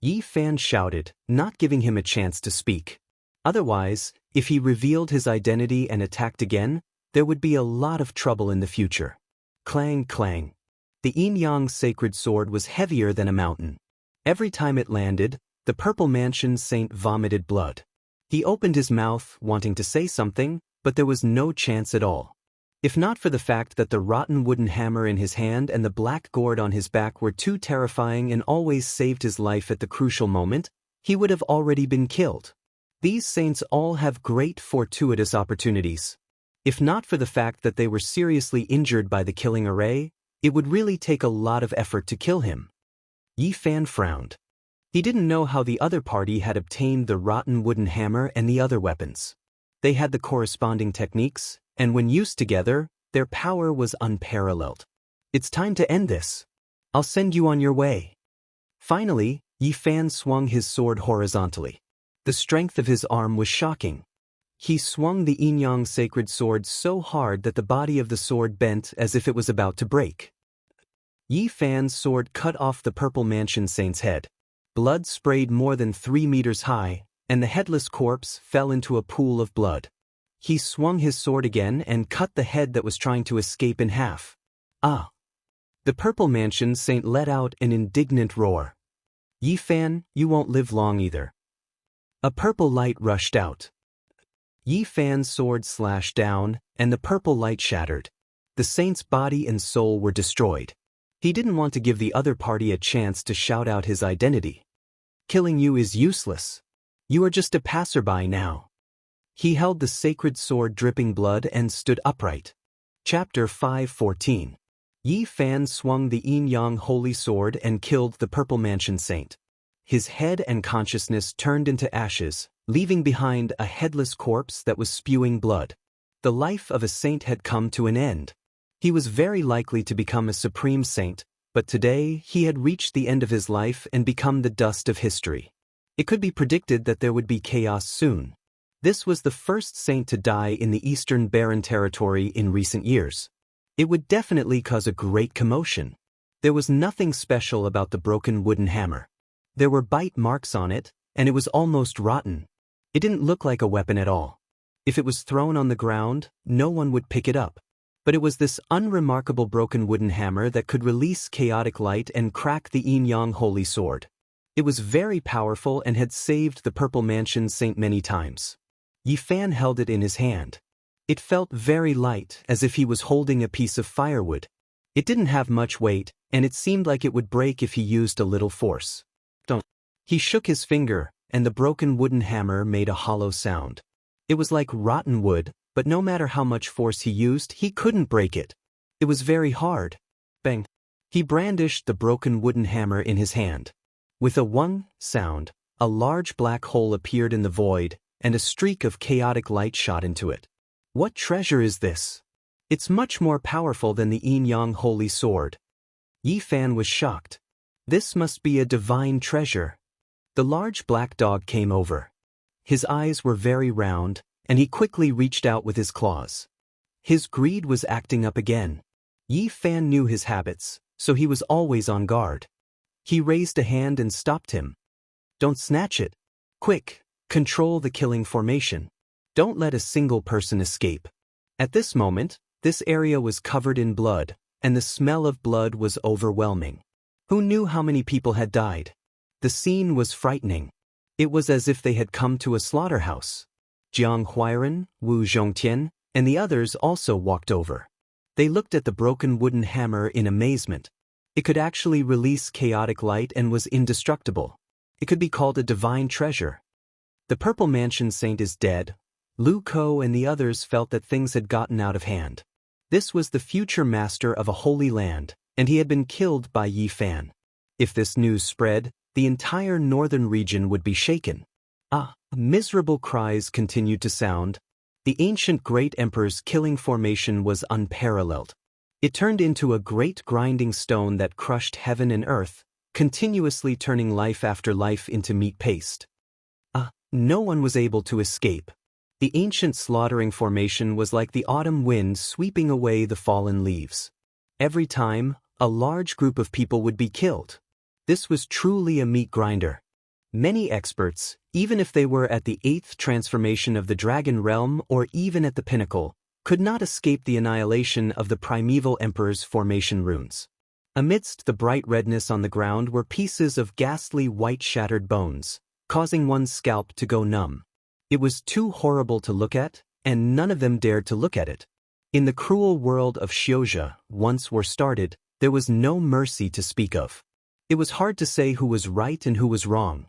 Yi Fan shouted, not giving him a chance to speak. Otherwise, if he revealed his identity and attacked again, there would be a lot of trouble in the future. Clang, clang. The Yin-Yang sacred sword was heavier than a mountain. Every time it landed, the Purple Mansion Saint vomited blood. He opened his mouth, wanting to say something, but there was no chance at all. If not for the fact that the rotten wooden hammer in his hand and the black gourd on his back were too terrifying and always saved his life at the crucial moment, he would have already been killed. These saints all have great fortuitous opportunities. If not for the fact that they were seriously injured by the killing array, it would really take a lot of effort to kill him. Yi Fan frowned. He didn't know how the other party had obtained the rotten wooden hammer and the other weapons. They had the corresponding techniques, and when used together, their power was unparalleled. It's time to end this. I'll send you on your way. Finally, Yi Fan swung his sword horizontally. The strength of his arm was shocking. He swung the Yin-Yang sacred sword so hard that the body of the sword bent as if it was about to break. Yi Fan's sword cut off the Purple Mansion Saint's head. Blood sprayed more than 3 meters high, and the headless corpse fell into a pool of blood. He swung his sword again and cut the head that was trying to escape in half. Ah! The Purple Mansion Saint let out an indignant roar. Yi Fan, you won't live long either. A purple light rushed out. Yi Fan's sword slashed down, and the purple light shattered. The saint's body and soul were destroyed. He didn't want to give the other party a chance to shout out his identity. Killing you is useless. You are just a passerby now. He held the sacred sword dripping blood and stood upright. Chapter 5:14. Yi Fan swung the yin-yang holy sword and killed the Purple Mansion Saint. His head and consciousness turned into ashes, leaving behind a headless corpse that was spewing blood. The life of a saint had come to an end. He was very likely to become a supreme saint, but today he had reached the end of his life and become the dust of history. It could be predicted that there would be chaos soon. This was the first saint to die in the Eastern Barren Territory in recent years. It would definitely cause a great commotion. There was nothing special about the broken wooden hammer. There were bite marks on it, and it was almost rotten. It didn't look like a weapon at all. If it was thrown on the ground, no one would pick it up. But it was this unremarkable broken wooden hammer that could release chaotic light and crack the yin-yang holy sword. It was very powerful and had saved the Purple Mansion Saint many times. Yi Fan held it in his hand. It felt very light, as if he was holding a piece of firewood. It didn't have much weight, and it seemed like it would break if he used a little force. He shook his finger, and the broken wooden hammer made a hollow sound. It was like rotten wood, but no matter how much force he used, he couldn't break it. It was very hard. Bang! He brandished the broken wooden hammer in his hand. With a "wung" sound, a large black hole appeared in the void, and a streak of chaotic light shot into it. What treasure is this? It's much more powerful than the yin-yang holy sword. Yi Fan was shocked. This must be a divine treasure. The large black dog came over. His eyes were very round, and he quickly reached out with his claws. His greed was acting up again. Yi Fan knew his habits, so he was always on guard. He raised a hand and stopped him. Don't snatch it. Quick, control the killing formation. Don't let a single person escape. At this moment, this area was covered in blood, and the smell of blood was overwhelming. Who knew how many people had died? The scene was frightening. It was as if they had come to a slaughterhouse. Jianghu, Wu Zhongtian, and the others also walked over. They looked at the broken wooden hammer in amazement. It could actually release chaotic light and was indestructible. It could be called a divine treasure. The Purple Mansion Saint is dead. Lu Ko and the others felt that things had gotten out of hand. This was the future master of a holy land, and he had been killed by Yi Fan. If this news spread, the entire northern region would be shaken. Miserable cries continued to sound. The ancient Great Emperor's killing formation was unparalleled. It turned into a great grinding stone that crushed heaven and earth, continuously turning life after life into meat paste. No one was able to escape. The ancient slaughtering formation was like the autumn wind sweeping away the fallen leaves. Every time, a large group of people would be killed. This was truly a meat grinder. Many experts, even if they were at the 8th transformation of the Dragon Realm or even at the pinnacle, could not escape the annihilation of the primeval emperor's formation runes. Amidst the bright redness on the ground were pieces of ghastly white shattered bones, causing one's scalp to go numb. It was too horrible to look at, and none of them dared to look at it. In the cruel world of Xiuzhe, once war started, there was no mercy to speak of. It was hard to say who was right and who was wrong.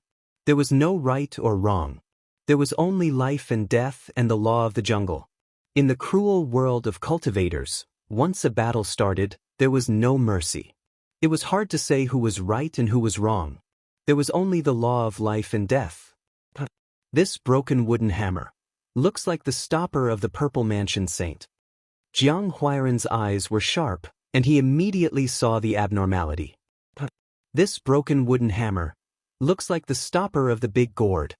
There was no right or wrong. There was only life and death and the law of the jungle. In the cruel world of cultivators, once a battle started, there was no mercy. It was hard to say who was right and who was wrong. There was only the law of life and death. This broken wooden hammer looks like the stopper of the Purple Mansion Saint. Jiang Huairan's eyes were sharp, and he immediately saw the abnormality. This broken wooden hammer looks like the stopper of the big gourd.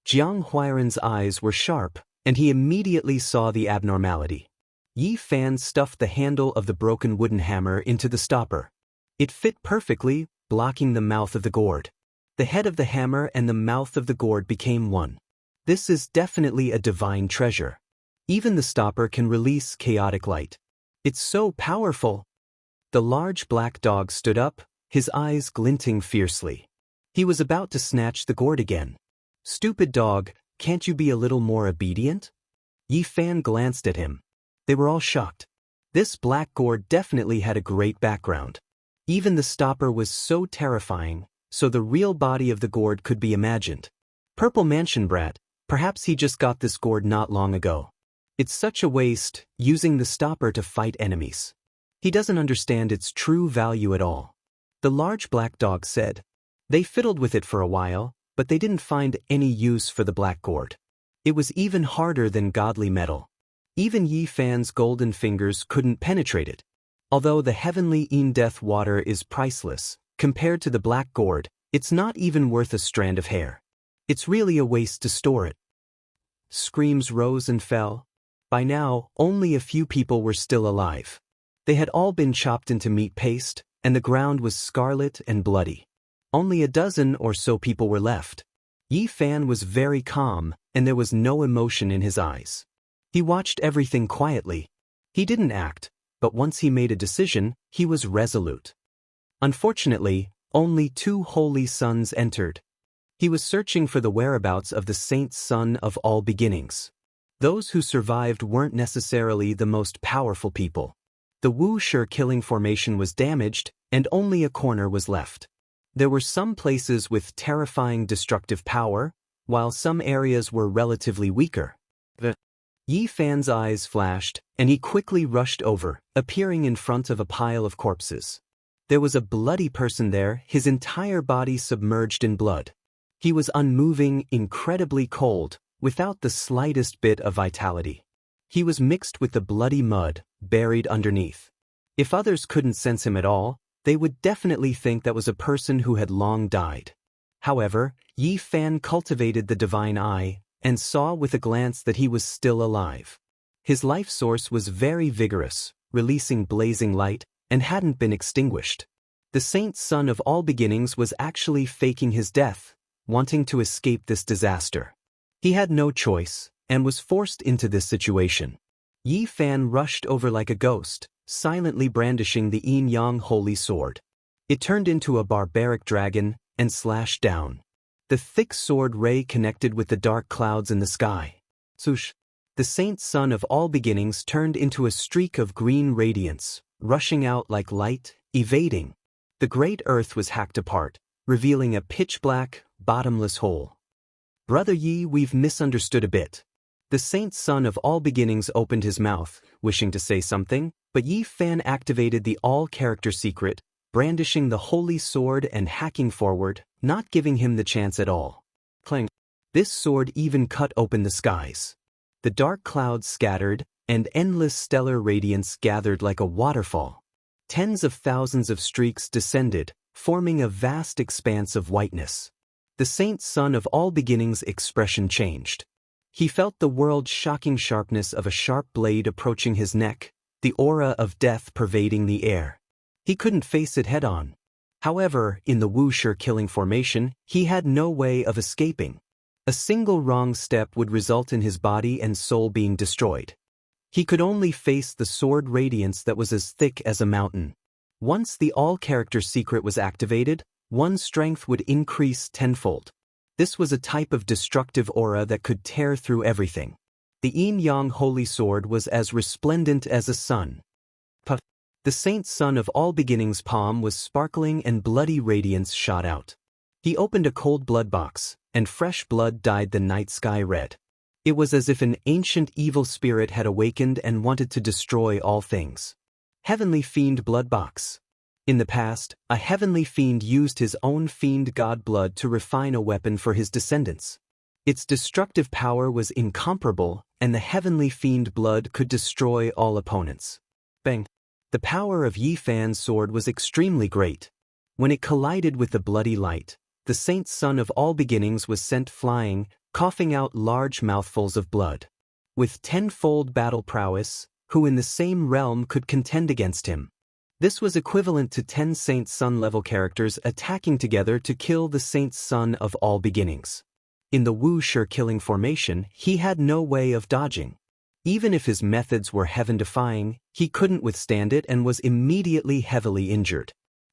Jiang Huairan's eyes were sharp, and he immediately saw the abnormality. Yi Fan stuffed the handle of the broken wooden hammer into the stopper. It fit perfectly, blocking the mouth of the gourd. The head of the hammer and the mouth of the gourd became one. This is definitely a divine treasure. Even the stopper can release chaotic light. It's so powerful. The large black dog stood up, his eyes glinting fiercely. He was about to snatch the gourd again. Stupid dog, can't you be a little more obedient? Yi Fan glanced at him. They were all shocked. This black gourd definitely had a great background. Even the stopper was so terrifying, so the real body of the gourd could be imagined. Purple Mansion Brat, perhaps he just got this gourd not long ago. It's such a waste, using the stopper to fight enemies. He doesn't understand its true value at all. The large black dog said. They fiddled with it for a while, but they didn't find any use for the black gourd. It was even harder than godly metal. Even Yi Fan's golden fingers couldn't penetrate it. Although the heavenly Death water is priceless, compared to the black gourd, it's not even worth a strand of hair. It's really a waste to store it. Screams rose and fell. By now, only a few people were still alive. They had all been chopped into meat paste, and the ground was scarlet and bloody. Only a dozen or so people were left. Yi Fan was very calm, and there was no emotion in his eyes. He watched everything quietly. He didn't act, but once he made a decision, he was resolute. Unfortunately, only 2 holy sons entered. He was searching for the whereabouts of the saint son of all beginnings. Those who survived weren't necessarily the most powerful people. The Wuxia killing formation was damaged, and only a corner was left. There were some places with terrifying destructive power, while some areas were relatively weaker. Yi Fan's eyes flashed, and he quickly rushed over, appearing in front of a pile of corpses. There was a bloody person there, his entire body submerged in blood. He was unmoving, incredibly cold, without the slightest bit of vitality. He was mixed with the bloody mud, buried underneath. If others couldn't sense him at all, they would definitely think that was a person who had long died. However, Yi Fan cultivated the divine eye, and saw with a glance that he was still alive. His life source was very vigorous, releasing blazing light, and hadn't been extinguished. The saint son of all beginnings was actually faking his death, wanting to escape this disaster. He had no choice, and was forced into this situation. Yi Fan rushed over like a ghost, silently brandishing the yin-yang holy sword. It turned into a barbaric dragon, and slashed down. The thick sword ray connected with the dark clouds in the sky. Swoosh! The saint son of all beginnings turned into a streak of green radiance, rushing out like light, evading. The great earth was hacked apart, revealing a pitch-black, bottomless hole. Brother Yi, we've misunderstood a bit. The saint son of all beginnings opened his mouth, wishing to say something, but Yi Fan activated the all-character secret, brandishing the holy sword and hacking forward, not giving him the chance at all. Clang! This sword even cut open the skies. The dark clouds scattered, and endless stellar radiance gathered like a waterfall. Tens of thousands of streaks descended, forming a vast expanse of whiteness. The saint son of all beginnings' expression changed. He felt the world's shocking sharpness of a sharp blade approaching his neck, the aura of death pervading the air. He couldn't face it head-on. However, in the Wuxia killing formation, he had no way of escaping. A single wrong step would result in his body and soul being destroyed. He could only face the sword radiance that was as thick as a mountain. Once the all-character secret was activated, one's strength would increase tenfold. This was a type of destructive aura that could tear through everything. The yin-yang holy sword was as resplendent as a sun. The saint son of all beginnings' palm was sparkling and bloody radiance shot out. He opened a cold blood box, and fresh blood dyed the night sky red. It was as if an ancient evil spirit had awakened and wanted to destroy all things. Heavenly Fiend Blood Box. In the past, a heavenly fiend used his own fiend god blood to refine a weapon for his descendants. Its destructive power was incomparable, and the heavenly fiend blood could destroy all opponents. Bang! The power of Yi Fan's sword was extremely great. When it collided with the bloody light, the saint son of all beginnings was sent flying, coughing out large mouthfuls of blood. With tenfold battle prowess, who in the same realm could contend against him? This was equivalent to 10 saint son level characters attacking together to kill the saint son of all beginnings. In the Wuxia killing formation, he had no way of dodging. Even if his methods were heaven-defying, he couldn't withstand it and was immediately heavily injured.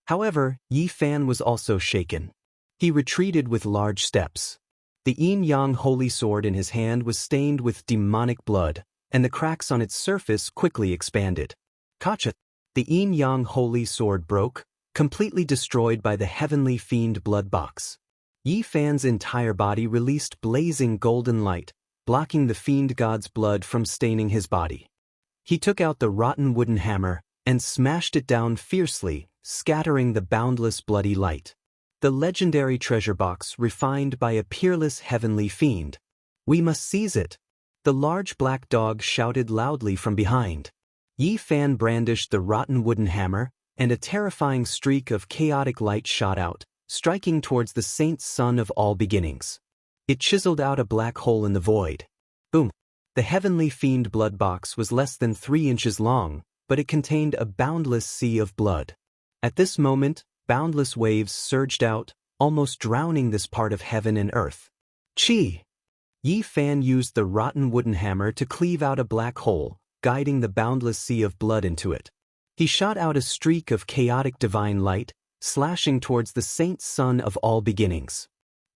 However, Yi Fan was also shaken. He retreated with large steps. The yin-yang holy sword in his hand was stained with demonic blood, and the cracks on its surface quickly expanded. Kacha! The yin-yang holy sword broke, completely destroyed by the heavenly fiend blood box. Yi Fan's entire body released blazing golden light, blocking the fiend god's blood from staining his body. He took out the rotten wooden hammer and smashed it down fiercely, scattering the boundless bloody light. The legendary treasure box refined by a peerless heavenly fiend. We must seize it. The large black dog shouted loudly from behind. Yi Fan brandished the rotten wooden hammer, and a terrifying streak of chaotic light shot out, striking towards the saint's son of all beginnings. It chiseled out a black hole in the void. Boom! The heavenly fiend blood box was less than 3 inches long, but it contained a boundless sea of blood. At this moment, boundless waves surged out, almost drowning this part of heaven and earth. Chi! Yi Fan used the rotten wooden hammer to cleave out a black hole, guiding the boundless sea of blood into it. He shot out a streak of chaotic divine light, slashing towards the saint's son of all beginnings.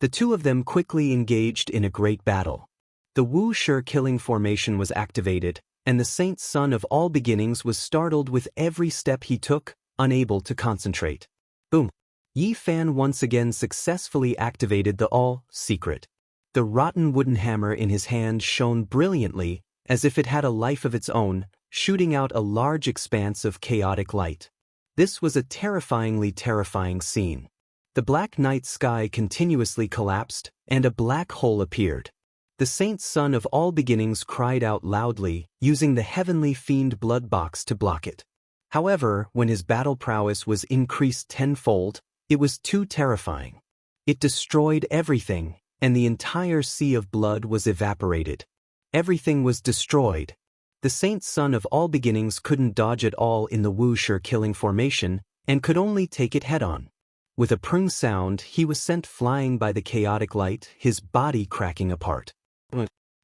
The two of them quickly engaged in a great battle. The Wuxia killing formation was activated, and the saint's son of all beginnings was startled with every step he took, unable to concentrate. Boom! Yi Fan once again successfully activated the all-secret. The rotten wooden hammer in his hand shone brilliantly, as if it had a life of its own, shooting out a large expanse of chaotic light. This was a terrifying scene. The black night sky continuously collapsed, and a black hole appeared. The saint's son of all beginnings cried out loudly, using the heavenly fiend blood box to block it. However, when his battle prowess was increased tenfold, it was too terrifying. It destroyed everything, and the entire sea of blood was evaporated. Everything was destroyed. The saint's son of all beginnings couldn't dodge at all in the Wuxia killing formation, and could only take it head-on. With a prung sound, he was sent flying by the chaotic light, his body cracking apart.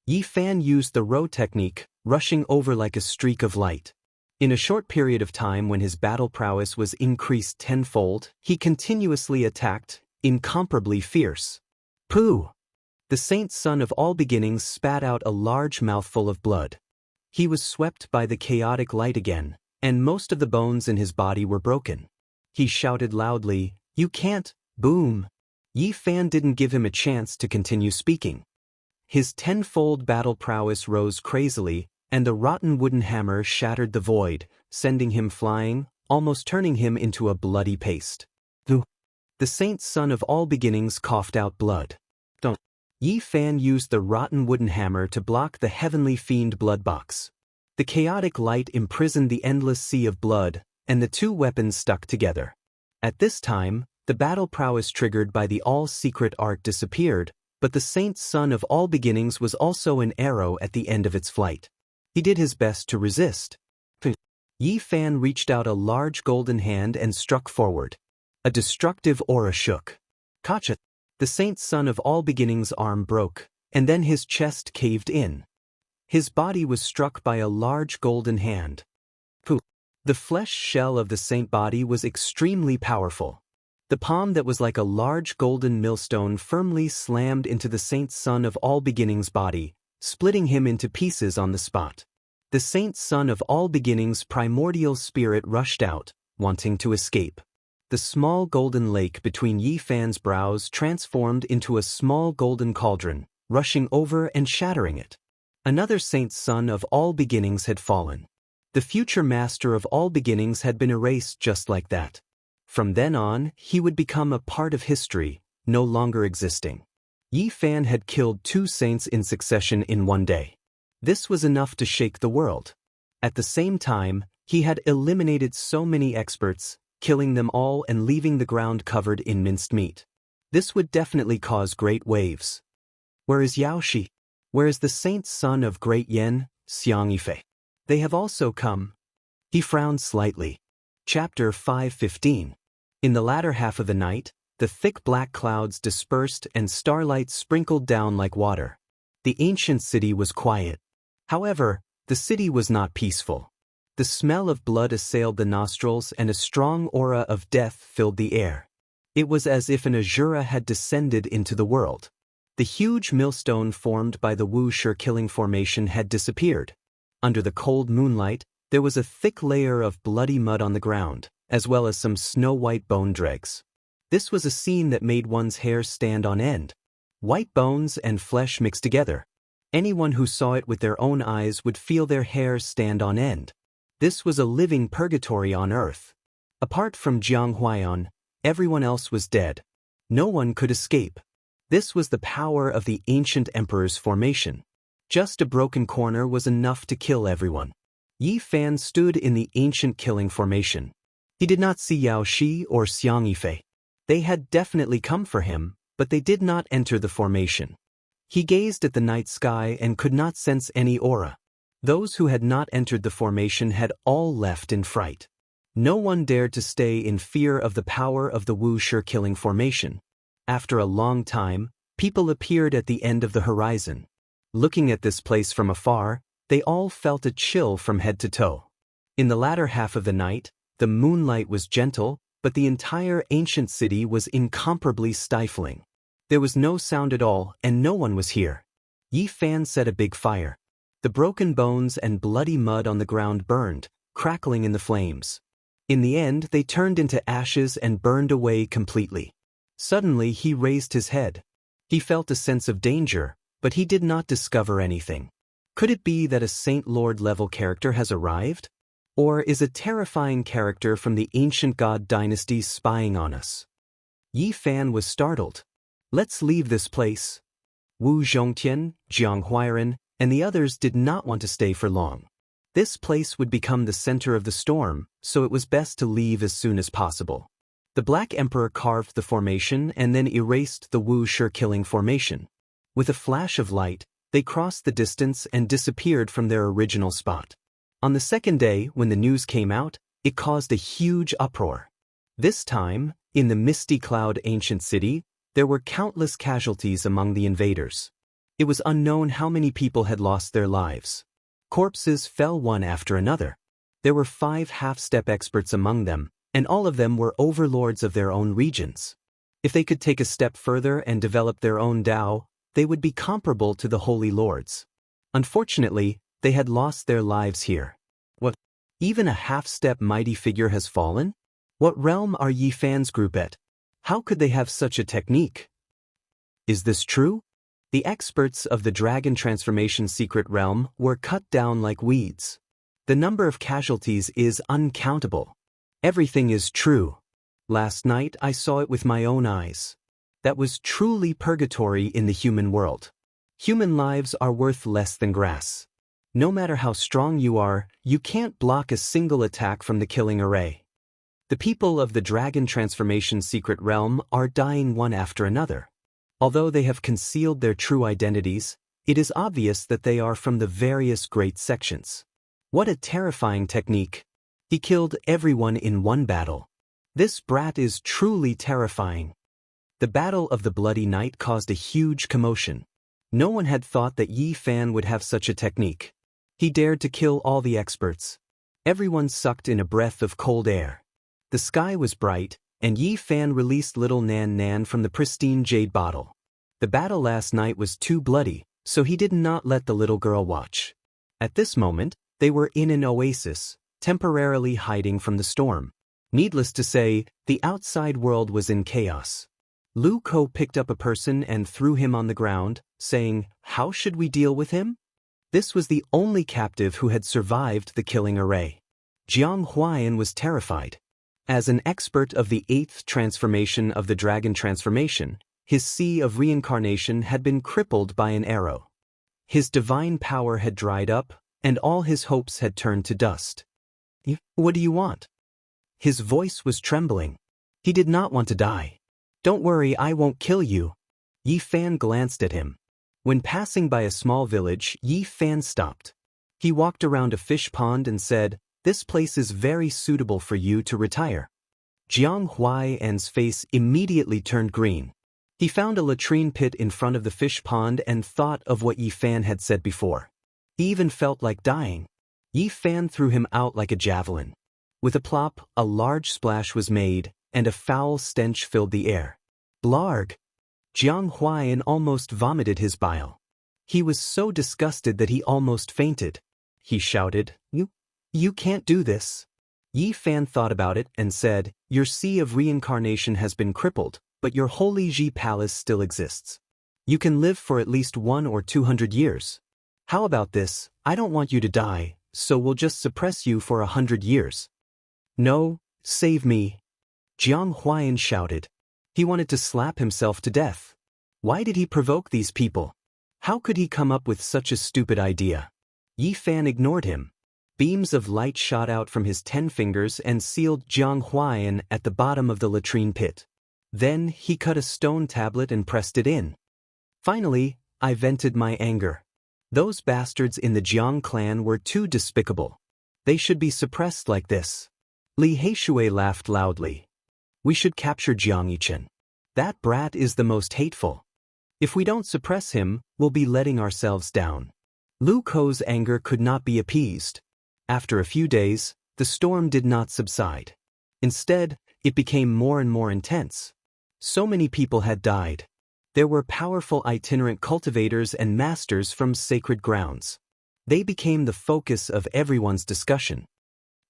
Yi Fan used the row technique, rushing over like a streak of light. In a short period of time when his battle prowess was increased tenfold, he continuously attacked, incomparably fierce. Pooh! The saint's son of all beginnings spat out a large mouthful of blood. He was swept by the chaotic light again, and most of the bones in his body were broken. He shouted loudly, "You can't!" Boom! Yi Fan didn't give him a chance to continue speaking. His tenfold battle prowess rose crazily, and the rotten wooden hammer shattered the void, sending him flying, almost turning him into a bloody paste. The saint's son of all beginnings coughed out blood. Yi Fan used the rotten wooden hammer to block the heavenly fiend blood box. The chaotic light imprisoned the endless sea of blood, and the two weapons stuck together. At this time, the battle prowess triggered by the all-secret art disappeared, but the saint's son of all beginnings was also an arrow at the end of its flight. He did his best to resist. Yi Fan reached out a large golden hand and struck forward. A destructive aura shook. Kacha! The saint's son of all beginnings' arm broke, and then his chest caved in. His body was struck by a large golden hand. The flesh shell of the saint body was extremely powerful. The palm that was like a large golden millstone firmly slammed into the saint's son of all beginnings' body, splitting him into pieces on the spot. The saint's son of all beginnings' primordial spirit rushed out, wanting to escape. The small golden lake between Yi Fan's brows transformed into a small golden cauldron, rushing over and shattering it. Another saint's son of all beginnings had fallen. The future master of all beginnings had been erased just like that. From then on, he would become a part of history, no longer existing. Yi Fan had killed 2 saints in succession in one day. This was enough to shake the world. At the same time, he had eliminated so many experts, killing them all and leaving the ground covered in minced meat. This would definitely cause great waves. Where is Yaoshi? Where is the saint's son of great Yen, Xiang Yifei? They have also come. He frowned slightly. Chapter 5:15. In the latter half of the night, the thick black clouds dispersed and starlight sprinkled down like water. The ancient city was quiet. However, the city was not peaceful. The smell of blood assailed the nostrils and a strong aura of death filled the air. It was as if an Azura had descended into the world. The huge millstone formed by the Wuxia killing formation had disappeared. Under the cold moonlight, there was a thick layer of bloody mud on the ground, as well as some snow-white bone dregs. This was a scene that made one's hair stand on end. White bones and flesh mixed together. Anyone who saw it with their own eyes would feel their hair stand on end. This was a living purgatory on earth. Apart from Jianghu, everyone else was dead. No one could escape. This was the power of the ancient emperor's formation. Just a broken corner was enough to kill everyone. Yi Fan stood in the ancient killing formation. He did not see Yao Shi or Xiang Yifei. They had definitely come for him, but they did not enter the formation. He gazed at the night sky and could not sense any aura. Those who had not entered the formation had all left in fright. No one dared to stay in fear of the power of the Wuxia killing formation. After a long time, people appeared at the end of the horizon. Looking at this place from afar, they all felt a chill from head to toe. In the latter half of the night, the moonlight was gentle, but the entire ancient city was incomparably stifling. There was no sound at all, and no one was here. Yi Fan set a big fire. The broken bones and bloody mud on the ground burned, crackling in the flames. In the end, they turned into ashes and burned away completely. Suddenly, he raised his head. He felt a sense of danger, but he did not discover anything. Could it be that a Saint Lord-level character has arrived? Or is a terrifying character from the ancient god dynasty spying on us? Yi Fan was startled. Let's leave this place. Wu Zhongtian, Jiang Huairan, and the others did not want to stay for long. This place would become the center of the storm, so it was best to leave as soon as possible. The Black Emperor carved the formation and then erased the Wuxia killing formation. With a flash of light, they crossed the distance and disappeared from their original spot. On the second day, when the news came out, it caused a huge uproar. This time, in the misty cloud ancient city, there were countless casualties among the invaders. It was unknown how many people had lost their lives. Corpses fell one after another. There were 5 half-step experts among them, and all of them were overlords of their own regions. If they could take a step further and develop their own Tao, they would be comparable to the Holy Lords. Unfortunately, they had lost their lives here. What? Even a half-step mighty figure has fallen? What realm are Yi Fan's group at? How could they have such a technique? Is this true? The experts of the Dragon Transformation Secret Realm were cut down like weeds. The number of casualties is uncountable. Everything is true. Last night I saw it with my own eyes. That was truly purgatory in the human world. Human lives are worth less than grass. No matter how strong you are, you can't block a single attack from the killing array. The people of the Dragon Transformation Secret Realm are dying one after another. Although they have concealed their true identities, it is obvious that they are from the various great sections. What a terrifying technique. He killed everyone in one battle. This brat is truly terrifying. The Battle of the Bloody Night caused a huge commotion. No one had thought that Yi Fan would have such a technique. He dared to kill all the experts. Everyone sucked in a breath of cold air. The sky was bright, and Yi Fan released little Nan Nan from the pristine jade bottle. The battle last night was too bloody, so he did not let the little girl watch. At this moment, they were in an oasis, temporarily hiding from the storm. Needless to say, the outside world was in chaos. Lu Ko picked up a person and threw him on the ground, saying, "How should we deal with him?" This was the only captive who had survived the killing array. Jianghu was terrified. As an expert of the 8th transformation of the Dragon Transformation, his sea of reincarnation had been crippled by an arrow. His divine power had dried up, and all his hopes had turned to dust. "What do you want?" His voice was trembling. He did not want to die. "Don't worry, I won't kill you." Yi Fan glanced at him. When passing by a small village, Yi Fan stopped. He walked around a fish pond and said, "This place is very suitable for you to retire." Jianghui's face immediately turned green. He found a latrine pit in front of the fish pond and thought of what Yi Fan had said before. He even felt like dying. Yi Fan threw him out like a javelin. With a plop, a large splash was made, and a foul stench filled the air. Blarg! Jianghu almost vomited his bile. He was so disgusted that he almost fainted. He shouted, You can't do this." Yi Fan thought about it and said, "Your sea of reincarnation has been crippled, but your holy Ji palace still exists. You can live for at least 100 or 200 years. How about this? I don't want you to die, so we'll just suppress you for 100 years. No, save me." Jianghu shouted. He wanted to slap himself to death. Why did he provoke these people? How could he come up with such a stupid idea? Yi Fan ignored him. Beams of light shot out from his 10 fingers and sealed Jianghu at the bottom of the latrine pit. Then he cut a stone tablet and pressed it in. Finally, I vented my anger. Those bastards in the Jiang clan were too despicable. They should be suppressed like this. Li Heishui laughed loudly. We should capture Jiang Yichen. That brat is the most hateful. If we don't suppress him, we'll be letting ourselves down. Lu Kou's anger could not be appeased. After a few days, the storm did not subside. Instead, it became more and more intense. So many people had died. There were powerful itinerant cultivators and masters from sacred grounds. They became the focus of everyone's discussion.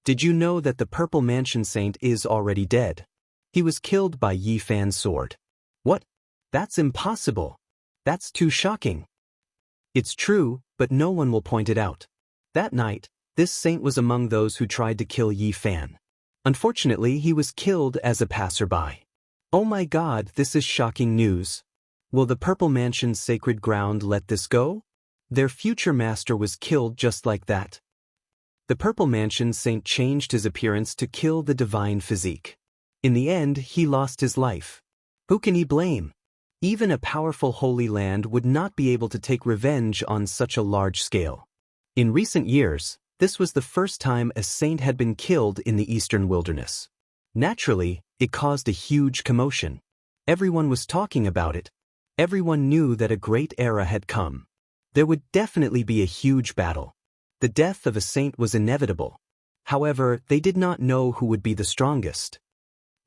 Did you know that the Purple Mansion Saint is already dead? He was killed by Yi Fan's sword. What? That's impossible. That's too shocking. It's true, but no one will point it out. That night, this saint was among those who tried to kill Yi Fan. Unfortunately, he was killed as a passerby. Oh my God, this is shocking news. Will the Purple Mansion's sacred ground let this go? Their future master was killed just like that. The Purple Mansion Saint changed his appearance to kill the divine physique. In the end, he lost his life. Who can he blame? Even a powerful holy land would not be able to take revenge on such a large scale. In recent years, this was the first time a saint had been killed in the eastern wilderness. Naturally, it caused a huge commotion. Everyone was talking about it. Everyone knew that a great era had come. There would definitely be a huge battle. The death of a saint was inevitable. However, they did not know who would be the strongest.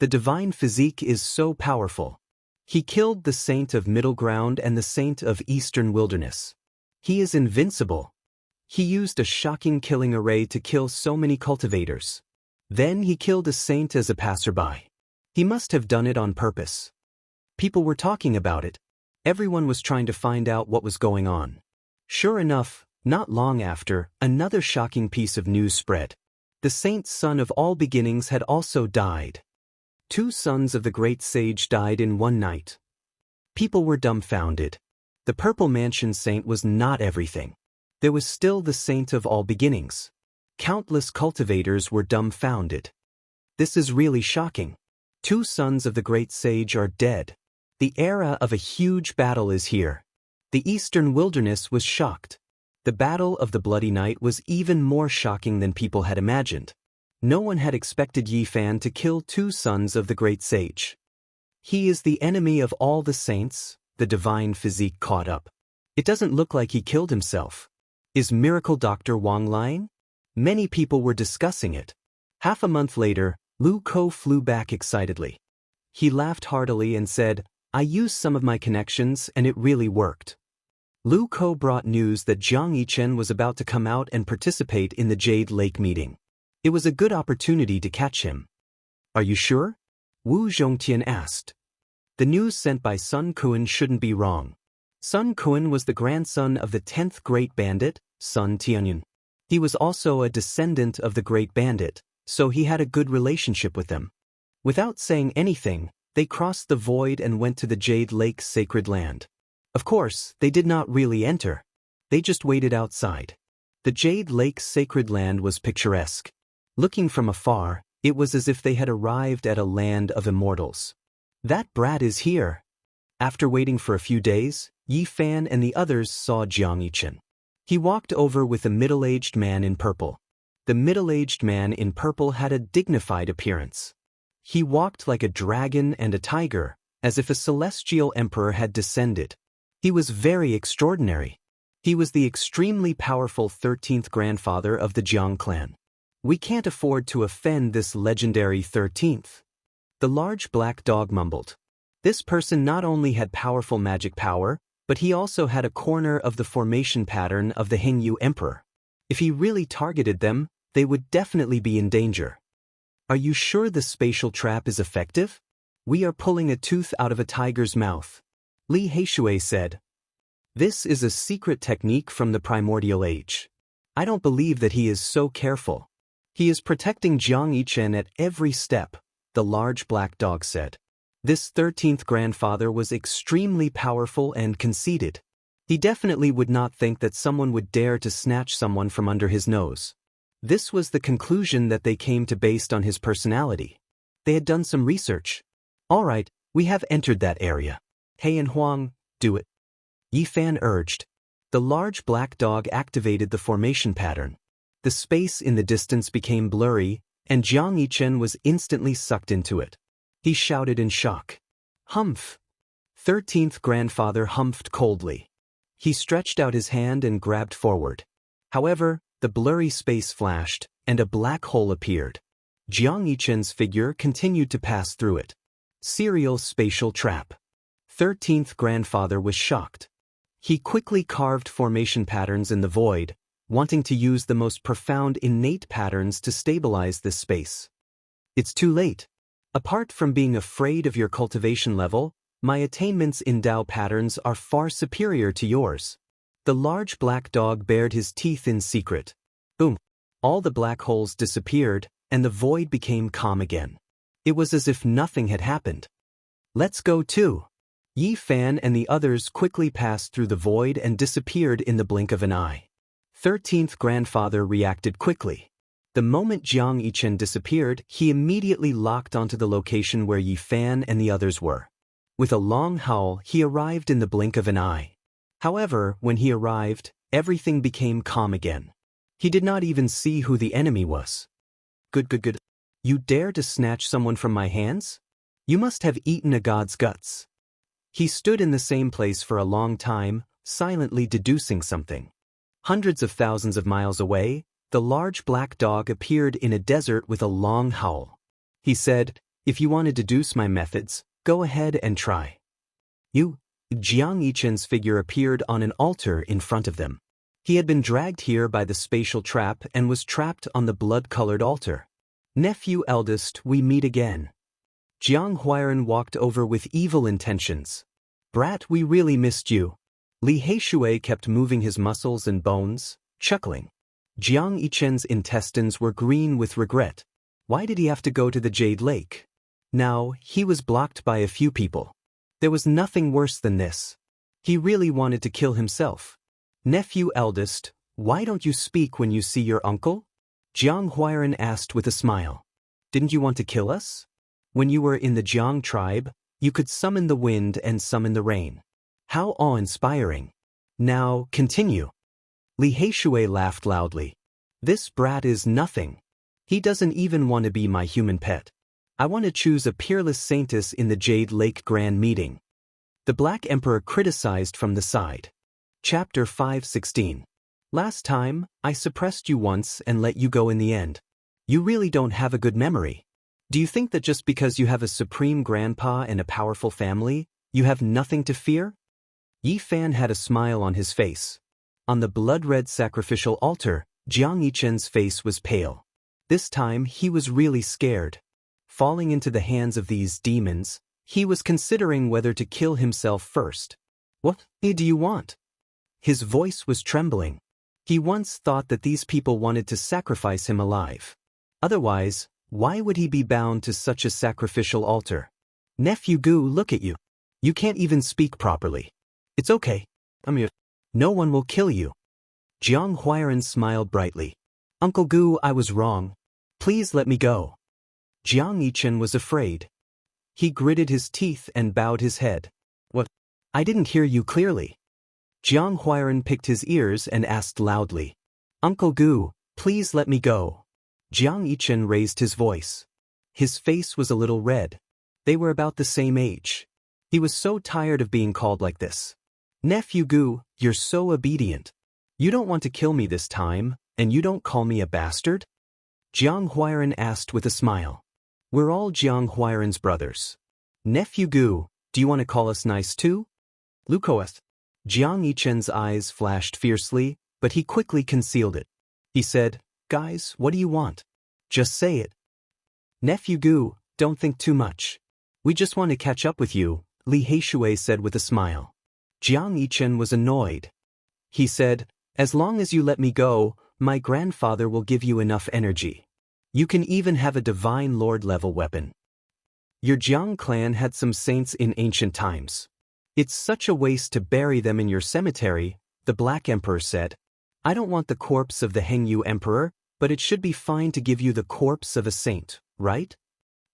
The divine physique is so powerful. He killed the saint of middle ground and the saint of eastern wilderness. He is invincible. He used a shocking killing array to kill so many cultivators. Then he killed a saint as a passerby. He must have done it on purpose. People were talking about it. Everyone was trying to find out what was going on. Sure enough, not long after, another shocking piece of news spread. The saint's son of all beginnings had also died. 2 sons of the great sage died in one night. People were dumbfounded. The Purple Mansion Saint was not everything. There was still the saint of all beginnings. Countless cultivators were dumbfounded. This is really shocking. 2 sons of the great sage are dead. The era of a huge battle is here. The eastern wilderness was shocked. The Battle of the Bloody Night was even more shocking than people had imagined. No one had expected Yi Fan to kill 2 sons of the great sage. He is the enemy of all the saints, the divine physique caught up. It doesn't look like he killed himself. Is Miracle Dr. Wang lying? Many people were discussing it. Half a month later, Lu Kou flew back excitedly. He laughed heartily and said, "I used some of my connections and it really worked." Lu Kou brought news that Jiang Yichen was about to come out and participate in the Jade Lake meeting. It was a good opportunity to catch him. Are you sure? Wu Zhongtian asked. The news sent by Sun Quan shouldn't be wrong. Sun Quan was the grandson of the 10th Great Bandit, Sun Tianyun. He was also a descendant of the Great Bandit, so he had a good relationship with them. Without saying anything, they crossed the void and went to the Jade Lake's sacred land. Of course, they did not really enter. They just waited outside. The Jade Lake's sacred land was picturesque. Looking from afar, it was as if they had arrived at a land of immortals. That brat is here. After waiting for a few days, Yi Fan and the others saw Jiang Yichen. He walked over with a middle-aged man in purple. The middle-aged man in purple had a dignified appearance. He walked like a dragon and a tiger, as if a celestial emperor had descended. He was very extraordinary. He was the extremely powerful 13th grandfather of the Jiang clan. We can't afford to offend this legendary 13th. The large black dog mumbled. This person not only had powerful magic power, but he also had a corner of the formation pattern of the Hengyu Emperor. If he really targeted them, they would definitely be in danger. Are you sure the spatial trap is effective? We are pulling a tooth out of a tiger's mouth, Li Heishui said. This is a secret technique from the primordial age. I don't believe that he is so careful. He is protecting Jiang Yichen at every step, the large black dog said. This 13th grandfather was extremely powerful and conceited. He definitely would not think that someone would dare to snatch someone from under his nose. This was the conclusion that they came to based on his personality. They had done some research. All right, we have entered that area. He and Huang, do it. Yi Fan urged. The large black dog activated the formation pattern. The space in the distance became blurry, and Jiang Yichen was instantly sucked into it. He shouted in shock. Humph! 13th grandfather humphed coldly. He stretched out his hand and grabbed forward. However, the blurry space flashed, and a black hole appeared. Jiang Yichen's figure continued to pass through it. Serial spatial trap. 13th grandfather was shocked. He quickly carved formation patterns in the void, wanting to use the most profound innate patterns to stabilize this space. It's too late. Apart from being afraid of your cultivation level, my attainments in Dao patterns are far superior to yours. The large black dog bared his teeth in secret. Boom! All the black holes disappeared, and the void became calm again. It was as if nothing had happened. Let's go too. Yi Fan and the others quickly passed through the void and disappeared in the blink of an eye. 13th grandfather reacted quickly. The moment Jiang Yichen disappeared, he immediately locked onto the location where Yi Fan and the others were. With a long howl, he arrived in the blink of an eye. However, when he arrived, everything became calm again. He did not even see who the enemy was. Good. You dare to snatch someone from my hands? You must have eaten a god's guts. He stood in the same place for a long time, silently deducing something. Hundreds of thousands of miles away, the large black dog appeared in a desert with a long howl. He said, if you want to deduce my methods, go ahead and try. Jiang Yichen's figure appeared on an altar in front of them. He had been dragged here by the spatial trap and was trapped on the blood-colored altar. Nephew eldest, we meet again. Jiang Huairan walked over with evil intentions. Brat, we really missed you. Li Heishui kept moving his muscles and bones, chuckling. Jiang Yichen's intestines were green with regret. Why did he have to go to the Jade Lake? Now, he was blocked by a few people. There was nothing worse than this. He really wanted to kill himself. Nephew eldest, why don't you speak when you see your uncle? Jiang Huairan asked with a smile. Didn't you want to kill us? When you were in the Jiang tribe, you could summon the wind and summon the rain. How awe-inspiring. Now, continue. Li Heishui laughed loudly. This brat is nothing. He doesn't even want to be my human pet. I want to choose a peerless saintess in the Jade Lake Grand Meeting. The Black Emperor criticized from the side. Chapter 5:16. Last time, I suppressed you once and let you go in the end. You really don't have a good memory. Do you think that just because you have a supreme grandpa and a powerful family, you have nothing to fear? Yi Fan had a smile on his face. On the blood-red sacrificial altar, Jiang Yichen's face was pale. This time, he was really scared. Falling into the hands of these demons, he was considering whether to kill himself first. What do you want? His voice was trembling. He once thought that these people wanted to sacrifice him alive. Otherwise, why would he be bound to such a sacrificial altar? Nephew Gu, look at you. You can't even speak properly. It's okay. No one will kill you. Jiang Huairan smiled brightly. Uncle Gu, I was wrong. Please let me go. Jiang Yichen was afraid. He gritted his teeth and bowed his head. What? I didn't hear you clearly. Jiang Huairan picked his ears and asked loudly. Uncle Gu, please let me go. Jiang Yichen raised his voice. His face was a little red. They were about the same age. He was so tired of being called like this. Nephew Gu, you're so obedient. You don't want to kill me this time, and you don't call me a bastard? Jiang Huairan asked with a smile. We're all Jiang Huairan's brothers. Nephew Gu, do you want to call us nice too? Lukoest. Jiang Yichen's eyes flashed fiercely, but he quickly concealed it. He said, Guys, what do you want? Just say it. Nephew Gu, don't think too much. We just want to catch up with you, Li Heishui said with a smile. Jiang Yichen was annoyed. He said, as long as you let me go, my grandfather will give you enough energy. You can even have a divine lord-level weapon. Your Jiang clan had some saints in ancient times. It's such a waste to bury them in your cemetery, the Black Emperor said. I don't want the corpse of the Hengyu Emperor, but it should be fine to give you the corpse of a saint, right?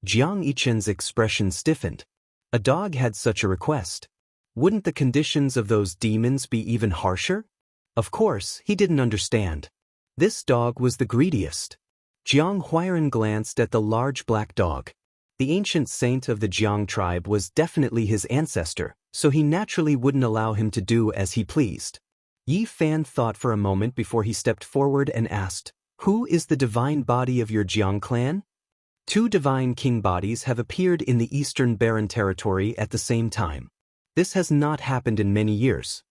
Jiang Yichen's expression stiffened. A dog had such a request. Wouldn't the conditions of those demons be even harsher? Of course, he didn't understand. This dog was the greediest. Jiang Huairan glanced at the large black dog. The ancient saint of the Jiang tribe was definitely his ancestor, so he naturally wouldn't allow him to do as he pleased. Yi Fan thought for a moment before he stepped forward and asked, who is the divine body of your Jiang clan? 2 divine king bodies have appeared in the Eastern Barren Territory at the same time. This has not happened in many years.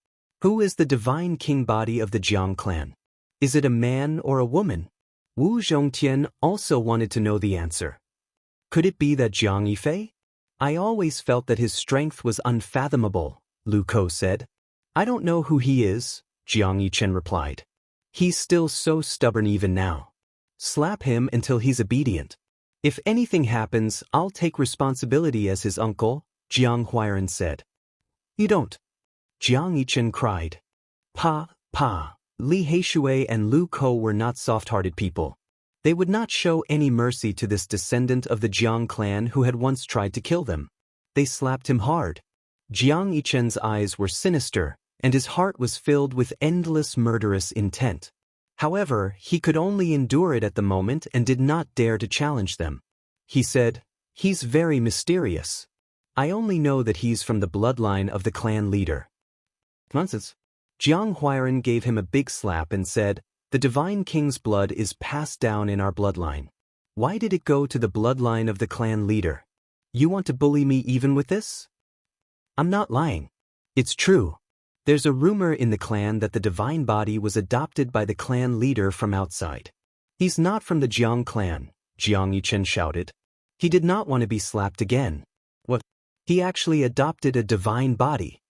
Who is the divine king body of the Jiang clan? Is it a man or a woman? Wu Zhongtian also wanted to know the answer. Could it be that Jiang Yifei? I always felt that his strength was unfathomable, Lu Ko said. I don't know who he is, Jiang Yichen replied. He's still so stubborn even now. Slap him until he's obedient. If anything happens, I'll take responsibility as his uncle, Jiang Huairan said. You don't. Jiang Yichen cried. Pa. Li Heishui and Lu Ko were not soft-hearted people. They would not show any mercy to this descendant of the Jiang clan who had once tried to kill them. They slapped him hard. Jiang Yichen's eyes were sinister, and his heart was filled with endless murderous intent. However, he could only endure it at the moment and did not dare to challenge them. He said, he's very mysterious. I only know that he's from the bloodline of the clan leader. Nonsense. Jiang Huairan gave him a big slap and said, the divine king's blood is passed down in our bloodline. Why did it go to the bloodline of the clan leader? You want to bully me even with this? I'm not lying. It's true. There's a rumor in the clan that the divine body was adopted by the clan leader from outside. He's not from the Jiang clan, Jiang Yichen shouted. He did not want to be slapped again. What? He actually adopted a divine body.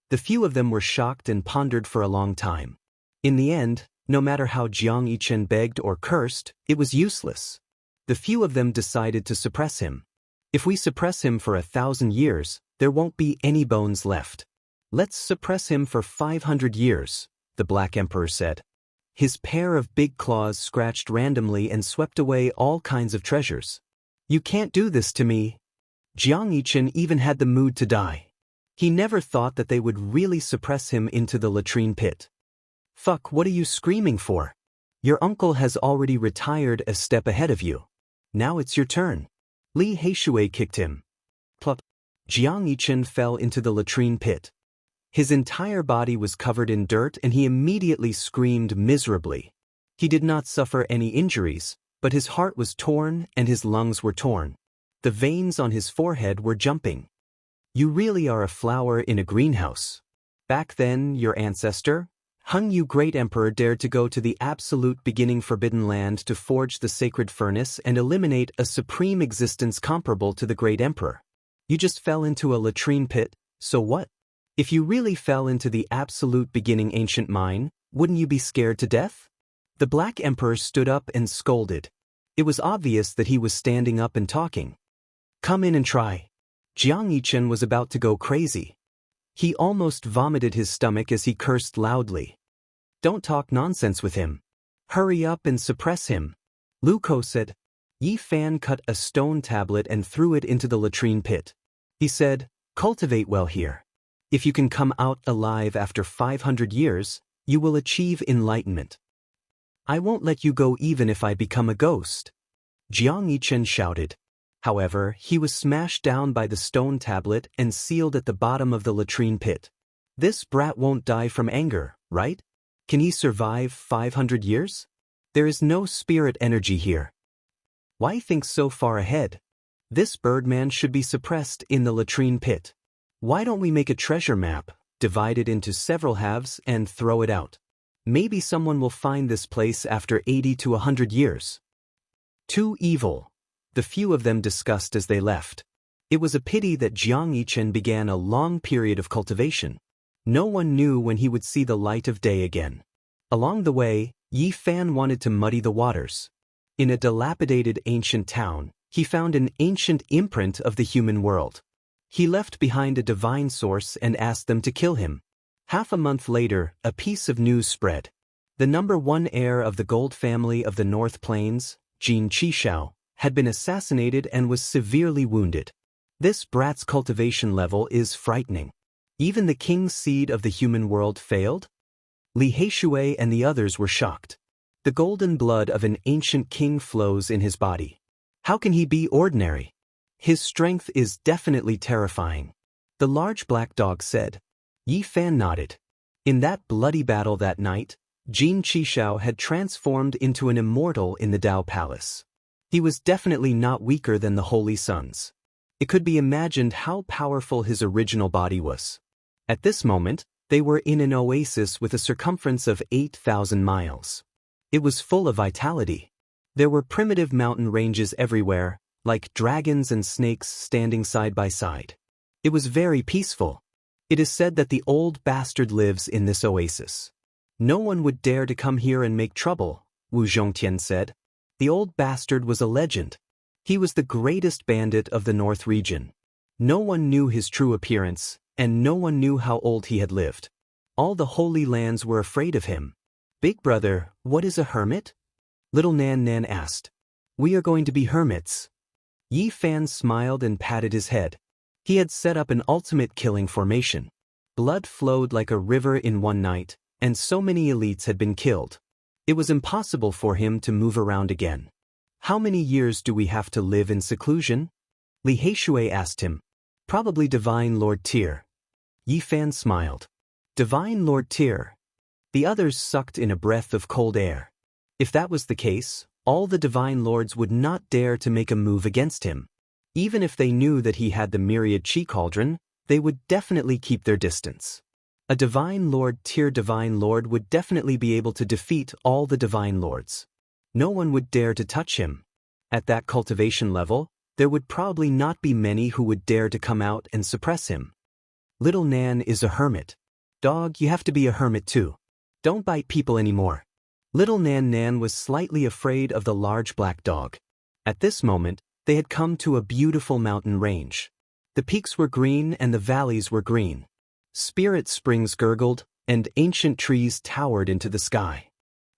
The few of them were shocked and pondered for a long time. In the end, no matter how Jiang Yichen begged or cursed, it was useless. The few of them decided to suppress him. If we suppress him for 1,000 years, there won't be any bones left. Let's suppress him for 500 years, the Black Emperor said. His pair of big claws scratched randomly and swept away all kinds of treasures. You can't do this to me. Jiang Yichen even had the mood to die. He never thought that they would really suppress him into the latrine pit. Fuck, what are you screaming for? Your uncle has already retired a step ahead of you. Now it's your turn. Li Heishui kicked him. Plop. Jiang Yichen fell into the latrine pit. His entire body was covered in dirt and he immediately screamed miserably. He did not suffer any injuries, but his heart was torn and his lungs were torn. The veins on his forehead were jumping. You really are a flower in a greenhouse. Back then, your ancestor, Hengyu Great Emperor, dared to go to the absolute beginning Forbidden Land to forge the sacred furnace and eliminate a supreme existence comparable to the Great Emperor. You just fell into a latrine pit, so what? If you really fell into the absolute beginning ancient mine, wouldn't you be scared to death? The Black Emperor stood up and scolded. It was obvious that he was standing up and talking. Come in and try. Jiang Yichen was about to go crazy. He almost vomited his stomach as he cursed loudly. Don't talk nonsense with him. Hurry up and suppress him. Lu Ko said. Yi Fan cut a stone tablet and threw it into the latrine pit. He said, cultivate well here. If you can come out alive after 500 years, you will achieve enlightenment. I won't let you go even if I become a ghost. Jiang Yichen shouted. However, he was smashed down by the stone tablet and sealed at the bottom of the latrine pit. This brat won't die from anger, right? Can he survive 500 years? There is no spirit energy here. Why think so far ahead? This birdman should be suppressed in the latrine pit. Why don't we make a treasure map, divide it into several halves and throw it out? Maybe someone will find this place after 80 to 100 years. Too evil. the few of them discussed as they left. It was a pity that Jianghu began a long period of cultivation. No one knew when he would see the light of day again. Along the way, Yi Fan wanted to muddy the waters. In a dilapidated ancient town, he found an ancient imprint of the human world. He left behind a divine source and asked them to kill him. Half a month later, a piece of news spread. The #1 heir of the gold family of the North Plains, Jin Qishao, had been assassinated and was severely wounded. This brat's cultivation level is frightening. Even the king's seed of the human world failed? Li Heishui and the others were shocked. The golden blood of an ancient king flows in his body. How can he be ordinary? His strength is definitely terrifying. The large black dog said. Yi Fan nodded. In that bloody battle that night, Jin Qishao had transformed into an immortal in the Dao Palace. He was definitely not weaker than the Holy Sons. It could be imagined how powerful his original body was. At this moment, they were in an oasis with a circumference of 8,000 miles. It was full of vitality. There were primitive mountain ranges everywhere, like dragons and snakes standing side by side. It was very peaceful. It is said that the old bastard lives in this oasis. No one would dare to come here and make trouble, Wu Zhongtian said. The old bastard was a legend. He was the greatest bandit of the North region. No one knew his true appearance, and no one knew how old he had lived. All the Holy Lands were afraid of him. Big brother, what is a hermit? Little Nan Nan asked. We are going to be hermits. Yi Fan smiled and patted his head. He had set up an ultimate killing formation. Blood flowed like a river in one night, and so many elites had been killed. It was impossible for him to move around again. How many years do we have to live in seclusion? Li Heishui asked him. Probably Divine Lord Tyr. Yi Fan smiled. Divine Lord Tyr. The others sucked in a breath of cold air. If that was the case, all the Divine Lords would not dare to make a move against him. Even if they knew that he had the myriad chi cauldron, they would definitely keep their distance. A Divine Lord Tyr Divine Lord would definitely be able to defeat all the Divine Lords. No one would dare to touch him. At that cultivation level, there would probably not be many who would dare to come out and suppress him. Little Nan is a hermit. Dog, you have to be a hermit too. Don't bite people anymore. Little Nan Nan was slightly afraid of the large black dog. At this moment, they had come to a beautiful mountain range. The peaks were green and the valleys were green. Spirit springs gurgled, and ancient trees towered into the sky.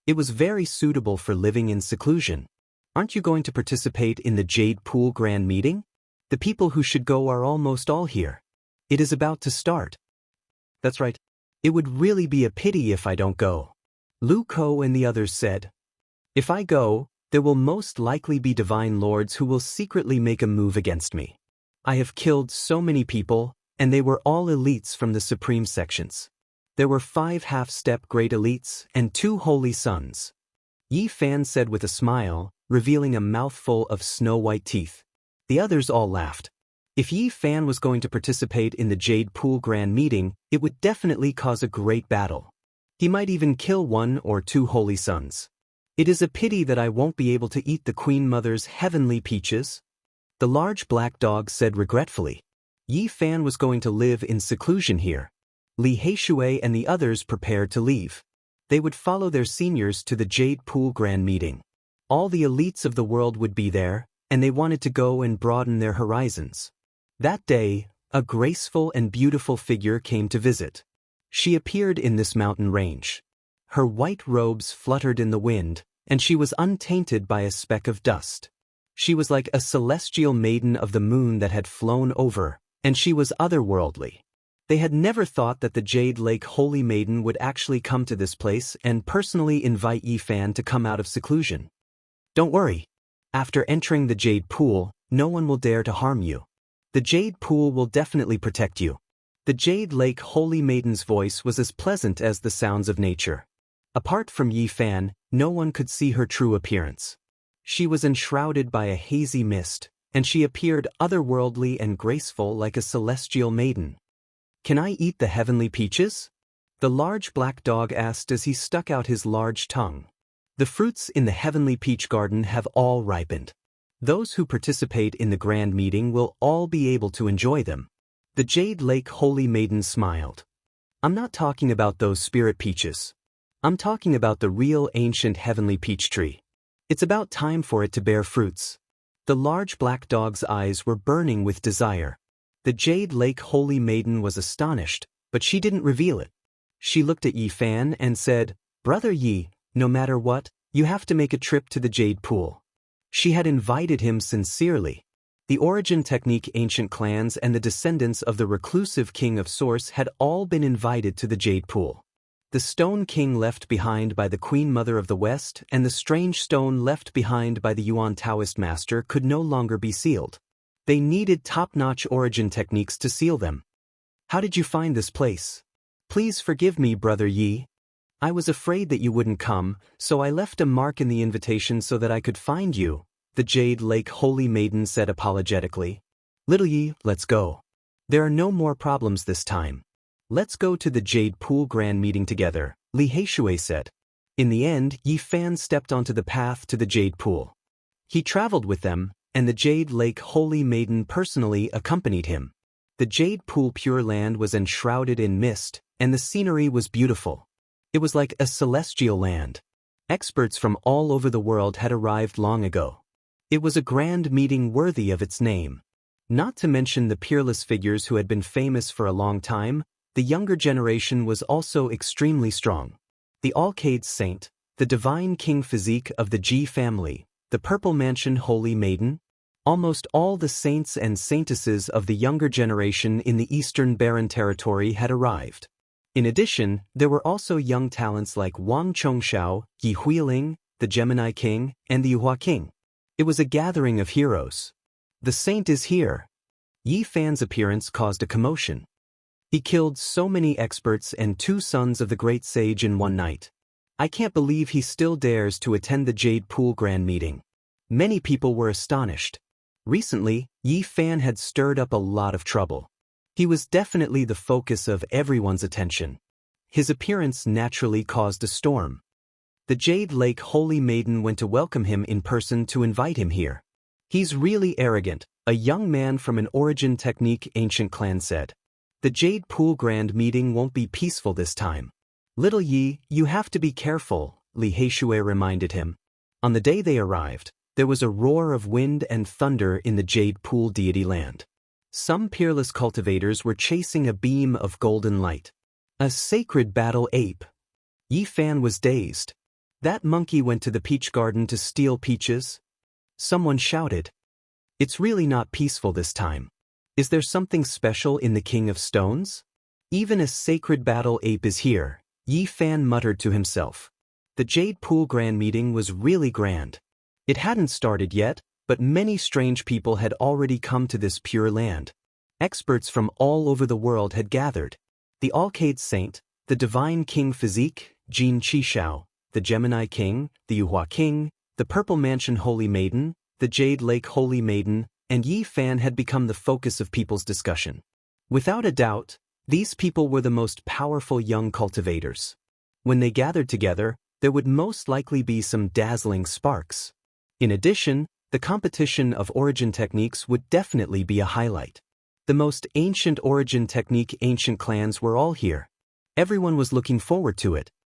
It was very suitable for living in seclusion. Aren't you going to participate in the Jade Pool Grand Meeting? The people who should go are almost all here. It is about to start. That's right. It would really be a pity if I don't go. Lu Ko and the others said. If I go, there will most likely be Divine Lords who will secretly make a move against me. I have killed so many people, and they were all elites from the Supreme Sections. There were 5 half-step great elites and 2 holy sons. Yi Fan said with a smile, revealing a mouthful of snow-white teeth. The others all laughed. If Yi Fan was going to participate in the Jade Pool Grand Meeting, it would definitely cause a great battle. He might even kill 1 or 2 holy sons. It is a pity that I won't be able to eat the Queen Mother's heavenly peaches. The large black dog said regretfully. Yi Fan was going to live in seclusion here. Li Heishui and the others prepared to leave. They would follow their seniors to the Jade Pool Grand Meeting. All the elites of the world would be there, and they wanted to go and broaden their horizons. That day, a graceful and beautiful figure came to visit. She appeared in this mountain range. Her white robes fluttered in the wind, and she was untainted by a speck of dust. She was like a celestial maiden of the moon that had flown over, and she was otherworldly. They had never thought that the Jade Lake Holy Maiden would actually come to this place and personally invite Yi Fan to come out of seclusion. Don't worry. After entering the Jade Pool, no one will dare to harm you. The Jade Pool will definitely protect you. The Jade Lake Holy Maiden's voice was as pleasant as the sounds of nature. Apart from Yi Fan, no one could see her true appearance. She was enshrouded by a hazy mist, and she appeared otherworldly and graceful like a celestial maiden. Can I eat the heavenly peaches? The large black dog asked as he stuck out his large tongue. The fruits in the heavenly peach garden have all ripened. Those who participate in the grand meeting will all be able to enjoy them. The Jade Lake Holy Maiden smiled. I'm not talking about those spirit peaches. I'm talking about the real ancient heavenly peach tree. It's about time for it to bear fruits. The large black dog's eyes were burning with desire. The Jade Lake Holy Maiden was astonished, but she didn't reveal it. She looked at Yi Fan and said, "Brother Yi, no matter what, you have to make a trip to the Jade Pool." She had invited him sincerely. The origin technique ancient clans and the descendants of the reclusive king of Source had all been invited to the Jade Pool. The stone king left behind by the Queen Mother of the West and the strange stone left behind by the Yuan Taoist master could no longer be sealed. They needed top-notch origin techniques to seal them. How did you find this place? Please forgive me, Brother Yi. I was afraid that you wouldn't come, so I left a mark in the invitation so that I could find you, the Jade Lake Holy Maiden said apologetically. Little Yi, let's go. There are no more problems this time. Let's go to the Jade Pool Grand Meeting together, Li Heishui said. In the end, Yi Fan stepped onto the path to the Jade Pool. He traveled with them, and the Jade Lake Holy Maiden personally accompanied him. The Jade Pool Pure Land was enshrouded in mist, and the scenery was beautiful. It was like a celestial land. Experts from all over the world had arrived long ago. It was a grand meeting worthy of its name. Not to mention the peerless figures who had been famous for a long time, the younger generation was also extremely strong. The Alcade Saint, the divine king physique of the Ji family, the Purple Mansion Holy Maiden, almost all the saints and saintesses of the younger generation in the Eastern Barren Territory had arrived. In addition, there were also young talents like Wang Chongxiao, Yi Huiling, the Gemini King, and the Yuhua King. It was a gathering of heroes. The saint is here. Yi Fan's appearance caused a commotion. He killed so many experts and 2 sons of the great sage in one night. I can't believe he still dares to attend the Jade Pool Grand Meeting. Many people were astonished. Recently, Yi Fan had stirred up a lot of trouble. He was definitely the focus of everyone's attention. His appearance naturally caused a storm. The Jade Lake Holy Maiden went to welcome him in person to invite him here. He's really arrogant, a young man from an origin technique ancient clan said. The Jade Pool Grand Meeting won't be peaceful this time. Little Yi, you have to be careful, Li Heishui reminded him. On the day they arrived, there was a roar of wind and thunder in the Jade Pool deity land. Some peerless cultivators were chasing a beam of golden light. A sacred battle ape. Yi Fan was dazed. That monkey went to the peach garden to steal peaches? Someone shouted. It's really not peaceful this time. Is there something special in the King of Stones? Even a sacred battle ape is here, Yi Fan muttered to himself. The Jade Pool Grand Meeting was really grand. It hadn't started yet, but many strange people had already come to this pure land. Experts from all over the world had gathered. The Alcade Saint, the Divine King Physique, Jin Qishao, the Gemini King, the Yuhua King, the Purple Mansion Holy Maiden, the Jade Lake Holy Maiden, and Yi Fan had become the focus of people's discussion. Without a doubt, these people were the most powerful young cultivators. When they gathered together, there would most likely be some dazzling sparks. In addition, the competition of origin techniques would definitely be a highlight. The most ancient origin technique ancient clans were all here. Everyone was looking forward to it.